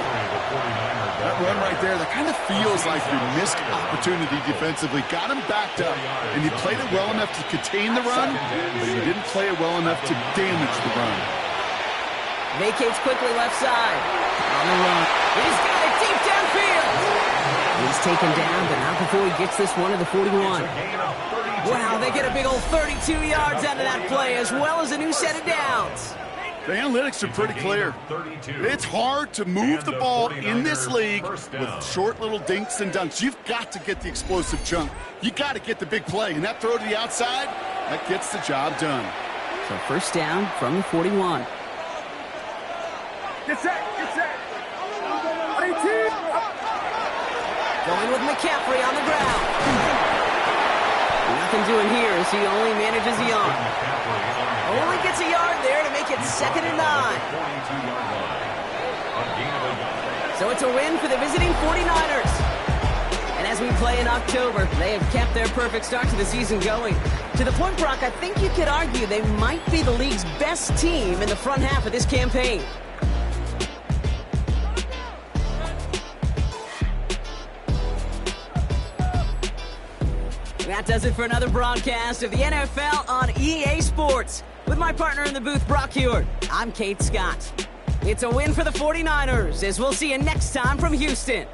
That run right there, that kind of feels like your missed opportunity defensively. Got him backed up, and you played it well enough to contain the run, but you didn't play it well enough to damage the run.
Vacates quickly left side. On the run. He's got it deep downfield. He's taken down, but not before he gets this one to the 41. Wow, they get a big old 32 yards out of that play, as well as a new set of downs.
The analytics are pretty clear. It's hard to move the ball in this league with short little dinks and dunks. You've got to get the explosive chunk. You got to get the big play, and that throw to the outside, that gets the job done.
So first down from the 41.
Get set, get set. 18.
Going with McCaffrey on the ground. Nothing doing here as he only manages a yard. Only gets a yard there to make it second and 9. So it's a win for the visiting 49ers. And as we play in October, they have kept their perfect start to the season going. To the point, Brock, I think you could argue they might be the league's best team in the front half of this campaign. That does it for another broadcast of the NFL on EA Sports. With my partner in the booth, Brock Hewitt, I'm Kate Scott. It's a win for the 49ers, as we'll see you next time from Houston.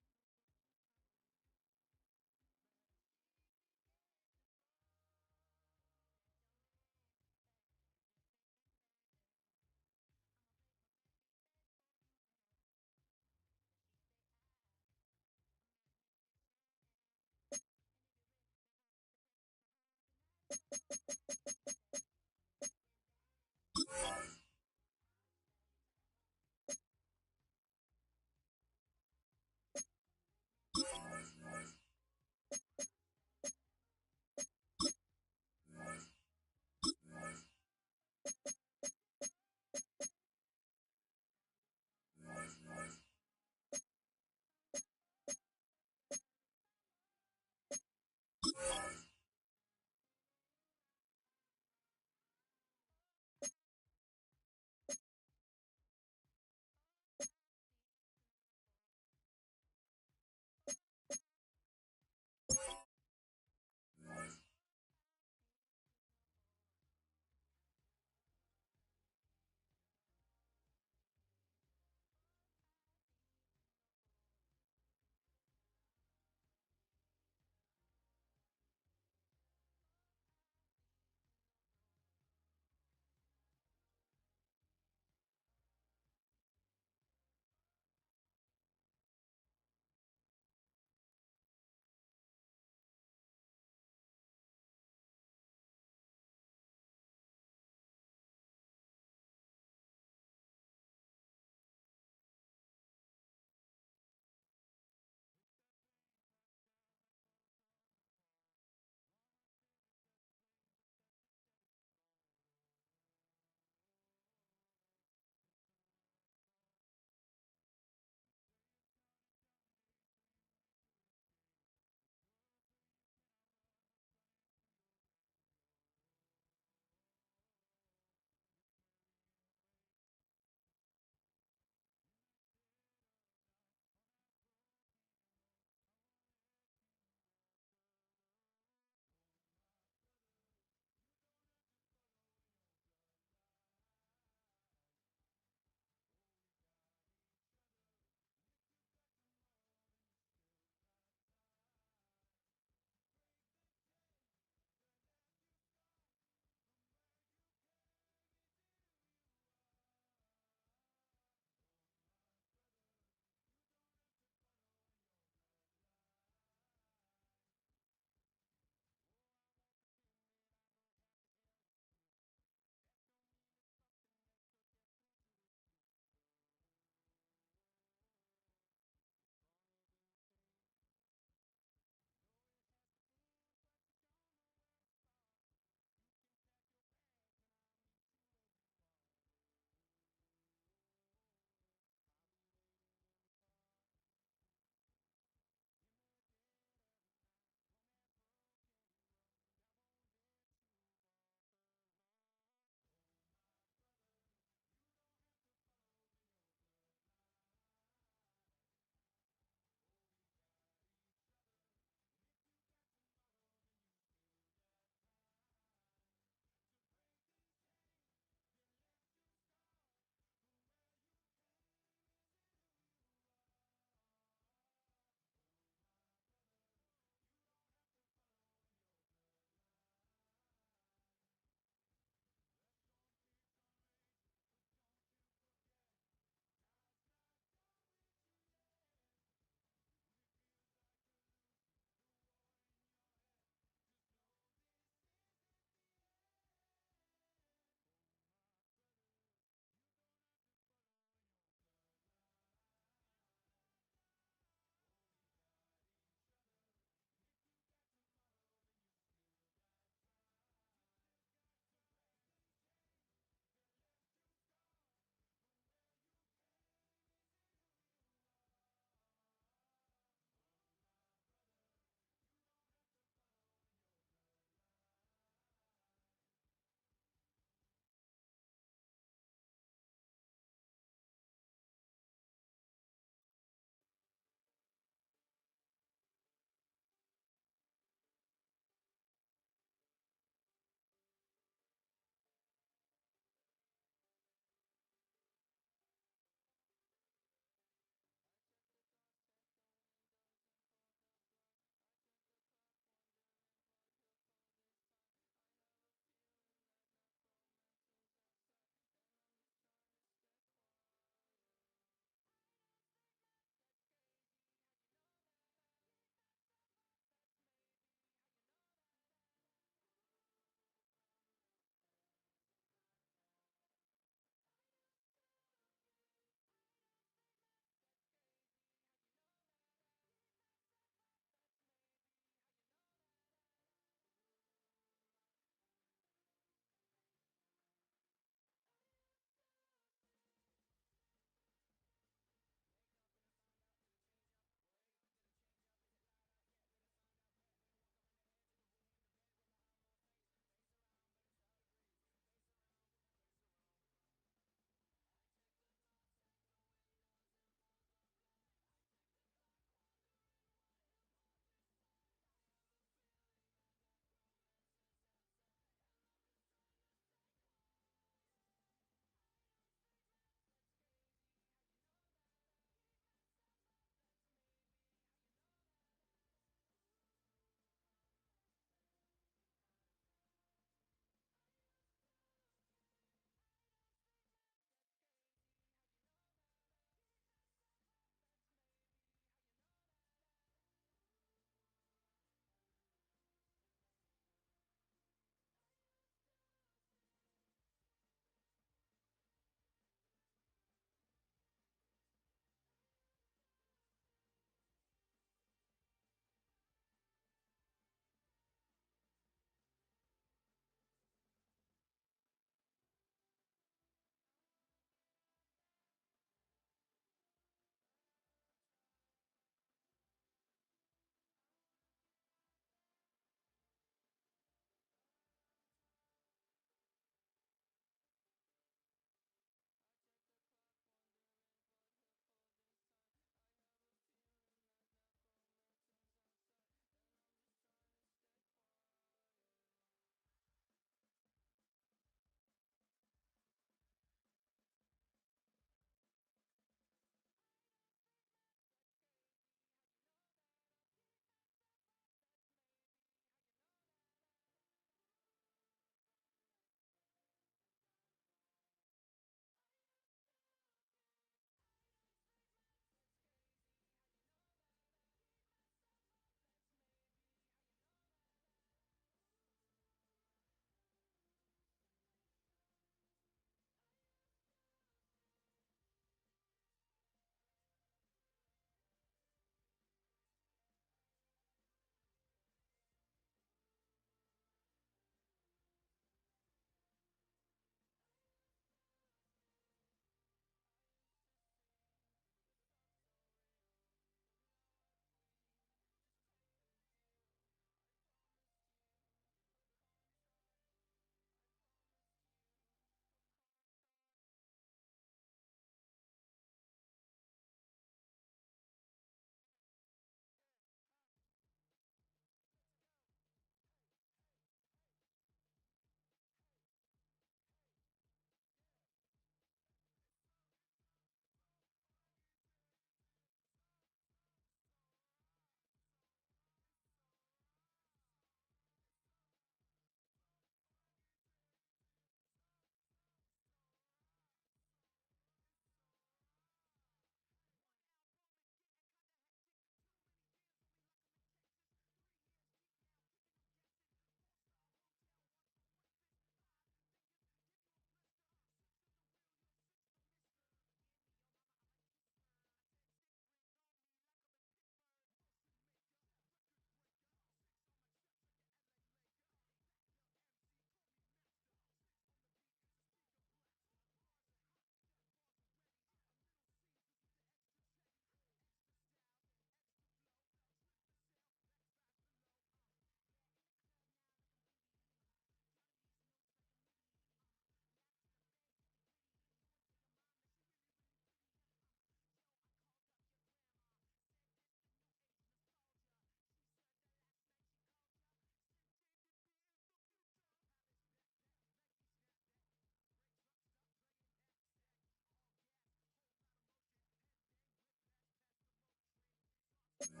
Travel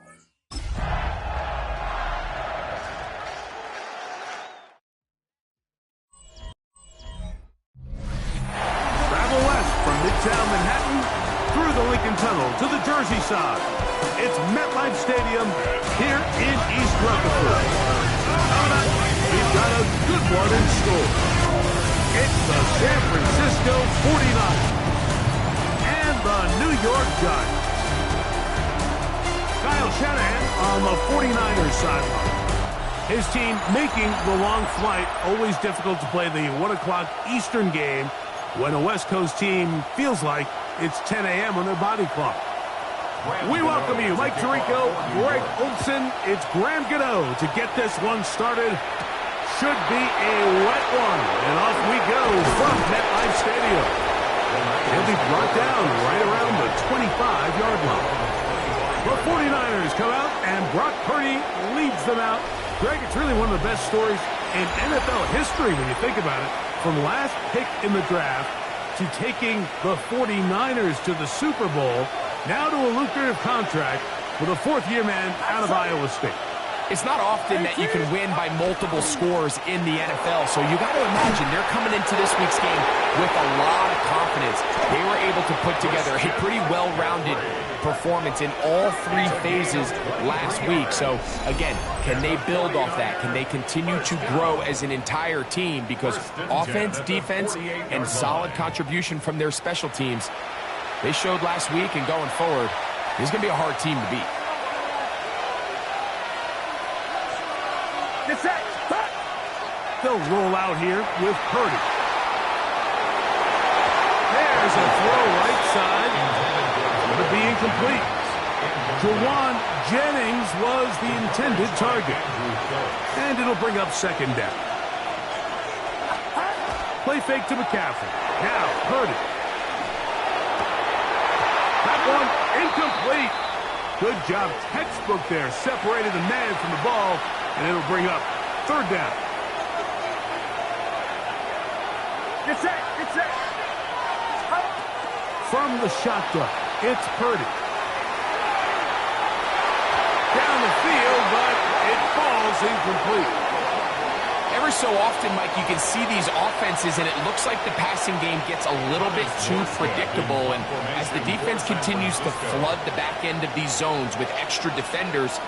west from Midtown Manhattan through the Lincoln Tunnel to the Jersey side. It's MetLife Stadium here in East Rutherford. Coming up, we've got a good one in store. It's the San Francisco 49ers and the New York Giants. Kyle Shanahan on the 49ers sideline. His team making the long flight. Always difficult to play the 1 o'clock Eastern game when a West Coast team feels like it's 10 a.m. on their body clock. We welcome you, Mike Tirico, Greg Olsen. It's Graham Gano to get this one started. Should be a wet one. And off we go from MetLife Stadium. He'll be brought down right around the 25-yard line. The 49ers come out, and Brock Purdy leads them out. Greg, it's really one of the best stories in NFL history when you think about it. From last pick in the draft to taking the 49ers to the Super Bowl, now to a lucrative contract with a fourth-year man out of Iowa State.
It's not often that you can win by multiple scores in the NFL, so you got to imagine they're coming into this week's game with a lot of confidence. They were able to put together a pretty well-rounded performance in all three phases last week. So, again, can they build off that? Can they continue to grow as an entire team? Because offense, defense, and solid contribution from their special teams, they showed last week, and going forward, this is going to be a hard team to beat.
They'll roll out here with Purdy. There's a throw right side. Going to be incomplete. Jawan Jennings was the intended target. And it'll bring up second down. Play fake to McCaffrey. Now Purdy. That one incomplete. Good job, textbook there. Separated the man from the ball. And it'll bring up third down.
Get set, get set.
From the shotgun, it's Purdy. Down the field, but it falls incomplete.
Every so often, Mike, you can see these offenses, and it looks like the passing game gets a little bit too predictable. And as the defense continues to flood the back end of these zones with extra defenders,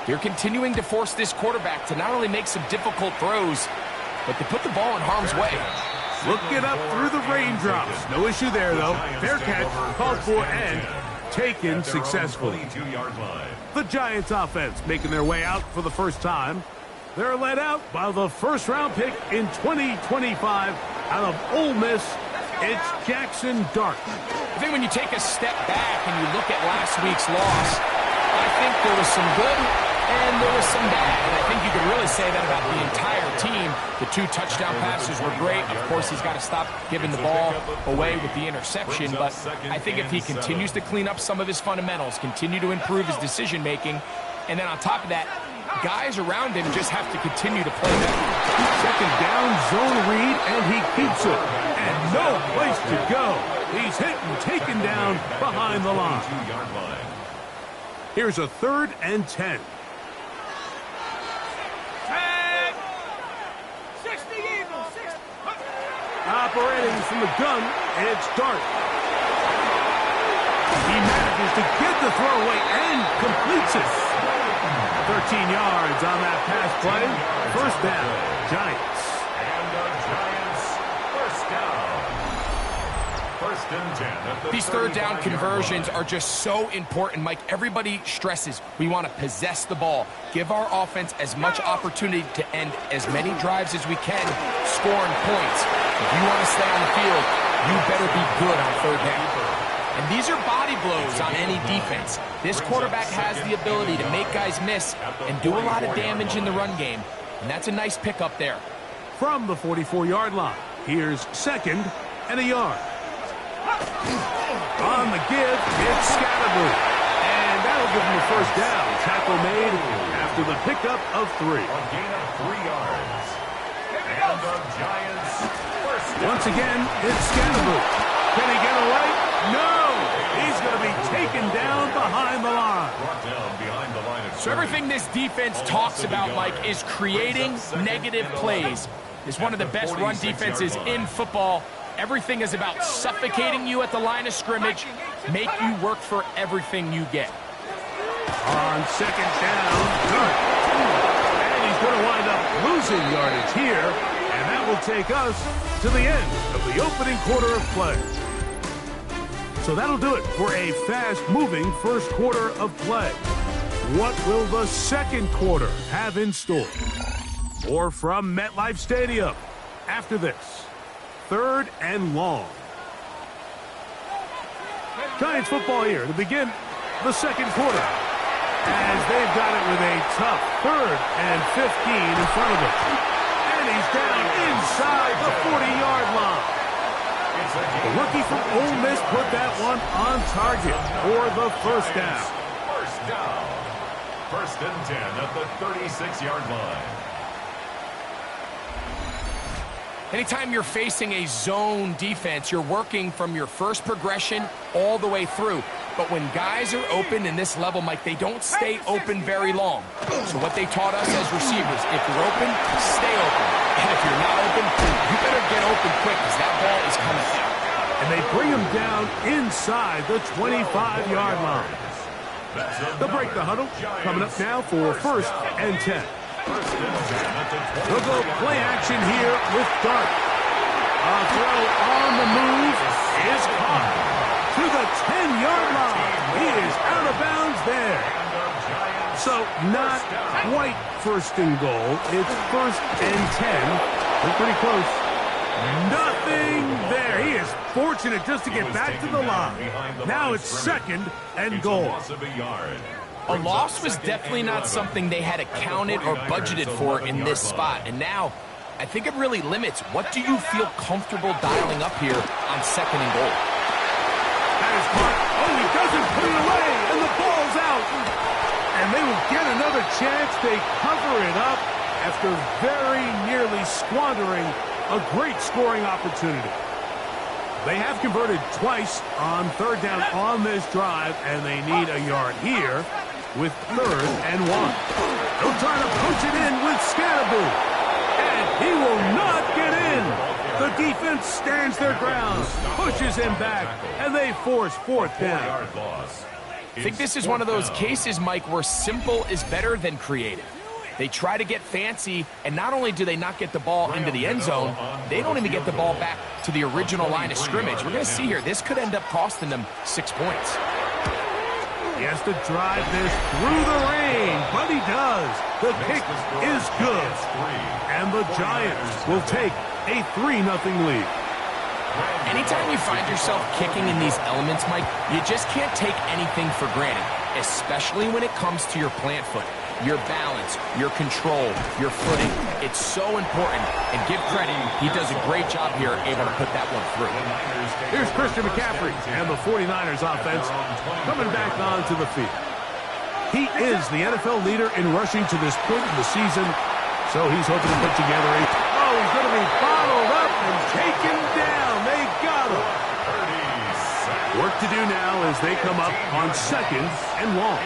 they're continuing to force this quarterback to not only make some difficult throws, but to put the ball in harm's way.
Looking up through the raindrops. No issue there, though. Fair catch, called for, and taken successfully. The Giants offense making their way out for the first time. They're led out by the first-round pick in 2025 out of Ole Miss. It's Jackson Dart.
I think when you take a step back and you look at last week's loss, I think there was some good and there was some bad. And I think you could really say that about the entire team. The 2 touchdown passes were great. Of course, he's got to stop giving the ball away with the interception. But I think if he continues to clean up some of his fundamentals, continue to improve his decision-making, and then on top of that, guys around him just have to continue to play better.
Second down, zone read, and he keeps it. And no place to go. He's hit and taken down behind the line. Here's a 3rd and 10. Operating from the gun, it's Dart. He manages to get the throw away and completes it. 13 yards on that pass play. First down, Giants.
And the Giants, first down. First and 10.
These third down conversions are just so important, Mike. Everybody stresses we want to possess the ball, give our offense as much opportunity to end as many drives as we can, scoring points. If you want to stay on the field, you better be good on third down. And these are body blows on any defense. This quarterback has the ability to make guys miss and do a lot of damage in the run game. And that's a nice pickup there.
From the 44-yard line, here's 2nd and a yard. On the give, it's Scatterboo. And that'll give him the first down. Tackle made after the pickup of 3.
A gain of 3 yards. And the Giants, first down.
Once again, it's Scatterboo. Can he get away? No! He's going to be taken down behind the line.
Brought down behind the
So everything this defense talks about, Mike, is creating negative plays. It's one of the best run defenses in football. Everything is about suffocating you at the line of scrimmage, make you work for everything you get.
On second down, and he's going to wind up losing yardage here, and that will take us to the end of the opening quarter of play. So that'll do it for a fast-moving first quarter of play. What will the second quarter have in store? Or from MetLife Stadium after this. 3rd and long. Giants football here to begin the second quarter, as they've got it with a tough 3rd and 15 in front of them. And he's down inside the 40-yard line. The rookie from Ole Miss put that one on target for the first down.
First down. 1st and 10 at the 36-yard line.
Anytime you're facing a zone defense, you're working from your first progression all the way through. But when guys are open in this level, Mike, they don't stay open very long. So what they taught us as receivers, if you're open, stay open. And if you're not open, you better get open quick because that ball is coming out.
And they bring him down inside the 25-yard line. They'll break the huddle. Coming up now for 1st and 10. They'll go play action here with Dart. A throw on the move is caught to the 10-yard line. He is out of bounds there. So not quite 1st and goal. It's 1st and 10. They're pretty close. Nothing there. He is fortunate just to get back to the line. Now it's 2nd and goal.
A loss was definitely not something they had accounted or budgeted for in this spot. And now, I think it really limits. What do you feel comfortable dialing up here on 2nd and goal?
That is caught. Oh, he doesn't put it away, and the ball's out. And they will get another chance. They cover it up after very nearly squandering a great scoring opportunity. They have converted twice on 3rd down on this drive, and they need a yard here with 3rd and 1. They'll try to punch it in with Scatterboo, and he will not get in. The defense stands their ground, pushes him back, and they force 4th down.
I think this is one of those cases, Mike, where simple is better than creative. They try to get fancy, and not only do they not get the ball into the end zone, they don't even get the ball back to the original line of scrimmage. We're going to see here, this could end up costing them 6 points.
He has to drive this through the rain, but he does. The kick is good. And the Giants will take a 3-0 lead.
Anytime you find yourself kicking in these elements, Mike, you just can't take anything for granted, especially when it comes to your plant foot. Your balance, your control, your footing. It's so important. And give credit, he does a great job here able to put that one through.
Here's Christian McCaffrey and the 49ers offense coming back onto the field. He is the NFL leader in rushing to this point in the season, so he's hoping to put together a... Oh, he's going to be bottled up and taken down. They got him. Work to do now as they come up on 2nd and long.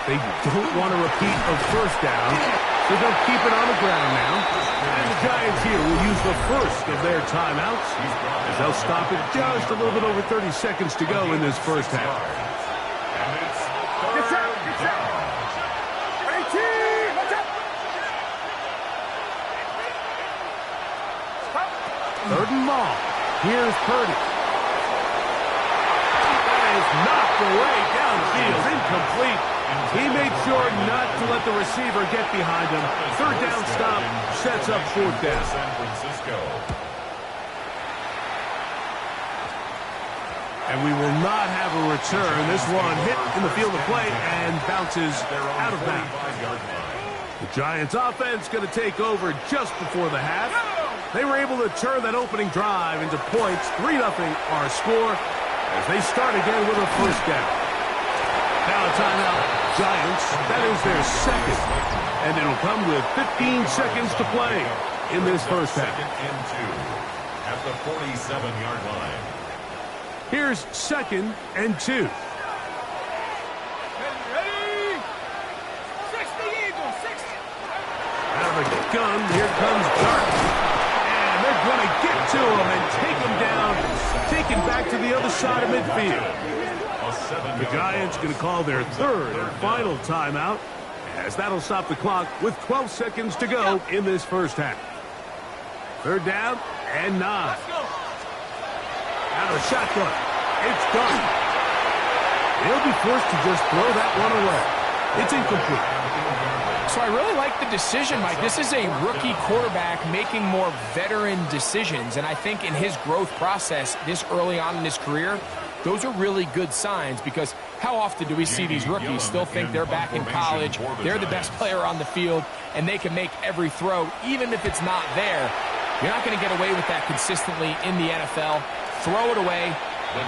They don't want a repeat of 1st down, so they'll keep it on the ground now. And the Giants here will use the first of their timeouts as they'll stop it just a little bit over 30 seconds to go in this first half.
Get set, get set. 18, watch out.
3rd and long. Here's Purdy. That is knocked away downfield, incomplete. He made sure not to let the receiver get behind him. 3rd down stop sets up 4th down.
San Francisco.
And we will not have a return. This one hit in the field of play and bounces out of bounds. The Giants offense going to take over just before the half. They were able to turn that opening drive into points. 3-0 our score as they start again with a 1st down. Now a timeout. Giants, that is their 2nd. And it'll come with 15 seconds to play in this first half.
2nd and 2 at the 47-yard line.
Here's 2nd and 2. shotgun. Here comes Dart. And they're going to get to him and take him down, taken back to the other side of midfield. The Giants going to call their third and final timeout, as that'll stop the clock with 12 seconds to go in this first half. Third down and 9. Out of the shotgun. It's done. He'll be forced to just throw that one away. It's incomplete.
So I really like the decision, Mike. This is a rookie quarterback making more veteran decisions, and I think in his growth process this early on in his career, those are really good signs, because how often do we see these rookies still think they're back in college, they're the best player on the field, and they can make every throw, even if it's not there. You're not going to get away with that consistently in the NFL. Throw it away.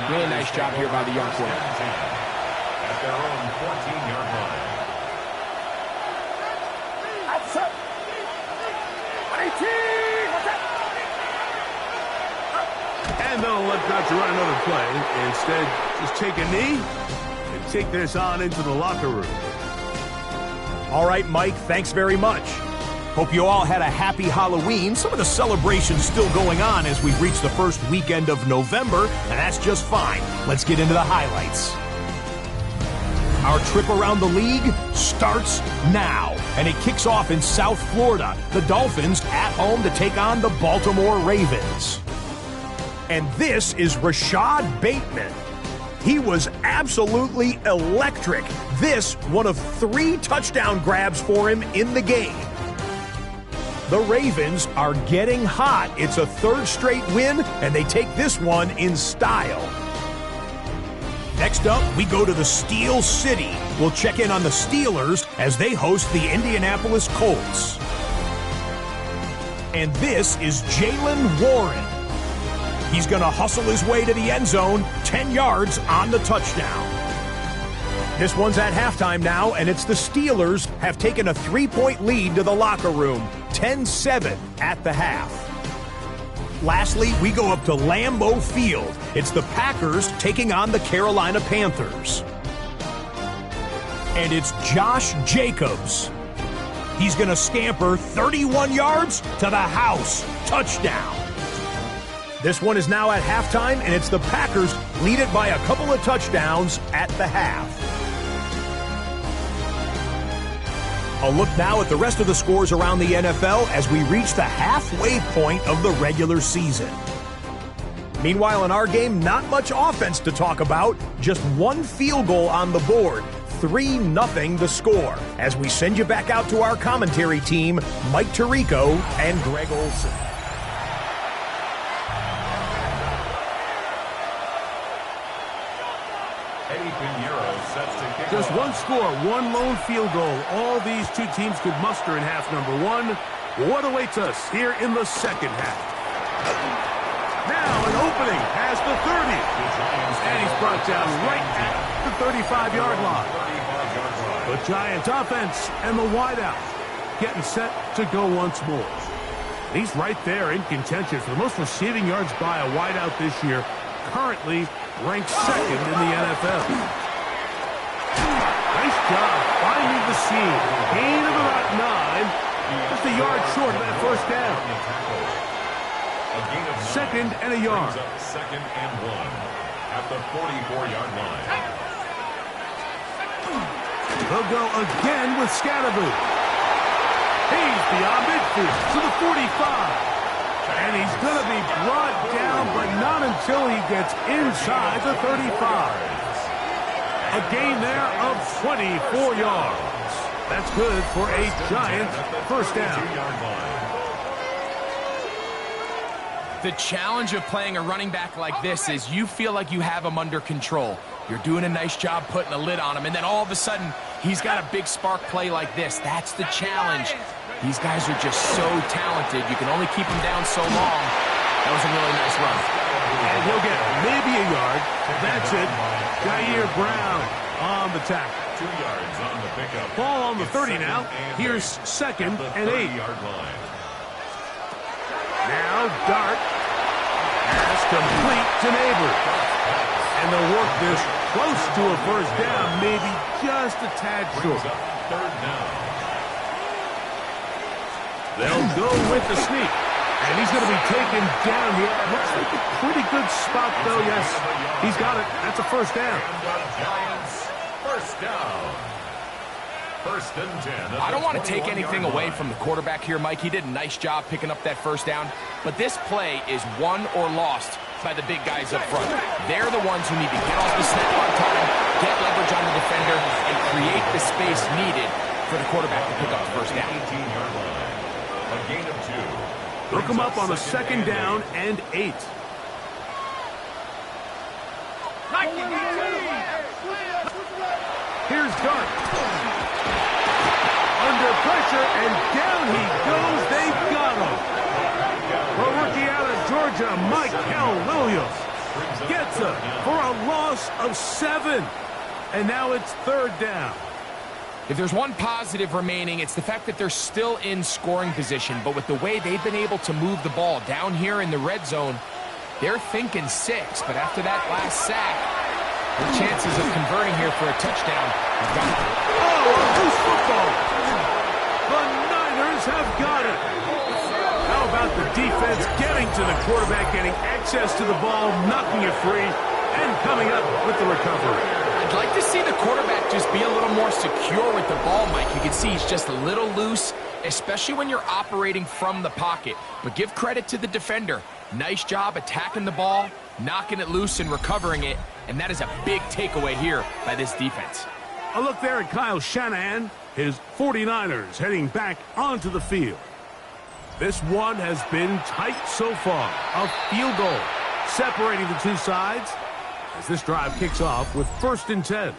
Really nice job here by the young quarterback.
At their own 14-yard line.
Outside. 18. What's that?
And they'll elect not to run another play. Instead, just take a knee and take this on into the locker room.
All right, Mike, thanks very much. Hope you all had a happy Halloween. Some of the celebrations still going on as we reach the first weekend of November, and that's just fine. Let's get into the highlights. Our trip around the league starts now, and it kicks off in South Florida. The Dolphins at home to take on the Baltimore Ravens. And this is Rashad Bateman. He was absolutely electric. This one of 3 touchdown grabs for him in the game. The Ravens are getting hot. It's a 3rd straight win, and they take this one in style. Next up, we go to the Steel City. We'll check in on the Steelers as they host the Indianapolis Colts. And this is Jaylen Warren. He's going to hustle his way to the end zone, 10 yards on the touchdown. This one's at halftime now, and it's the Steelers have taken a 3-point lead to the locker room, 10-7 at the half. Lastly, we go up to Lambeau Field. It's the Packers taking on the Carolina Panthers. And it's Josh Jacobs. He's going to scamper 31 yards to the house. Touchdown. This one is now at halftime, and it's the Packers lead it by a couple of touchdowns at the half. A look now at the rest of the scores around the NFL as we reach the halfway point of the regular season. Meanwhile, in our game, not much offense to talk about, just 1 field goal on the board. 3-0 the score. As we send you back out to our commentary team, Mike Tirico and Greg Olson.
Just 1 score, 1 lone field goal. All these 2 teams could muster in half number 1. What awaits us here in the second half? Now an opening past the 30. And he's brought down right at the 35-yard line. The Giants offense and the wideout getting set to go once more. He's right there in contention for the most receiving yards by a wideout this year. Currently ranked 2nd in the NFL. Nice job finding the seam. Gain of about 9. Just a yard short of that first down. 2nd and a yard.
2nd and 1 at the 44-yard line.
They'll go again with Scatterboot. He's beyond midfield to the 45. And he's going to be brought down, but not until he gets inside the 35. A gain there of 24 yards. That's good for a Giant first down.
The challenge of playing a running back like this is you feel like you have him under control. You're doing a nice job putting a lid on him, and then all of a sudden, he's got a big spark play like this. That's the challenge. These guys are just so talented. You can only keep them down so long. That was a really nice run.
And he'll get maybe a yard. That's it. Jair Brown on the tackle.
2 yards on the pickup.
Ball on the 30 now. Here's 2nd and 8. Now Dart has complete to Neighbors. And they'll work this close to a first down, maybe just a tad short.
3rd down.
They'll go with the sneak. And he's going to be taken down here. Looks like a pretty good spot, though. Yes, he's got it. That's a first down.
Giants, first down. First and 10.
I don't want to take anything away from the quarterback here, Mike. He did a nice job picking up that first down. But this play is won or lost by the big guys up front. They're the ones who need to get off the snap on time, get leverage on the defender, and create the space needed for the quarterback to pick up the first down.
18-yard line. A gain of 2.
Look him up on a second down and 8. Here's Dart. Under pressure, and down he goes. They've got him. The rookie out of Georgia, Michael Williams, gets it for a loss of 7. And now it's third down.
If there's one positive remaining, it's the fact that they're still in scoring position. But with the way they've been able to move the ball down here in the red zone, they're thinking 6. But after that last sack, their chances of converting here for a touchdown have gone.
Oh, a loose football. The Niners have got it. How about the defense getting to the quarterback, getting access to the ball, knocking it free, and coming up with the recovery?
I'd like to see the quarterback just be a little more secure with the ball, Mike. You can see he's just a little loose, especially when you're operating from the pocket. But give credit to the defender. Nice job attacking the ball, knocking it loose and recovering it. And that is a big takeaway here by this defense.
A look there at Kyle Shanahan, his 49ers heading back onto the field. This one has been tight so far. A field goal separating the two sides as this drive kicks off with first and 10.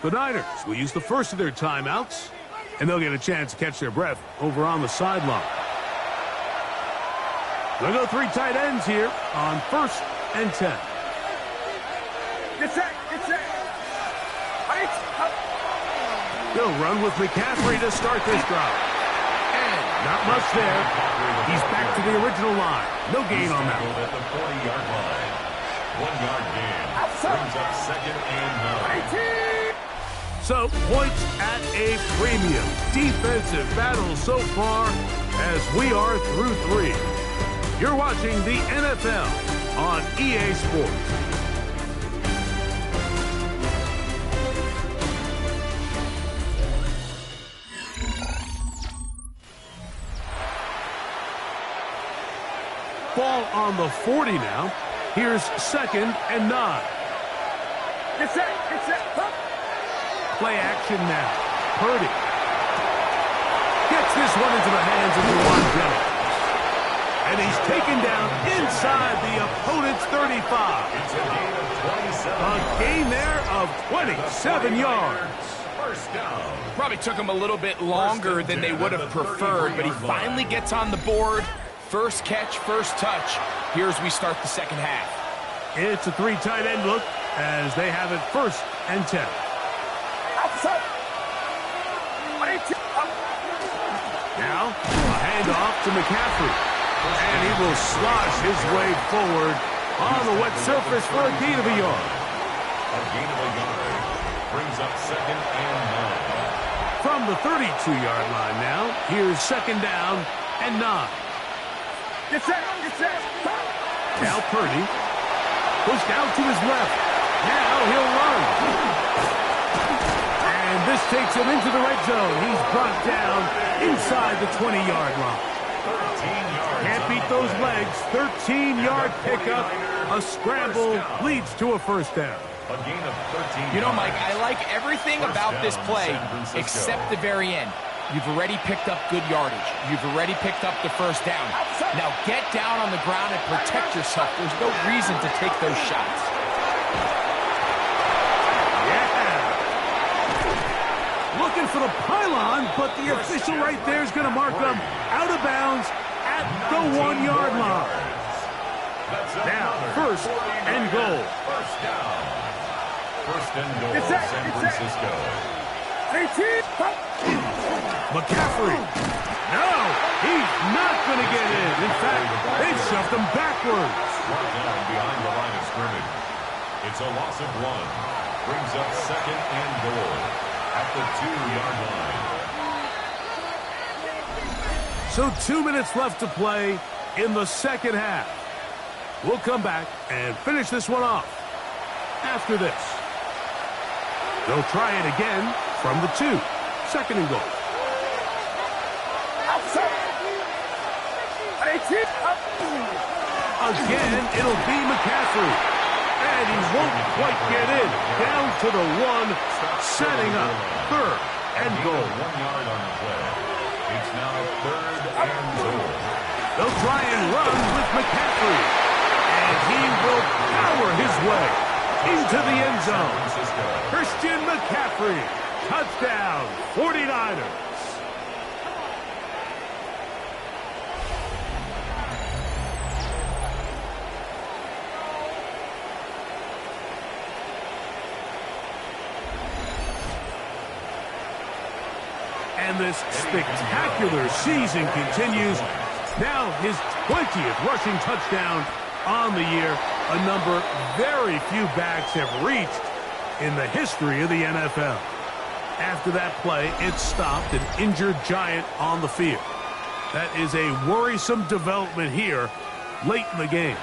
The Niners will use the first of their timeouts, and they'll get a chance to catch their breath over on the sideline. They'll go 3 tight ends here on first and 10.
Get set, get set.
They'll run with McCaffrey to start this drive. And not much there. He's back to the original line. No gain on that.
At the 40-yard line. 1-yard gain. Brings up second and 9.
So, points at a premium. Defensive battle so far as we are through 3. You're watching the NFL on EA Sports. Ball on the 40 now. Here's second and 9.
Get set, get set.
Play action now. Purdy gets this one into the hands of Juwan Jennings. And he's taken down inside the opponent's 35.
It's a gain of 27.
A gain there of 27 yards.
First down.
Probably took him a little bit longer than they would have preferred, but he finally gets on the board. First catch, first touch. Here as we start the second half.
It's a 3 tight end look as they have it first and 10. Now, a handoff to McCaffrey. And he will slosh his way forward on the wet surface for a gain of a yard.
A gain of a yard. Brings up second and 9.
From the 32-yard line now, here's second down and 9.
Get set, get set.
Now Purdy pushed out to his left. Now he'll run. And this takes him into the red zone. He's brought down inside the 20-yard line.
13 yards.
Can't beat those legs. 13-yard pickup. A scramble leads to a first down.
A gain of 13.
You know, Mike, I like everything about this play except the very end. You've already picked up good yardage. You've already picked up the first down. Now get down on the ground and protect yourself. There's no reason to take those shots.
Yeah. Looking for the pylon, but the official right there is going to mark them out of bounds at the 1-yard line. Now, first and goal.
First down. First and goal, San Francisco.
McCaffrey. No, he's not going to get in. In fact, they've shoved him backwards.
Brought down behind the line of scrimmage. It's a loss of 1. Brings up second and goal at the 2-yard line.
So 2 minutes left to play in the second half. We'll come back and finish this one off after this. They'll try it again from the 2. Second and goal. Again, it'll be McCaffrey. And he won't quite get in. Down to the 1, setting up third and goal.
1 yard on the play. It's now third and goal.
They'll try and run with McCaffrey. And he will power his way into the end zone. Christian McCaffrey, touchdown, 49ers. And this spectacular season continues. Now his 20th rushing touchdown on the year, a number very few backs have reached in the history of the NFL. After that play, it stopped an injured Giant on the field. That is a worrisome development here late in the game.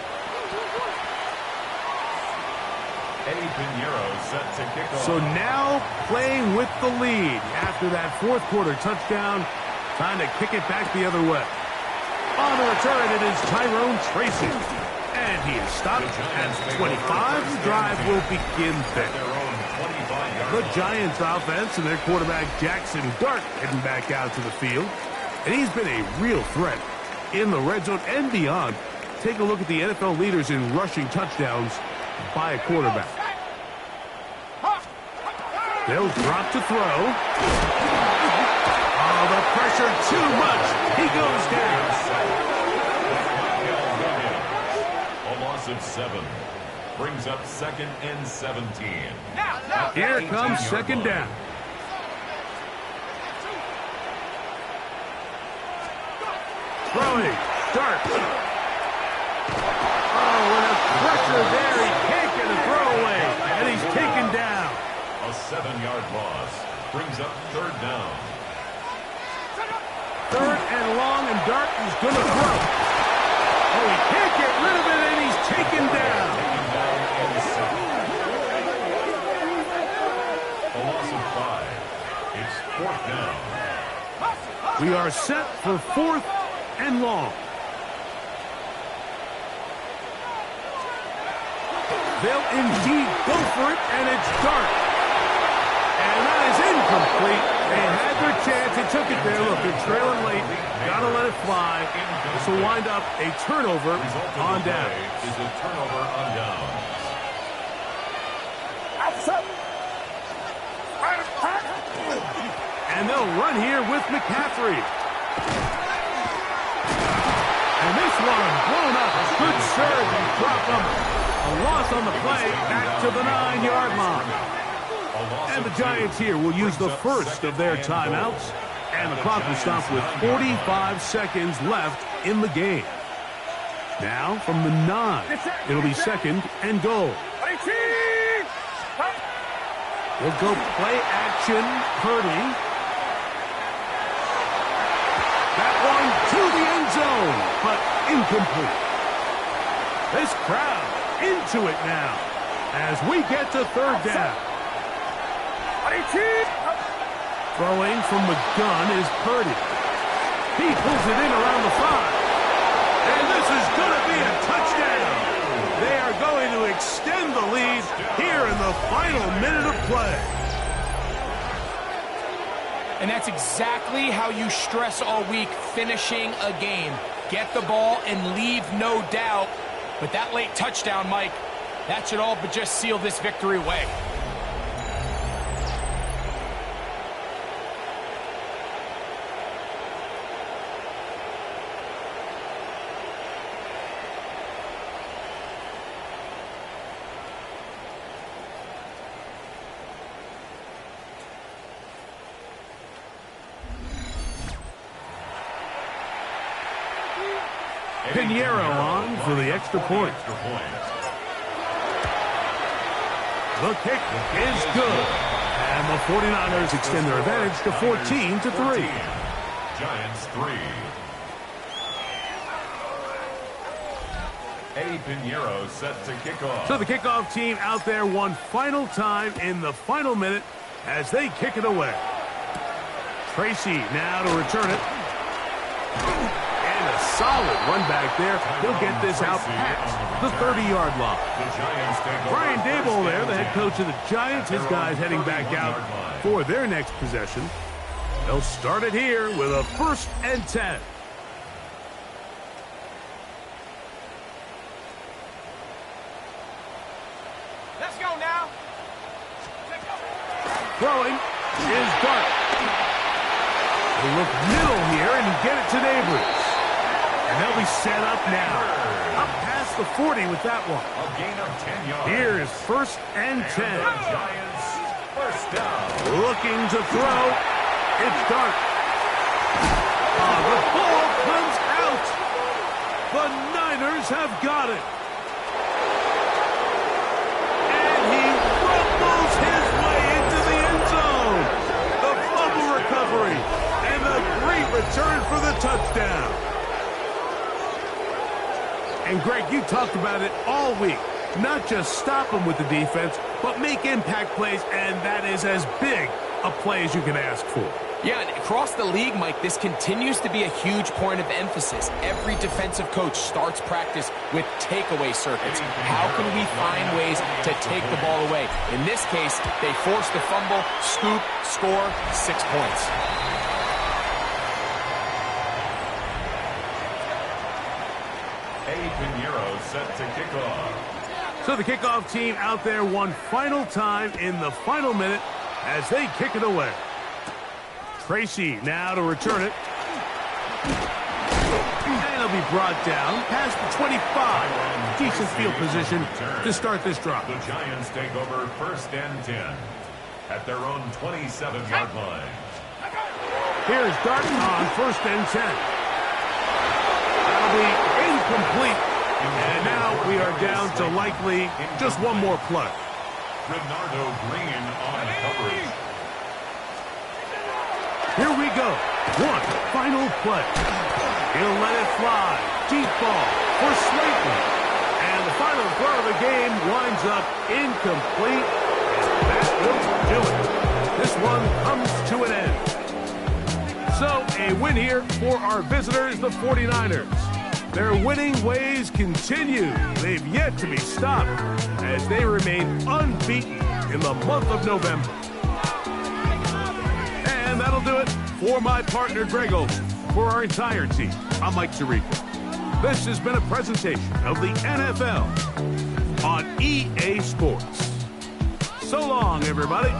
Set to kick off.
So now playing with the lead after that fourth quarter touchdown. Time to kick it back the other way. On the return, it is Tyrone Tracy. And he is stopped at 25. The drive will begin there. The Giants offense and their quarterback Jackson Dart heading back out to the field. And he's been a real threat in the red zone and beyond. Take a look at the NFL leaders in rushing touchdowns by a quarterback. They'll drop to throw. Oh, the pressure too much. He goes down.
A loss of 7. Brings up 2nd and 17.
Here comes second down. Throwing. Dart. Oh, and a pressure there. He can't get a throwaway. And he's taken down.
A 7-yard loss brings up third down.
Third and long, and Dart is going to throw. Oh, he can't get rid of it, and he's taken down.
A loss of 5. It's fourth down.
We are set for fourth and long. They'll indeed go for it, and it's Dart. And that is incomplete. They had their chance. They took it there. Look, they're trailing late. Got to let it fly. This will wind up a turnover on down.
Is a turnover on downs.
And they'll run here with McCaffrey. And this one blown up. Good serve and drop him. A loss on the play. Back to the 9-yard line. And the Giants here will use the first of their timeouts. And the clock will stop with 45 seconds left in the game. Now from the 9, it'll be second and goal. We'll go play action. Purdy. That one to the end zone, but incomplete. This crowd into it now as we get to third down. Throwing from the gun is Purdy. He pulls it in around the 5. And this is going to be a touchdown. They are going to extend the lead here in the final minute of play.
And that's exactly how you stress all week, finishing a game. Get the ball and leave no doubt. But that late touchdown, Mike, that should all but just seal this victory away.
Pinheiro on for the extra point. The kick is good. And the 49ers extend their advantage to 14-3.
Giants 3, Eddie Pinheiro set to kick off.
So the kickoff team out there one final time in the final minute as they kick it away. Tracy now to return it. And a solid run back there. He'll get this out past the 30-yard line. Brian Daboll there, the head coach of the Giants. His guys heading back out for their next possession. They'll start it here with a 1st and 10.
Let's go now.
Throwing is Dart. They look middle here and get it to Neighbors. And they'll be set up now. Up past the 40 with that one.
A gain of 10 yards.
Here's 1st and 10.
Giants first down.
Looking to throw. It's Dart. The ball comes out. The Niners have got it. And he rumbles his way into the end zone. The fumble recovery. And the great return for the touchdown. And Greg, you talked about it all week. Not just stop them with the defense, but make impact plays, and that is as big a play as you can ask for.
Yeah, and across the league, Mike, this continues to be a huge point of emphasis. Every defensive coach starts practice with takeaway circuits. How can we find ways to take the ball away? In this case, they forced the fumble, scoop, score, 6 points.
Eddie Pinheiro set to kick off.
So the kickoff team out there one final time in the final minute as they kick it away. Tracy now to return it. And it'll be brought down past the 25. Decent field position to start this drive.
The Giants take over 1st and 10 at their own 27-yard line.
Here's Dart on 1st and 10. That'll be incomplete. And now we are down to likely just one more play.
Bernardo Green on coverage.
Here we go. One final play. He'll let it fly. Deep ball for Slayton. And the final throw of the game winds up incomplete. And that will do it. This one comes to an end. So a win here for our visitors, the 49ers. Their winning ways continue. They've yet to be stopped as they remain unbeaten in the month of November. And that'll do it for my partner, Greg Olsen. For our entire team, I'm Mike Tirico. This has been a presentation of the NFL on EA Sports. So long, everybody.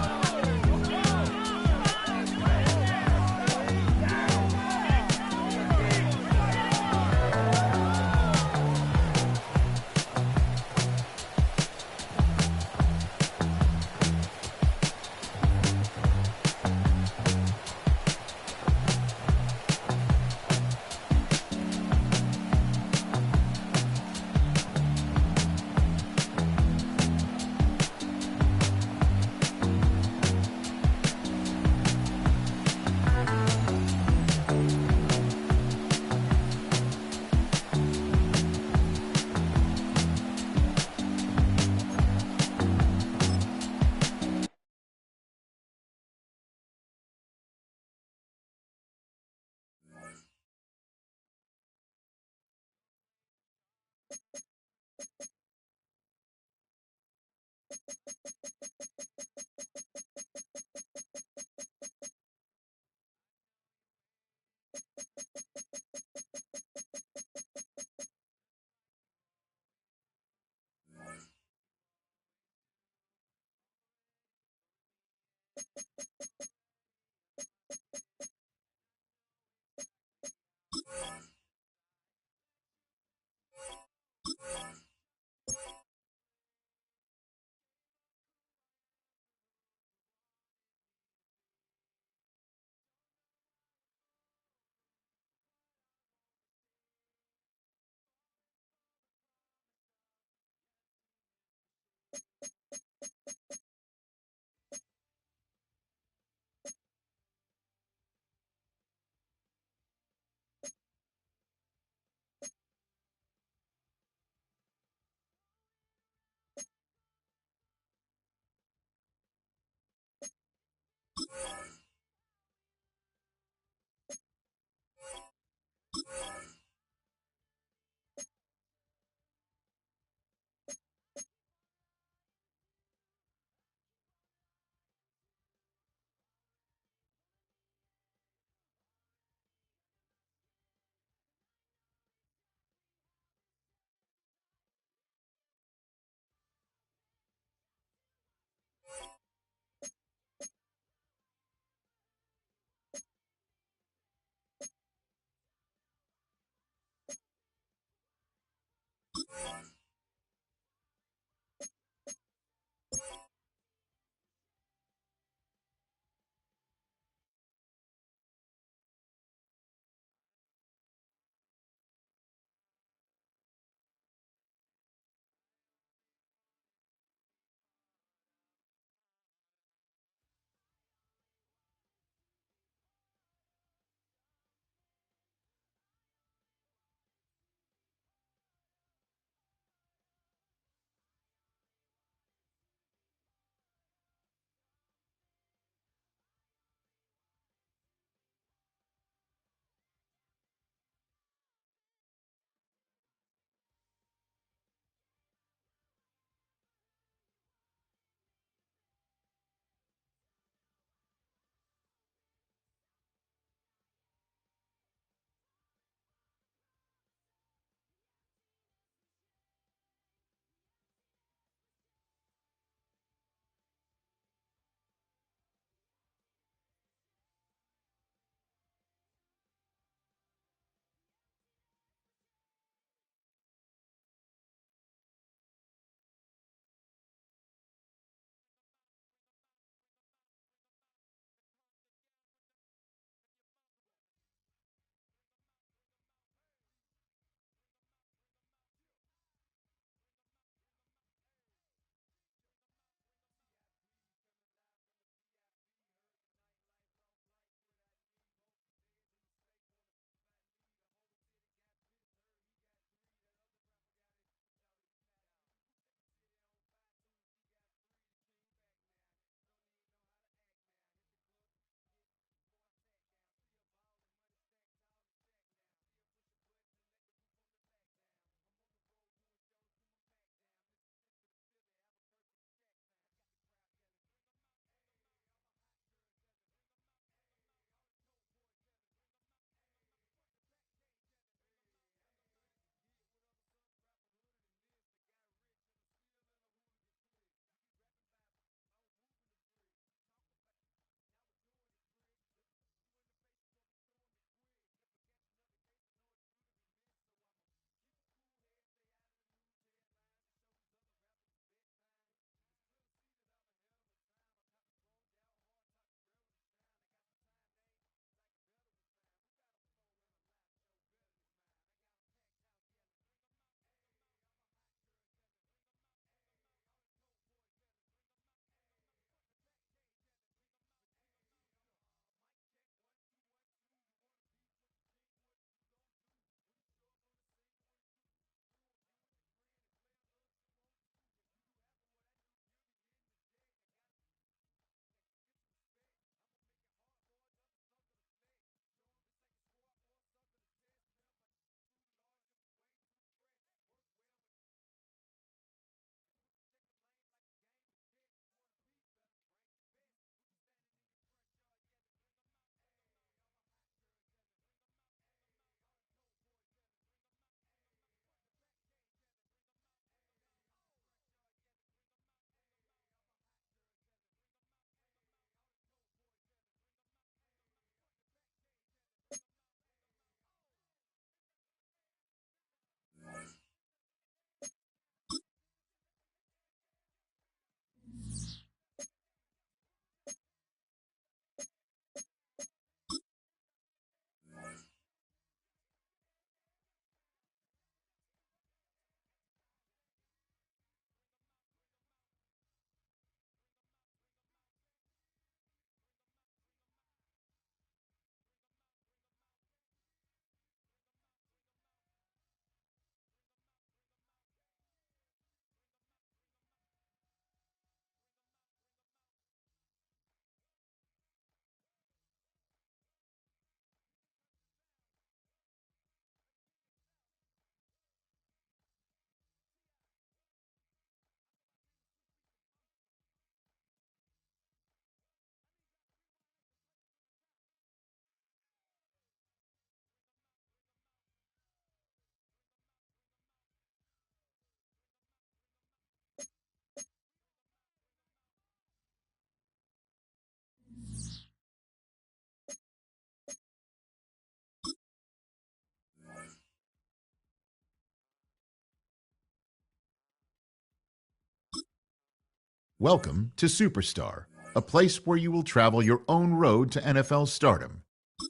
Welcome to Superstar, a place where you will travel your own road to NFL stardom.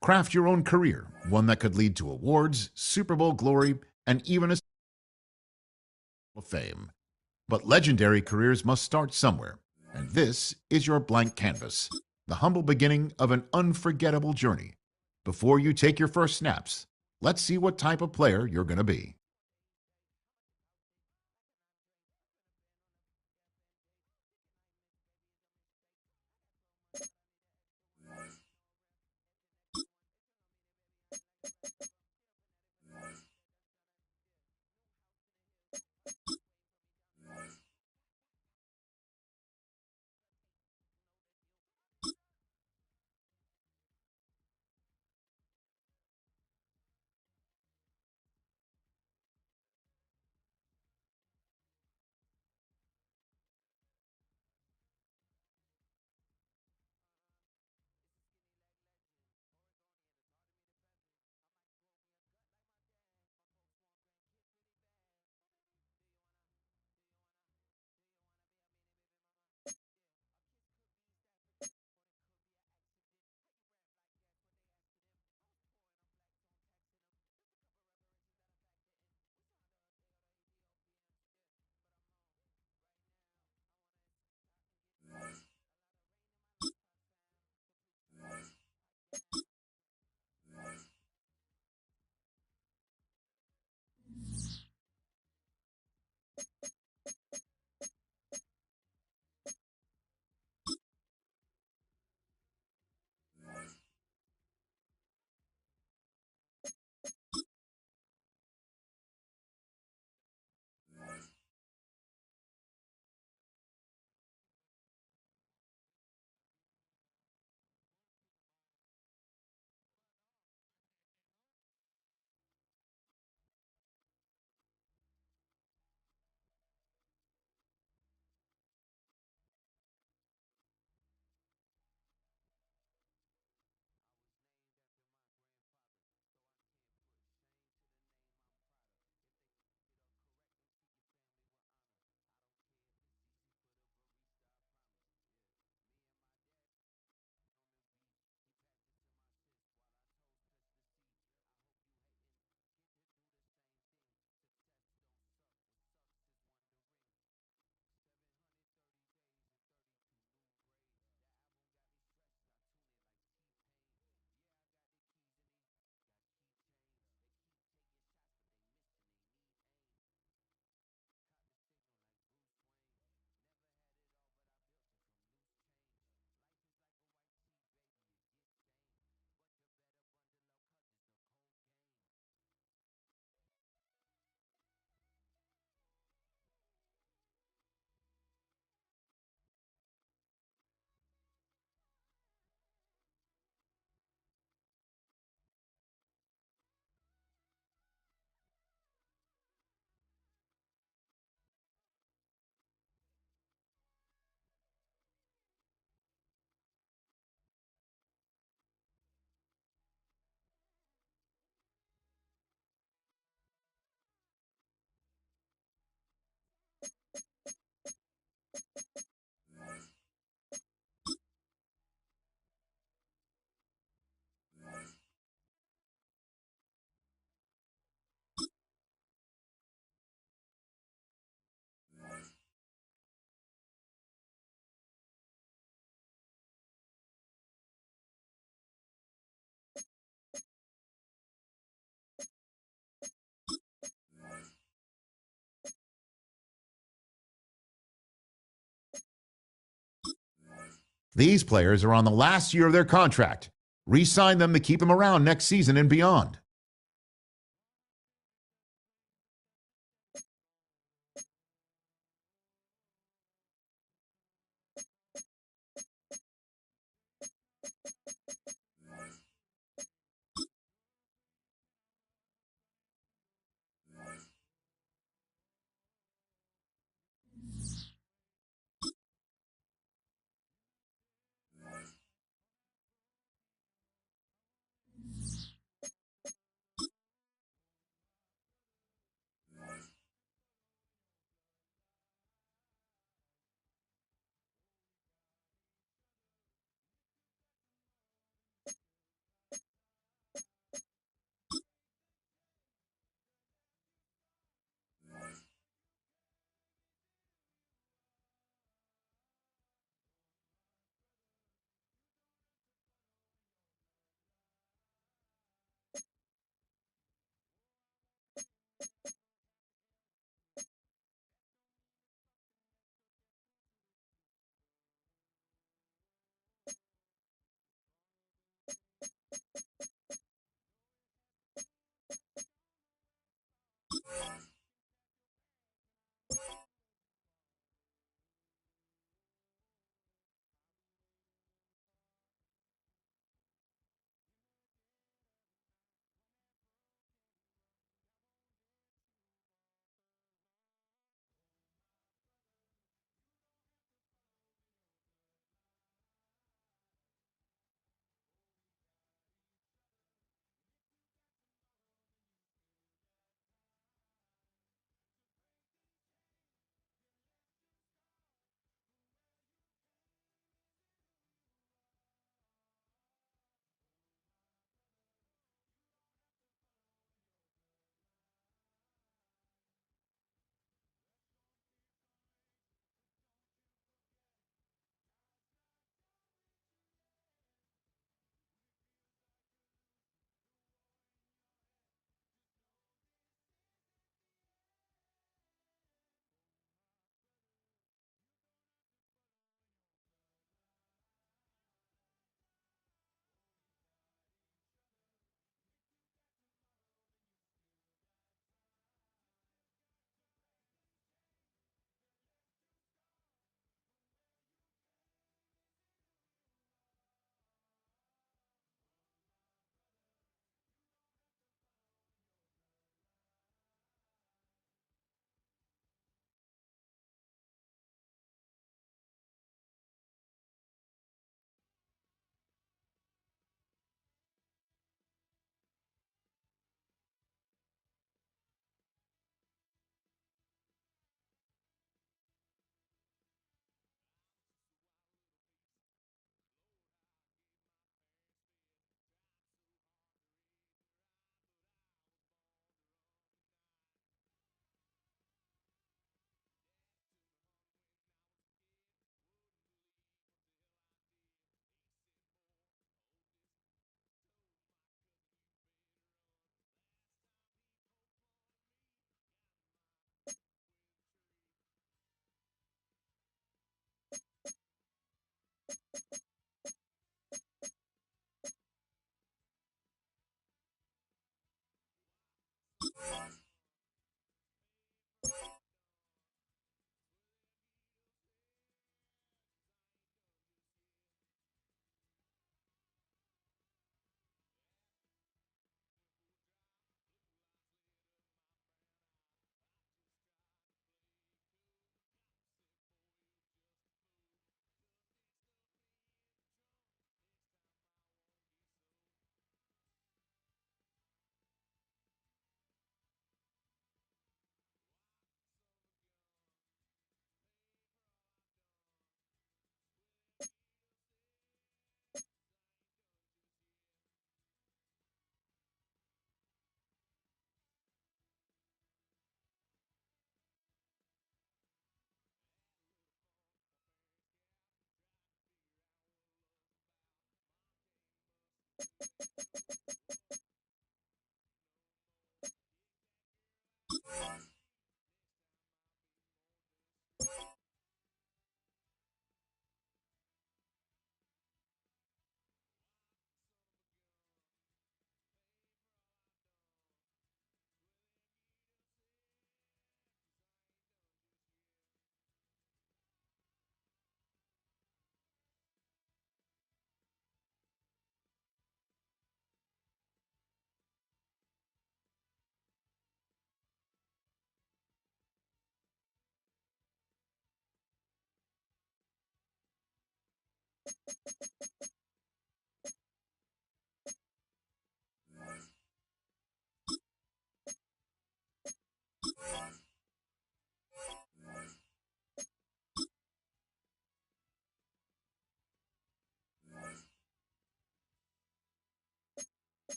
Craft your own career, one that could lead to awards, Super Bowl glory, and even a Hall of Fame. But legendary careers must start somewhere, and this is your blank canvas, the humble beginning of an unforgettable journey. Before you take your first snaps, let's see what type of player you're going to be. These players are on the last year of their contract. Re-sign them to keep them around next season and beyond.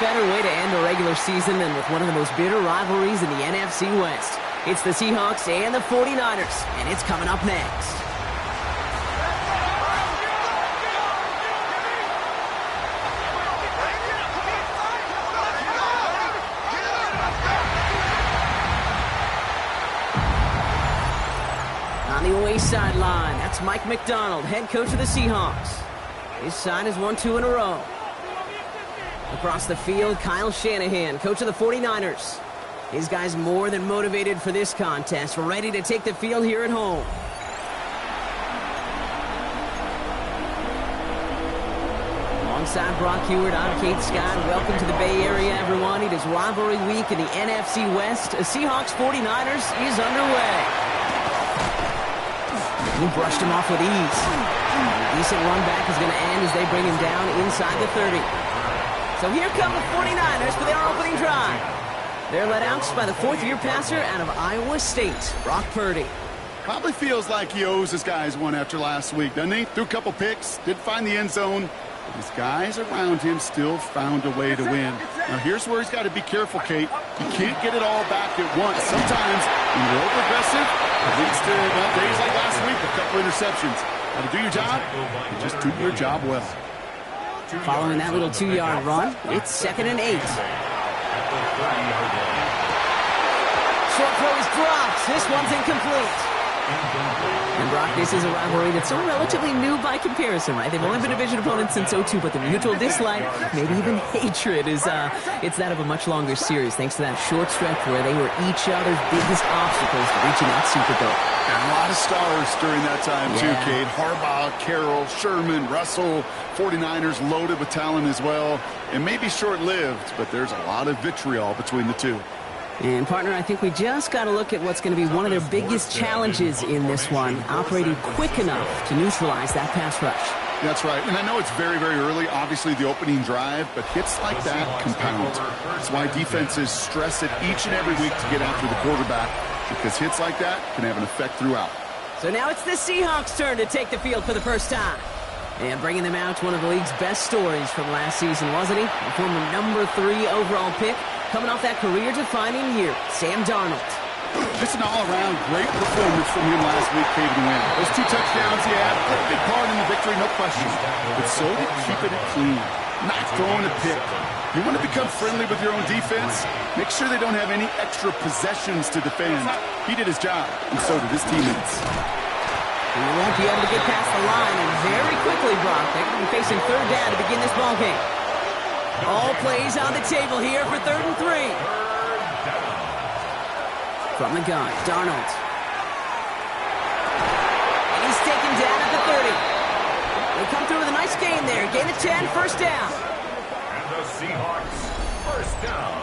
better way to end a regular season than with one of the most bitter rivalries in the NFC West. It's the Seahawks and the 49ers, and it's coming up next. On the away sideline, that's Mike McDonald, head coach of the Seahawks. His side has won 2 in a row. Across the field, Kyle Shanahan, coach of the 49ers. These guys more than motivated for this contest, ready to take the field here at home. Alongside Brock Heward, I'm Kate Scott. Welcome to the Bay Area, everyone. It is rivalry week in the NFC West. Seahawks 49ers is underway. He brushed him off with ease. A decent run back is going to end as they bring him down inside the 30. So here come the 49ers for their opening drive. They're led out by the fourth-year passer out of Iowa State, Brock Purdy.
Probably feels like he owes his guys one after last week, doesn't he? Threw a couple picks, did find the end zone. But his guys around him still found a way to win. Now here's where he's got to be careful, Kate. You can't get it all back at once. Sometimes when you're over-aggressive, it leads to days like last week, a couple interceptions. Got to do your job, and just do your job well.
Following that little 2-yard run, it's 2nd and 8. Short throw is dropped. This one's incomplete. And Brock, this is a rivalry that's so relatively new by comparison, right? They've only been division opponents since 2002, but the mutual dislike, maybe even hatred, is it's that of a much longer series, thanks to that short stretch where they were each other's biggest obstacles to reaching that Super Bowl.
And a lot of stars during that time, too, Kate. Harbaugh, Carroll, Sherman, Russell, 49ers loaded with talent as well. It may be short-lived, but there's a lot of vitriol between the two.
And, partner, I think we just got to look at what's going to be one of their biggest challenges in this one, operating quick enough to neutralize that pass rush.
That's right. And I know it's very, very early, obviously the opening drive, but hits like that compound. That's why defenses stress it each and every week to get after the quarterback, because hits like that can have an effect throughout.
So now it's the Seahawks' turn to take the field for the first time. And bringing them out, one of the league's best stories from last season, wasn't he? A former number 3 overall pick, coming off that career-defining year, Sam Darnold.
Just an all-around great performance from him last week, paving the win. Those 2 touchdowns he had played a big part in the victory, no question. But so did keeping it clean, not throwing a pick. You want to become friendly with your own defense? Make sure they don't have any extra possessions to defend. He did his job, and so did his teammates.
He won't be able to get past the line, and very quickly, Brock, they're going to be facing 3rd down to begin this ballgame. All plays on the table here for 3rd and 3. From the gun, Darnold. And he's taken down at the 30. They come through with a nice gain there. Gain of 10, first down.
And the Seahawks, first down.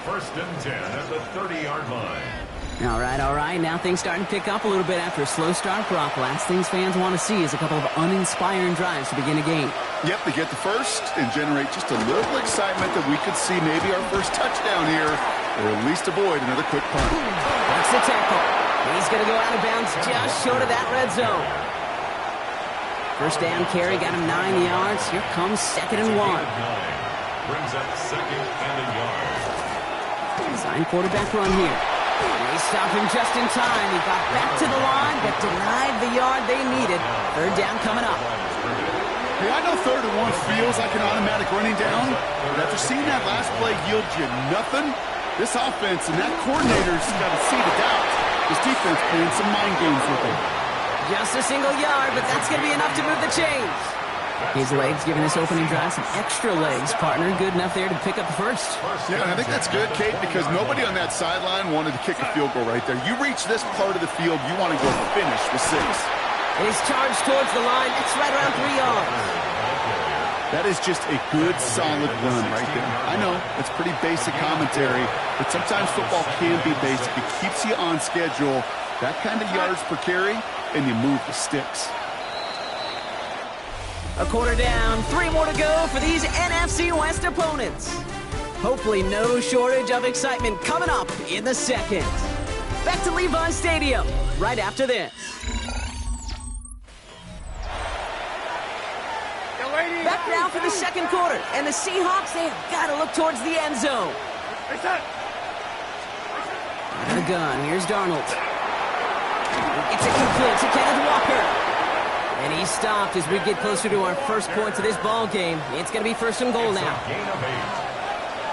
1st and 10 at the 30-yard line.
All right. Now things starting to pick up a little bit after a slow start, Brock. Last things fans want to see is a couple of uninspiring drives to begin a game.
Yep, they get the first and generate just a little excitement that we could see maybe our first touchdown here, or at least avoid another quick punt.
That's the tackle. He's going to go out of bounds just short of that red zone. First down carry got him 9 yards. Here comes 2nd and 1.
Brings up 2nd and a yard.
Design quarterback run here. They stopped him just in time. He got back to the line, but denied the yard they needed. 3rd down coming up.
Hey, I know 3rd and 1 feels like an automatic running down, but after seeing that last play yield you nothing, this offense and that coordinator's got a seed of doubt. This defense playing some mind games with him.
Just a single yard, but that's going to be enough to move the chains. His legs giving this opening drive some extra legs, partner. Good enough there to pick up the first.
Yeah, I think that's good, Kate, because nobody on that sideline wanted to kick a field goal right there. You reach this part of the field, you want to go finish with 6.
He's charged towards the line. It's right around 3 yards.
That is just a good, solid run right there. I know, it's pretty basic commentary, but sometimes football can be basic. It keeps you on schedule. That kind of yards per carry, and you move the sticks.
A quarter down, 3 more to go for these NFC West opponents. Hopefully no shortage of excitement coming up in the second. Back to Levi's Stadium right after this.
Yo,
Back now for the second quarter. And the Seahawks, they've got to look towards the end zone. Out of the gun. Here's Darnold. It's a complete to Kenneth Walker. And he's stopped as we get closer to our first points of this ball game. It's going to be first and goal now.
Gain of 8.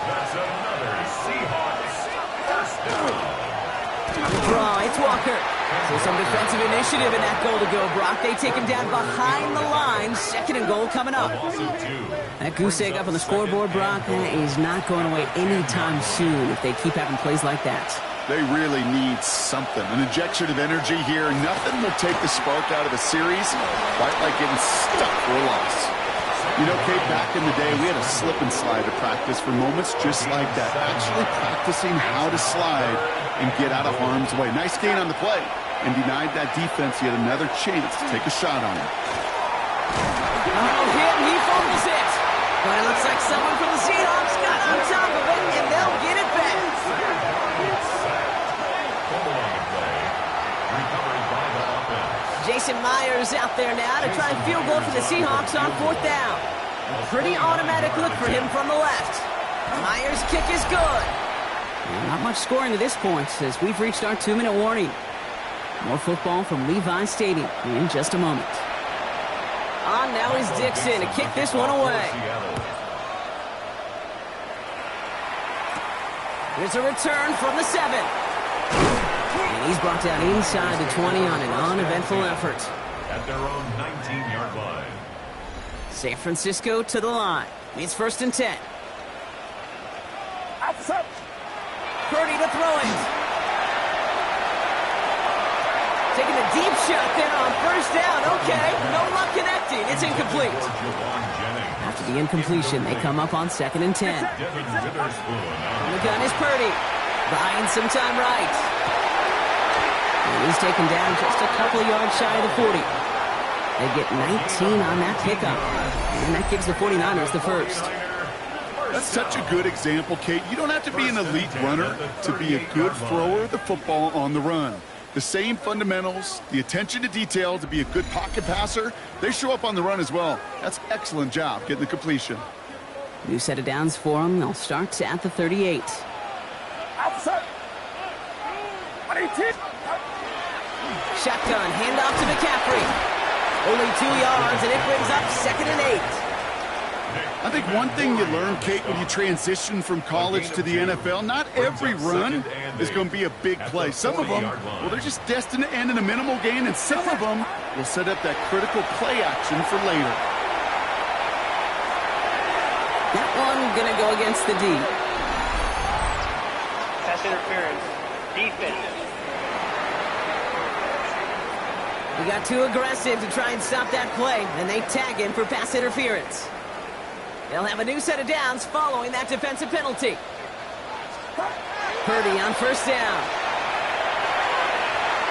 That's another Seahawks first down.
The draw, it's Walker. So some defensive initiative in that goal to go, Brock. They take him down behind the line. Second and goal coming up. That goose egg up on the scoreboard, Brock, is not going away anytime soon if they keep having plays like that.
They really need something. An injection of energy here. Nothing will take the spark out of a series quite like getting stuck for a loss. You know, Kate, back in the day, we had a slip and slide to practice for moments just like that. Actually practicing how to slide and get out of harm's way. Nice gain on the play. And denied that defense yet another chance to take a shot on him.
Oh, him, he fumbles it. But it looks like someone from the Seahawks got on top of it, and they'll get it back. Jason Myers out there now to try and field goal for the Seahawks on fourth down. A pretty automatic look for him from the left. Myers' kick is good. Not much scoring to this point as we've reached our 2-minute warning. More football from Levi Stadium in just a moment. On now is Dixon to kick this one away. Here's a return from the 7. And he's brought down inside the 20 on an uneventful effort.
At their own 19-yard line.
San Francisco to the line. It's first and 10. Purdy to throw it. Taking a deep shot there on first down. Okay, no luck connecting. It's incomplete. After the incompletion, they come up on second and 10. The gun is Purdy. Buying some time right. And he's taken down just a couple of yards shy of the 40. They get 19 on that pickup. And that gives the 49ers the first.
That's such a good example, Kate. You don't have to be an elite runner to be a good thrower of the football on the run. The same fundamentals, the attention to detail to be a good pocket passer, they show up on the run as well. That's an excellent job getting the completion.
New set of downs for them. They'll start at the 38. Shotgun, handoff to McCaffrey. Only 2 yards, and it brings up second and 8.
I think one thing you learn, Kate, when you transition from college to the NFL, not every run is going to be a big play. Some of them, well, they're just destined to end in a minimal gain, and some of them will set up that critical play action for later.
That one going to go against the D.
Pass interference. Defense.
We got too aggressive to try and stop that play, and they tag him for pass interference. They'll have a new set of downs following that defensive penalty. Purdy on first down.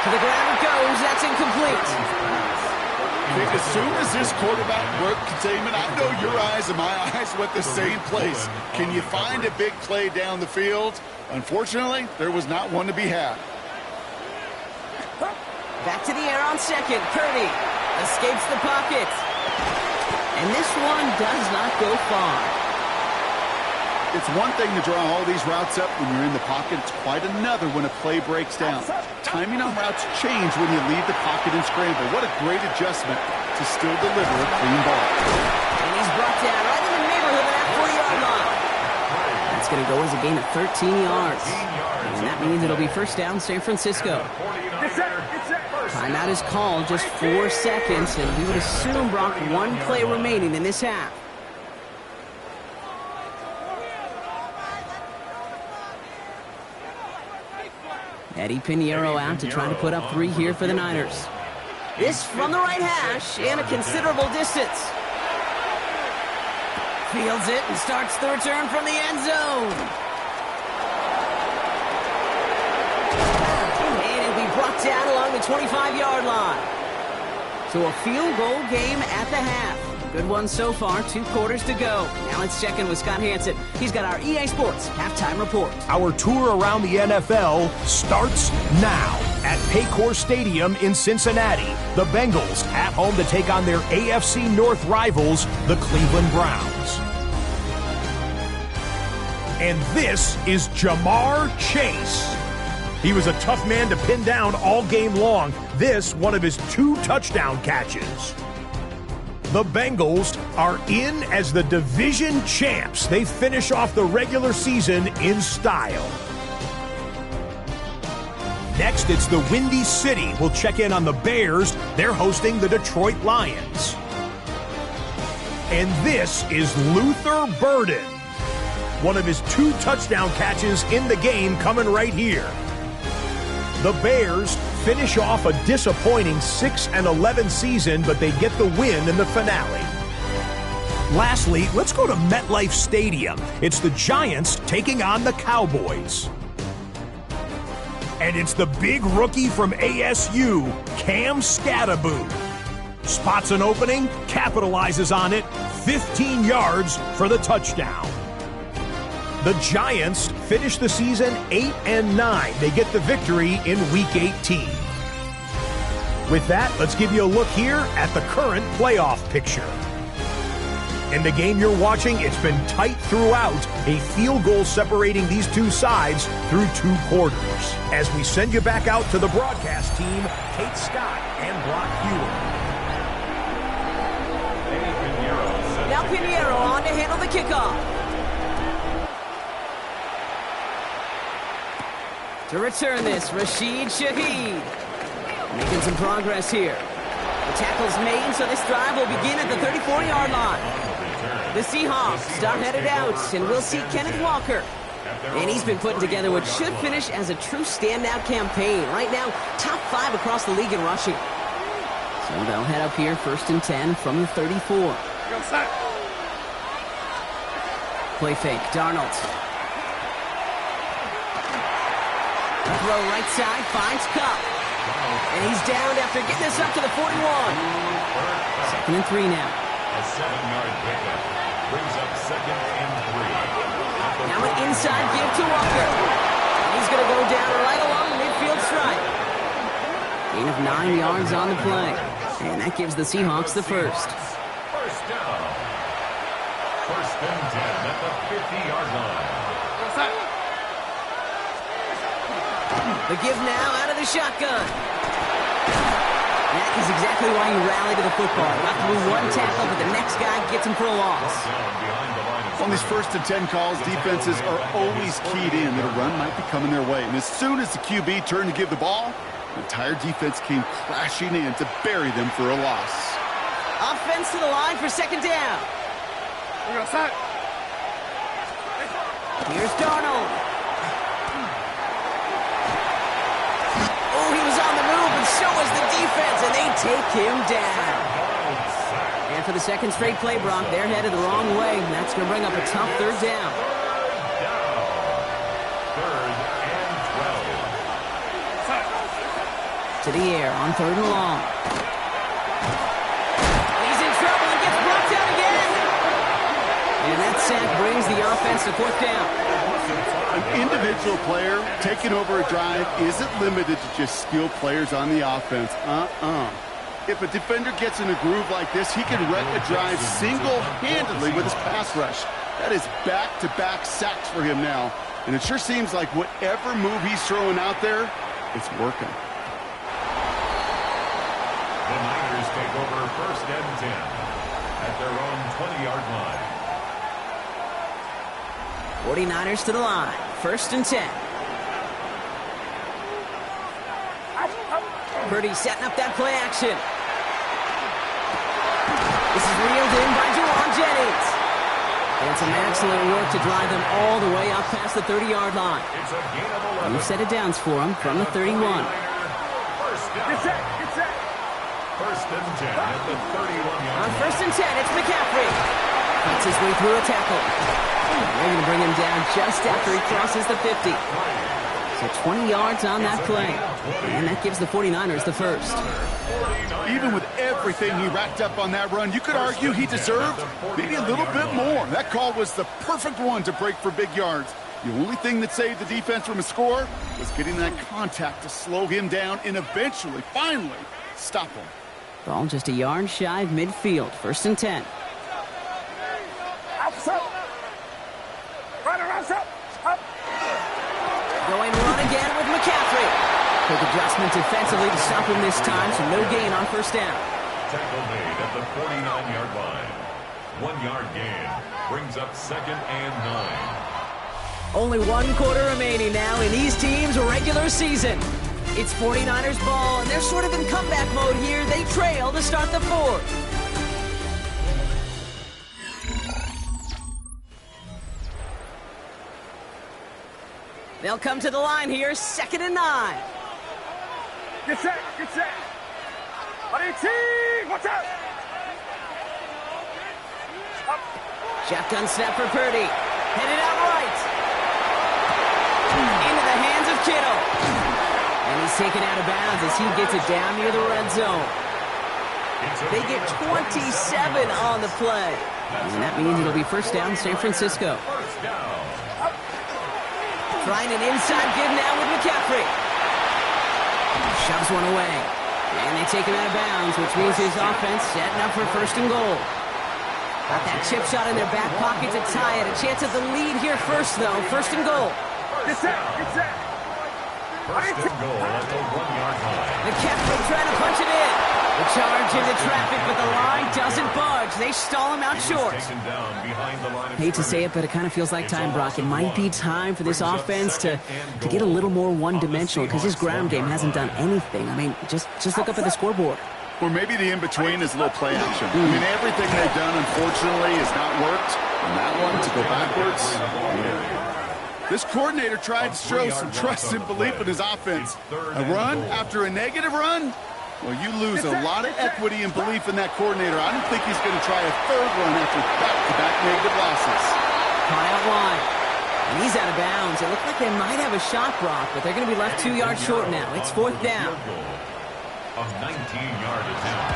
To the ground it goes. That's incomplete.
As soon as this quarterback broke containment, I know your eyes and my eyes went the same place. Can you find a big play down the field? Unfortunately, there was not one to be had.
Back to the air on second. Purdy escapes the pocket. And this one does not go far.
It's one thing to draw all these routes up when you're in the pocket. It's quite another when a play breaks down. Timing on routes change when you leave the pocket and scramble. What a great adjustment to still deliver a clean ball.
And he's brought down right in the neighborhood of that 40-yard line. That's going to go as a gain of 13 yards. And that means it'll be first down San Francisco. Timeout is called, just 4 seconds, and we would assume, Brock, one play remaining in this half. Eddie Pinheiro out to try to put up 3 here for the Niners. This from the right hash and a considerable distance. Fields it and starts the return from the end zone. Brought down along the 25-yard line. So a field goal game at the half. Good one so far, 2 quarters to go. Now let's check in with Scott Hansen. He's got our EA Sports halftime report.
Our tour around the NFL starts now. at Paycor Stadium in Cincinnati. The Bengals at home to take on their AFC North rivals, the Cleveland Browns. And this is Jamar Chase. He was a tough man to pin down all game long. This, one of his 2 touchdown catches. The Bengals are in as the division champs. They finish off the regular season in style. Next, it's the Windy City. We'll check in on the Bears. They're hosting the Detroit Lions. And this is Luther Burden. One of his 2 touchdown catches in the game coming right here. The Bears finish off a disappointing 6-11 season, but they get the win in the finale. Lastly, let's go to MetLife Stadium. It's the Giants taking on the Cowboys. And it's the big rookie from ASU, Cam Skattebo. Spots an opening, capitalizes on it, 15 yards for the touchdown. The Giants finish the season 8-9. They get the victory in Week 18. With that, let's give you a look here at the current playoff picture. In the game you're watching, it's been tight throughout, a field goal separating these 2 sides through 2 quarters. As we send you back out to the broadcast team, Kate Scott and Brock Hewitt.
Now Pinheiro on to handle the kickoff. To return this, Rashid Shaheed. Making some progress here. The tackle's made, so this drive will begin at the 34-yard line. The Seahawks start headed out, and we'll see Kenneth Walker. And he's been putting together what should finish as a true standout campaign. Right now, top 5 across the league in rushing. So they'll head up here, 1st and 10 from the 34. Play fake, Darnold. Throw right side, finds Cup. And he's down after getting this up to the 41. 2nd and 3 now.
A 7-yard pickup brings up 2nd and 3.
Now an inside give to Walker. He's going to go down right along the midfield stripe. Gain of 9 yards on the play. And that gives the Seahawks the first.
First down. 1st and 10 at the 50-yard line.
The give now out of the shotgun. That is exactly why you rally to the football. Got through 1 tackle, but the next guy gets him for a loss.
On these 1st and 10 calls, defenses are always keyed in that a run might be coming their way. And as soon as the QB turned to give the ball, the entire defense came crashing in to bury them for a loss.
Offense to the line for 2nd down. Here's Darnold. Oh, he was on the move, and so was the defense, and they take him down. And for the 2nd straight play, Brock, they're headed the wrong way, and that's going to bring up a tough 3rd down.
3rd and 12.
To the air on 3rd and long. He's in trouble and gets brought down again. And that sack brings the offense to 4th down.
An individual player taking over a drive isn't limited to just skilled players on the offense. If a defender gets in a groove like this, he can wreck a drive single-handedly with his pass rush. That is back-to-back sacks for him now. And it sure seems like whatever move he's throwing out there, it's working.
The Niners take over 1st and 10 at their own 20-yard line.
49ers to the line. 1st and 10. Purdy setting up that play action. This is reeled in by Juwan Jennings. And some excellent work to drive them all the way up past the 30-yard line. New set of downs for him from the 31.
First and 10 at the 31-yard line.
On 1st and 10, it's McCaffrey. Cuts his way through a tackle. They're going to bring him down just after he crosses the 50. So 20 yards on that play. And that gives the 49ers the first.
Even with everything he racked up on that run, you could argue he deserved maybe a little bit more. That call was the perfect one to break for big yards. The only thing that saved the defense from a score was getting that contact to slow him down and eventually, finally, stop him.
Ball just a yard shy of midfield. 1st and 10. Going run again with McCaffrey. Quick adjustment defensively to stop him this time, so no gain on 1st down.
Tackle made at the 49-yard line. 1-yard gain brings up 2nd and 9.
Only 1 quarter remaining now in these teams' regular season. It's 49ers ball, and they're sort of in comeback mode here. They trail to start the 4th. They'll come to the line here, 2nd and 9.
Get set, get set. Watch out. Up.
Shotgun snap for Purdy. Headed out right. Into the hands of Kittle. And he's taken out of bounds as he gets it down near the red zone. They get 27 on the play. And that means it'll be 1st down, San Francisco. Trying an inside give now with McCaffrey. Shoves one away. And they take him out of bounds, which means his offense setting up for 1st and goal. Got that chip shot in their back pocket to tie it. A chance at the lead here first, though. 1st and goal.
Get set, get set.
1st and goal at the 1-yard line.
McCaffrey trying to punch it in. The charge into traffic, but the line doesn't budge. They stall him out short. Hate to say it, but it kind of feels like time, Brock. It might be time for this offense to get a little more one-dimensional because his ground game hasn't done anything. I mean, just look up at the scoreboard.
Or maybe the in-between is a little play action. I mean, everything they've done, unfortunately, has not worked. And that one, to go backwards, yeah. This coordinator tried to show some trust and belief in his offense. A run after a negative run? Well, you lose a lot of equity and belief in that coordinator. I don't think he's going to try a 3rd run after back-to-back negative losses.
Caught out wide. And he's out of bounds. It looked like they might have a shot, Brock, but they're going to be left 2 yards short now. It's 4th down.
A 19-yard attempt.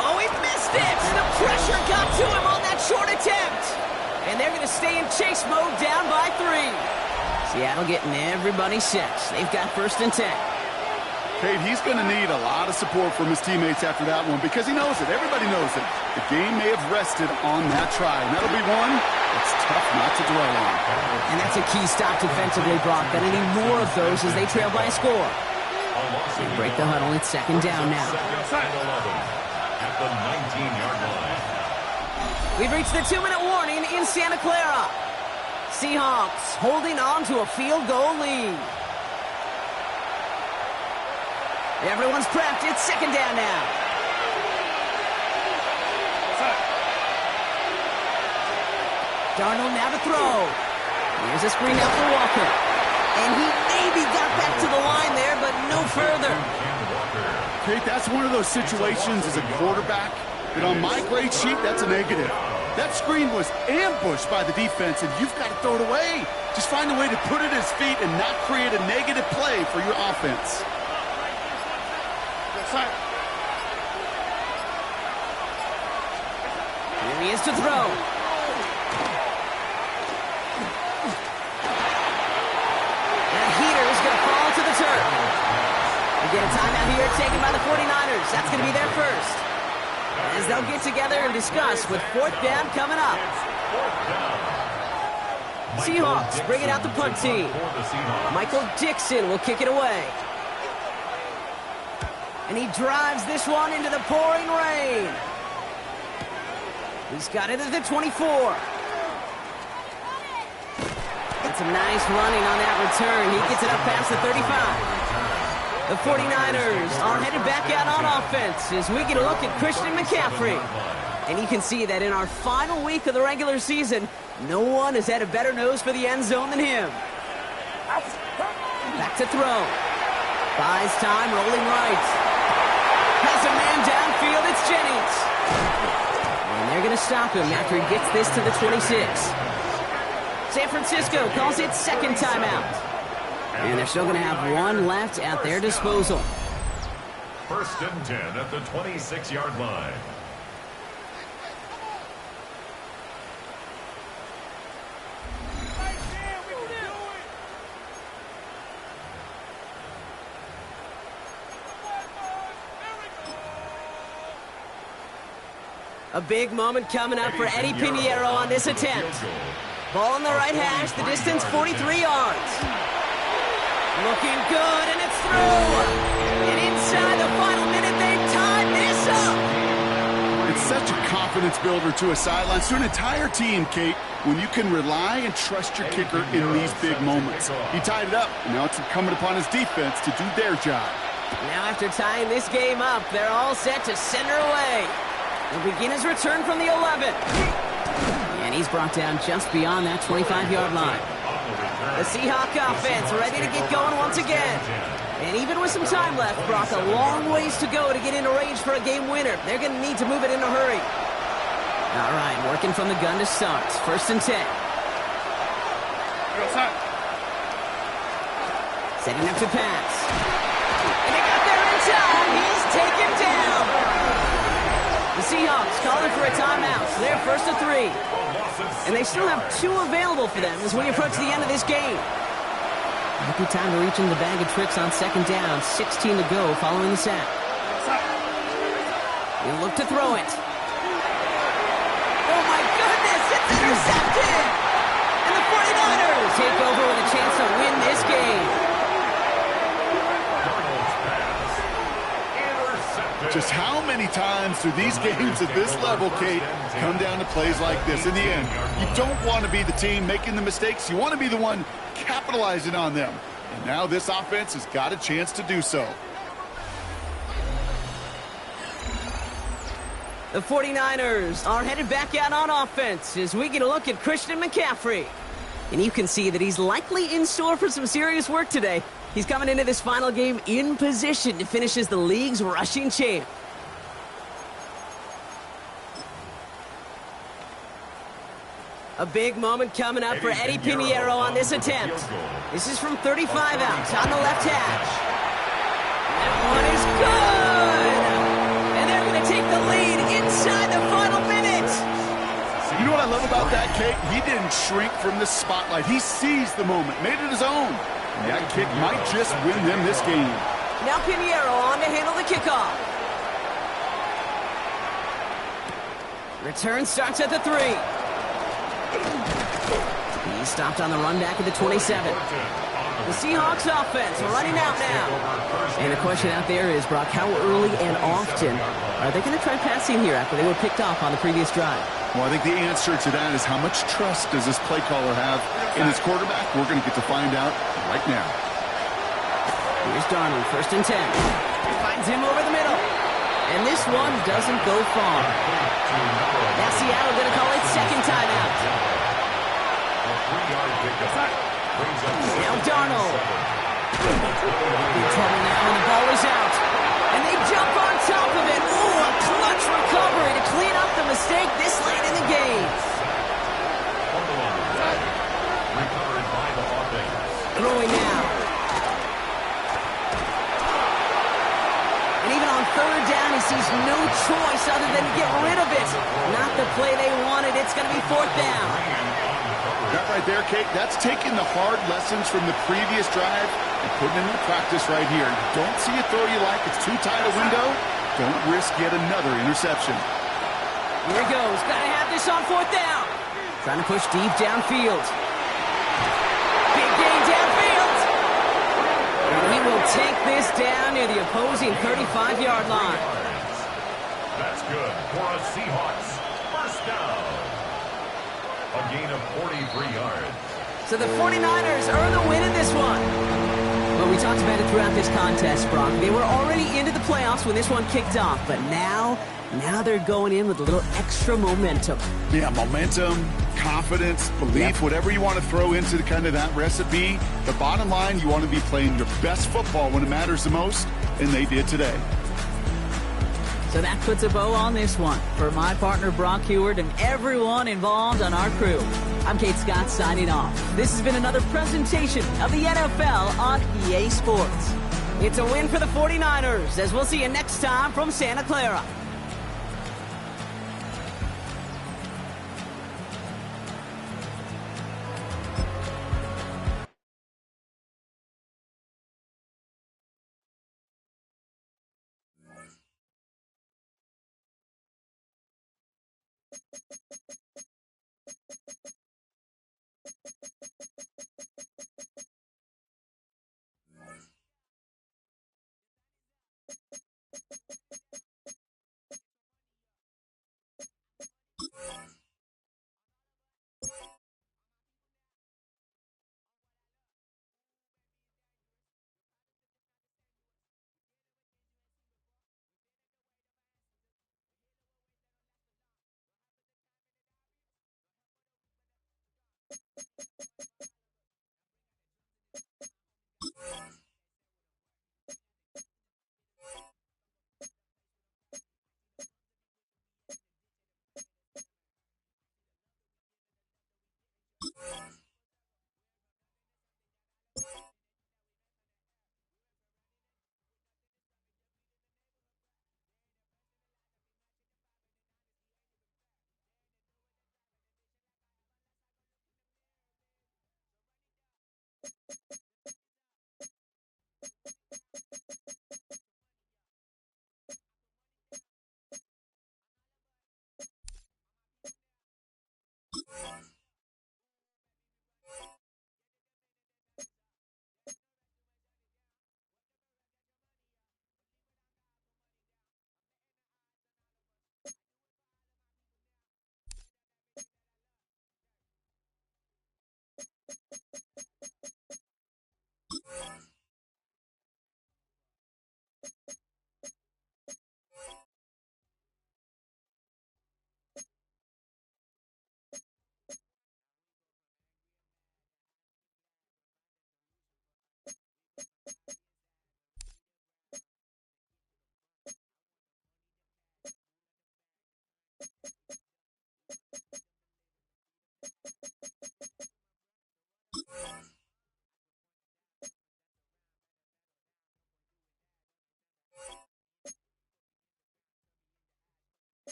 Oh, he missed it! The pressure got to him on that short attempt. And they're going to stay in chase mode down by 3. Seattle getting everybody set. They've got 1st and 10.
Kate, he's going to need a lot of support from his teammates after that one because he knows it. Everybody knows it. The game may have rested on that try, and that'll be one that's tough not to dwell on.
And that's a key stop defensively, Brock. They need more of those as they trail by a score. They break the huddle. It's 2nd down now.
At the 19-yard line.
We've reached the 2-minute warning in Santa Clara. Seahawks holding on to a field goal lead. Everyone's prepped. It's 2nd down now. Darnold now to throw. Here's a screen out for Walker. And he maybe got back to the line there, but no further.
Kate, that's one of those situations as a quarterback that on my grade sheet, that's a negative. That screen was ambushed by the defense, and you've got to throw it away. Just find a way to put it at his feet and not create a negative play for your offense.
Here he is to throw. That heater is going to fall to the turf. We get a timeout here taken by the 49ers. That's going to be their first. As they'll get together and discuss with 4th down coming up. Seahawks bring it out the punt team. Michael Dixon will kick it away. And he drives this one into the pouring rain. He's got it at the 24. That's a nice running on that return. He gets it up past the 35. The 49ers are headed back out on offense as we get a look at Christian McCaffrey. And you can see that in our final week of the regular season, no one has had a better nose for the end zone than him. Back to throw. Buys time, rolling right. Has a man downfield, it's Jennings. And they're going to stop him after he gets this to the 26. San Francisco calls it 2nd timeout. And they're still going to have one left at their disposal.
1st and 10 at the 26-yard line.
A big moment coming up for Eddie Pinheiro on this attempt. Ball on the right hash, the distance 43 yards. Looking good, and it's through. And inside the final minute, they've tied this up.
It's such a confidence builder to a sideline, to an entire team, Kate, when you can rely and trust your kicker in these big moments. He tied it up, and now it's incumbent upon his defense to do their job.
Now after tying this game up, they're all set to send her away. He'll begin his return from the 11. And he's brought down just beyond that 25-yard line. The Seahawk offense ready to get going once again. And even with some time left, Brock, a long ways to go to get into range for a game winner. They're going to need to move it in a hurry. All right, working from the gun to start. 1st and 10. Setting up to pass. And they got there in time. He's taken down. The Seahawks calling for a timeout. So they're 1st and 3. And they still have 2 available for them as we approach the end of this game. Might be time to reach in the bag of tricks on 2nd down. 16 to go following the sack. He'll look to throw it. Oh my goodness, it's intercepted! And the 49ers take over with a chance to win this game.
Just how many times do these games at this level, Kate, come down to plays like this? In the end, you don't want to be the team making the mistakes. You want to be the one capitalizing on them. And now this offense has got a chance to do so.
The 49ers are headed back out on offense as we get a look at Christian McCaffrey. And you can see that he's likely in store for some serious work today. He's coming into this final game in position to finish as the league's rushing champ. A big moment coming up for Eddie Pinheiro on this attempt. This is from 35 out on the left hash. That one is good! And they're going to take the lead inside the final minute.
You know what I love about that, Kate? He didn't shrink from the spotlight. He seized the moment, made it his own. And that kick might just win them this game.
Now Pinheiro on to handle the kickoff. Return starts at the 3. He's stopped on the run back at the 27. The Seahawks offense running out now. And the question out there is, Brock, how early and often are they going to try passing here after they were picked off on the previous drive?
Well, I think the answer to that is how much trust does this play caller have in his quarterback? We're going to get to find out right now.
Here's Darnold, 1st and 10. Finds him over the middle. And this one doesn't go far. Now Seattle going to call it 2nd timeout. Now Darnold. In trouble now, and the ball is out. And they jump on top of it. Ooh, a clutch recovery to clean up the mistake this late in the game. Throwing now. And even on 3rd down, he sees no choice other than to get rid of it. Not the play they wanted. It's going to be 4th down.
That right there, Kate, that's taking the hard lessons from the previous drive and putting them into practice right here. Don't see a throw you like. It's too tight a window. Don't risk yet another interception.
Here he goes. Got to have this on 4th down. Trying to push deep downfield. Big gain downfield. And he will take this down near the opposing 35-yard line.
That's good for a Seahawks first down. A gain of 43 yards.
So the 49ers earn the win in this one. Well, we talked about it throughout this contest, Brock. They were already into the playoffs when this one kicked off, but now they're going in with a little extra momentum.
Yeah, momentum, confidence, belief, whatever you want to throw into kind of that recipe. The bottom line, you want to be playing your best football when it matters the most, and they did today.
So that puts a bow on this one. For my partner, Brock Heward, and everyone involved on our crew, I'm Kate Scott signing off. This has been another presentation of the NFL on EA Sports. It's a win for the 49ers, as we'll see you next time from Santa Clara.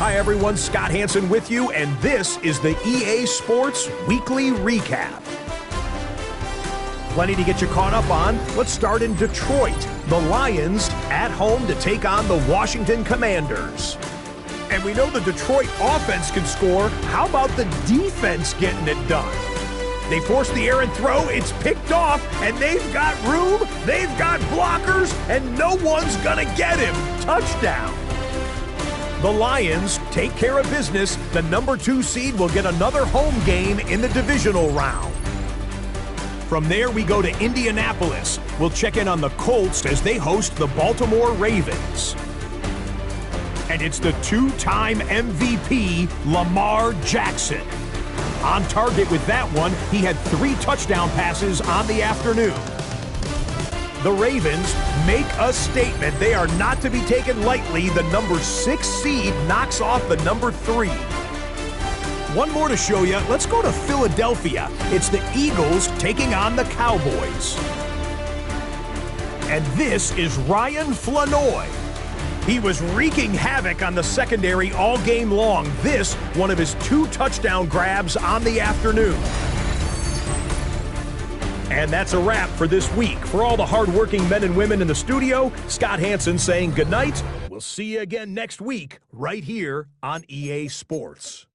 Hi everyone, Scott Hansen with you, and this is the EA Sports Weekly Recap. Plenty to get you caught up on. Let's start in Detroit. The Lions at home to take on the Washington Commanders. And we know the Detroit offense can score. How about the defense getting it done? They force the errant throw, it's picked off, and they've got room, they've got blockers, and no one's gonna get him. Touchdown. The Lions take care of business. The number 2 seed will get another home game in the divisional round. From there, we go to Indianapolis. We'll check in on the Colts as they host the Baltimore Ravens. And it's the 2-time MVP, Lamar Jackson. On target with that one, he had 3 touchdown passes on the afternoon. The Ravens make a statement. They are not to be taken lightly. The number 6 seed knocks off the number 3. One more to show you. Let's go to Philadelphia. It's the Eagles taking on the Cowboys. And this is Ryan Flanoy. He was wreaking havoc on the secondary all game long. This, one of his 2 touchdown grabs on the afternoon. And that's a wrap for this week. For all the hardworking men and women in the studio, Scott Hansen saying goodnight. We'll see you again next week right here on EA Sports.